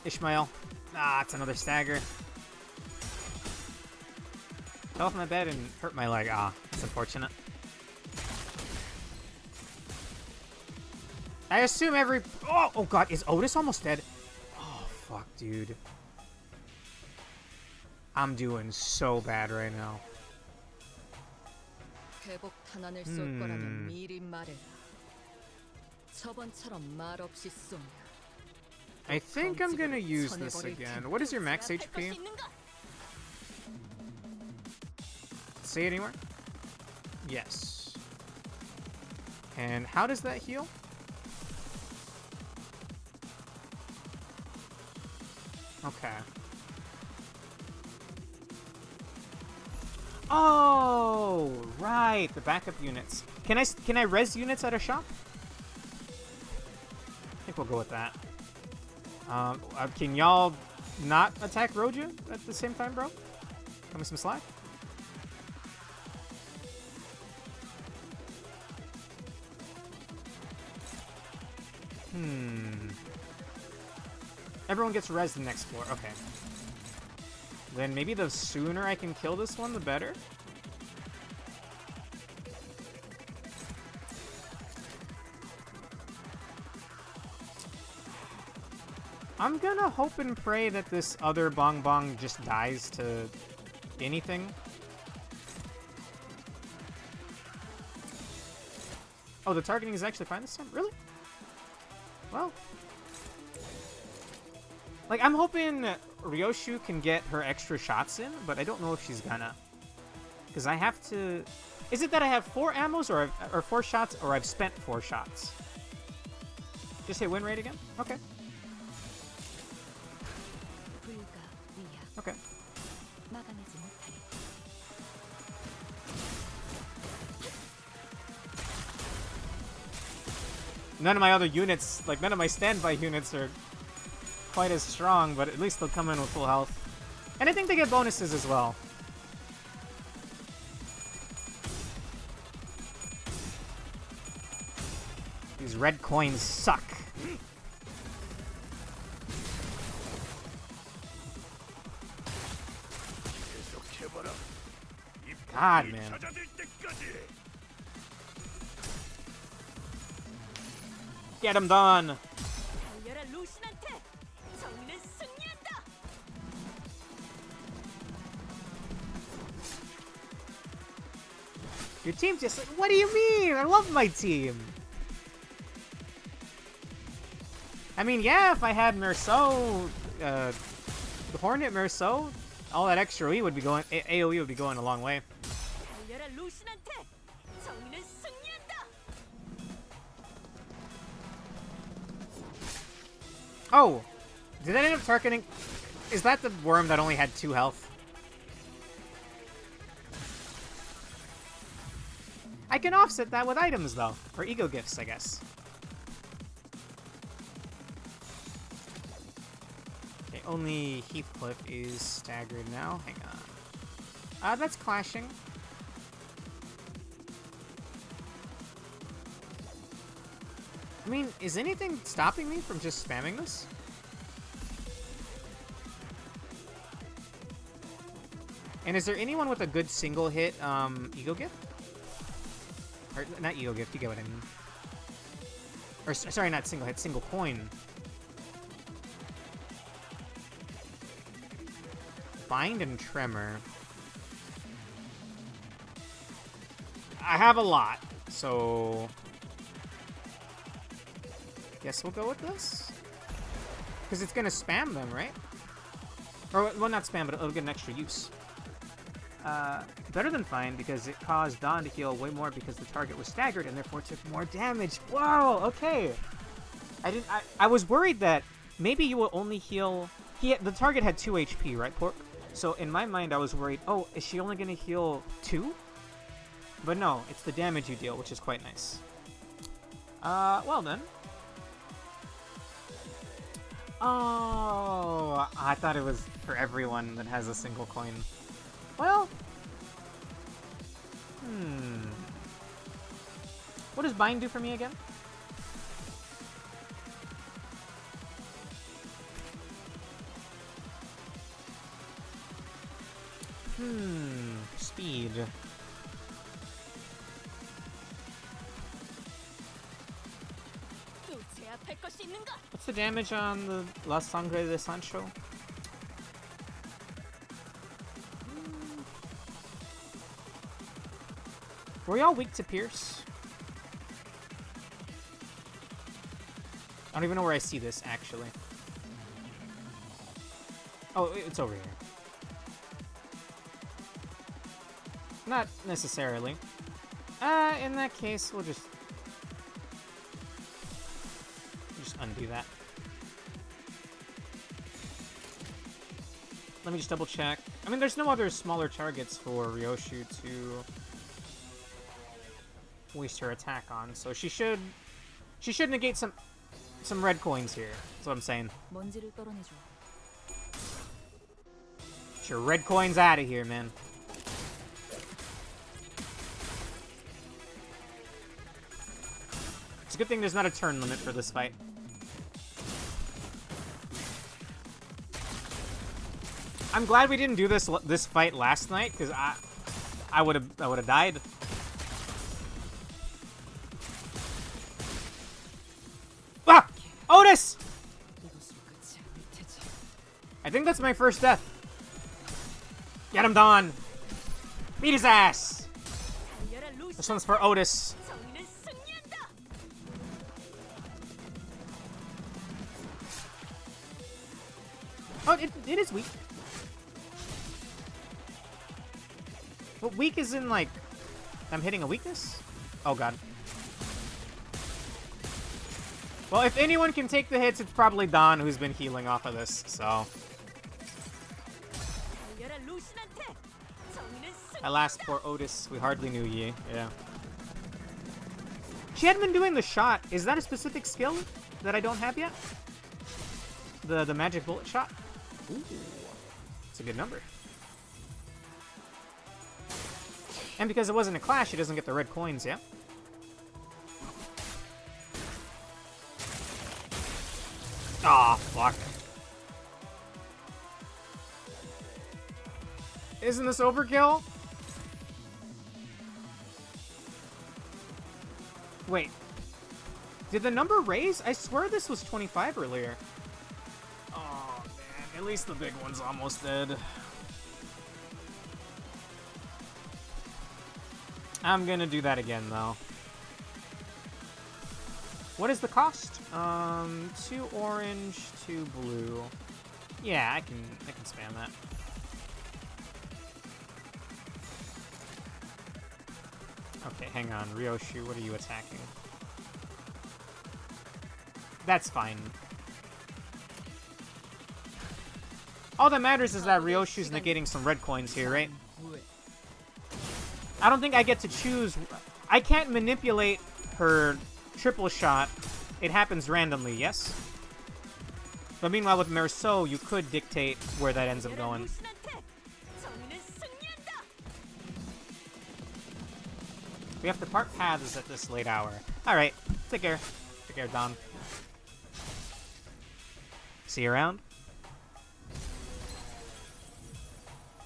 Ishmael. Ah, it's another stagger. Fell off my bed and hurt my leg. Ah, it's unfortunate. I assume every... Oh god, is Otis almost dead? Oh, fuck, dude. I'm doing so bad right now. 회복 탄환을 쏠 거라면 미리 말해라. 저번처럼 말 없이 쏘냐. I think I'm gonna use this again. What is your max HP? Say it anywhere? Yes. And how does that heal? Okay. Oh, right, the backup units. Can I res units at a shop? I think we'll go with that. Can y'all not attack Roja at the same time, bro? Give me some slack. Everyone gets res the next floor. Okay. Then maybe the sooner I can kill this one, the better. I'm gonna hope and pray that this other Bong Bong just dies to anything. Oh, the targeting is actually fine this time? Really? Well. Like, I'm hoping Ryoshu can get her extra shots in, but I don't know if she's gonna. Because I have to... Is it that I have 4 ammos or 4 shots, or I've spent 4 shots? Just hit win rate again? Okay. Okay. None of my other units, like none of my standby units are quite as strong, but at least they'll come in with full health. And I think they get bonuses as well. These red coins suck. God, man. Get him done. Your team's just like, what do you mean? I love my team. I mean, yeah, if I had Merceau, the Hornet Merceau, all that extra E would be going, AoE would be going a long way. Oh, did that end up targeting? Is that the worm that only had 2 health? I can offset that with items, though. Or ego gifts, I guess. Okay, only Heathcliff is staggered now. Hang on. That's clashing. I mean, is anything stopping me from just spamming this? And is there anyone with a good single hit ego gift? Or not ego gift, you get what I mean. Or sorry, not single hit, single coin. Bind and Tremor. I have a lot, so guess we'll go with this. Because it's gonna spam them, right? Or, well, not spam, but it'll get an extra use. Better than fine, because it caused Dawn to heal way more because the target was staggered and therefore took more damage. Whoa, okay. I was worried that maybe you will only heal... the target had 2 HP, right, Pork? So in my mind, I was worried, oh, is she only gonna heal 2? But no, it's the damage you deal, which is quite nice. Well then. Oh, I thought it was for everyone that has a single coin. Well. What does Bind do for me again? Speed. What's the damage on the La Sangre de Sancho? Were y'all weak to Pierce? I don't even know where I see this, actually. Oh, it's over here. Not necessarily. In that case, we'll just undo that. Let me just double check. I mean, there's no other smaller targets for Ryoshu to waste her attack on, so she should negate some red coins here. That's what I'm saying. Get your red coins out of here, man. It's a good thing there's not a turn limit for this fight. I'm glad we didn't do this fight last night, because I would have died. Ah! Otis! I think that's my first death. Get him, Dawn. Beat his ass. This one's for Otis. Oh, it is weak. But weak is in, like, I'm hitting a weakness? Oh, God. Well, if anyone can take the hits, it's probably Dawn, who's been healing off of this, so. Alas, poor Otis. We hardly knew ye. Yeah. She hadn't been doing the shot. Is that a specific skill that I don't have yet? The magic bullet shot? Ooh. It's a good number. And because it wasn't a clash, she doesn't get the red coins, yeah? Aw, fuck. Isn't this overkill? Wait. Did the number raise? I swear this was 25 earlier. Oh, man. At least the big one's almost dead. I'm gonna do that again, though. What is the cost? 2 orange, 2 blue. Yeah, I can spam that. Okay, hang on. Ryoshu, what are you attacking? That's fine. All that matters is that Ryoshu's negating some red coins here, right? I don't think I get to choose. I can't manipulate her triple shot. It happens randomly, yes? But meanwhile, with Merceau, you could dictate where that ends up going. We have to part paths at this late hour. Alright, take care. Take care, Don. See you around.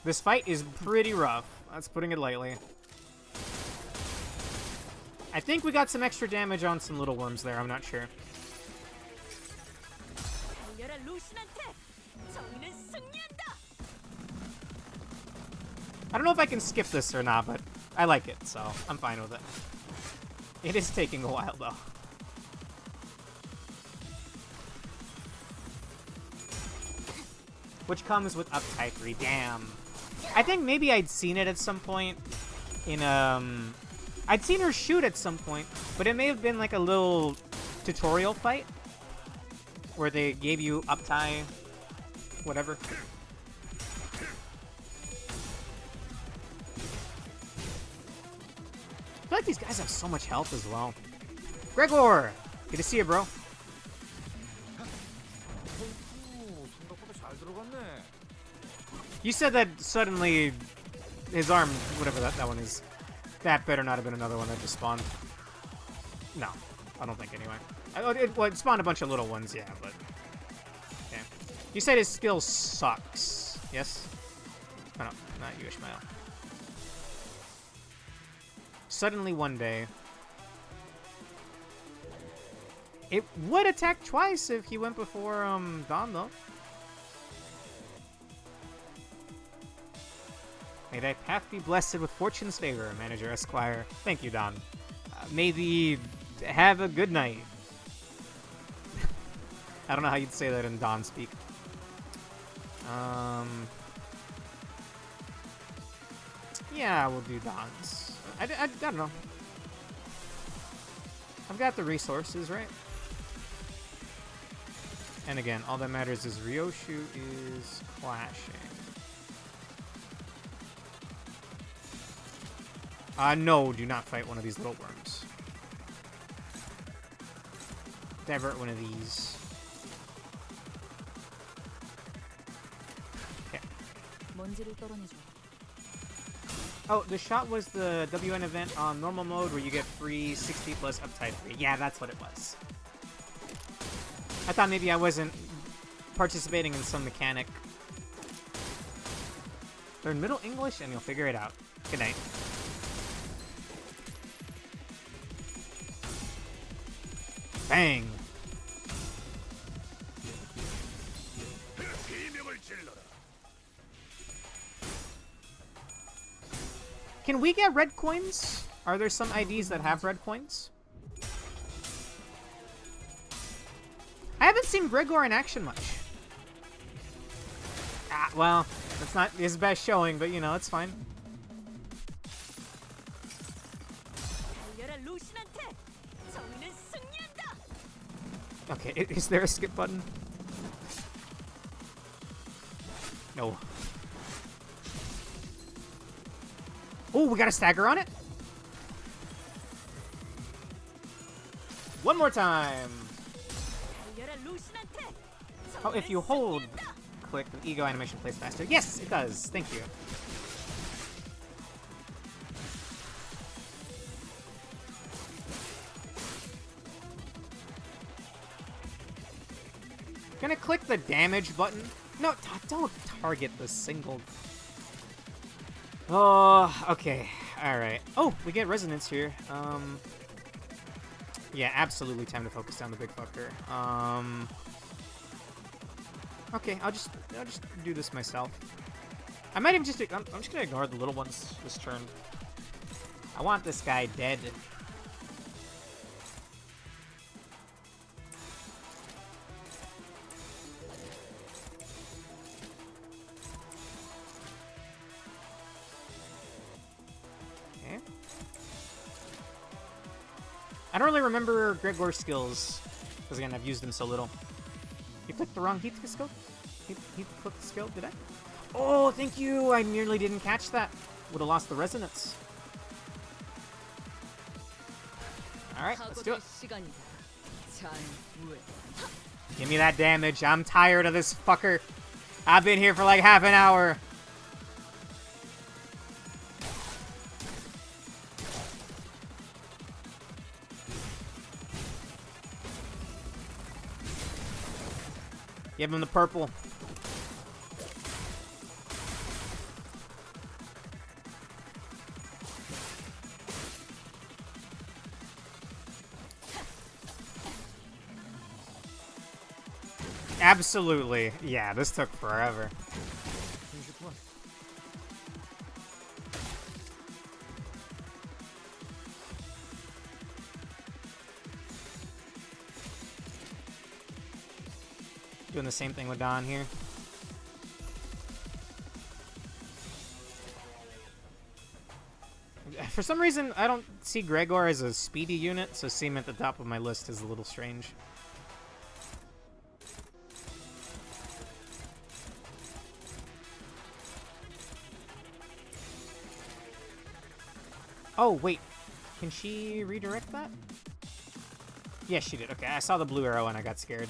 This fight is pretty rough. That's putting it lightly. I think we got some extra damage on some little worms there. I'm not sure. I don't know if I can skip this or not, but I like it, so I'm fine with it. It is taking a while, though. Which comes with Uptight 3. Damn. I think maybe I'd seen it at some point in, I'd seen her shoot at some point, but it may have been like a little tutorial fight where they gave you uptie, whatever. I feel like these guys have so much health as well. Gregor! Good to see you, bro. You said that suddenly his arm, whatever that one is, that better not have been another one that just spawned. No, I don't think anyway. It spawned a bunch of little ones, yeah, but... Okay. You said his skill sucks, yes? Oh no, not you, Ishmael. Suddenly one day... It would attack twice if he went before, Dawn, though. May thy path be blessed with fortune's favor, Manager Esquire. Thank you, Don. May thee have a good night. I don't know how you'd say that in Don speak. Yeah, we'll do Don's. I don't know. I've got the resources, right? And again, all that matters is Ryoshu is clashing. No, do not fight one of these little worms. Divert one of these. Okay. Oh, the shot was the WN event on normal mode where you get free 60 plus uptide 3. Yeah, that's what it was. I thought maybe I wasn't participating in some mechanic. Learn Middle English and you'll figure it out. Good night. Bang! Can we get red coins? Are there some IDs that have red coins? I haven't seen Gregor in action much. Ah, well, that's not his best showing, but you know, it's fine. Okay, is there a skip button? No. Oh, we got a stagger on it? One more time. Oh, if you hold click, the ego animation plays faster. Yes, it does. Thank you. Gonna click the damage button. No, don't target the single. Oh, okay. Alright. Oh, we get resonance here. Yeah, absolutely time to focus down the big fucker. Okay, I'll just do this myself. I might even I'm just gonna ignore the little ones this turn. I want this guy dead. I don't really remember Gregor's skills, because again, I've used them so little. You clicked the wrong heat skill? He clicked the skill, did I? Oh, thank you! I nearly didn't catch that. Would have lost the resonance. Alright, let's do it. Give me that damage. I'm tired of this fucker. I've been here for like half an hour. Give him the purple. Absolutely. Yeah, this took forever. Doing the same thing with Don here. For some reason, I don't see Gregor as a speedy unit, so seeing him at the top of my list is a little strange. Oh, wait. Can she redirect that? Yes, she did. Okay, I saw the blue arrow and I got scared.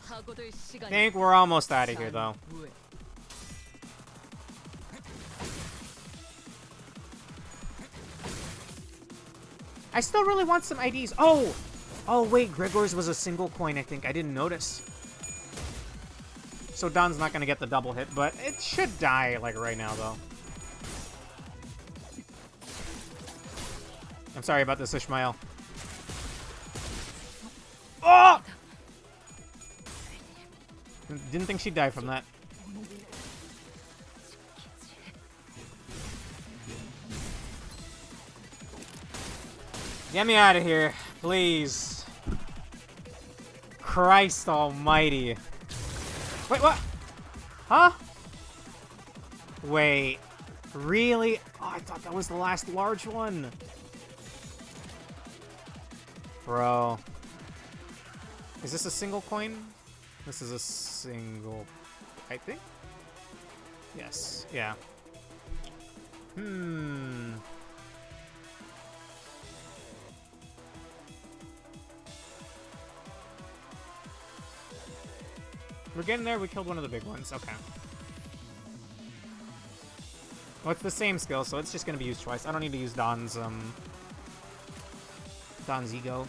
I think we're almost out of here, though. I still really want some IDs. Oh! Oh, wait. Gregor's was a single coin, I think. I didn't notice. So Don's not going to get the double hit, but it should die, like, right now, though. I'm sorry about this, Ishmael. Oh! Didn't think she'd die from that. Get me out of here, please. Christ almighty. Wait, what? Huh? Wait. Really? Oh, I thought that was the last large one. Bro. Is this a single coin? This is a single, I think? Yes. Yeah. We're getting there. We killed one of the big ones. Okay. Well, it's the same skill, so it's just going to be used twice. I don't need to use Don's ego.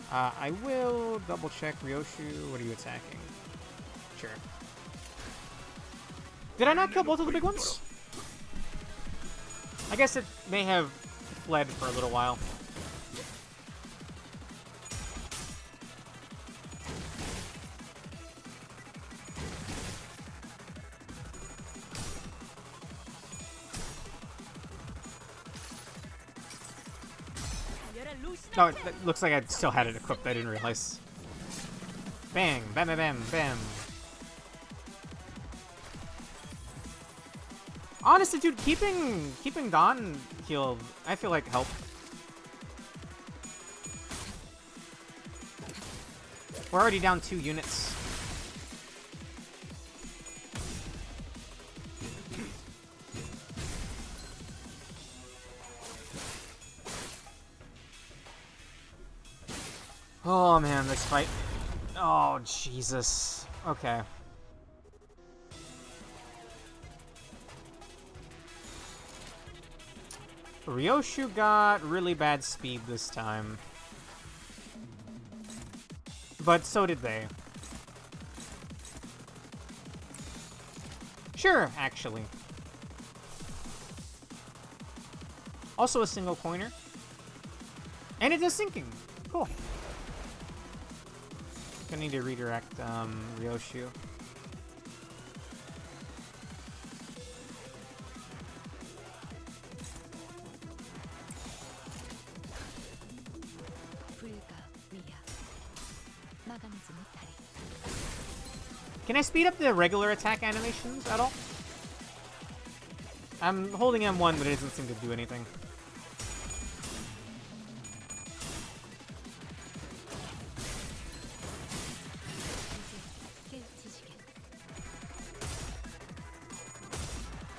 I will double check Ryoshu. What are you attacking? Sure. Did I not kill both of the big ones? I guess it may have fled for a little while. No, it looks like I still had it equipped. I didn't realize. Bang, bam, bam, bam, bam. Honestly, dude, keeping Don healed, I feel like helped. We're already down 2 units. Oh man, this fight. Oh, Jesus. Okay. Ryoshu got really bad speed this time. But so did they. Sure, actually. Also a single coiner. And it does sinking. Cool. Gonna need to redirect Ryoshu. Can I speed up the regular attack animations at all? I'm holding M1, but it doesn't seem to do anything.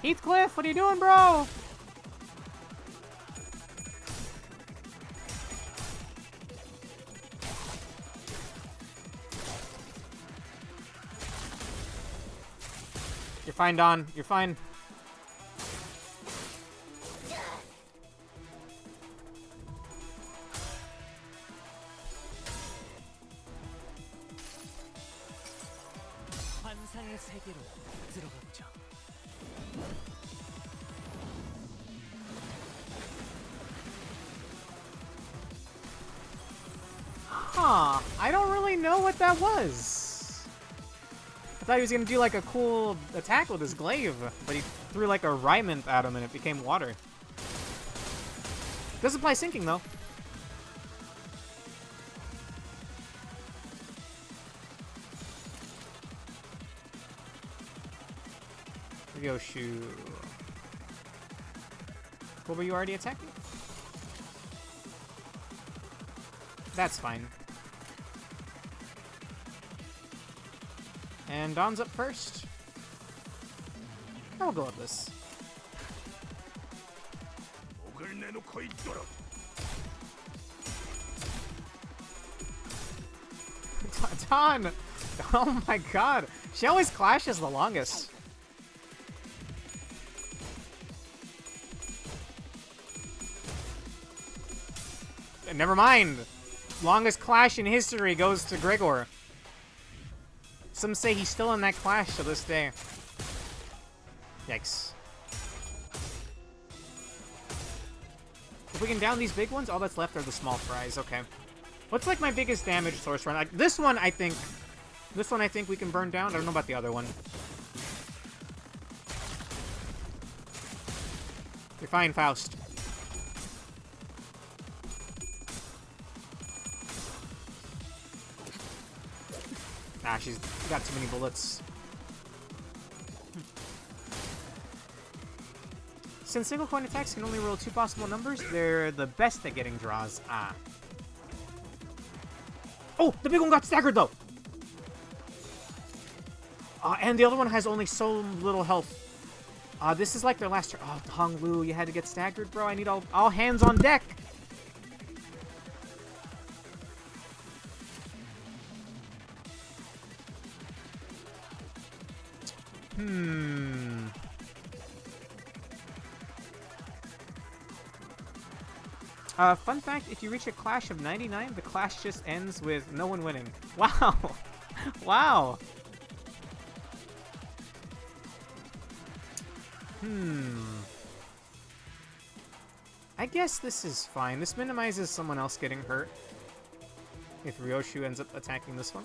Heathcliff, what are you doing, bro? You're fine, Don. You're fine. 환상의 세계로 들어가 보자. Huh. I don't really I know what that was? I thought he was gonna do like a cool attack with his glaive, but he threw like a Rymanth at him and it became water. Does apply sinking though. Ryoshu. What were you already attacking? That's fine. And Dawn's up first. I'll go with this. Dawn! Oh my god. She always clashes the longest. Never mind. Longest clash in history goes to Gregor. Some say he's still in that clash to this day. Yikes. If we can down these big ones, all that's left are the small fries. Okay. What's like my biggest damage source run? Like this one, I think we can burn down. I don't know about the other one. You're fine, Faust. Ah, she's got too many bullets. Since single coin attacks can only roll 2 possible numbers, they're the best at getting draws. Ah. Oh, the big one got staggered though! And the other one has only so little health. This is like their last turn. Oh, Hong Lu, you had to get staggered, bro. I need all hands on deck. Fun fact, if you reach a clash of 99, the clash just ends with no one winning. Wow! Wow! I guess this is fine. This minimizes someone else getting hurt if Ryoshu ends up attacking this one.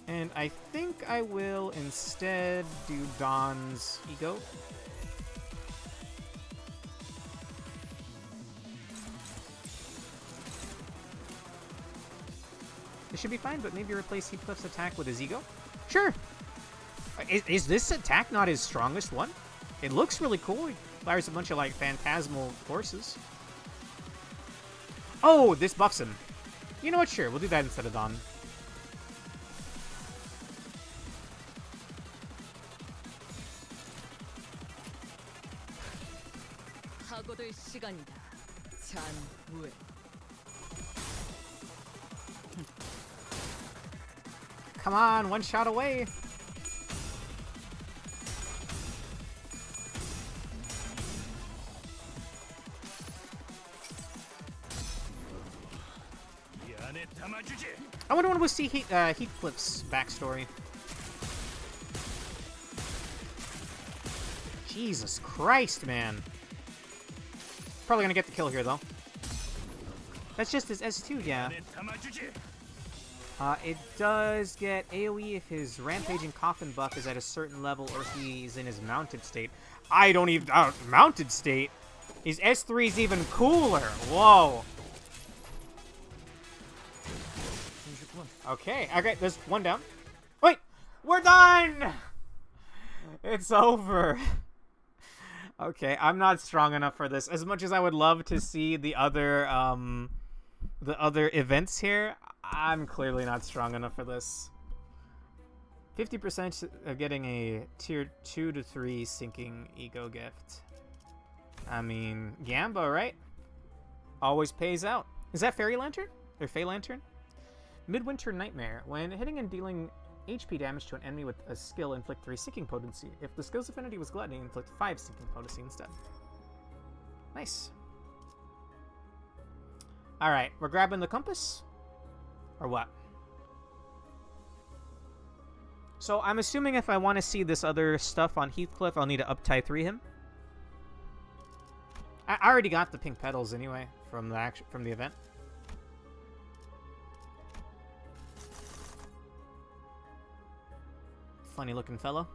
And I think I will instead do Dawn's Ego. This should be fine, but maybe replace Heathcliff's attack with his Ego? Sure! Is this attack not his strongest one? It looks really cool. He fires a bunch of, like, phantasmal forces. Oh, this buffs him. You know what? Sure, we'll do that instead of Dawn. Come on, one shot away. I wonder when we'll see Heathcliff's backstory. Jesus Christ, man. Probably gonna get the kill here, though. That's just his S2, yeah. It does get AoE if his Rampaging Coffin buff is at a certain level or he's in his mounted state. I don't even... mounted state? His S3 is even cooler. Whoa. Okay, there's one down. Wait! We're done! It's over. Okay, I'm not strong enough for this. As much as I would love to see the other events here, I'm clearly not strong enough for this. 50% of getting a tier 2 to 3 sinking ego gift. I mean, Gamba, right? Always pays out. Is that Fairy Lantern? Or Fey Lantern? Midwinter Nightmare. When hitting and dealing HP damage to an enemy with a skill, inflict 3 sinking potency. If the skill's affinity was Gluttony, inflict 5 sinking potency instead. Nice. Alright, we're grabbing the compass? Or what? So I'm assuming if I want to see this other stuff on Heathcliff, I'll need to up-tie 3 him. I already got the pink petals anyway from the event. funny looking fellow.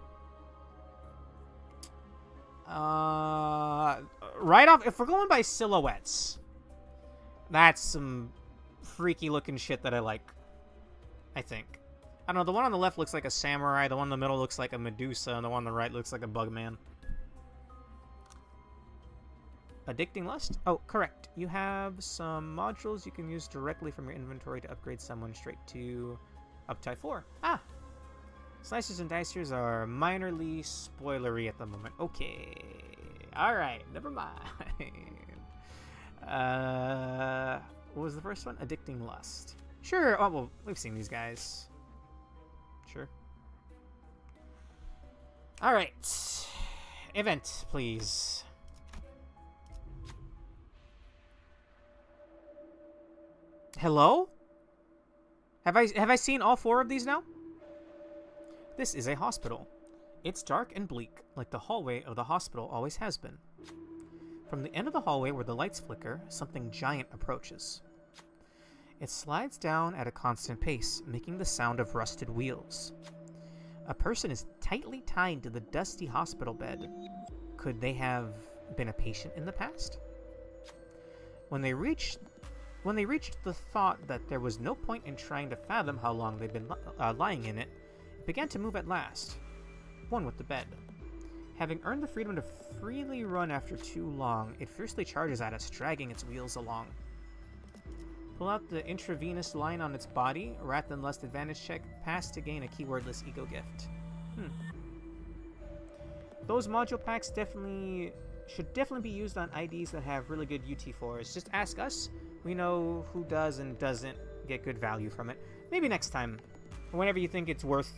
Right off, if we're going by silhouettes, that's some freaky looking shit that I like. I think. I don't know, the one on the left looks like a samurai, the one in the middle looks like a Medusa, and the one on the right looks like a Bugman. Addicting Lust? Oh, correct. You have some modules you can use directly from your inventory to upgrade someone straight to up to 4. Ah! Slicers and dicers are minorly spoilery at the moment. Okay. Alright, never mind. What was the first one? Addicting Lust. Sure. Oh, well, we've seen these guys. Sure. Alright. Event, please. Hello? Have I seen all 4 of these now? This is a hospital. It's dark and bleak, like the hallway of the hospital always has been. From the end of the hallway where the lights flicker, something giant approaches. It slides down at a constant pace, making the sound of rusted wheels. A person is tightly tied to the dusty hospital bed. Could they have been a patient in the past? When they reached the thought that there was no point in trying to fathom how long they'd been lying in it, it began to move at last. One with the bed. Having earned the freedom to freely run after too long, it fiercely charges at us, dragging its wheels along. Pull out the intravenous line on its body. Wrath and Lust advantage check. Pass to gain a keywordless ego gift. Those module packs should definitely be used on IDs that have really good UT4s. Just ask us. We know who does and doesn't get good value from it. Maybe next time. Whenever you think it's worth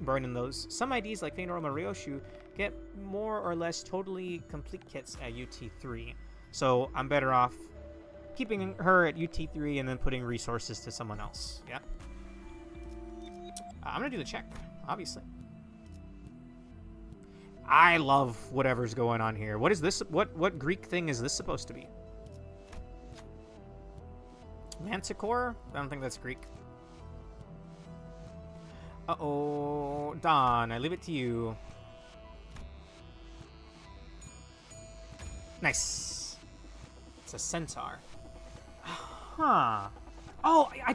burning those. Some IDs like Feinor Marioshu get more or less totally complete kits at UT3. So I'm better off keeping her at UT3 and then putting resources to someone else. Yeah. I'm gonna do the check, obviously. I love whatever's going on here. What is this? What Greek thing is this supposed to be? Manticore? I don't think that's Greek. Uh-oh. Don, I leave it to you. Nice. It's a centaur. Huh. Oh, I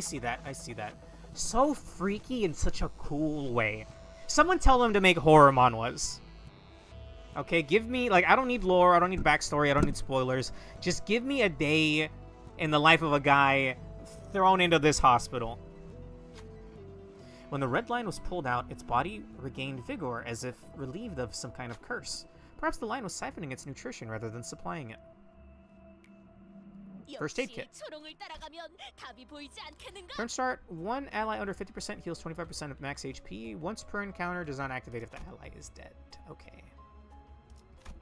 see that. I see that. So freaky in such a cool way. Someone tell them to make horror manhwas. Okay, give me, like, I don't need lore, I don't need backstory, I don't need spoilers. Just give me a day in the life of a guy thrown into this hospital. When the red line was pulled out, its body regained vigor as if relieved of some kind of curse. Perhaps the line was siphoning its nutrition rather than supplying it. First aid kit. Turn start, one ally under 50% heals 25% of max HP. Once per encounter, does not activate if the ally is dead. Okay.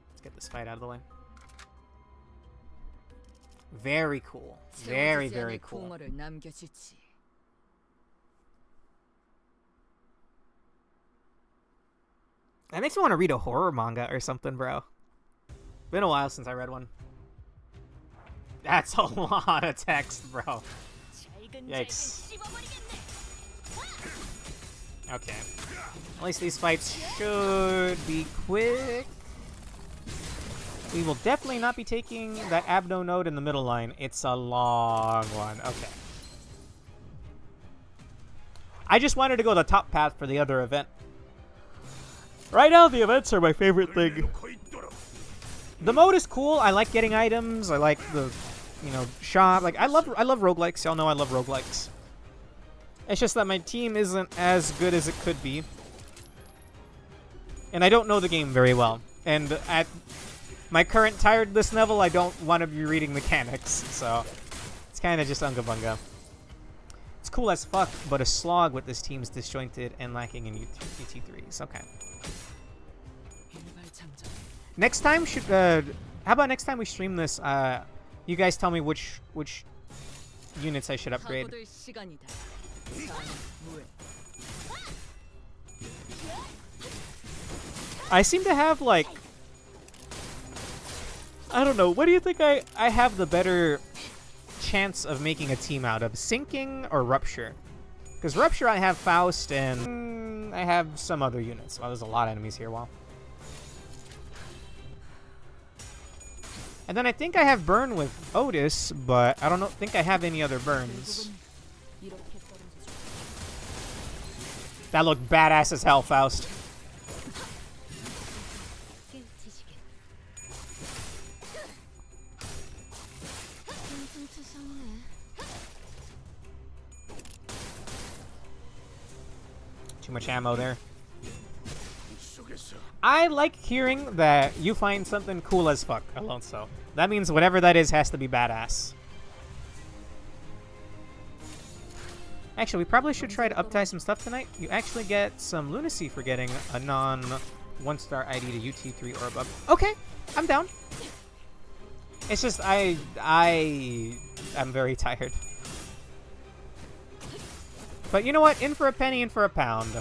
Let's get this fight out of the way. Very cool. Very, very cool. That makes me want to read a horror manga or something, bro. Been a while since I read one. That's a lot of text, bro. Yikes. Okay. At least these fights should be quick. We will definitely not be taking that Abno node in the middle line. It's a long one. Okay. I just wanted to go the top path for the other event. Right now, the events are my favorite thing. The mode is cool. I like getting items. I like the, you know, shop. Like, I love roguelikes. Y'all know I love roguelikes. It's just that my team isn't as good as it could be. And I don't know the game very well. And at my current tiredness level, I don't want to be reading mechanics. So, it's kind of just unga bunga. It's cool as fuck, but a slog with this team's disjointed and lacking in UT3s. Okay. Next time should how about next time we stream this? You guys tell me which units I should upgrade. I seem to have like, I don't know. What do you think I have the better chance of making a team out of? Sinking or Rupture? Because Rupture I have Faust and then I have some other units. Wow, there's a lot of enemies here. Wow. And then I think I have burn with Otis, but I don't think I have any other burns. That looked badass as hell, Faust. Too much ammo there. I like hearing that you find something cool as fuck, Alonso. That means whatever that is has to be badass. Actually, we probably should try to uptie some stuff tonight. You actually get some lunacy for getting a non 1-star ID to UT3 or above. Okay, I'm down. It's just I'm very tired. But you know what? In for a penny, in for a pound.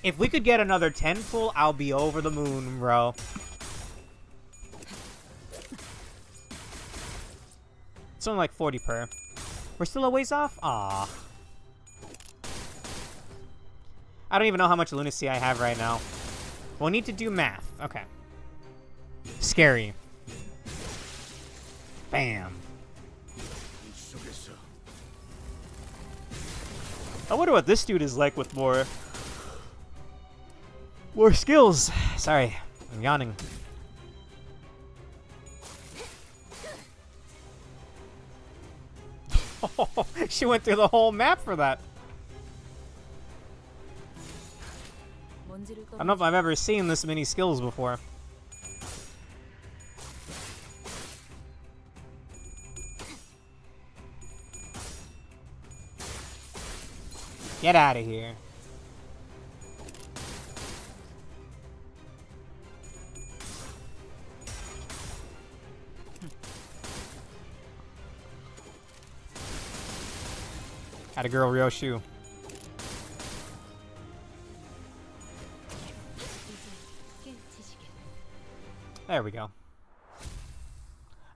If we could get another 10 full, I'll be over the moon, bro. It's only like 40 per. We're still a ways off? Aw. I don't even know how much lunacy I have right now. We'll need to do math. Okay. Scary. Bam. I wonder what this dude is like with more skills. Sorry, I'm yawning. Oh, she went through the whole map for that. I don't know if I've ever seen this many skills before. Get out of here. Had a girl, Ryoshu. There we go.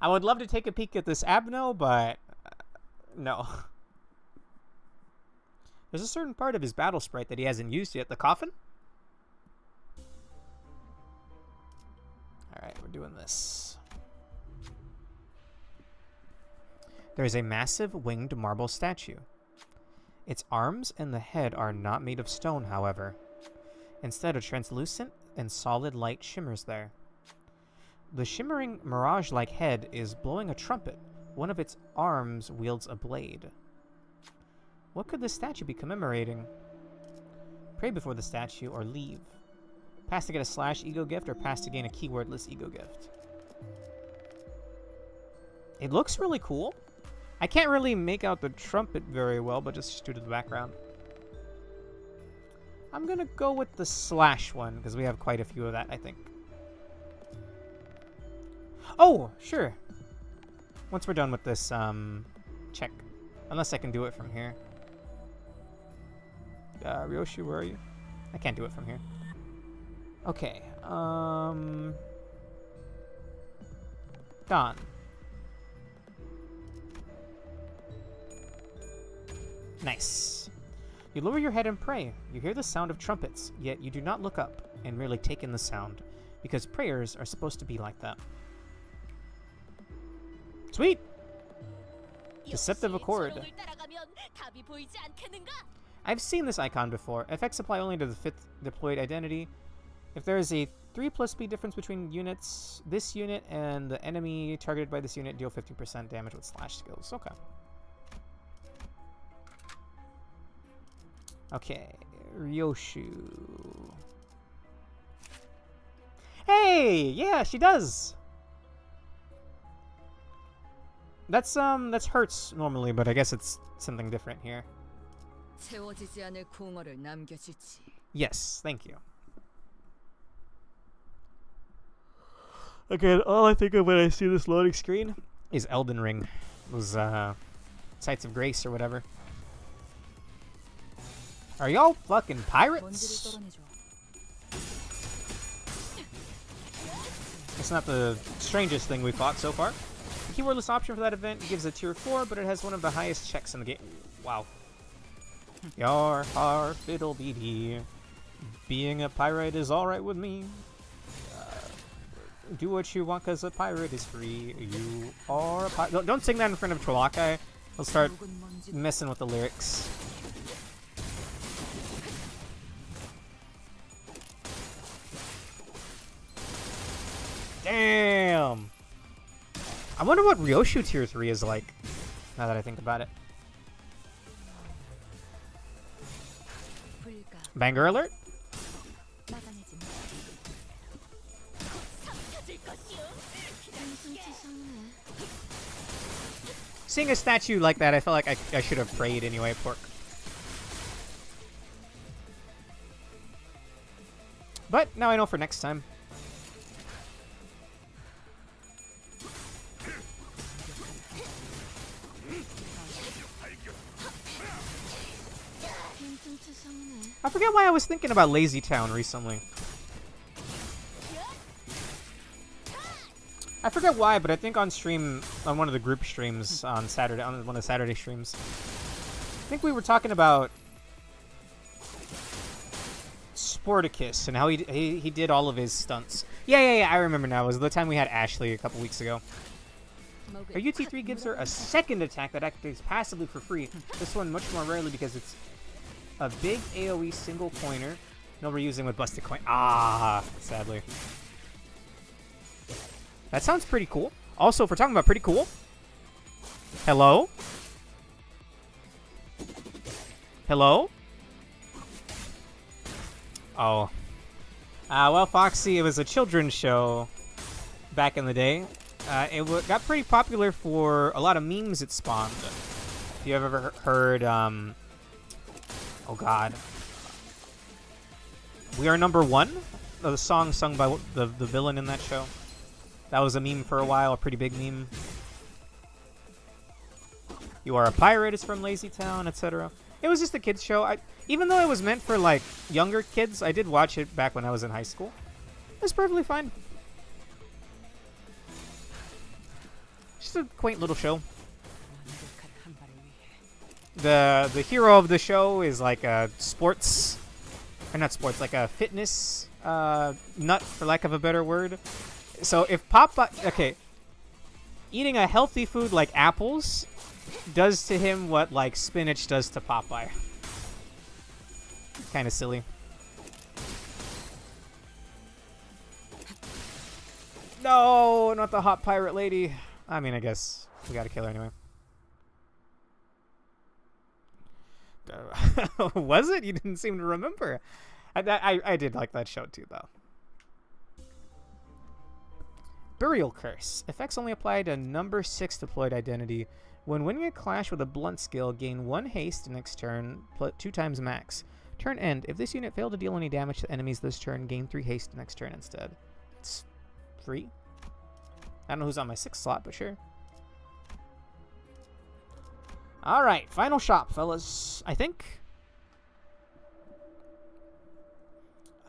I would love to take a peek at this Abno, but no. There's a certain part of his battle sprite that he hasn't used yet. The coffin? Alright, we're doing this. There is a massive winged marble statue. Its arms and the head are not made of stone, however. Instead, a translucent and solid light shimmers there. The shimmering mirage-like head is blowing a trumpet. One of its arms wields a blade. What could this statue be commemorating? Pray before the statue or leave. Pass to get a / ego gift or pass to gain a keywordless ego gift. It looks really cool. I can't really make out the trumpet very well, but just due to the background. I'm gonna go with the / one, because we have quite a few of that, I think. Oh, sure. Once we're done with this, check. Unless I can do it from here. Ryoshi, where are you? I can't do it from here. Okay, Done. Nice. You lower your head and pray. You hear the sound of trumpets, yet you do not look up and merely take in the sound, because prayers are supposed to be like that. Sweet! Deceptive Accord. I've seen this icon before. Effects apply only to the 5th deployed identity. If there is a 3+ speed difference between units, this unit and the enemy targeted by this unit deal 15% damage with / skills. Okay. Okay, Ryoshu. Hey, yeah, she does. That's hurts normally, but I guess it's something different here. Yes, thank you. Okay, all I think of when I see this loading screen is Elden Ring. Those Sights of Grace or whatever. Are y'all fucking pirates? It's not the strangest thing we fought so far. The keywordless option for that event gives a tier 4, but it has one of the highest checks in the game. Wow. Your heart fiddle beaty. Being a pirate is alright with me. Do what you want because a pirate is free. You are a pirate. Don't sing that in front of Trolakai. I'll start messing with the lyrics. Damn! I wonder what Ryoshu Tier 3 is like, now that I think about it. Banger alert? Seeing a statue like that, I felt like I should have prayed anyway, pork. But now I know for next time. I forget why I was thinking about Lazy Town recently. I forget why, but I think on stream, on one of the group streams on Saturday, on one of the Saturday streams, I think we were talking about Sporticus and how he did all of his stunts. Yeah, I remember now. It was the time we had Ashley a couple weeks ago. Her UT3 gives her a second attack that activates passively for free. This one much more rarely because it's a big AoE single pointer. No reusing with busted coin. Ah, sadly. That sounds pretty cool. Also, if we're talking about pretty cool. Hello? Hello? Oh. Well, Foxy, it was a children's show back in the day. It got pretty popular for a lot of memes it spawned. If you have ever heard, oh god. We Are Number One? The song sung by the villain in that show. That was a meme for a while, a pretty big meme. You Are a Pirate is from Lazy Town, etc. It was just a kids show. Even though it was meant for like younger kids, I did watch it back when I was in high school. It was perfectly fine. Just a quaint little show. The hero of the show is like a sports, or not sports, like a fitness nut, for lack of a better word. So if Popeye, okay, eating a healthy food like apples does to him what like spinach does to Popeye. Kind of silly. No, not the hot pirate lady. I mean, I guess we gotta kill her anyway. Was it? You didn't seem to remember. I did like that show too, though. Burial Curse. Effects only apply to number 6 deployed identity. When winning a clash with a blunt skill, gain 1 haste next turn, 2 times max. Turn end. If this unit failed to deal any damage to enemies this turn, gain 3 haste next turn instead. It's free. I don't know who's on my 6th slot, but sure. Alright, final shop, fellas. I think.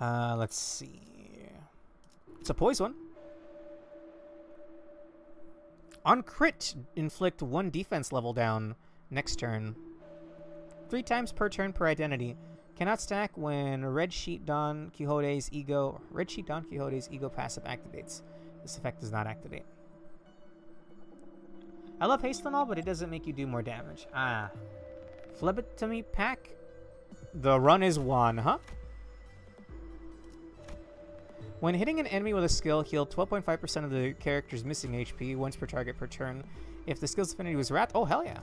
Let's see. It's a poise one. On crit, inflict 1 defense level down next turn. 3 times per turn per identity. Cannot stack when Red Sheet Don Quixote's ego passive activates. This effect does not activate. I love haste and all, but it doesn't make you do more damage. Ah. Phlebotomy pack. The run is 1, huh? When hitting an enemy with a skill, heal 12.5% of the character's missing HP once per target per turn. If the skill's affinity was Wrath, oh hell yeah.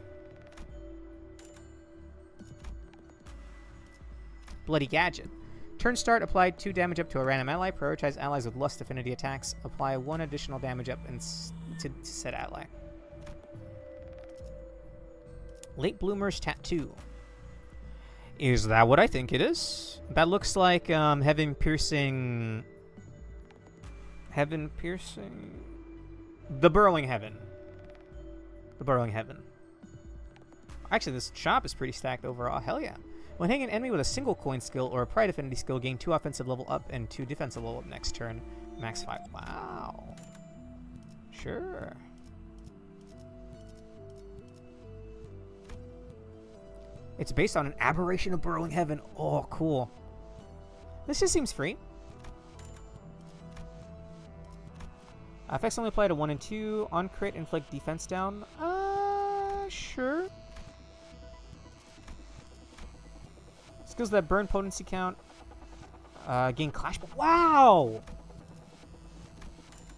Bloody Gadget. Turn start, apply 2 damage up to a random ally. Prioritize allies with Lust affinity attacks. Apply 1 additional damage up to said ally. Late Bloomer's Tattoo. Is that what I think it is? That looks like Heaven Piercing... The Burrowing Heaven. The Burrowing Heaven. Actually, this shop is pretty stacked overall. Hell yeah. When hitting an enemy with a single coin skill or a pride affinity skill, gain 2 offensive level up and 2 defensive level up next turn. Max 5. Wow. Sure. It's based on an aberration of burrowing heaven. Oh, cool. This just seems free. Effects only apply to 1 and 2. On crit, inflict defense down. Sure. Skills that burn potency count. Gain clash. Wow!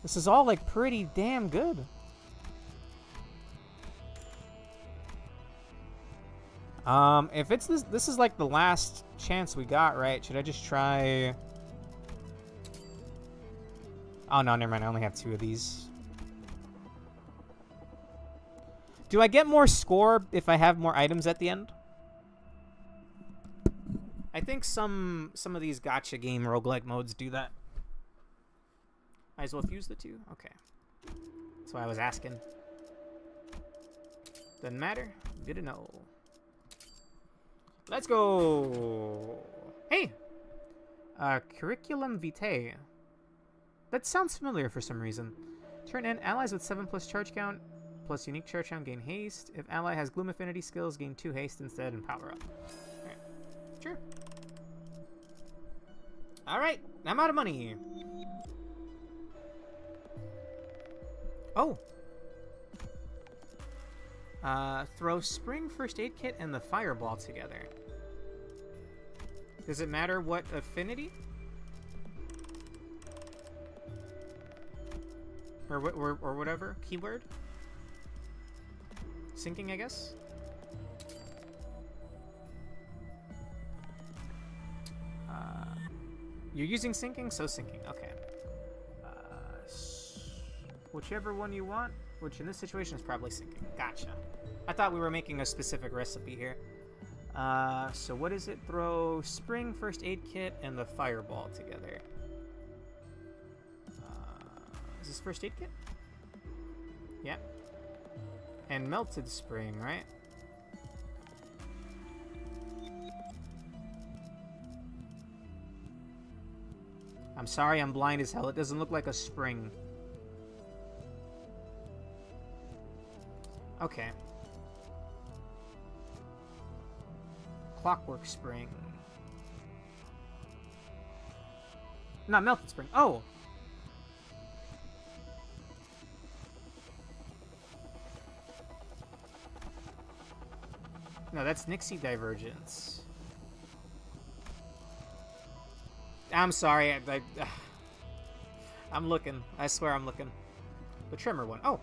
This is all like pretty damn good. If it's this is like the last chance we got, right? Should I just try? Oh no, never mind. I only have 2 of these. Do I get more score if I have more items at the end? I think some of these gacha game roguelike modes do that. Might as well fuse the 2. Okay. That's why I was asking. Doesn't matter. Good to know. Let's go. Hey. Curriculum vitae. That sounds familiar for some reason. Turn in allies with 7+ charge count plus unique charge count gain haste. If ally has gloom affinity skills, gain 2 haste instead and power up. Alright. Sure. Alright. I'm out of money. Oh. Throw spring first aid kit and the fireball together. Does it matter what affinity? Or whatever keyword? Sinking, I guess. You're using sinking, so sinking. Okay. Whichever one you want, which in this situation is probably sinking. Gotcha. I thought we were making a specific recipe here. So what is it? Throw spring first aid kit and the fireball together. Is this first aid kit? Yeah. And melted spring, right? I'm sorry, I'm blind as hell. It doesn't look like a spring. Okay. Clockwork spring. Not melted spring. Oh! No, that's Nixie Divergence. I'm sorry. I'm looking. I swear I'm looking. The Tremor one. Oh!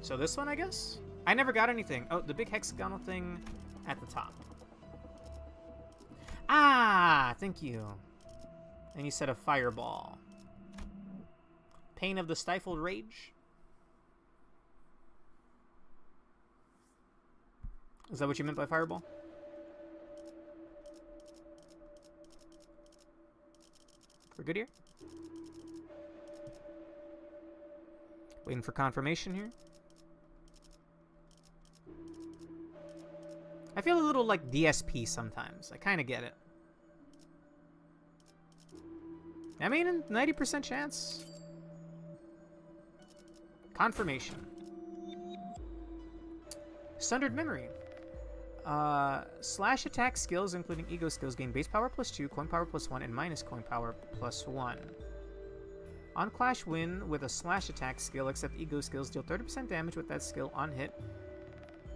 So this one, I guess? I never got anything. Oh, the big hexagonal thing at the top. Ah! Thank you. And you said a fireball. Pain of the Stifled Rage? Is that what you meant by fireball? We're good here? Waiting for confirmation here. I feel a little like DSP sometimes. I kind of get it. I mean, 90% chance. Confirmation. Sundered Memory. Slash attack skills, including ego skills, gain base power +2, coin power +1, and minus coin power +1. On clash win with a slash attack skill, except ego skills, deal 30% damage with that skill on hit.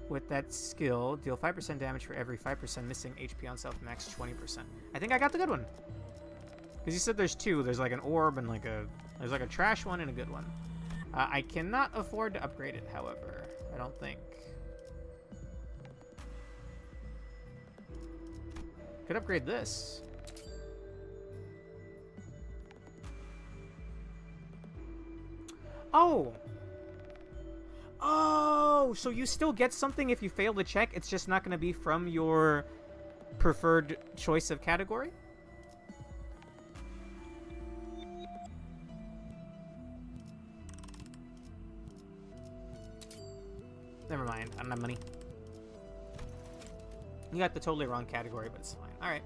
With that skill, deal 5% damage for every 5% missing HP on self, max 20%. I think I got the good one. Because you said there's 2. There's like an orb and there's like a trash one and a good one. I cannot afford to upgrade it, however. I don't think. Could upgrade this. Oh! Oh! So you still get something if you fail to check, it's just not going to be from your preferred choice of category? Never mind, I don't have money. You got the totally wrong category, but it's fine. Alright.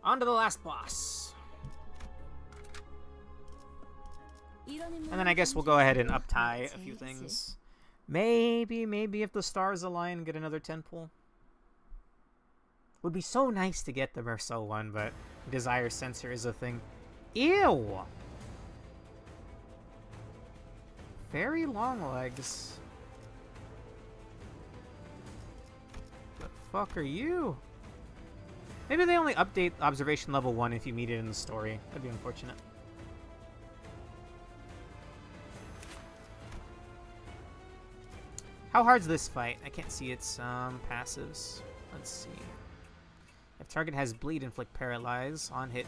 On to the last boss. And then I guess we'll go ahead and up-tie a few things. Maybe if the stars align, get another 10 pull. Would be so nice to get the Verso one, but Desire Sensor is a thing. Ew! Very long legs. The fuck are you? Maybe they only update Observation Level 1 if you meet it in the story. That'd be unfortunate. How hard's this fight? I can't see its passives. Let's see. If target has bleed, inflict paralyze. On hit,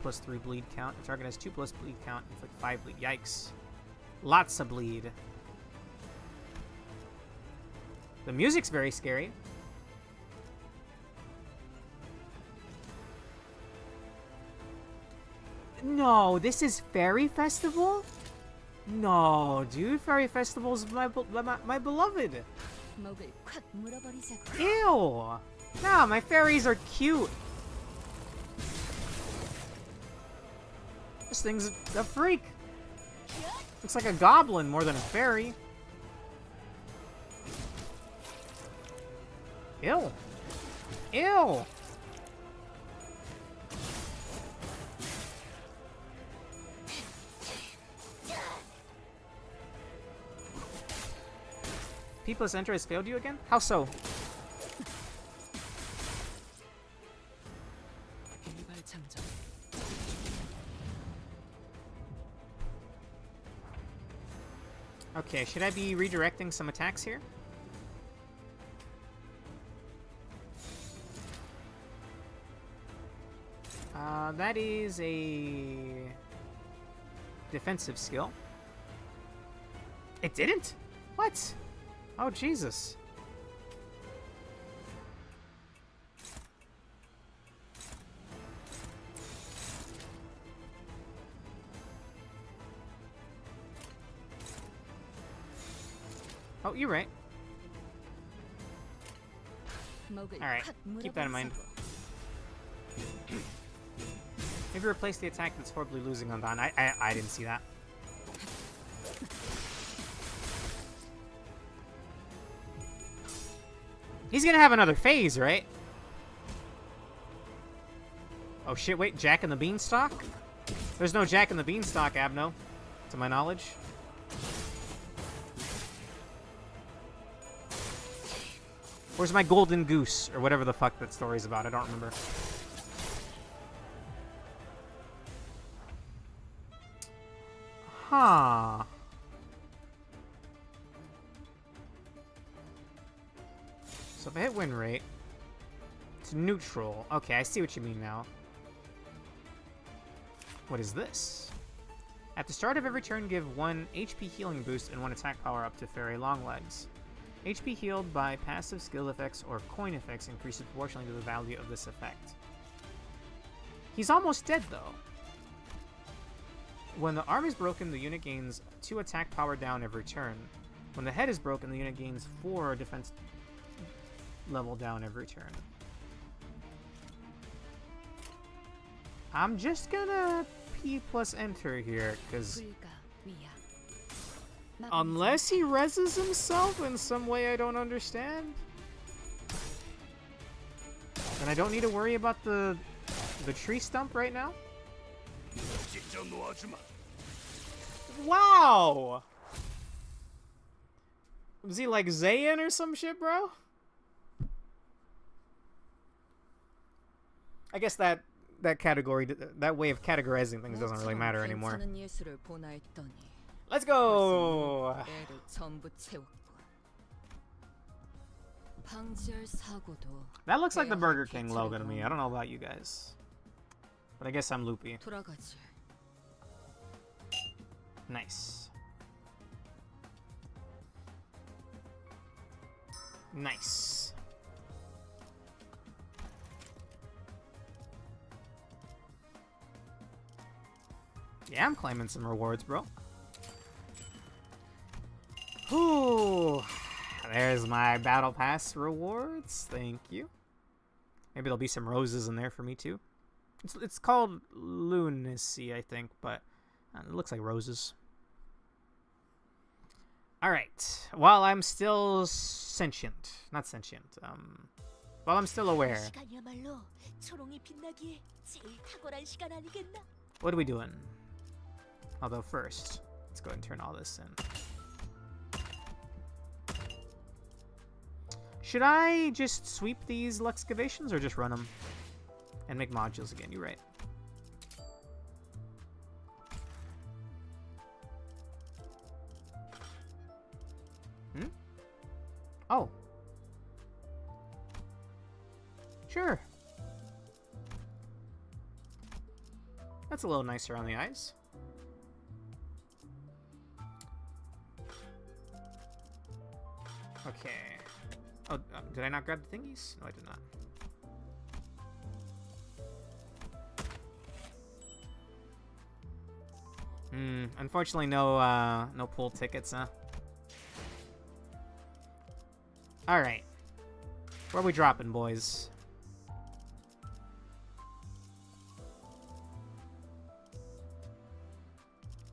+3 bleed count. If target has 2 plus bleed count, inflict 5 bleed. Yikes. Lots of bleed. The music's very scary. No, this is Fairy Festival? No, dude, Fairy Festival's my beloved. Ew. Nah, my fairies are cute. This thing's a freak. Looks like a goblin more than a fairy. Ew. Ew. P plus enter has failed you again? How so? Okay, should I be redirecting some attacks here? That is a defensive skill. It didn't? What? Oh, Jesus. Oh, you're right. Alright, keep that in mind. Maybe replace the attack that's horribly losing on Don. I didn't see that. He's gonna have another phase, right? Oh shit, wait, Jack and the Beanstalk? There's no Jack and the Beanstalk, Abno, to my knowledge. Where's my golden goose? Or whatever the fuck that story's about, I don't remember. Huh. So if I hit win rate, it's neutral. Okay, I see what you mean now. What is this? At the start of every turn, give 1 HP healing boost and 1 attack power up to Fairy Longlegs. HP healed by passive skill effects or coin effects increases proportionally to the value of this effect. He's almost dead, though. When the arm is broken, the unit gains 2 attack power down every turn. When the head is broken, the unit gains 4 defense level down every turn. I'm just gonna P plus enter here, because unless he reses himself in some way I don't understand, then I don't need to worry about the tree stump right now. Wow! Was he like Zayn or some shit, bro? I guess that category, that way of categorizing things doesn't really matter anymore. Let's go! That looks like the Burger King logo to me. I don't know about you guys, but I guess I'm loopy. Nice. Nice. Yeah, I'm claiming some rewards, bro. Ooh, there's my battle pass rewards. Thank you. Maybe there'll be some roses in there for me too. It's called lunacy, I think, but It looks like roses. Alright. While I'm still sentient. Not sentient. While I'm still aware. 시간이야말로 초롱이 빛나기에 제일 탁월한 시간 아니겠나? What are we doing? Although first, let's go ahead and turn all this in. Should I just sweep these Luxcavations or just run them? And make modules again, you're right. Hmm? Oh. Sure. That's a little nicer on the eyes. Okay. Oh, did I not grab the thingies? No, I did not. Unfortunately, no pool tickets, huh? All right. Where are we dropping, boys?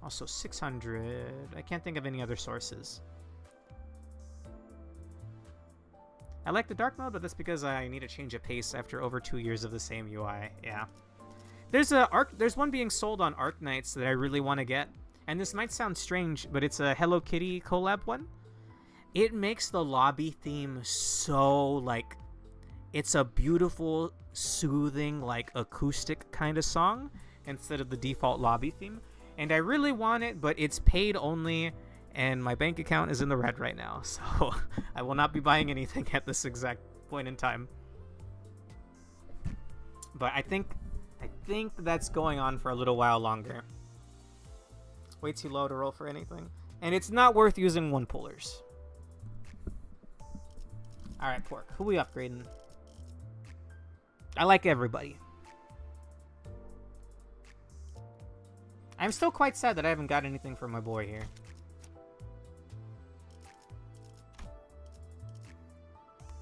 Also 600. I can't think of any other sources. I like the dark mode, but that's because I need a change of pace after over 2 years of the same UI. Yeah. There's one being sold on Arc Knights that I really want to get. And this might sound strange, but it's a Hello Kitty collab one. It makes the lobby theme so, like, it's a beautiful, soothing, like, acoustic kind of song instead of the default lobby theme. And I really want it, but it's paid only, and my bank account is in the red right now, so I will not be buying anything at this exact point in time. But I think that's going on for a little while longer. Way too low to roll for anything. And it's not worth using one pullers. Alright, Pork. Who we upgrading? I like everybody. I'm still quite sad that I haven't got anything for my boy here.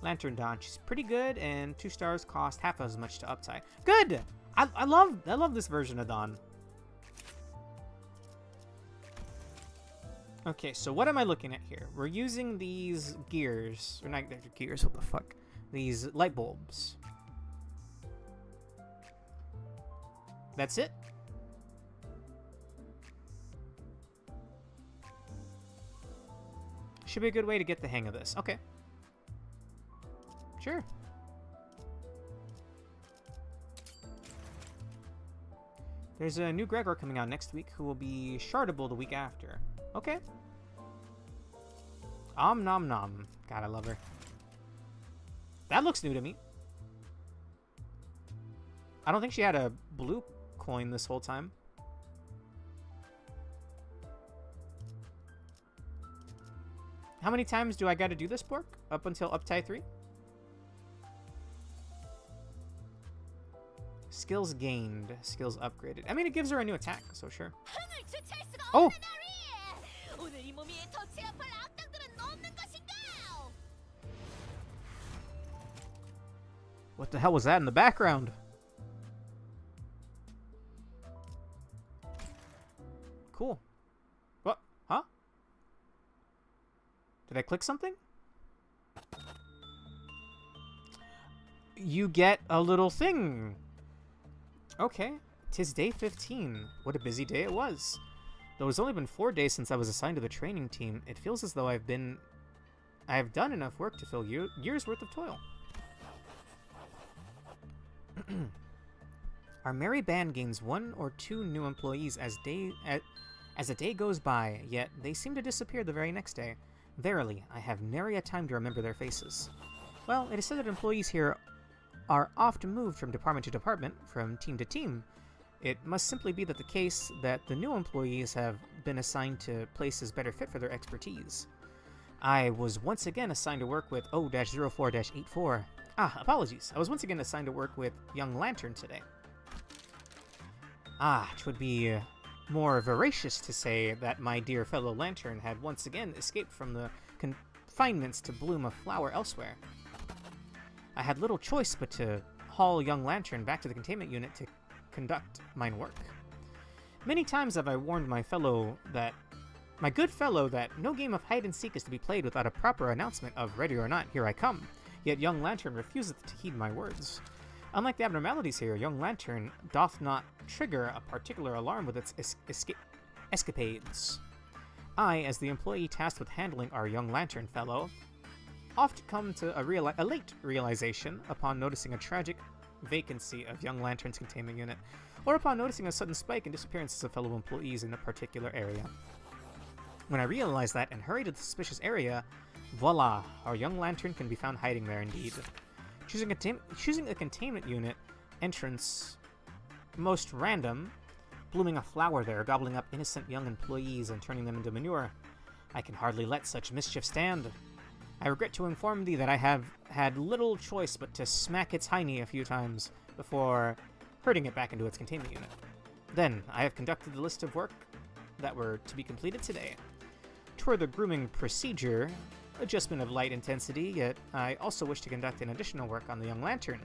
Lantern Dawn. She's pretty good, and 2 stars cost half as much to uptie. Good! I love this version of Dawn. Okay, so what am I looking at here? We're using these gears, or not gears, what the fuck? These light bulbs. That's it? Should be a good way to get the hang of this. Okay. Sure. There's a new Gregor coming out next week who will be shardable the week after. Okay. Nom nom. God, I love her. That looks new to me. I don't think she had a blue coin this whole time. How many times do I got to do this, Pork? Up until uptie 3? Skills gained. Skills upgraded. I mean, it gives her a new attack, so sure. Oh! What the hell was that in the background? Cool. What? Huh? Did I click something? You get a little thing. Okay. 'Tis day 15. What a busy day it was. Though it's only been 4 days since I was assigned to the training team, it feels as though I have done enough work to fill years worth of toil. Our merry band gains 1 or 2 new employees as a day goes by, yet they seem to disappear the very next day. Verily, I have nary a time to remember their faces. Well, it is said that employees here are often moved from department to department, from team to team. It must simply be the case that the new employees have been assigned to places better fit for their expertise. I was once again assigned to work with O-04-84. Apologies. I was once again assigned to work with Young Lantern today. It would be more veracious to say that my dear fellow Lantern had once again escaped from the confinements to bloom a flower elsewhere. I had little choice but to haul Young Lantern back to the containment unit to conduct mine work. Many times have I warned my good fellow that no game of hide and seek is to be played without a proper announcement of ready or not, here I come. Yet young Lantern refuseth to heed my words. Unlike the abnormalities here, young Lantern doth not trigger a particular alarm with its escapades. I, as the employee tasked with handling our young Lantern fellow, oft come to a late realization upon noticing a tragic vacancy of young Lantern's containment unit, or upon noticing a sudden spike in disappearances of fellow employees in a particular area. When I realize that and hurry to the suspicious area, voila, our young Lantern can be found hiding there indeed. Choosing a containment unit entrance most random, blooming a flower there, gobbling up innocent young employees and turning them into manure. I can hardly let such mischief stand. I regret to inform thee that I have had little choice but to smack its hiney a few times before herding it back into its containment unit. Then, I have conducted the list of work that were to be completed today. Toward the grooming procedure, adjustment of light intensity, yet I also wish to conduct an additional work on the young Lantern.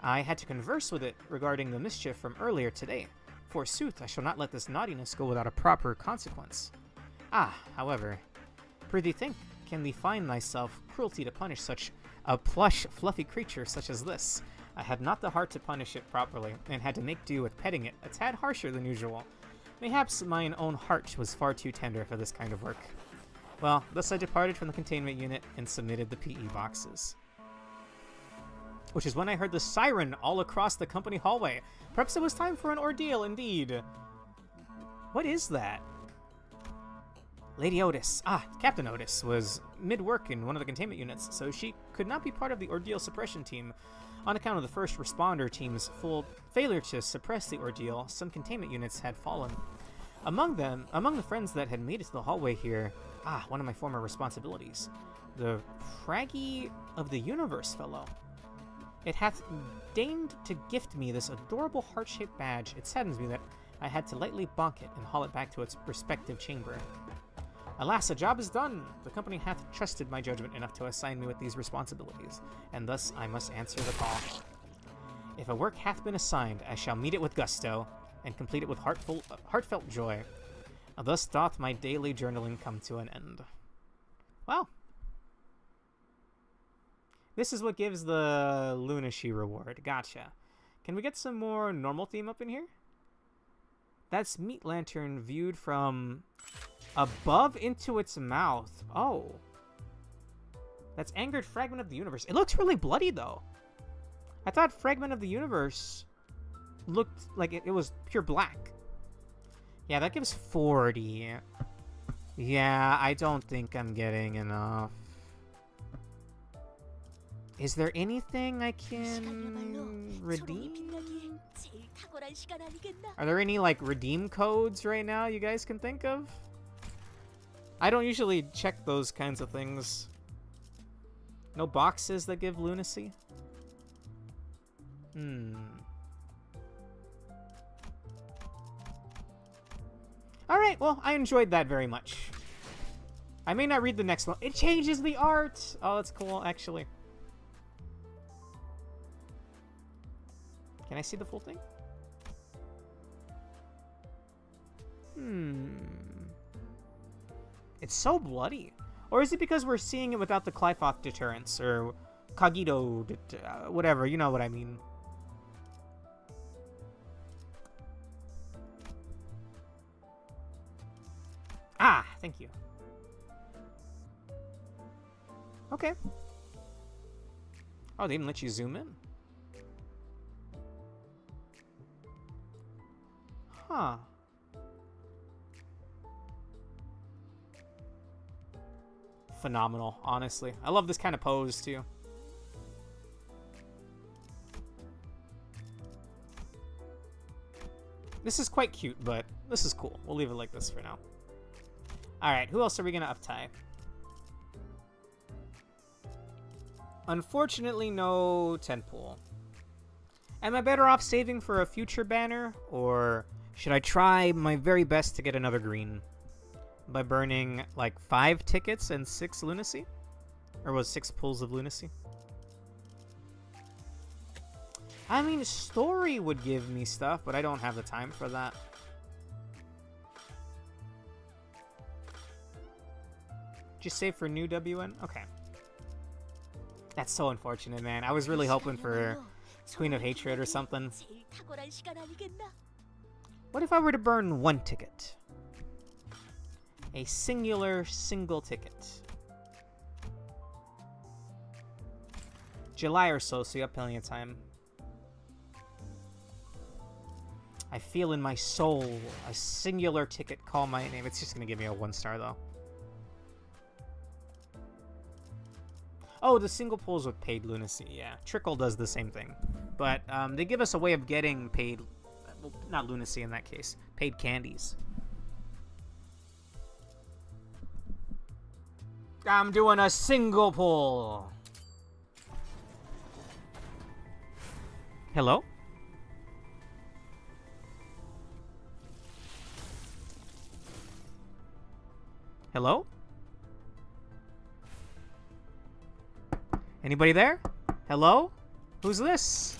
I had to converse with it regarding the mischief from earlier today. Forsooth, I shall not let this naughtiness go without a proper consequence. However, prithee think, can thee find thyself cruelty to punish such a plush, fluffy creature such as this? I had not the heart to punish it properly, and had to make do with petting it a tad harsher than usual. Mayhaps mine own heart was far too tender for this kind of work. Well, thus I departed from the containment unit and submitted the PE boxes. Which is when I heard the siren all across the company hallway. Perhaps it was time for an ordeal indeed. What is that? Lady Otis, Captain Otis, was mid-work in one of the containment units, so she could not be part of the ordeal suppression team. On account of the first responder team's full failure to suppress the ordeal, some containment units had fallen. Among the friends that had made it to the hallway here, one of my former responsibilities, the Fraggy of the Universe fellow. It hath deigned to gift me this adorable heart-shaped badge. It saddens me that I had to lightly bonk it and haul it back to its respective chamber. Alas, the job is done! The company hath trusted my judgment enough to assign me with these responsibilities, and thus I must answer the call. If a work hath been assigned, I shall meet it with gusto, and complete it with heartfelt joy. Thus doth my daily journaling come to an end. Wow. This is what gives the Lunacy reward. Gotcha. Can we get some more normal theme up in here? That's Meat Lantern viewed from above into its mouth. Oh. That's Angered Fragment of the Universe. It looks really bloody, though. I thought Fragment of the Universe looked like it was pure black. Yeah, that gives 40. Yeah, I don't think I'm getting enough. Is there anything I can redeem? Are there any, like, redeem codes right now you guys can think of? I don't usually check those kinds of things. No boxes that give lunacy? Alright, well, I enjoyed that very much. I may not read the next one. It changes the art! Oh, that's cool, actually. Can I see the full thing? It's so bloody. Or is it because we're seeing it without the Clyfoth deterrence, or Cogito, whatever, you know what I mean. Thank you. Okay. Oh, they didn't let you zoom in. Huh. Phenomenal, honestly. I love this kind of pose, too. This is quite cute, but this is cool. We'll leave it like this for now. Alright, who else are we going to up-tie? Unfortunately, no Tentpool. Am I better off saving for a future banner, or should I try my very best to get another green by burning like 5 tickets and 6 lunacy? Or was 6 pools of lunacy? I mean, story would give me stuff, but I don't have the time for that. Just save for new WN? Okay. That's so unfortunate, man. I was really hoping for Queen of Hatred or something. What if I were to burn one ticket? A single ticket. July or so you have plenty of time. I feel in my soul a singular ticket call my name. It's just gonna give me a 1-star though. Oh, the single pulls with paid lunacy. Yeah, Trickle does the same thing. But they give us a way of getting paid, well, not lunacy in that case, paid candies. I'm doing a single pull. Hello? Hello? Anybody there? Hello? Who's this?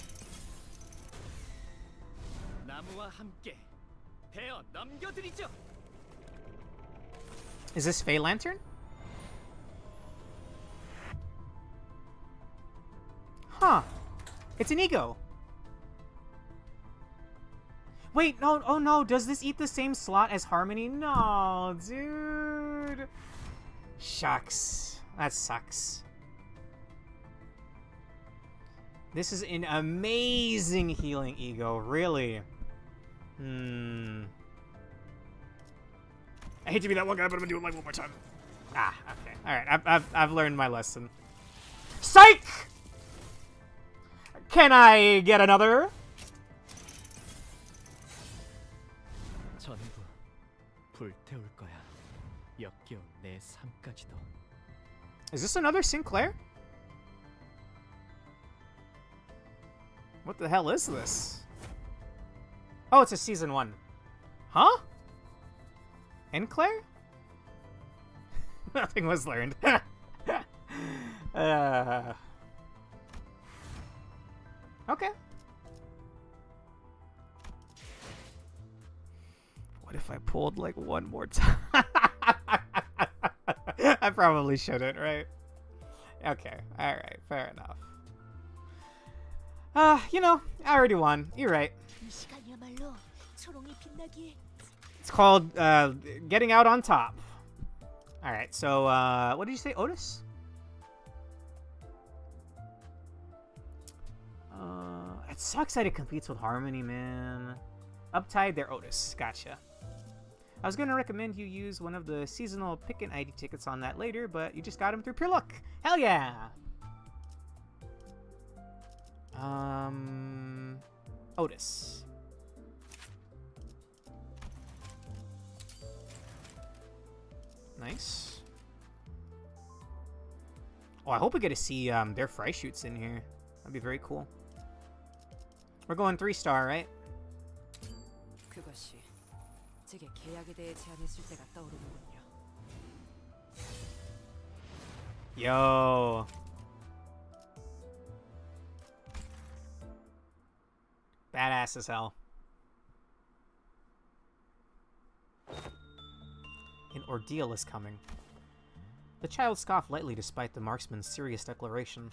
Is this Fey Lantern? Huh. It's an ego. Wait, no, oh no, does this eat the same slot as Harmony? No, dude. Shucks. That sucks. This is an amazing healing ego, really. I hate to be that one guy, but I'm gonna do it like one more time. Ah, okay. Alright, I've learned my lesson. Psych! Can I get another? 전부 불태울 거야. 역겨운 내 삶까지도. Is this another Sinclair? What the hell is this? Oh, it's a season 1. Huh? Enclair? Nothing was learned. Okay. What if I pulled like one more time? I probably shouldn't, right? Okay, alright, fair enough. You know, I already won. You're right. It's called, getting out on top. Alright, so, what did you say, Otis? It sucks that it competes with Harmony, man. Uptide, they're Otis. Gotcha. I was gonna recommend you use one of the seasonal pick and ID tickets on that later, but you just got them through pure luck. Hell yeah! Otis. Nice. Oh, I hope we get to see their fry shoots in here. That'd be very cool. We're going 3-star, right? 그것이 제게 계약에 대해 제안했을 때가 떠오르는군요. Yo. Badass as hell. An ordeal is coming. The child scoffed lightly despite the marksman's serious declaration.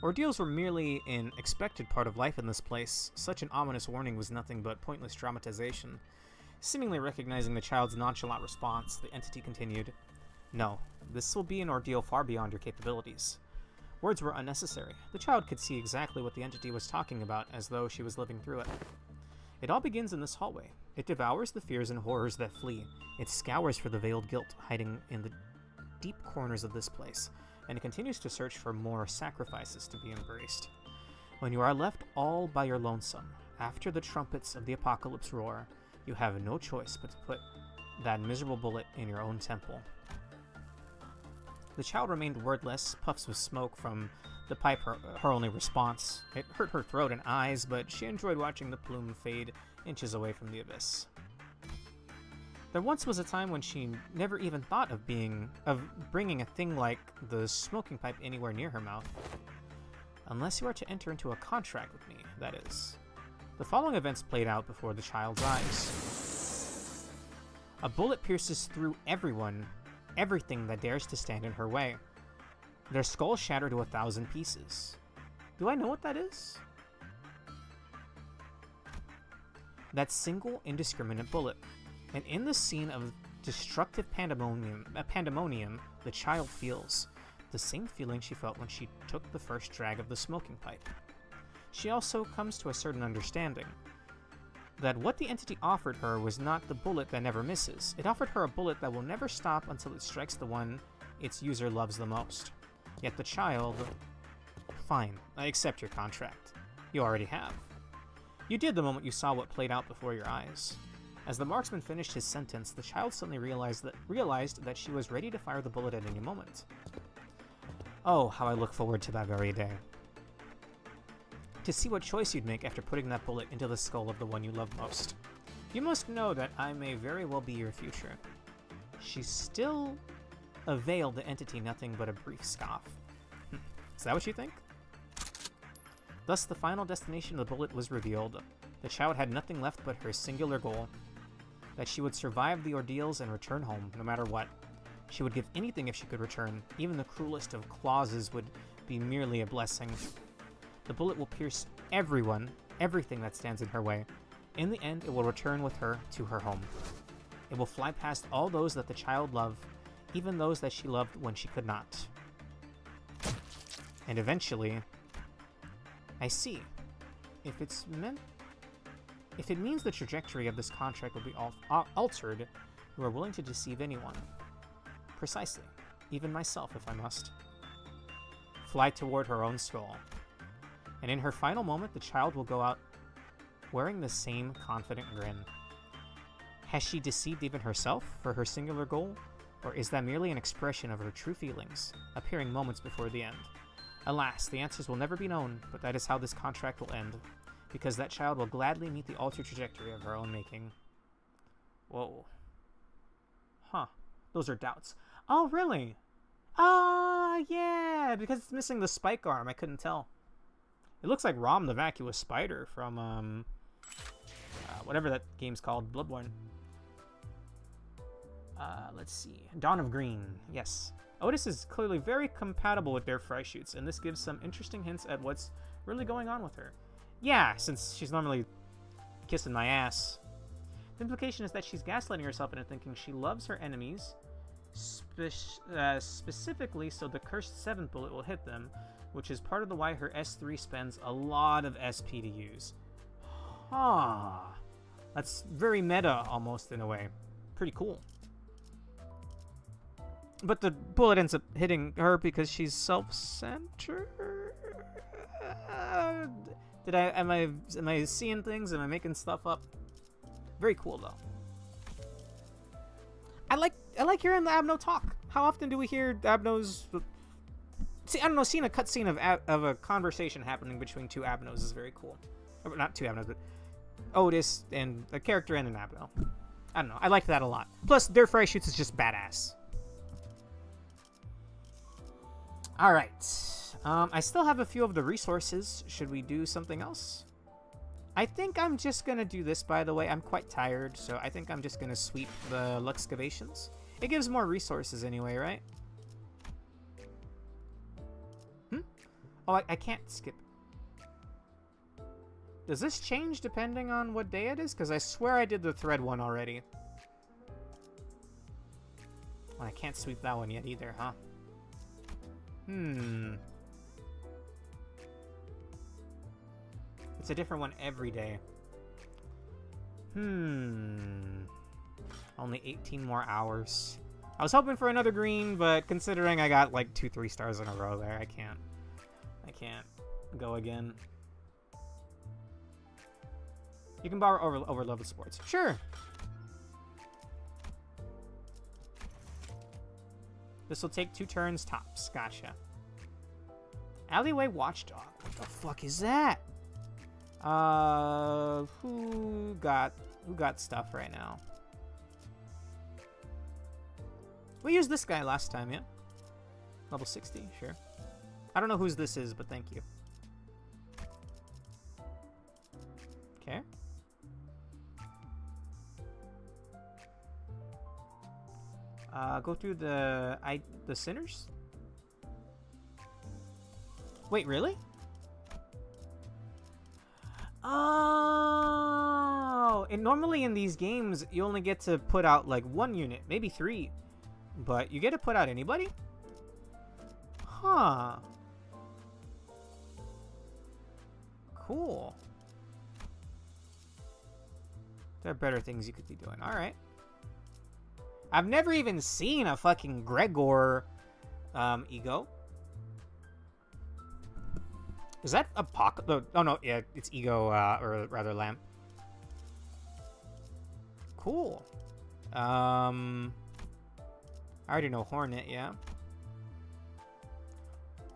Ordeals were merely an expected part of life in this place. Such an ominous warning was nothing but pointless dramatization. Seemingly recognizing the child's nonchalant response, the entity continued, "No, this will be an ordeal far beyond your capabilities." Words were unnecessary. The child could see exactly what the entity was talking about, as though she was living through it. It all begins in this hallway. It devours the fears and horrors that flee. It scours for the veiled guilt hiding in the deep corners of this place, and it continues to search for more sacrifices to be embraced. When you are left all by your lonesome, after the trumpets of the apocalypse roar, you have no choice but to put that miserable bullet in your own temple. The child remained wordless, puffs of smoke from the pipe her only response. It hurt her throat and eyes, but she enjoyed watching the plume fade inches away from the abyss. There once was a time when she never even thought of bringing a thing like the smoking pipe anywhere near her mouth. Unless you are to enter into a contract with me, that is. The following events played out before the child's eyes. A bullet pierces through everyone everything that dares to stand in her way. Their skulls shatter to 1,000 pieces. Do I know what that is? That single indiscriminate bullet. And in the scene of destructive pandemonium, the child feels the same feeling she felt when she took the first drag of the smoking pipe. She also comes to a certain understanding that what the entity offered her was not the bullet that never misses. It offered her a bullet that will never stop until it strikes the one its user loves the most. Yet the child... Fine, I accept your contract. You already have. You did the moment you saw what played out before your eyes. As the marksman finished his sentence, the child suddenly realized that she was ready to fire the bullet at any moment. Oh, how I look forward to that very day. To see what choice you'd make after putting that bullet into the skull of the one you love most. You must know that I may very well be your future. She still availed the entity nothing but a brief scoff. Is that what you think? Thus, the final destination of the bullet was revealed. The child had nothing left but her singular goal. That she would survive the ordeals and return home, no matter what. She would give anything if she could return. Even the cruelest of clauses would be merely a blessing. The bullet will pierce everyone, everything that stands in her way. In the end, it will return with her to her home. It will fly past all those that the child loved, even those that she loved when she could not. And eventually, I see. If it means the trajectory of this contract will be altered, you are willing to deceive anyone. Precisely. Even myself, if I must. Fly toward her own skull. And in her final moment, the child will go out wearing the same confident grin. Has she deceived even herself for her singular goal? Or is that merely an expression of her true feelings, appearing moments before the end? Alas, the answers will never be known, but that is how this contract will end, because that child will gladly meet the altered trajectory of her own making. Whoa. Huh. Those are doubts. Oh, really? Ah, yeah, because it's missing the spike arm, I couldn't tell. It looks like Rom the Vacuous Spider from, whatever that game's called, Bloodborne. Let's see. Dawn of Green, yes. Otis is clearly very compatible with their fry shoots, and this gives some interesting hints at what's really going on with her. Yeah, since she's normally kissing my ass. The implication is that she's gaslighting herself into thinking she loves her enemies, specifically so the cursed 7th bullet will hit them, which is part of the why her S3 spends a lot of SP to use. Huh. That's very meta, almost, in a way. Pretty cool. But the bullet ends up hitting her because she's self-centered? Am I seeing things? Am I making stuff up? Very cool, though. I like hearing the Abno talk. How often do we hear Abnos? See, I don't know. Seeing a cutscene of a conversation happening between two Abnos is very cool. Or, not two Abnos, but Otis and a character and an Abno. I don't know. I like that a lot. Plus, their fry shoots is just badass. All right. I still have a few of the resources. Should we do something else? I think I'm just going to do this, by the way. I'm quite tired, so I think I'm just going to sweep the Luxcavations. It gives more resources anyway, right? Oh, I can't skip. Does this change depending on what day it is? Because I swear I did the thread one already. Well, I can't sweep that one yet either, huh? It's a different one every day. Only 18 more hours. I was hoping for another green, but considering I got like 2-3 stars in a row there, I can't go again. You can borrow over level sports. Sure. This will take 2 turns tops. Gotcha. Alleyway Watchdog. What the fuck is that? Who got stuff right now? We used this guy last time, yeah? Level 60, sure. I don't know whose this is, but thank you. Okay. Go through the sinners? Wait, really? Oh, and normally in these games, you only get to put out like 1 unit, maybe 3. But you get to put out anybody? Huh. Cool. There are better things you could be doing. Alright. I've never even seen a fucking Gregor ego. Is that a pocket? Oh no, yeah, it's ego, or rather lamp. Cool. I already know Hornet, yeah.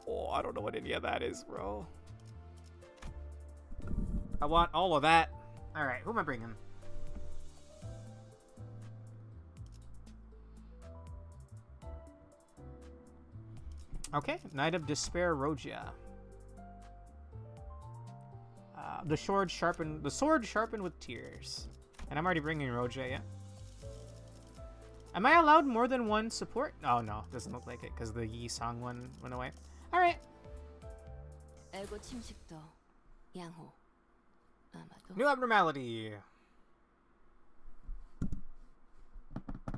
Oh, I don't know what any of that is, bro. I want all of that. Alright, who am I bringing? Okay, Knight of Despair Rogia. The sword sharpened with tears. And I'm already bringing Roja, yeah. Am I allowed more than one support? Oh no, doesn't look like it because the Yi Song one went away. Alright. New abnormality.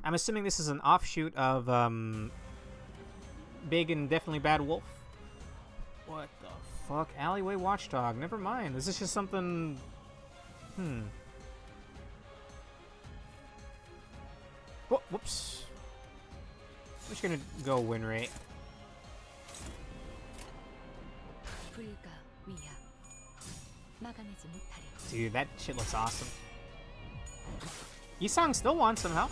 I'm assuming this is an offshoot of Big and Definitely Bad Wolf. What the fuck? Alleyway Watchdog. Never mind. Is this just something... Whoops. I'm just gonna go win rate. Dude, that shit looks awesome. Yisang still won somehow.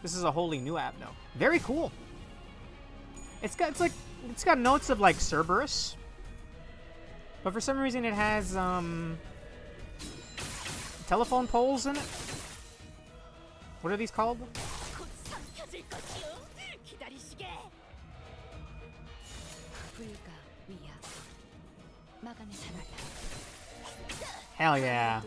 This is a wholly new app now. Very cool. It's got notes of like Cerberus, but for some reason it has telephone poles in it. What are these called? Hell yeah.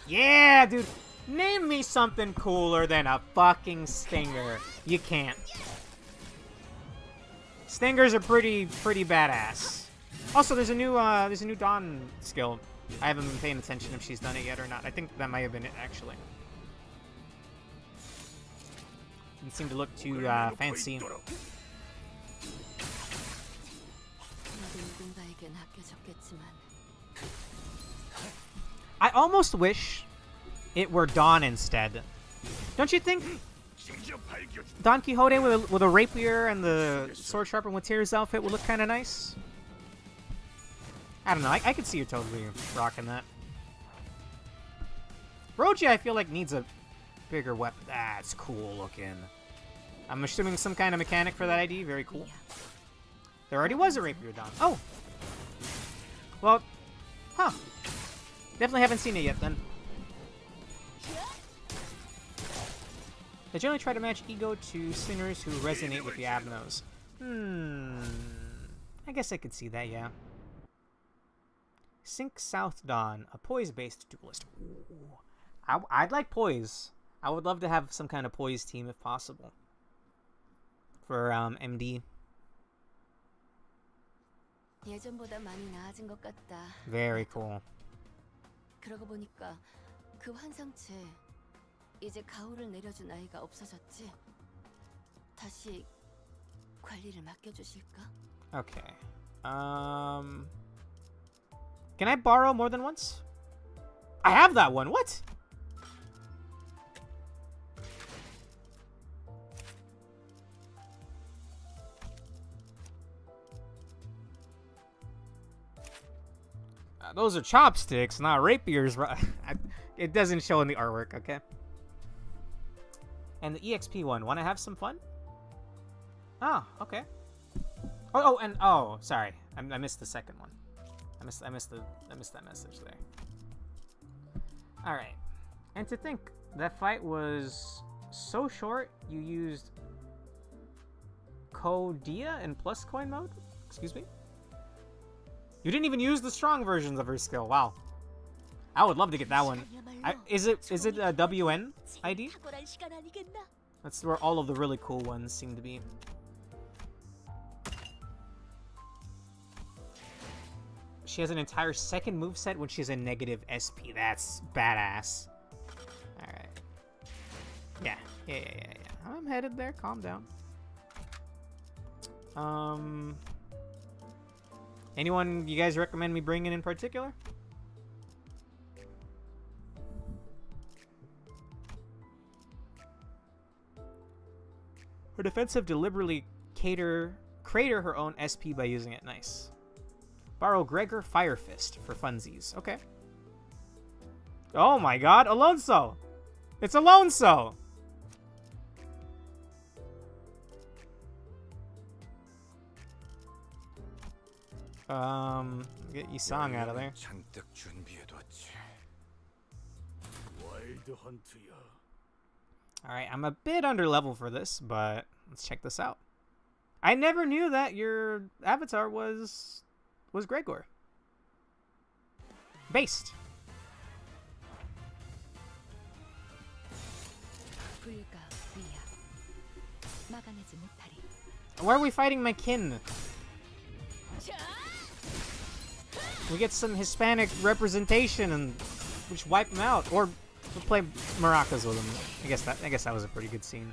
Yeah, dude. Name me something cooler than a fucking stinger. You can't. Stingers are pretty badass. Also, there's a new Dawn skill. I haven't been paying attention if she's done it yet or not. I think that might have been it, actually. Didn't seem to look too fancy. I almost wish it were Dawn instead. Don't you think? Don Quixote with a rapier and the sword sharpened with tears outfit would look kind of nice. I don't know. I could see you totally rocking that. Roji, I feel like, needs a bigger weapon. That's cool looking. I'm assuming some kind of mechanic for that ID. Very cool. There already was a rapier Don. Oh. Well, huh. Definitely haven't seen it yet then. I generally try to match ego to sinners who resonate with the Abnos. I guess I could see that, yeah. Sync South Dawn, a poise-based duelist. Ooh. I'd like poise. I would love to have some kind of poise team if possible. For MD. Very cool. 그러고 보니까 그 환상체 이제 가호를 내려준 아이가 없어졌지? 다시 관리를 맡겨주실까? Okay. Can I borrow more than once? I have that one. What? Those are chopsticks, not rapiers. It doesn't show in the artwork, okay? And the EXP one. Want to have some fun? Oh, okay. Oh, sorry. I missed the second one. I missed that message there. All right. And to think that fight was so short, you used Kodia in plus coin mode? Excuse me? You didn't even use the strong versions of her skill. Wow. I would love to get that one. Is it a WN ID? 탁월한 시간 아니겠나? That's where all of the really cool ones seem to be. She has an entire second moveset when she's a negative SP. That's badass. Alright. Yeah. I'm headed there. Calm down. Anyone you guys recommend me bringing in particular? Her defensive deliberately crater her own SP by using it. Nice. Borrow Gregor Fire Fist for funsies. Okay. Oh my god, Alonso! It's Alonso! Get Yisang out of there. Alright, I'm a bit under level for this, but let's check this out. I never knew that your avatar was Gregor. Based. Why are we fighting my kin? We get some Hispanic representation and we just wipe them out, or we'll play maracas with them. I guess that was a pretty good scene.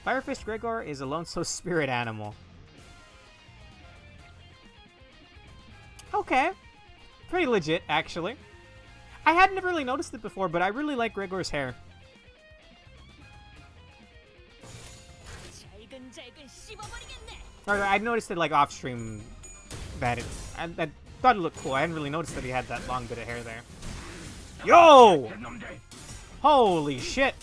Firefist Gregor is Alonso's spirit animal. Okay, pretty legit actually. I hadn't really noticed it before, but I really like Gregor's hair. Or I noticed it like off stream that I thought it looked cool. I hadn't really noticed that he had that long bit of hair there. Yo! Holy shit!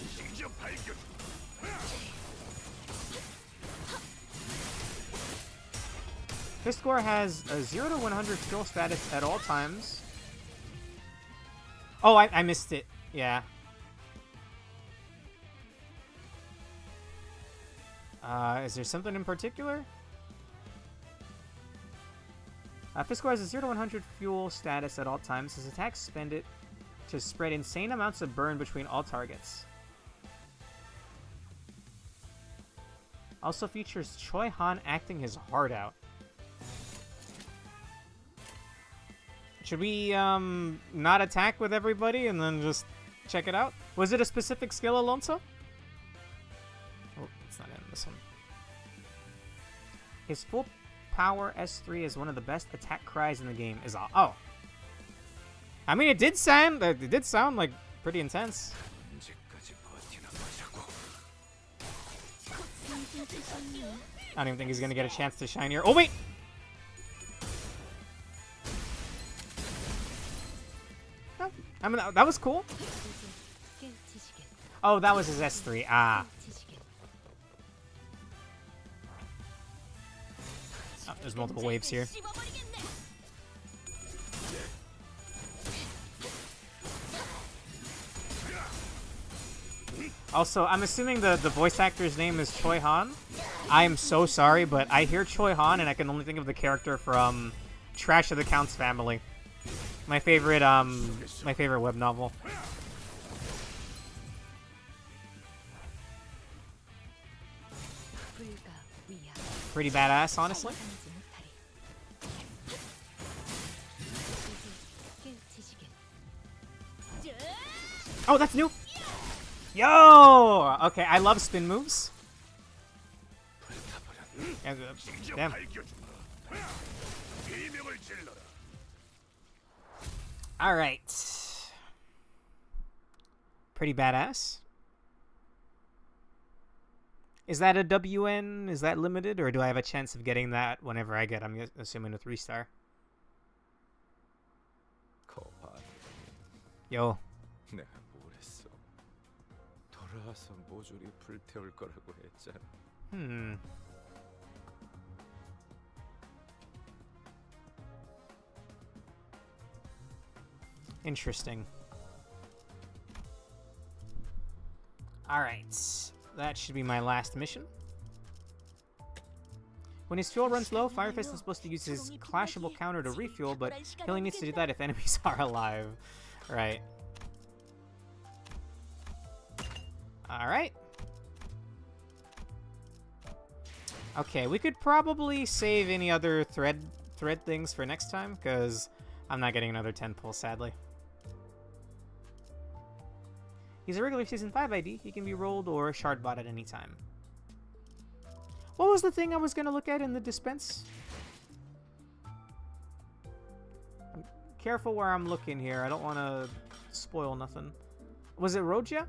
This score has a 0 to 100 skill status at all times. Oh, I missed it. Yeah. Is there something in particular? Fisco has a 0 to 100 fuel status at all times. His attacks spend it to spread insane amounts of burn between all targets. Also features Choi Han acting his heart out. Should we not attack with everybody and then just check it out? Was it a specific skill, Alonso? Oh, it's not in this one. His full power S3 is one of the best attack cries in the game. Is all. Oh, I mean, it did sound like pretty intense. I don't even think he's gonna get a chance to shine here. Oh wait. No, I mean that was cool. Oh, that was his S3. Ah. Oh, there's multiple waves here. Also, I'm assuming the voice actor's name is Choi Han. I am so sorry, but I hear Choi Han and I can only think of the character from Trash of the Count's Family. My favorite web novel. Pretty badass, honestly. Oh, that's new. Yo! Okay, I love spin moves. Damn. Alright. Pretty badass. Is that a WN? Is that limited? Or do I have a chance of getting that whenever I get, I'm assuming, a 3-star? Yo. Interesting. Alright. That should be my last mission. When his fuel runs low, Firefist is supposed to use his clashable counter to refuel, but he only needs to do that if enemies are alive. Right. Alright. Okay, we could probably save any other thread things for next time, because I'm not getting another 10 pull, sadly. He's a regular Season 5 ID. He can be rolled or shard bought at any time. What was the thing I was going to look at in the dispense? I'm careful where I'm looking here. I don't want to spoil nothing. Was it Roja?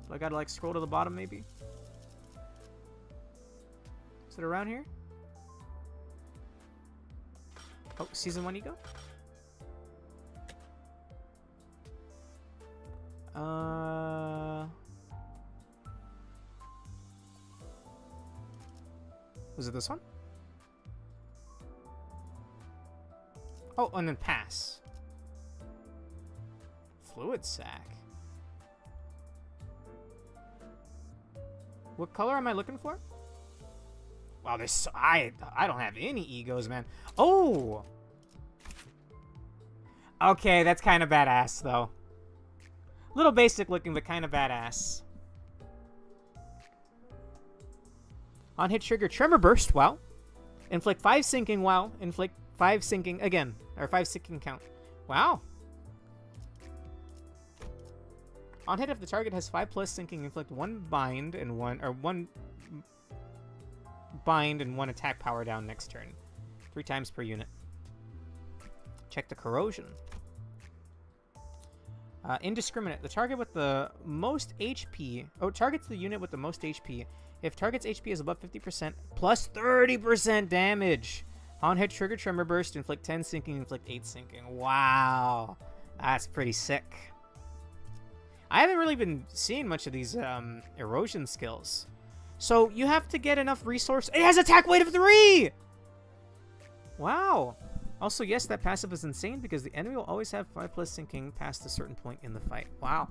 Do I got to like scroll to the bottom maybe? Is it around here? Oh, Season 1 Ego? Was it this one? Oh, and then pass. Fluid sac. What color am I looking for? Wow, there's so, I don't have any egos, man. Oh! Okay, that's kind of badass, though. Little basic looking, but kind of badass. On hit trigger, Tremor Burst, wow. Inflict 5 sinking, wow. Inflict 5 sinking again. Or 5 sinking count. Wow. On hit, if the target has 5+ sinking, inflict 1 bind and 1 bind and 1 attack power down next turn. 3 times per unit. Check the corrosion. Indiscriminate. The target with the most HP... Oh, targets the unit with the most HP. If target's HP is above 50%, plus 30% damage. On hit, trigger Tremor Burst, inflict 10 sinking, inflict 8 sinking. Wow. That's pretty sick. I haven't really been seeing much of these erosion skills. So you have to get enough resource. It has attack weight of 3! Wow. Also, yes, that passive is insane because the enemy will always have 5+ sinking past a certain point in the fight. Wow.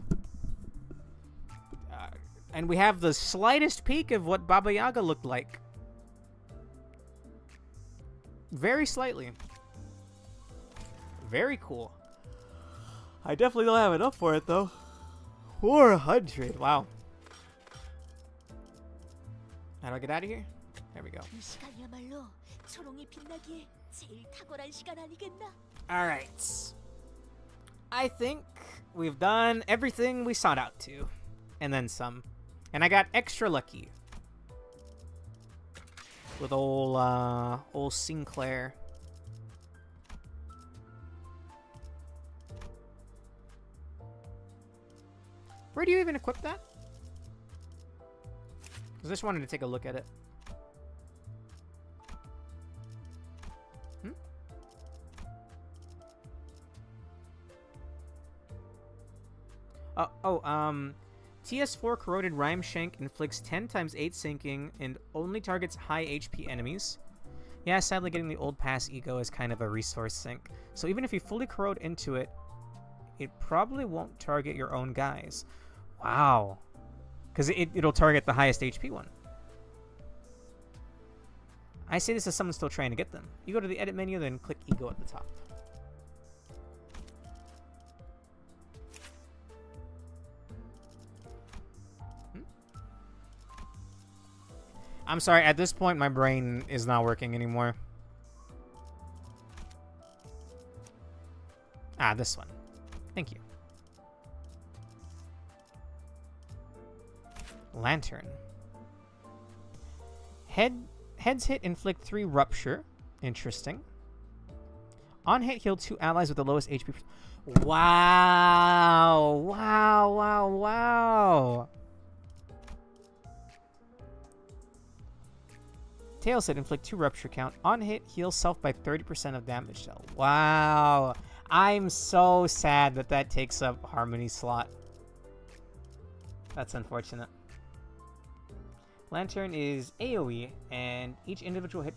And we have the slightest peek of what Baba Yaga looked like. Very slightly. Very cool. I definitely don't have enough for it, though. 400. Wow. How do I get out of here? There we go. Alright. I think we've done everything we sought out to. And then some. And I got extra lucky. With old Sinclair. Where do you even equip that? I just wanted to take a look at it. TS4 Corroded Rhyme Shank inflicts 10 times 8 sinking and only targets high HP enemies. Yeah, sadly getting the old pass ego is kind of a resource sink. So even if you fully corrode into it, it probably won't target your own guys. Wow. Because it'll target the highest HP one. I say this as someone still trying to get them. You go to the edit menu, then click ego at the top. I'm sorry, at this point my brain is not working anymore. Ah, this one. Thank you. Lantern. Heads hit inflict 3 rupture. Interesting. On hit heal 2 allies with the lowest HP. Wow! Wow, wow, wow! Tails hit inflict 2 rupture count. On hit heal self by 30% of damage dealt. Wow! I'm so sad that that takes up Harmony slot. That's unfortunate. Lantern is AoE, and each individual hit...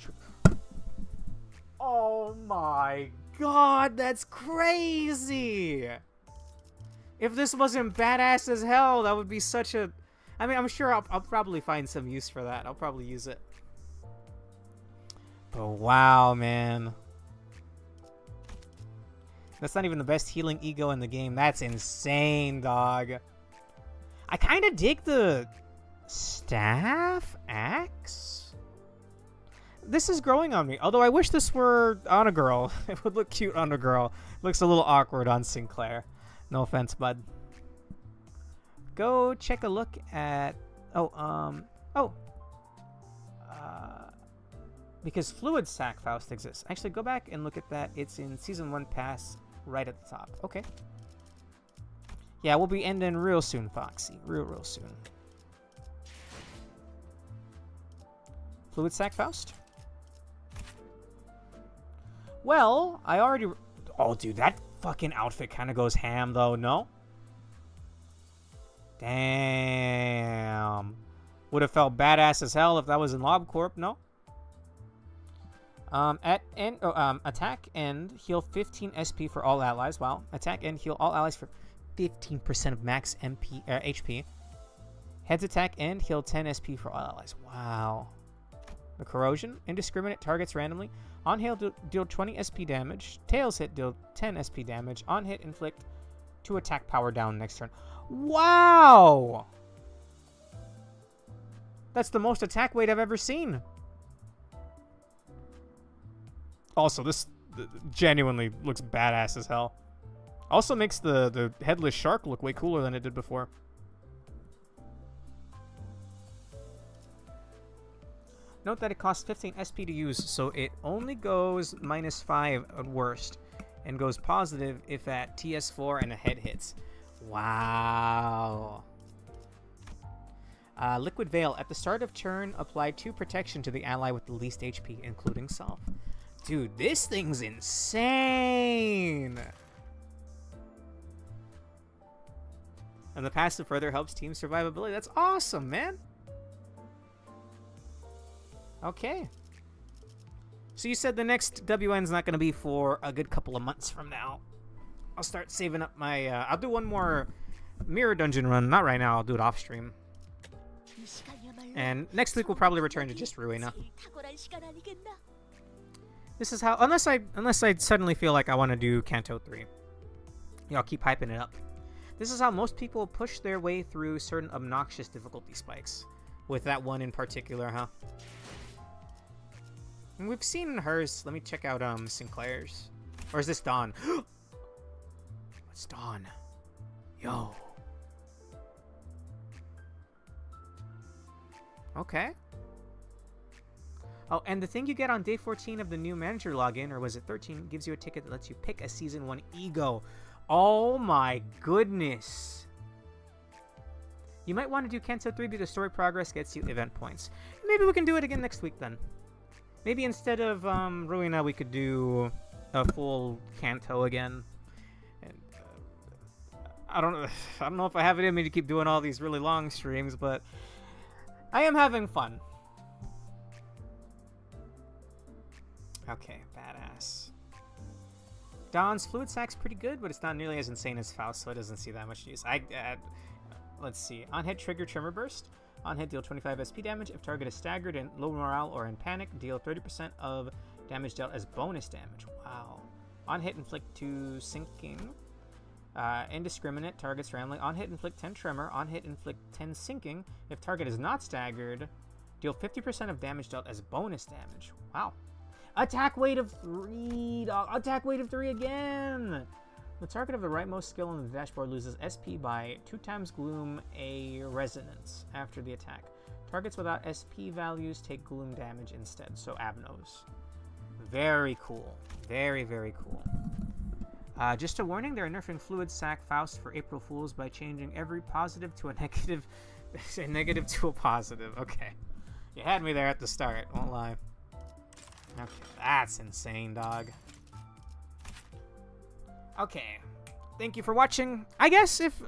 Oh my god, that's crazy! If this wasn't badass as hell, that would be such a... I mean, I'm sure I'll probably find some use for that. I'll probably use it. But wow, man. That's not even the best healing ego in the game. That's insane, dog. I kind of dig the staff axe. This is growing on me. Although I wish this were on a girl. It would look cute on a girl. Looks a little awkward on Sinclair. No offense, bud. Go check a look at... because Fluid Sac Faust exists. Actually, go back and look at that. It's in Season 1 Pass right at the top. Okay. Yeah, we'll be ending real soon, Foxy. Real soon. Fluid Sac Faust? Well, I already... Oh, dude, that fucking outfit kind of goes ham, though, no? Damn. Would have felt badass as hell if that was in LobCorp, no? Attack end, heal 15 SP for all allies. Wow. Attack end, heal all allies for 15% of max HP. Heads attack end, heal 10 SP for all allies. Wow. The corrosion, indiscriminate targets randomly. On hit, deal 20 SP damage. Tails hit, deal 10 SP damage. On hit, inflict 2 attack power down next turn. Wow! That's the most attack weight I've ever seen. Also, this genuinely looks badass as hell. Also makes the headless shark look way cooler than it did before. Note that it costs 15 SP to use, so it only goes -5 at worst, and goes positive if at TS4 and a head hits. Wow. Liquid Veil. At the start of turn, apply 2 protection to the ally with the least HP, including self. Dude, this thing's insane! And the passive further helps team survivability. That's awesome, man! Okay. So you said the next WN's not going to be for a good couple of months from now. I'll start saving up my... I'll do one more mirror dungeon run. Not right now. I'll do it off stream. And next week we'll probably return to just Ruina. This is how... Unless I suddenly feel like I want to do Kanto 3. Yeah, I'll keep hyping it up. This is how most people push their way through certain obnoxious difficulty spikes. With that one in particular, huh? And we've seen hers. Let me check out Sinclair's. Or is this Dawn? What's Dawn? Yo. Okay. Oh, and the thing you get on day 14 of the new manager login, or was it 13, gives you a ticket that lets you pick a Season 1 ego. Oh my goodness. You might want to do Kanto 3 because story progress gets you event points. Maybe we can do it again next week then. Maybe instead of Ruina, we could do a full Kanto again. And I don't know if I have it in me to keep doing all these really long streams, but I am having fun. Okay, badass. Dawn's Fluid Sac's pretty good, but it's not nearly as insane as Faust, so it doesn't see that much use. Let's see. On hit, trigger Tremor Burst. On hit, deal 25 SP damage. If target is staggered, in low morale, or in panic, deal 30% of damage dealt as bonus damage. Wow. On hit, inflict 2 sinking. Indiscriminate, targets randomly. On hit, inflict 10 tremor. On hit, inflict 10 sinking. If target is not staggered, deal 50% of damage dealt as bonus damage. Wow. Attack weight of 3, dog. Attack weight of 3 again! The target of the rightmost skill on the dashboard loses SP by 2 times Gloom a Resonance after the attack. Targets without SP values take Gloom damage instead, so Abnos. Very cool. Very, very cool. Just a warning, they're nerfing Fluid Sac Faust for April Fools by changing every positive to a negative, a negative to a positive. Okay. You had me there at the start, won't lie. Okay, that's insane, dog. Okay, thank you for watching. I guess if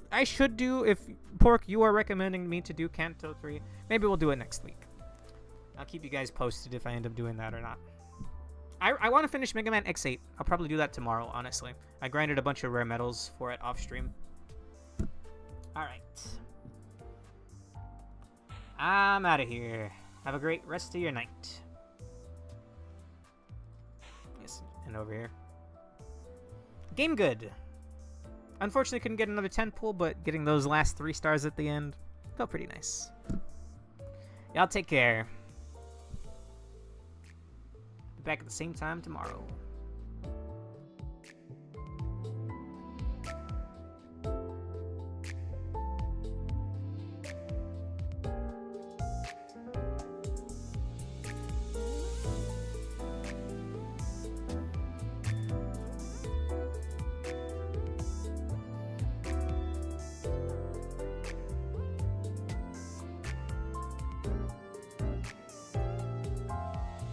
Pork, you are recommending me to do Kanto 3, maybe we'll do it next week. I'll keep you guys posted if I end up doing that or not. I want to finish Mega Man X8. I'll probably do that tomorrow, honestly. I grinded a bunch of rare medals for it off stream. Alright. I'm out of here. Have a great rest of your night. happening over here. Game good. Unfortunately, couldn't get another 10 pull, but getting those last 3 stars at the end felt pretty nice. Y'all take care. Be back at the same time tomorrow.